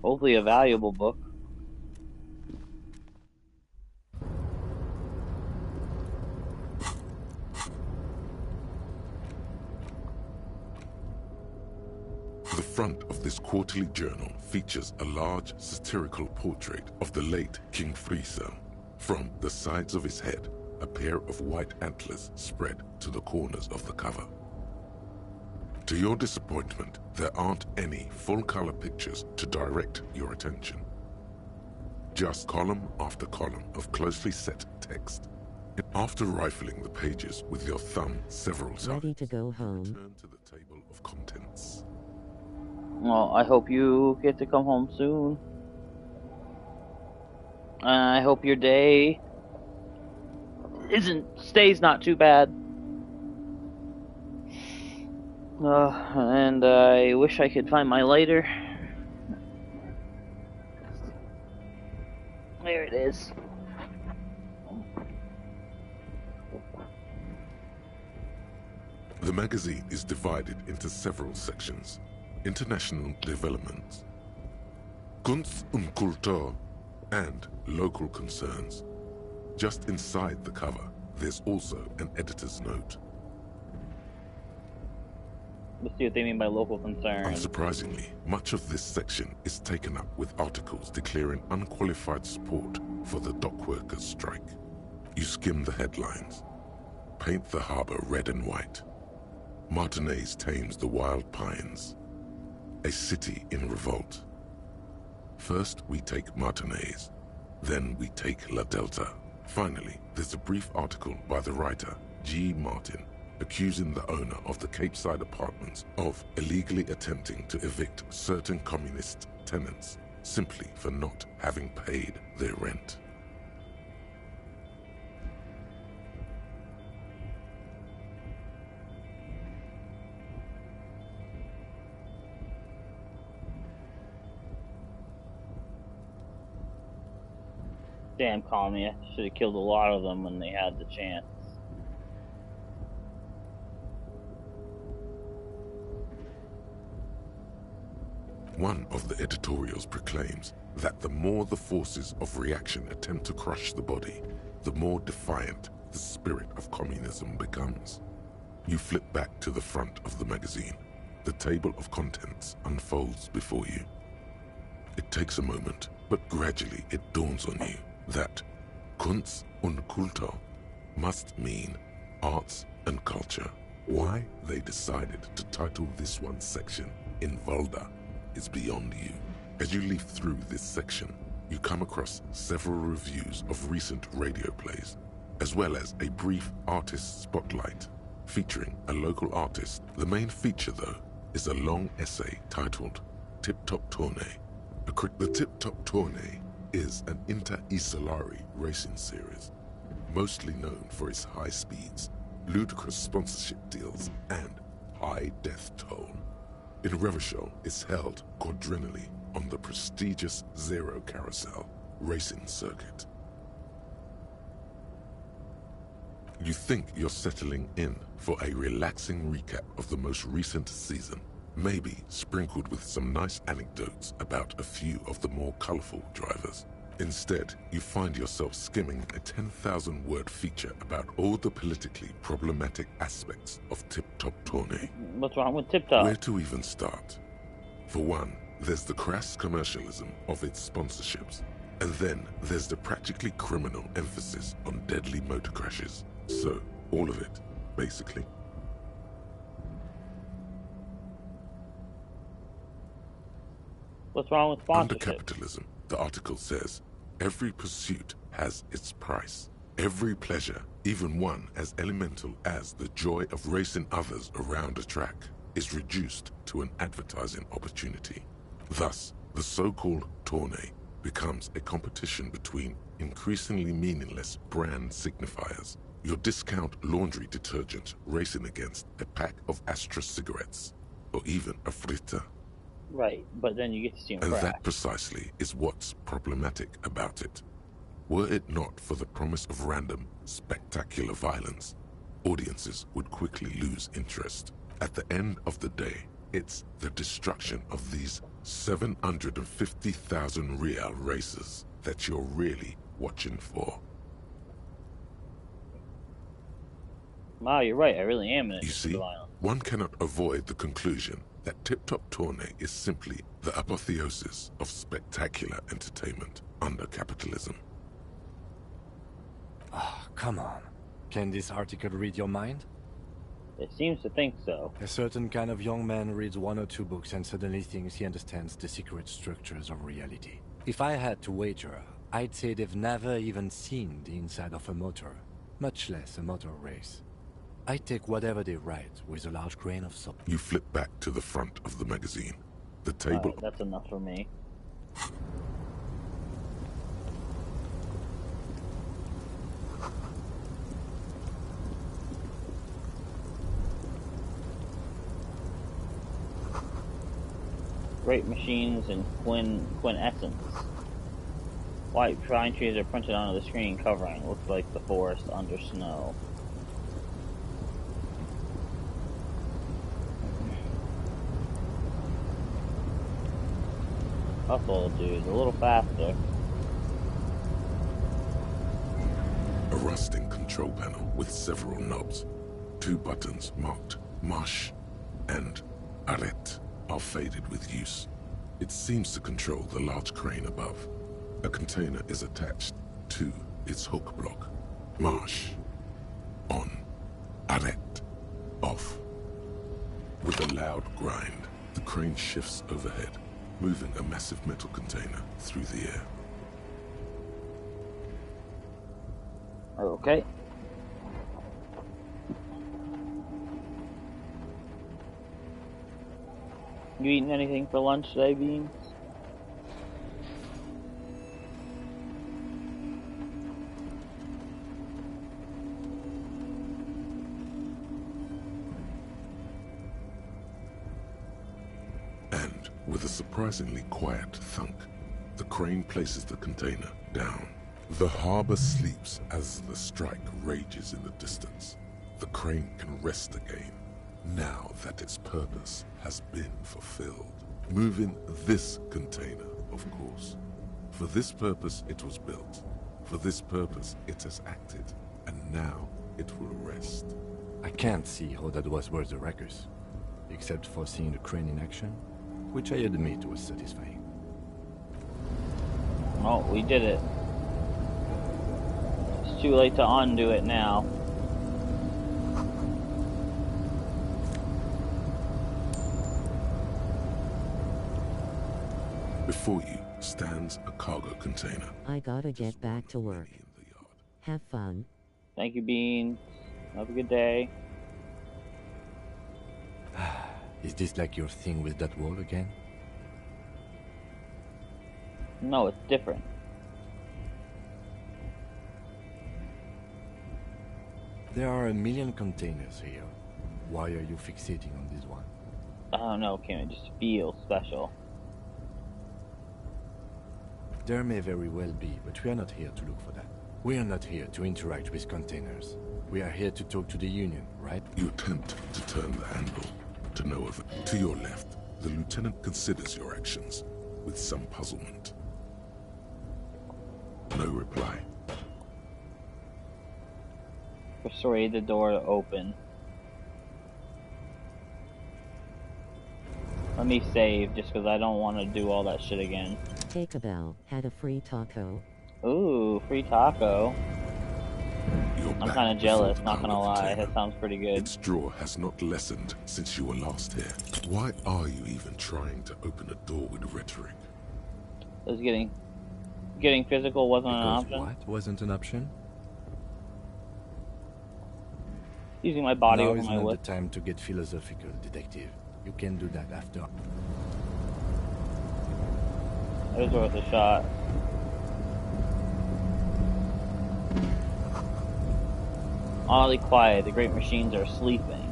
Hopefully a valuable book. The front of this quarterly journal features a large satirical portrait of the late King Friesa. From the sides of his head, a pair of white antlers spread to the corners of the cover. To your disappointment, there aren't any full-color pictures to direct your attention. Just column after column of closely set text. After rifling the pages with your thumb several times, Ready to go home. turn to the table of contents. Well, I hope you get to come home soon. I hope your day stays not too bad. And I wish I could find my lighter. There it is. The magazine is divided into several sections. International developments, Kunst und Kultur, and local concerns. Just inside the cover, there's also an editor's note. Let's see what they mean by local concern. Unsurprisingly, much of this section is taken up with articles declaring unqualified support for the dock workers' strike. You skim the headlines. Paint the harbor red and white. Martinez tames the wild pines. A city in revolt. First, we take Martinez. Then we take La Delta. Finally, there's a brief article by the writer, G. Martin, accusing the owner of the Capeside Apartments of illegally attempting to evict certain communist tenants simply for not having paid their rent. Damn, Colony, I should have killed a lot of them when they had the chance. One of the editorials proclaims that the more the forces of reaction attempt to crush the body, the more defiant the spirit of communism becomes. You flip back to the front of the magazine. The table of contents unfolds before you. It takes a moment, but gradually it dawns on you that Kunst und Kultur must mean arts and culture. Why they decided to title this one section in Volda is beyond you. As you leaf through this section, you come across several reviews of recent radio plays, as well as a brief artist spotlight featuring a local artist. The main feature, though, is a long essay titled Tip Top Tournée. The Tip Top Tournée is an inter-Isolari racing series, mostly known for its high speeds, ludicrous sponsorship deals, and high death toll. In Revachol, it's held quadrennially on the prestigious Zero Carousel racing circuit. You think you're settling in for a relaxing recap of the most recent season, maybe sprinkled with some nice anecdotes about a few of the more colorful drivers. Instead, you find yourself skimming a 10,000-word feature about all the politically problematic aspects of Tip Top Tournée. What's wrong with Tip Top? Where to even start? For one, there's the crass commercialism of its sponsorships. And then there's the practically criminal emphasis on deadly motor crashes. So, all of it, basically. What's wrong with sponsorship? Under capitalism, the article says, every pursuit has its price. Every pleasure, even one as elemental as the joy of racing others around a track, is reduced to an advertising opportunity. Thus, the so-called tournée becomes a competition between increasingly meaningless brand signifiers. Your discount laundry detergent racing against a pack of Astra cigarettes, or even a Fritta. Right, but then you get to see him And crash. that precisely is what's problematic about it. Were it not for the promise of random, spectacular violence, audiences would quickly lose interest. At the end of the day, it's the destruction of these 750,000 real races that you're really watching for. Wow, you're right. I really am in You see, one cannot avoid the conclusion that Tip Top Tournée is simply the apotheosis of spectacular entertainment under capitalism. Oh, come on. Can this article read your mind? It seems to think so. A certain kind of young man reads 1 or 2 books and suddenly thinks he understands the secret structures of reality. If I had to wager, I'd say they've never even seen the inside of a motor, much less a motor race. I take whatever they write with a large grain of salt. You flip back to the front of the magazine. The table... Right, that's enough for me. Great machines and quintessence. White pine trees are printed onto the screen covering. Looks like the forest under snow. Hustle, dude. A little faster. A rusting control panel with several knobs. 2 buttons marked Marche and Arrête are faded with use. It seems to control the large crane above. A container is attached to its hook block. Marche. On. Arrête. Off. With a loud grind, the crane shifts overhead, moving a massive metal container through the air. Okay. You eating anything for lunch today, Beans? And with a surprisingly quiet thunk, the crane places the container down. The harbor sleeps as the strike rages in the distance. The crane can rest again, now that its purpose has been fulfilled. Moving this container, of course. For this purpose it was built. For this purpose it has acted. And now it will rest. I can't see how that was worth the ruckus, except for seeing the crane in action, which I admit was satisfying. Oh, we did it. It's too late to undo it now. Before you stands a cargo container. I gotta get back to work. Have fun. Thank you, Beans. Have a good day. Is this like your thing with that wall again? No, it's different. There are a million containers here. Why are you fixating on this one? I don't know, Kim. It just feels special. There may very well be, but we are not here to look for that. We are not here to interact with containers. We are here to talk to the Union, right? You attempt to turn the handle, to no avail. To your left, the lieutenant considers your actions with some puzzlement. No reply. Persuade the door to open. Let me save, just because I don't want to do all that shit again. Take a bell. Had a free taco. Ooh, free taco. I'm kind of jealous, not gonna lie. container. That sounds pretty good. Its draw has not lessened since you were last here. Why are you even trying to open a door with rhetoric? Is getting physical wasn't an Because option? what wasn't an option? Using my body Now over is my not lip. the time to get philosophical, detective. You can do that after. It was worth a shot. Oddly quiet, the great machines are sleeping.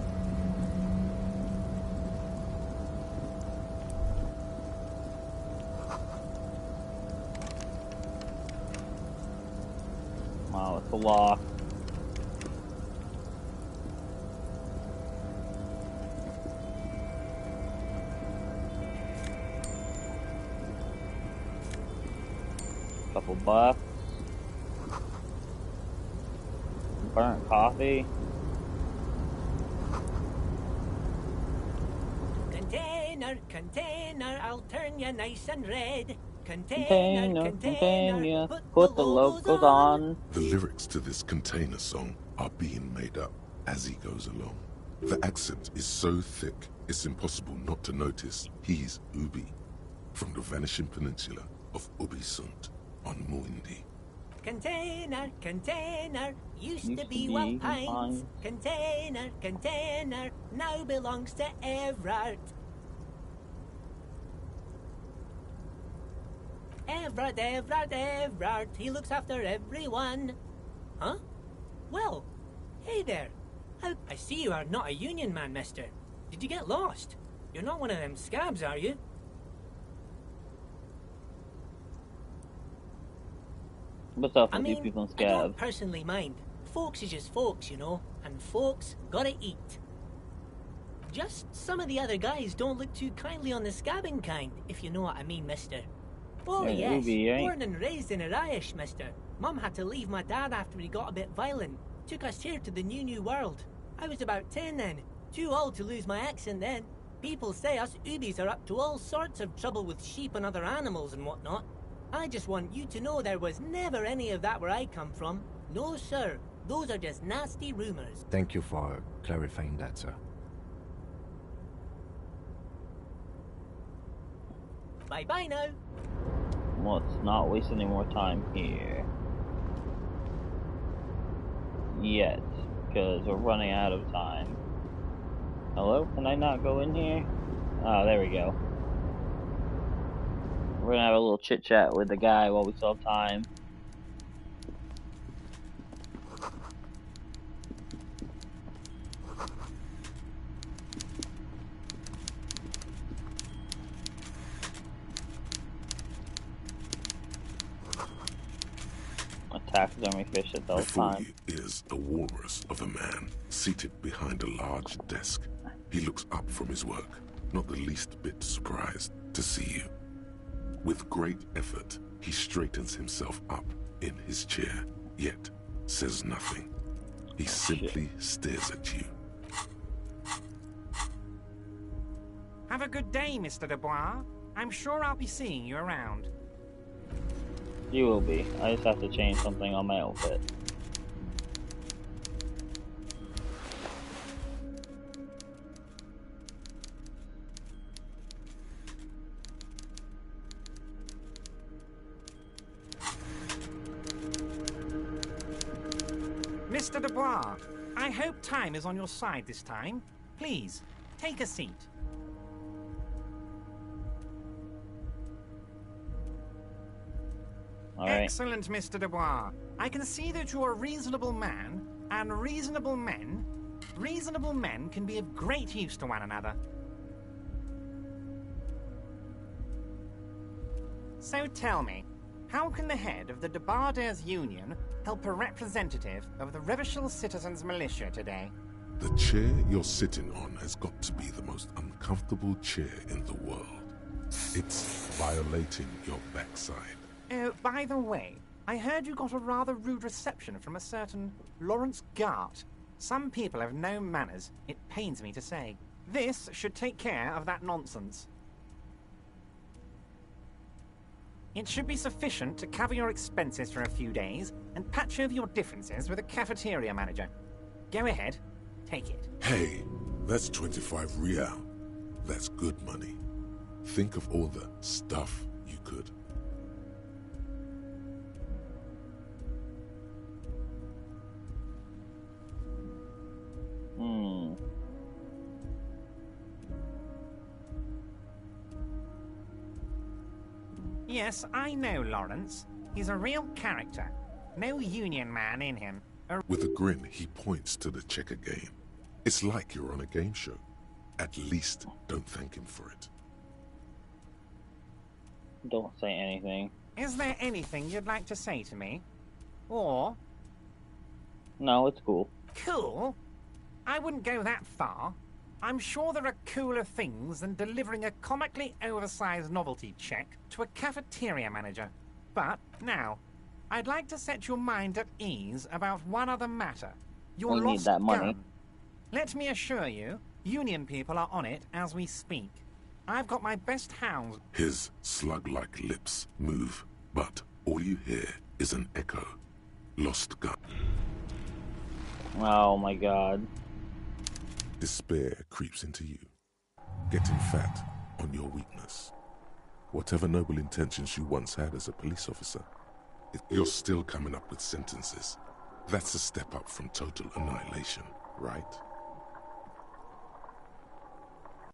Wow, it's a lock. Couple bucks. Burnt coffee. Container, container, I'll turn you nice and red. Container, put the logos on. The lyrics to this container song are being made up as he goes along. The accent is so thick, it's impossible not to notice he's Ubi, from the vanishing peninsula of Ubisund on Muindi. Container, used to be one pint. Container, now belongs to Everard. Everard, he looks after everyone. Huh? Well, hey there. I see you are not a union man, mister. Did you get lost? You're not one of them scabs, are you? What's up with I these mean, people in I scabs? don't personally mind. Folks is just folks, you know, and folks gotta eat. Just some of the other guys don't look too kindly on the scabbing kind, if you know what I mean, mister. Oh Yeah, yes, Ubi, right? born and raised in Irish, mister. Mum had to leave my dad after he got a bit violent. Took us here to the new world. I was about 10 then, too old to lose my accent then. People say us Ubis are up to all sorts of trouble with sheep and other animals and whatnot. I just want you to know there was never any of that where I come from. No, sir. Those are just nasty rumors. Thank you for clarifying that, sir. Bye-bye now. Let's not waste any more time here. Yet, because we're running out of time. Hello? Can I not go in here? Oh, there we go. We're gonna have a little chit chat with the guy while we still have time. Taxidermy fish at those Before times. you is a walrus of a man seated behind a large desk. He looks up from his work, not the least bit surprised to see you. With great effort, he straightens himself up in his chair, yet says nothing. He simply stares at you. Have a good day, Mr. Dubois. I'm sure I'll be seeing you around. You will be. I just have to change something on my outfit. Mr. Dubois, I hope time is on your side this time. Please, take a seat. Excellent, Mr. Dubois. I can see that you're a reasonable man, and reasonable men can be of great use to one another. So tell me, how can the head of the Debarders Union help a representative of the Revachol Citizens Militia today? The chair you're sitting on has got to be the most uncomfortable chair in the world. It's violating your backside. Oh, by the way, I heard you got a rather rude reception from a certain Lawrence Gart. Some people have no manners, it pains me to say. This should take care of that nonsense. It should be sufficient to cover your expenses for a few days and patch over your differences with a cafeteria manager. Go ahead, take it. Hey, that's 25 real. That's good money. Think of all the stuff you could. Yes, I know Lawrence. He's a real character. No union man in him. With a grin, he points to the checker game. It's like you're on a game show. At least don't thank him for it. Don't say anything. Is there anything you'd like to say to me? Or... No, it's cool. Cool? I wouldn't go that far. I'm sure there are cooler things than delivering a comically oversized novelty check to a cafeteria manager. But now, I'd like to set your mind at ease about one other matter. Your We need lost that money. gun. Let me assure you, Union people are on it as we speak. I've got my best hounds. His slug-like lips move, but all you hear is an echo. Lost gun. Oh my god. Despair creeps into you, getting fat on your weakness. Whatever noble intentions you once had as a police officer, you're still coming up with sentences. That's a step up from total annihilation, right?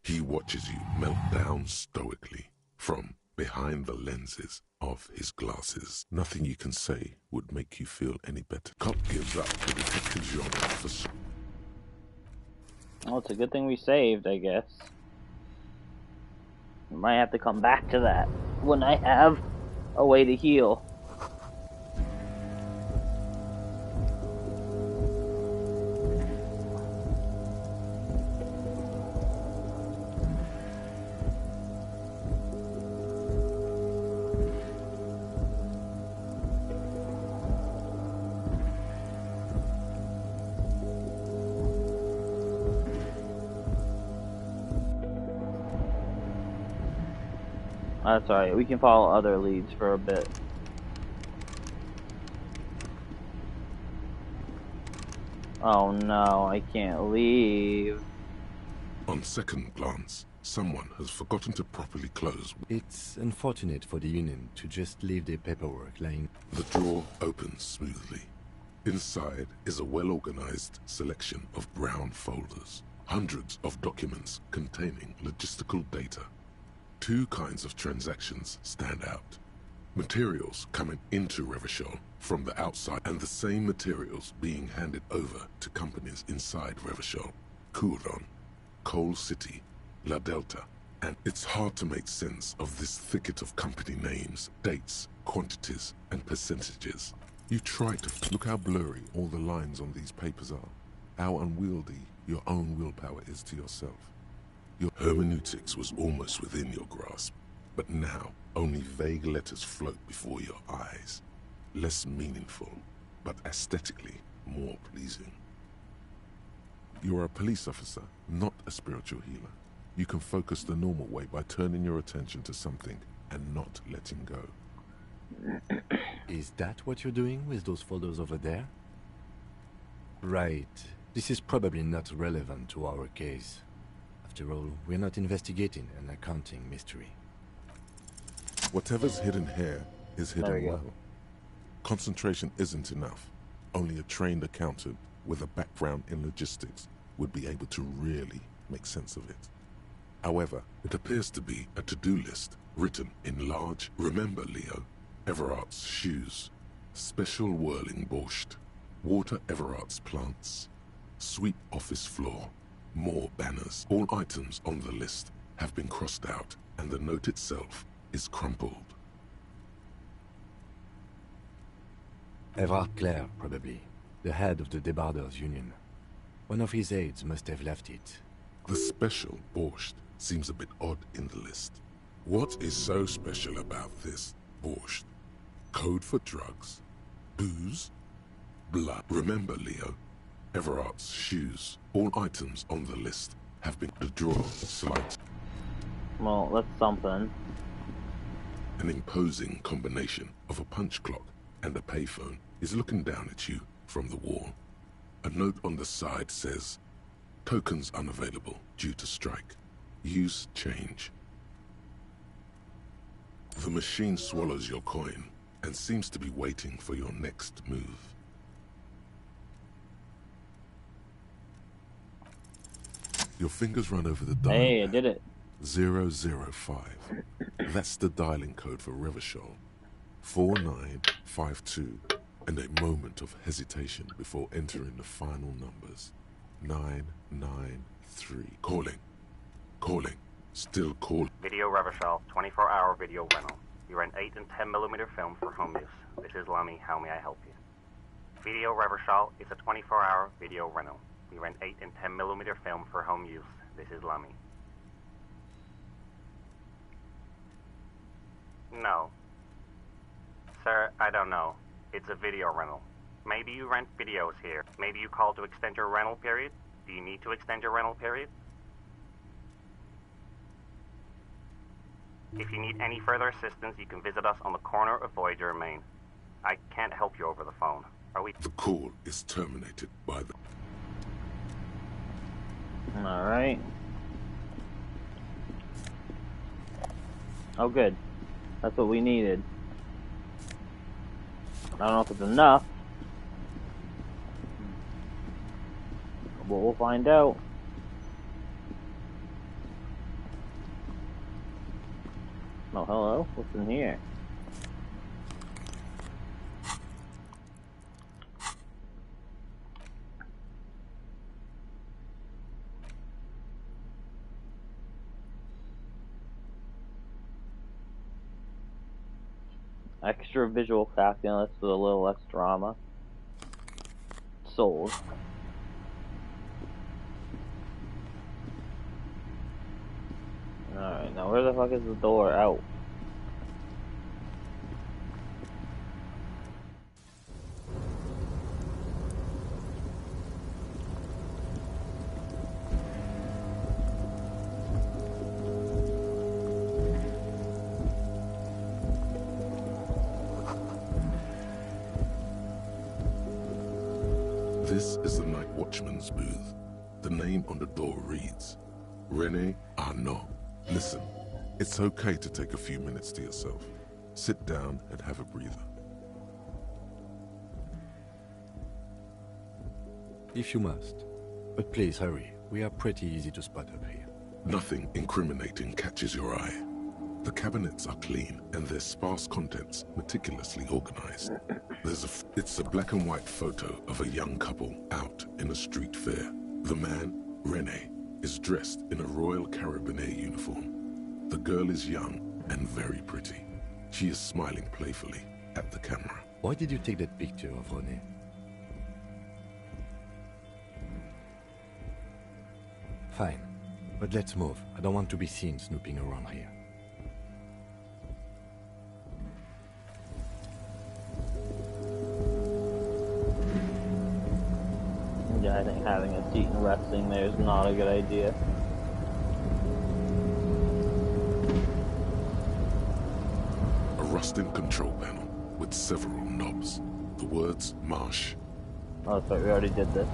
He watches you melt down stoically from behind the lenses of his glasses. Nothing you can say would make you feel any better. Cop gives up the detective genre for... Well, it's a good thing we saved, I guess. We might have to come back to that when I have a way to heal. That's alright, we can follow other leads for a bit. Oh no, I can't leave. On second glance, someone has forgotten to properly close. It's unfortunate for the Union to just leave their paperwork lying. The drawer opens smoothly. Inside is a well-organized selection of brown folders. Hundreds of documents containing logistical data. Two kinds of transactions stand out. Materials coming into Revachol from the outside and the same materials being handed over to companies inside Revachol. Couron, Coal City, La Delta, and it's hard to make sense of this thicket of company names, dates, quantities, and percentages. You try to look how blurry all the lines on these papers are, how unwieldy your own willpower is to yourself. Your hermeneutics was almost within your grasp, but now only vague letters float before your eyes. Less meaningful, but aesthetically more pleasing. You're a police officer, not a spiritual healer. You can focus the normal way by turning your attention to something and not letting go. Is that what you're doing with those folders over there? Right. This is probably not relevant to our case. After all, we're not investigating an accounting mystery. Whatever's hidden here is hidden well. Concentration isn't enough. Only a trained accountant with a background in logistics would be able to really make sense of it. However, it appears to be a to-do list written in large, remember Leo, Everart's shoes, special whirling borscht, water Everart's plants, sweep office floor, more banners. All items on the list have been crossed out and the note itself is crumpled. Everard Clare, probably. The head of the Debarders Union. One of his aides must have left it. The special borscht seems a bit odd in the list. What is so special about this borscht? Code for drugs? Booze? Blood? Remember, Leo, Everart's shoes. All items on the list have been the drawer slight. Well, that's something. An imposing combination of a punch clock and a payphone is looking down at you from the wall. A note on the side says, tokens unavailable due to strike. Use change. The machine swallows your coin and seems to be waiting for your next move. Your fingers run over the dial. Hey, I did it. 005. That's the dialing code for Revachol. 4952. And a moment of hesitation before entering the final numbers. 993. Calling. Calling. Still calling. Video Revachol, 24-hour video rental. You rent 8 and 10mm film for home use. This is Lummy. How may I help you? Video Revachol is a 24-hour video rental. We rent 8 and 10mm film for home use. This is Lummy. No. Sir, I don't know. It's a video rental. Maybe you rent videos here. Maybe you call to extend your rental period? Do you need to extend your rental period? If you need any further assistance, you can visit us on the corner of Voyager and Main. I can't help you over the phone. Are we? The call is terminated by the... Alright. Oh, good. That's what we needed. I don't know if it's enough, but we'll find out. Oh, hello? What's in here? Extra visual calculus with a little less drama. Sold. Alright, now where the fuck is the door out? This is the night watchman's booth. The name on the door reads, Rene Arnaud. Listen, it's okay to take a few minutes to yourself. Sit down and have a breather. If you must. But please hurry. We are pretty easy to spot up here. Nothing incriminating catches your eye. The cabinets are clean and their sparse contents meticulously organized. It's a black and white photo of a young couple out in a street fair. The man, Rene, is dressed in a Royal Carabinier uniform. The girl is young and very pretty. She is smiling playfully at the camera. Why did you take that picture of Rene? Fine, but let's move. I don't want to be seen snooping around here. Yeah, I think having a seat and resting there is not a good idea. A rusting control panel with several knobs. The words Marsh. Oh, sorry, we already did this.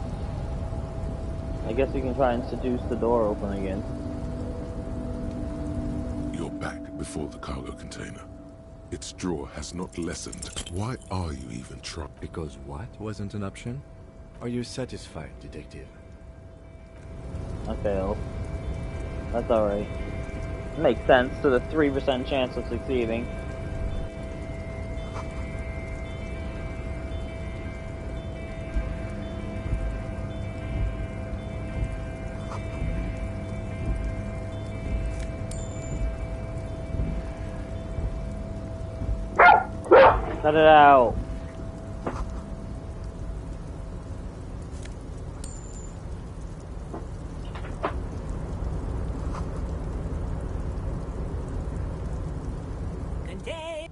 I guess we can try and seduce the door open again. You're back before the cargo container. Its drawer has not lessened. Why are you even trying? Because what wasn't an option? Are you satisfied, detective? Okay, well, that's alright. Makes sense to the 3% chance of succeeding. Cut it out.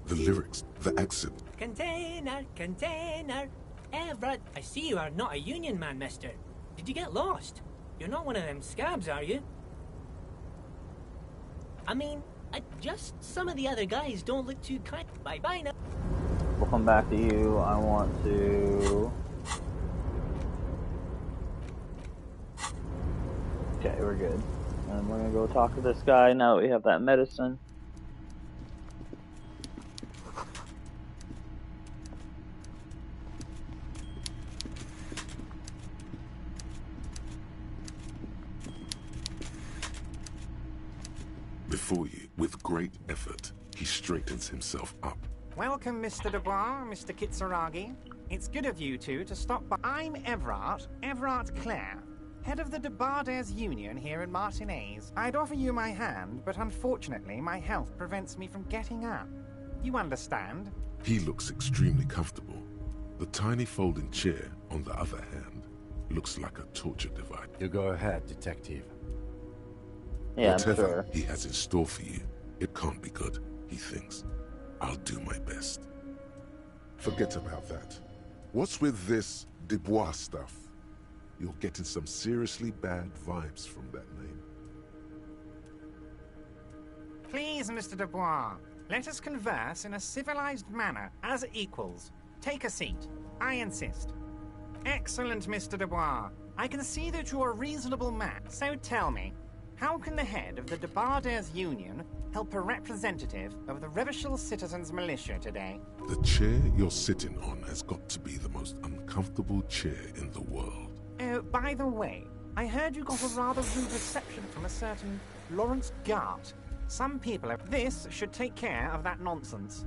The lyrics, the accent. Container, container. Everett, I see you are not a union man, mister. Did you get lost? You're not one of them scabs, are you? I mean, just some of the other guys don't look too kind. Bye-bye now. We'll come back to you. I want to... Okay, we're good. And we're gonna go talk to this guy now that we have that medicine. Before you, with great effort, he straightens himself up. Welcome, Mr. Dubois, Mr. Kitsuragi. It's good of you two to stop by. I'm Everard Clare, head of the Debarders Union here in Martinez. I'd offer you my hand, but unfortunately my health prevents me from getting up. You understand? He looks extremely comfortable. The tiny folding chair, on the other hand, looks like a torture device. You go ahead, detective. Yeah, Whatever I'm sure. he has in store for you, it can't be good, he thinks. I'll do my best. Forget about that. What's with this Dubois stuff? You're getting some seriously bad vibes from that name. Please, Mr. Dubois, let us converse in a civilized manner, as equals. Take a seat. I insist. Excellent, Mr. Dubois. I can see that you're a reasonable man. So tell me, how can the head of the Debarders Union help a representative of the Revachol Citizens Militia today? The chair you're sitting on has got to be the most uncomfortable chair in the world. Oh, by the way, I heard you got a rather rude reception from a certain Lawrence Gart. Some people have... This should take care of that nonsense.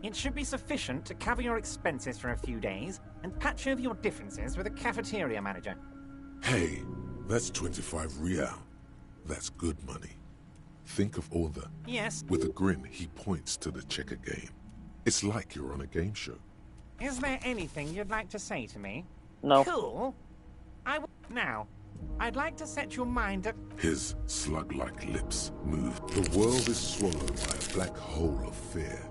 It should be sufficient to cover your expenses for a few days and patch over your differences with a cafeteria manager. Hey, that's 25 real. That's good money. Think of all the... Yes? With a grin, he points to the checker game. It's like you're on a game show. Is there anything you'd like to say to me? No. Cool. Now, I'd like to set your mind at... His slug-like lips move. The world is swallowed by a black hole of fear.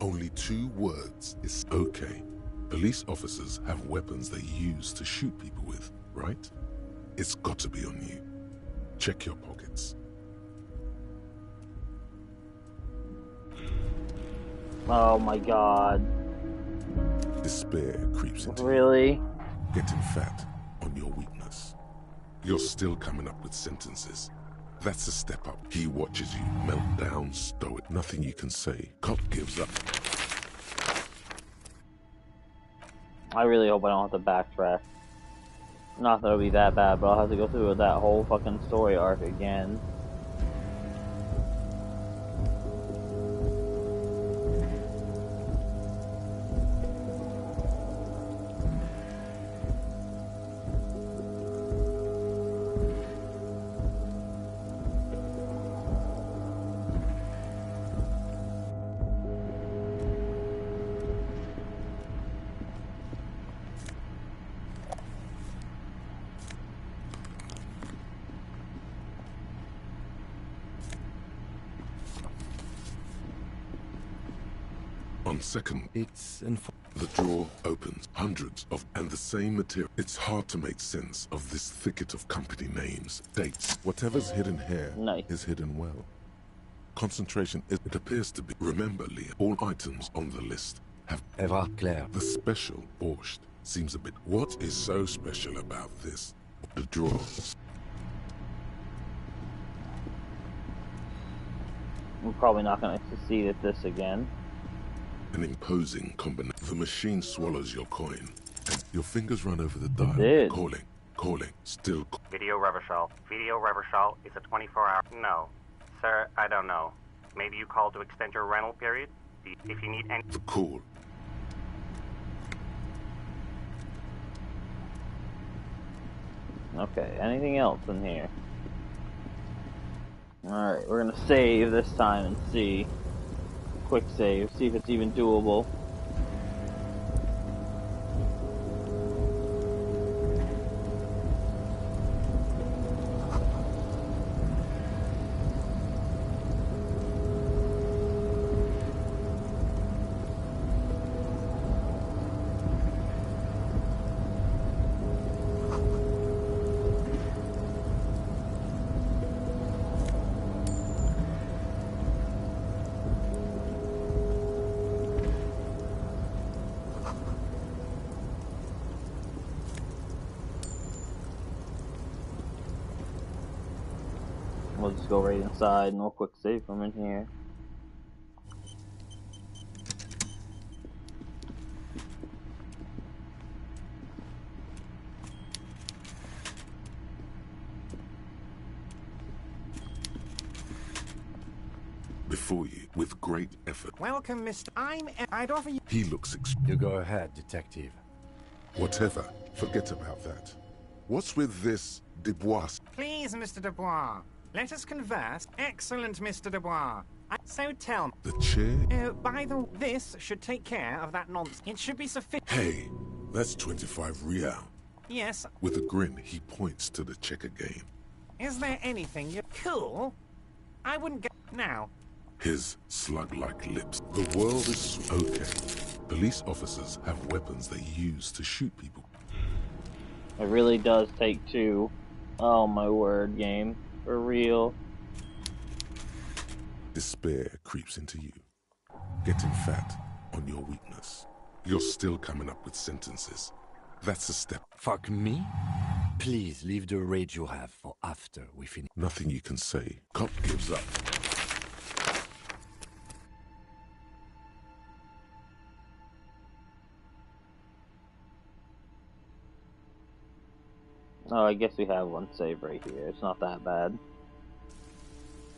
Only 2 words is okay. Police officers have weapons they use to shoot people with, right? It's got to be on you. Check your pockets. Oh my god. Despair creeps into Really? you. Getting fat on your weakness. You're still coming up with sentences. That's a step up. He watches you melt down, stoic. Nothing you can say. Cop gives up. I really hope I don't have to backtrack. Not that it'll be that bad, but I'll have to go through that whole fucking story arc again. On second, the drawer opens. Hundreds of and the same material. It's hard to make sense of this thicket of company names, dates. Whatever's hidden here is hidden well. Concentration is, it appears to be. Remember, Leah, all items on the list have Eva Claire. The special borscht seems a bit. What is so special about this? The drawer. We're probably not going to succeed at this again. An imposing combination. The machine swallows your coin, and your fingers run over the dial. Did. Calling, still. Video Revachol. Video Revachol is a 24-hour... No. Sir, I don't know. Maybe you called to extend your rental period? If you need any... The call. Okay, anything else in here? Alright, we're gonna save this time and see. Quick save, see if it's even doable. We'll just go right inside and we'll quick save from in here. Before you, with great effort. Welcome, Mr. I'd offer you... He looks You go ahead, detective. Whatever. Forget about that. What's with this Dubois? Please, Mr. Dubois. Let us converse. Excellent, Mr. Dubois. So tell me... The chair? By the way, this should take care of that nonsense. It should be sufficient... Hey, that's 25 real. Yes. With a grin, he points to the checker game. Is there anything you... Cool. I wouldn't go... Now. His slug-like lips. The world is okay. Police officers have weapons they use to shoot people. It really does take two. Oh my word, game. For real. Despair creeps into you, getting fat on your weakness. You're still coming up with sentences. That's a step. Fuck me? Please leave the rage you have for after we finish. Nothing you can say. Cop gives up. Oh, I guess we have one save right here. It's not that bad.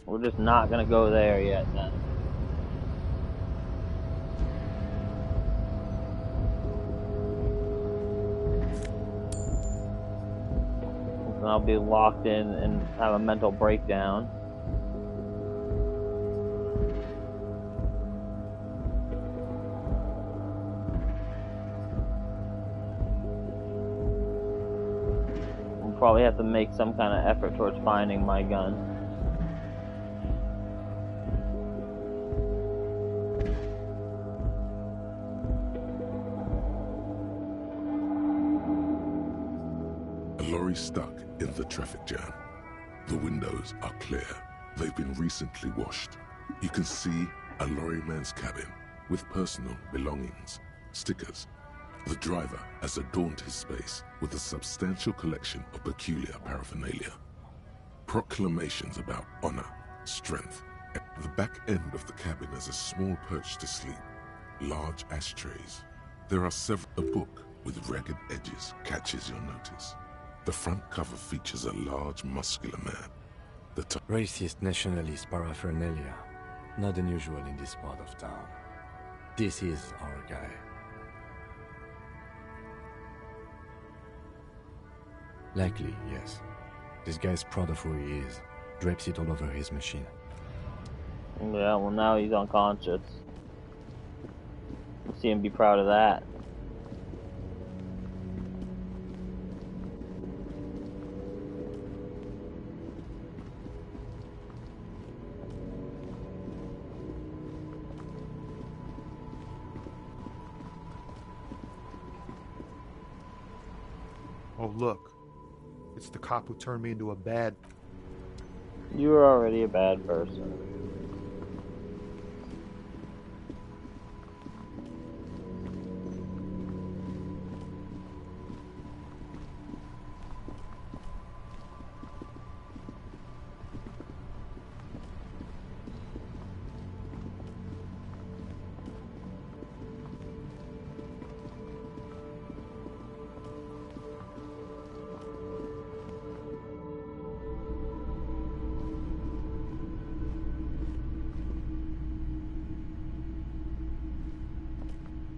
We're just not gonna go there yet then. And I'll be locked in and have a mental breakdown. We'll probably have to make some kind of effort towards finding my gun. Stuck in the traffic jam. The windows are clear. They've been recently washed. You can see a lorryman's cabin with personal belongings, stickers. The driver has adorned his space with a substantial collection of peculiar paraphernalia. Proclamations about honor, strength. At the back end of the cabin is a small perch to sleep. Large ashtrays. There are several. A book with ragged edges catches your notice. The front cover features a large, muscular man. The racist nationalist paraphernalia. Not unusual in this part of town. This is our guy. Likely, yes. This guy's proud of who he is. Drapes it all over his machine. Yeah, well now he's unconscious. You see him be proud of that. Oh, look. It's the cop who turned me into a bad... You were already a bad person.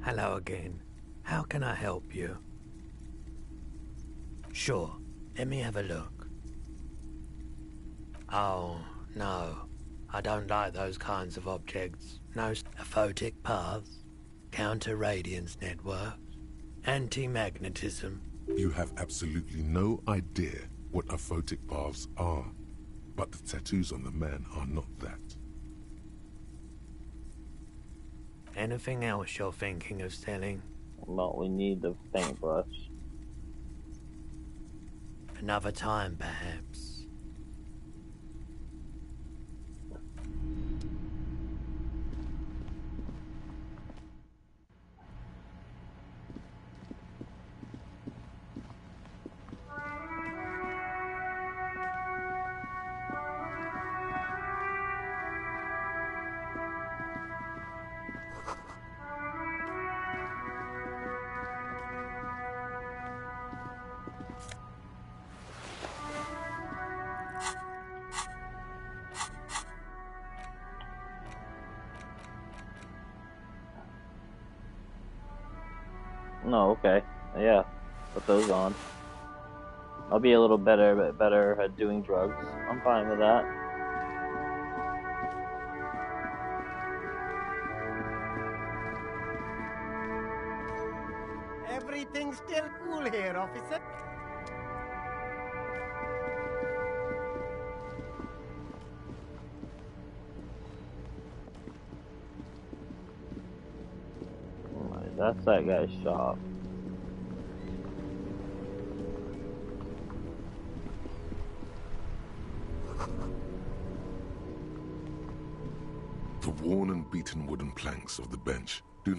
Hello again. How can I help you? Sure. Let me have a look. Oh, no. I don't like those kinds of objects. No aphotic paths, counter-radiance networks, anti-magnetism. You have absolutely no idea what aphotic paths are, but the tattoos on the man are not that. Anything else you're thinking of selling? Well, we need the paintbrush. Another time, perhaps. No, okay. Yeah, put those on. I'll be a little better at doing drugs. I'm fine with that. Everything's still cool here, officer. That's that guy's shop. beaten wooden planks of the bench do...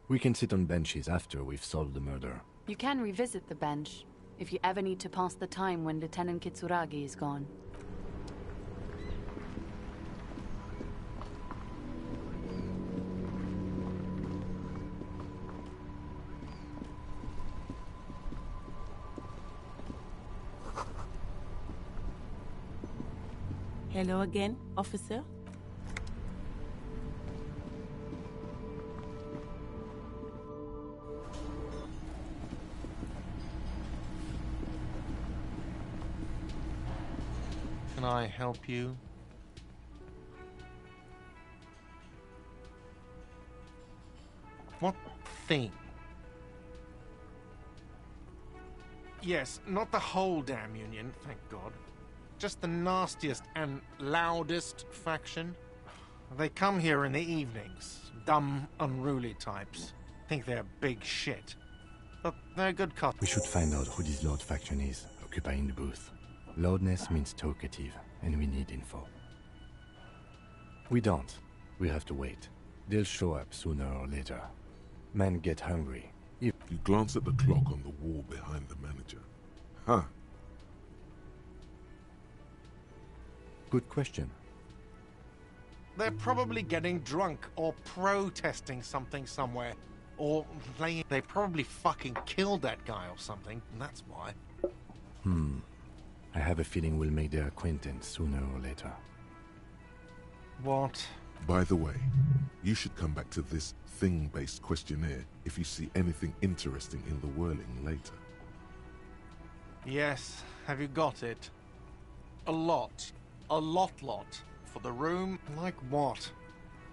We can sit on benches after we've solved the murder. You can revisit the bench if you ever need to pass the time when Lieutenant Kitsuragi is gone. Hello again, officer. Can I help you? What thing? Yes, not the whole damn Union, thank God. Just the nastiest and loudest faction. They come here in the evenings. Dumb, unruly types. Think they're big shit. But they're good cops. We should find out who this Lord faction is, occupying the booth. Loudness means talkative, and we need info. We don't. We have to wait. They'll show up sooner or later. Men get hungry. You glance at the clock on the wall behind the manager. Huh. Good question. They're probably getting drunk or protesting something somewhere. Or they probably fucking killed that guy or something, and that's why. I have a feeling we'll make their acquaintance sooner or later. What? By the way, you should come back to this thing-based questionnaire if you see anything interesting in the whirling later. Yes, have you got it? A lot. A lot. For the room? Like what?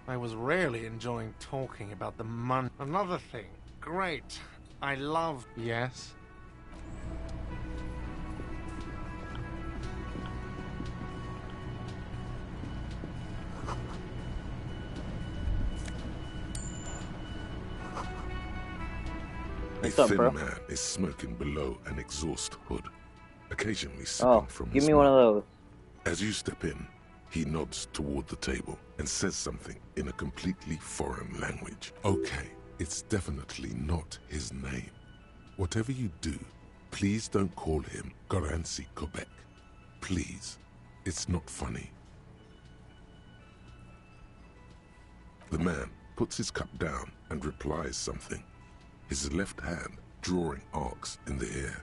I was really enjoying talking about the money. Another thing. Great. I love... Yes? A thin man is smoking below an exhaust hood, occasionally sipping from his give me one of those. As you step in, he nods toward the table and says something in a completely foreign language. Okay, it's definitely not his name. Whatever you do, please don't call him Garansi Quebec. Please, it's not funny. The man puts his cup down and replies something, his left hand drawing arcs in the air.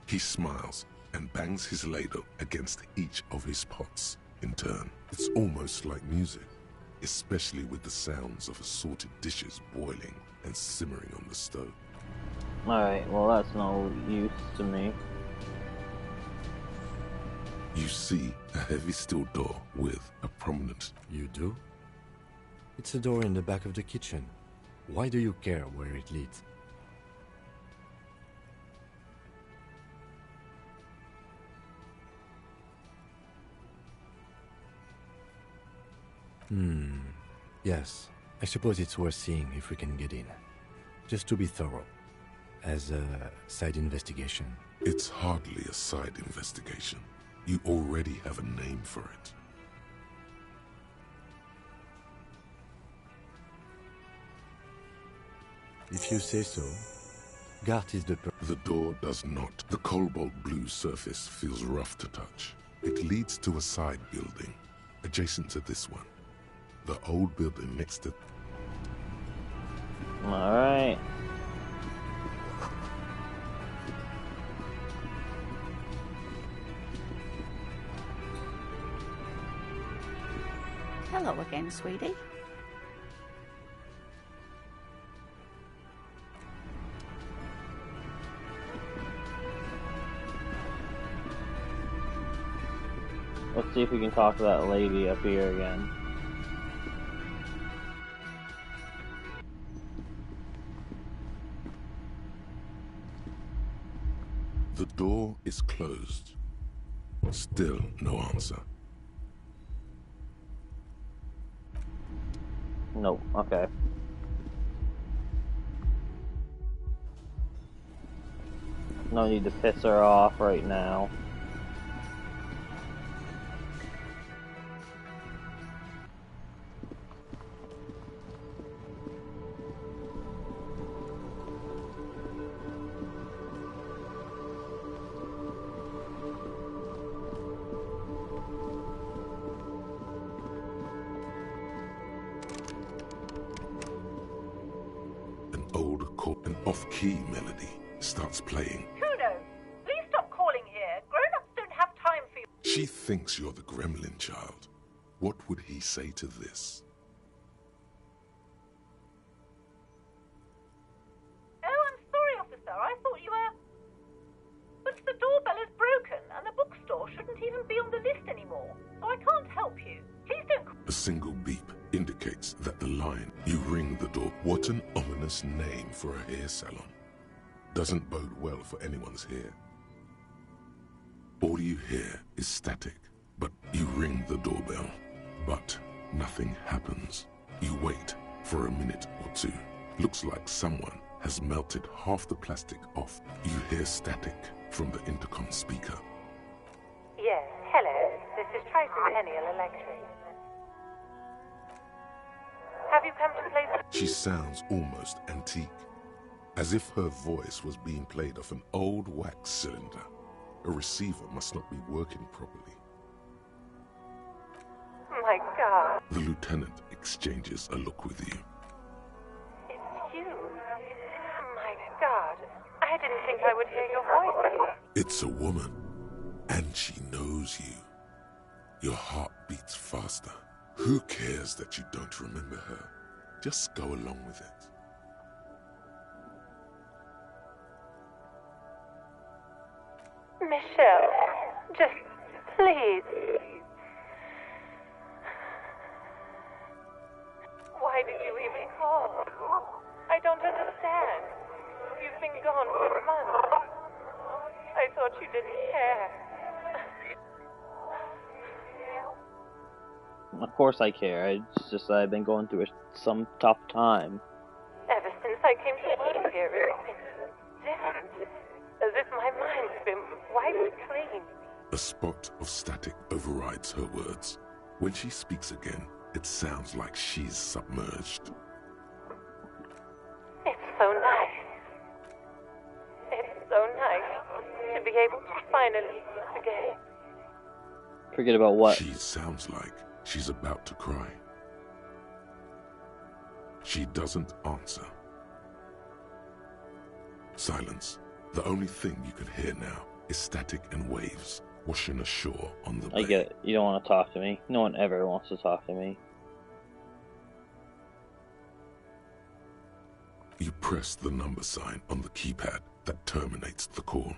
He smiles and bangs his ladle against each of his pots in turn. It's almost like music, especially with the sounds of assorted dishes boiling and simmering on the stove. Alright, well that's no use to me. You see a heavy steel door with a prominent... You do? It's a door in the back of the kitchen. Why do you care where it leads? Yes. I suppose it's worth seeing if we can get in. Just to be thorough. As a side investigation. It's hardly a side investigation. You already have a name for it. If you say so. Gart is the... The door does not. The cobalt blue surface feels rough to touch. It leads to a side building, adjacent to this one. The old building next to... Alright. Hello again, sweetie. Let's see if we can talk to that lady up here again. The door is closed. Still no answer. Nope, okay. No need to piss her off right now. old chord, an off-key melody starts playing. Kuno, please stop calling here. Grown-ups don't have time for you. She thinks you're the gremlin child. What would he say to this? Oh, I'm sorry, officer. I thought you were... But the doorbell is broken, and the bookstore shouldn't even be on the list anymore, so I can't help you. Please don't... A single beep indicates that the line, you ring the door. What an ominous name for a hair salon. Doesn't bode well for anyone's hair. All you hear is static, but you ring the doorbell. But nothing happens. You wait for a minute or two. Looks like someone has melted half the plastic off. You hear static from the intercom speaker. Yes, hello. This is Tricentennial Electric. Have you come to play... She sounds almost antique, as if her voice was being played off an old wax cylinder. A receiver must not be working properly. My God. The lieutenant exchanges a look with you. It's you. My God. I didn't think I would hear your voice here. It's a woman, and she knows you. Your heart beats faster. Who cares that you don't remember her? Just go along with it. Michelle, just please. Why did you even call? I don't understand. You've been gone for months. I thought you didn't care. Of course I care. It's just that I've been going through some tough time. Ever since I came to work here, it's been different. As if my mind's been wiped clean. A spot of static overrides her words. When she speaks again, it sounds like she's submerged. It's so nice. It's so nice to be able to finally forget. Forget about what? She sounds like she's about to cry. She doesn't answer. Silence. The only thing you can hear now is static and waves washing ashore on the bay. I get it. You don't want to talk to me. No one ever wants to talk to me. You press the number sign on the keypad that terminates the call.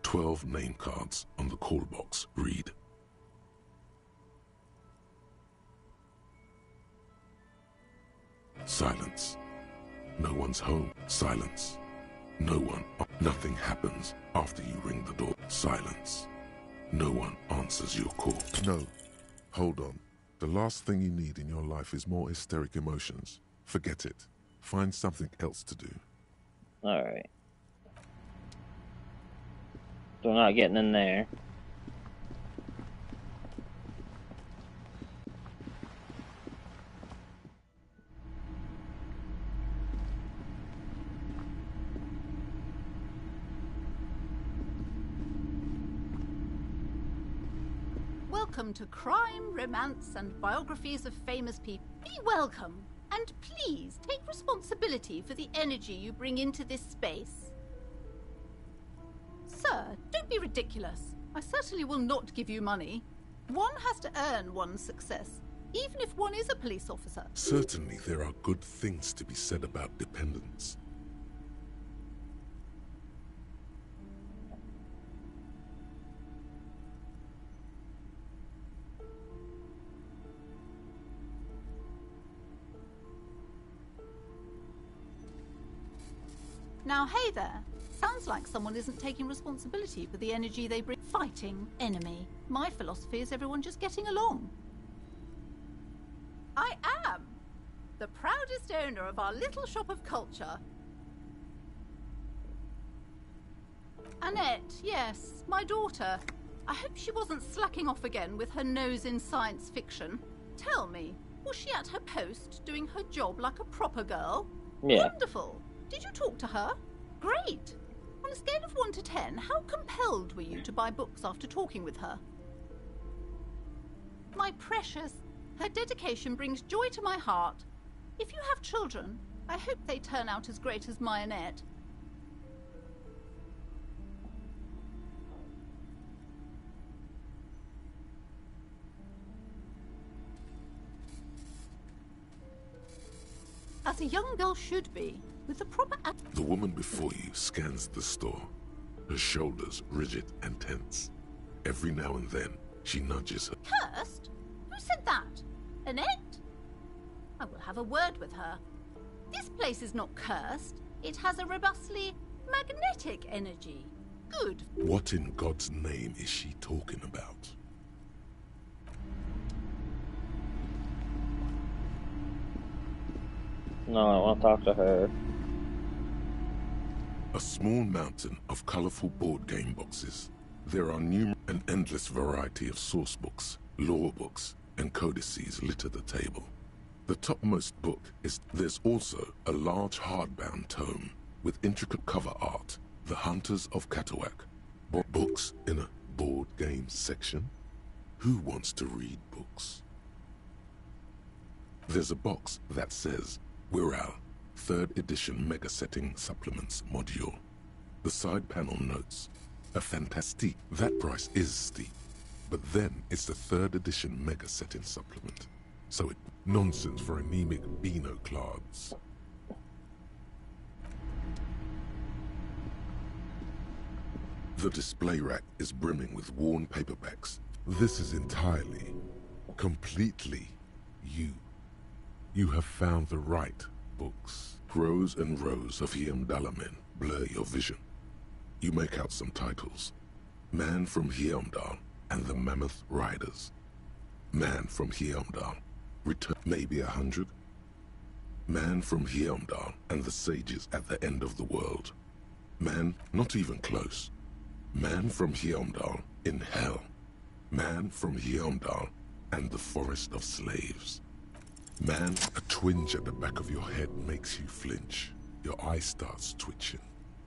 12 name cards on the call box read. Silence. No one's home. Silence. No one. Nothing happens after you ring the door. Silence. No one answers your call. No. Hold on. The last thing you need in your life is more hysteric emotions. Forget it. Find something else to do. Alright. So we're not getting in there. Welcome to Crime, Romance, and Biographies of Famous People. Be welcome, and please take responsibility for the energy you bring into this space. Sir, don't be ridiculous. I certainly will not give you money. One has to earn one's success, even if one is a police officer. Certainly there are good things to be said about dependence. Now, hey there. Sounds like someone isn't taking responsibility for the energy they bring. Fighting enemy. My philosophy is everyone just getting along. I am the proudest owner of our little shop of culture. Annette, yes, my daughter. I hope she wasn't slacking off again with her nose in science fiction. Tell me, was she at her post doing her job like a proper girl? Yeah. Wonderful. Did you talk to her? Great. On a scale of 1 to 10, how compelled were you to buy books after talking with her? My precious, her dedication brings joy to my heart. If you have children, I hope they turn out as great as Marionette. As a young girl should be, with the proper... The woman before you scans the store, her shoulders rigid and tense. Every now and then, she nudges her. Cursed? Who said that? Annette? I will have a word with her. This place is not cursed. It has a robustly magnetic energy. Good. What in God's name is she talking about? No, I want to talk to her. A small mountain of colorful board game boxes. There are an endless variety of source books, lore books, and codices litter the table. The topmost book is there's also a large hardbound tome with intricate cover art, The Hunters of Catawak. Books in a board game section? Who wants to read books? There's a box that says Wirral, 3rd edition Mega Setting Supplements Module. The side panel notes, a fantastique. That price is steep, but then it's the 3rd edition Mega Setting Supplement. So it nonsense for anemic Beano-clads. The display rack is brimming with worn paperbacks. This is entirely, completely you. You have found the right books. Rows and rows of Heimdall men blur your vision. You make out some titles. Man from Heimdall and the Mammoth Riders. Man from Heimdall. Return maybe 100. Man from Heimdall and the sages at the end of the world. Man not even close. Man from Heimdall in hell. Man from Heimdall and the forest of slaves. Man, a twinge at the back of your head makes you flinch. Your eye starts twitching.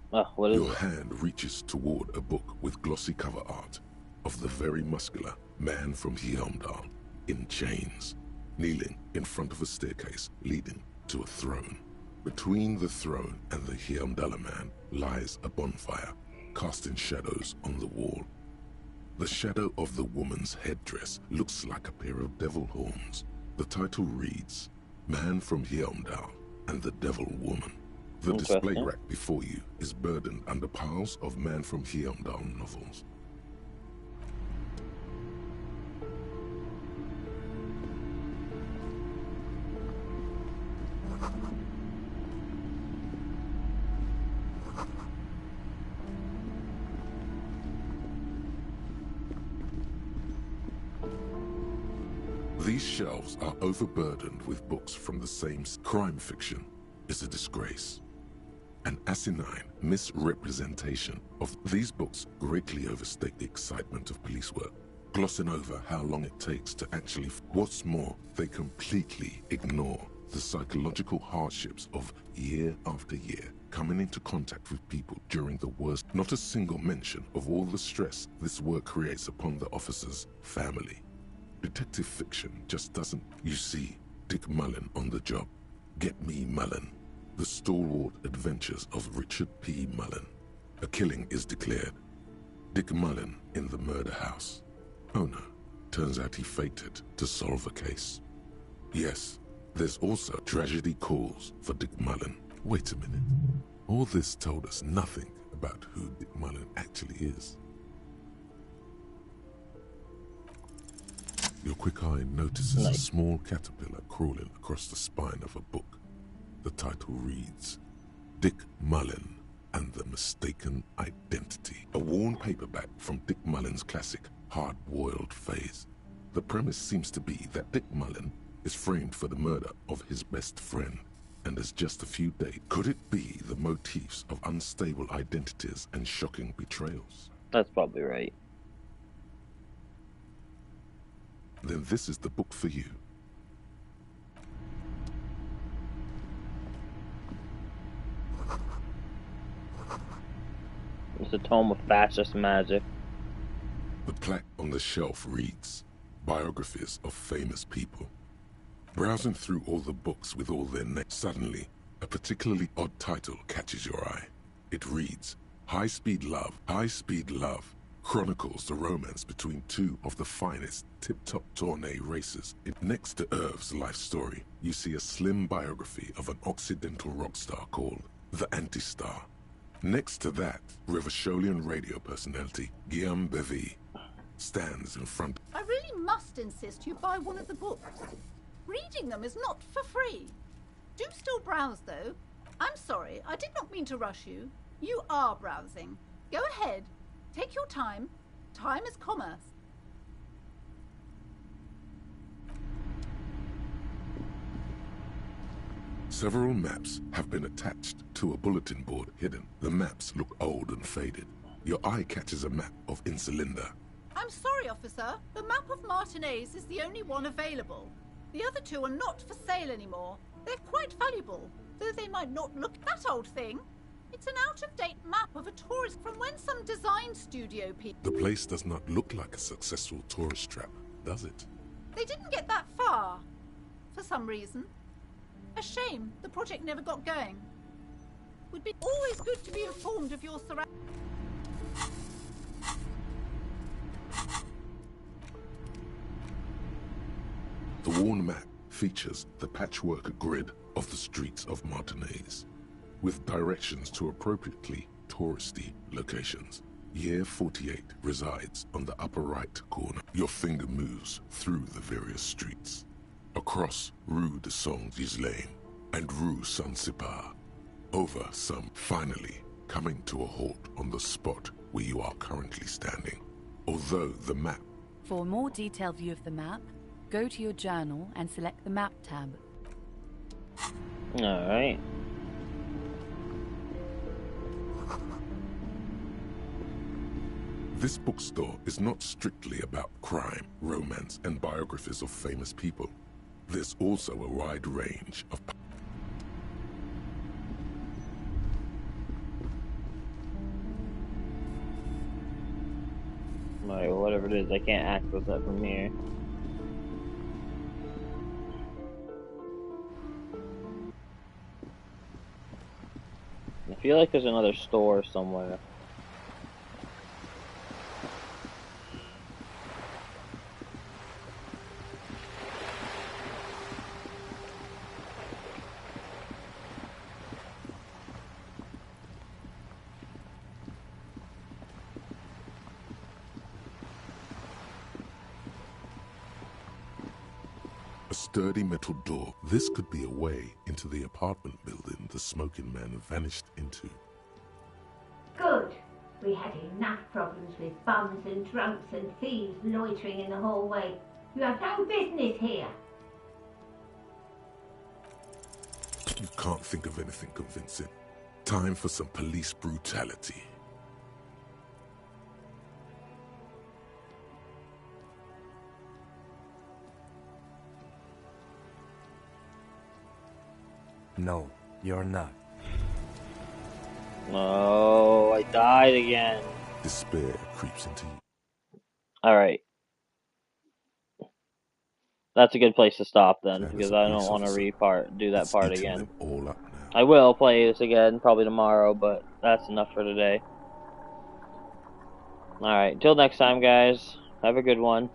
What is your it? hand reaches toward a book with glossy cover art of the very muscular man from Heimdall in chains, kneeling in front of a staircase leading to a throne. Between the throne and the Heimdall man lies a bonfire, casting shadows on the wall. The shadow of the woman's headdress looks like a pair of devil horns. The title reads, Man from Heimdall and the Devil Woman. The display rack before you is burdened under piles of Man from Heimdall novels. These shelves are overburdened with books from the same crime fiction is a disgrace. An asinine misrepresentation of these books greatly overstate the excitement of police work, glossing over how long it takes to actually... What's more, they completely ignore the psychological hardships of year after year coming into contact with people during the worst. Not a single mention of all the stress this work creates upon the officer's family. Detective fiction just doesn't. You see Dick Mullen on the job. Get me Mullen. The stalwart adventures of Richard P. Mullen. A killing is declared. Dick Mullen in the murder house. Oh no, turns out he fated to solve a case. Yes, there's also tragedy calls for Dick Mullen. Wait a minute. All this told us nothing about who Dick Mullen actually is. Your quick eye notices a small caterpillar crawling across the spine of a book. The title reads, Dick Mullen and the Mistaken Identity. A worn paperback from Dick Mullen's classic Hard-Boiled Phase. The premise seems to be that Dick Mullen is framed for the murder of his best friend, and is just a few days. Could it be the motifs of unstable identities and shocking betrayals? That's probably right. Then this is the book for you. It's a tome of fascist magic. The plaque on the shelf reads, Biographies of Famous People. Browsing through all the books with all their names, suddenly, A particularly odd title catches your eye. It reads, High Speed Love, chronicles the romance between two of the finest tip-top tournée racers. Next to Irv's life story, you see a slim biography of an Occidental rock star called The Anti-Star. Next to that, Rivasholian radio personality Guillaume Bevy stands in front. I really must insist you buy one of the books. Reading them is not for free. Do still browse, though. I'm sorry, I did not mean to rush you. You are browsing. Go ahead. Take your time. Time is commerce. Several maps have been attached to a bulletin board hidden. The maps look old and faded. Your eye catches a map of Insulinda. I'm sorry, officer. The map of Martinez is the only one available. The other two are not for sale anymore. They're quite valuable, though they might not look that old thing. It's an out-of-date map of a tourist from when some design studio people... The place does not look like a successful tourist trap, does it? They didn't get that far, for some reason. A shame the project never got going. Would be always good to be informed of your surroundings. The worn map features the patchwork grid of the streets of Martinez, with directions to appropriately touristy locations. Year 48 resides on the upper right corner. Your finger moves through the various streets, across Rue de Saint-Ghislain and Rue Saint-Sipar, over some, finally coming to a halt on the spot where you are currently standing. Although the map... For a more detailed view of the map, go to your journal and select the Map tab. Alright. This bookstore is not strictly about crime, romance, and biographies of famous people. There's also a wide range of... Alright, well, whatever it is, I can't access that from here. I feel like there's another store somewhere. A sturdy metal door. This could be a way into the apartment building the smoking man vanished into. Good. We had enough problems with bums and drunks and thieves loitering in the hallway. You have no business here. You can't think of anything convincing. Time for some police brutality. No, you're not. No, I died again. Despair creeps into you. Alright. That's a good place to stop then, because I don't want to do that part again. I will play this again, probably tomorrow, but that's enough for today. Alright, till next time, guys. Have a good one.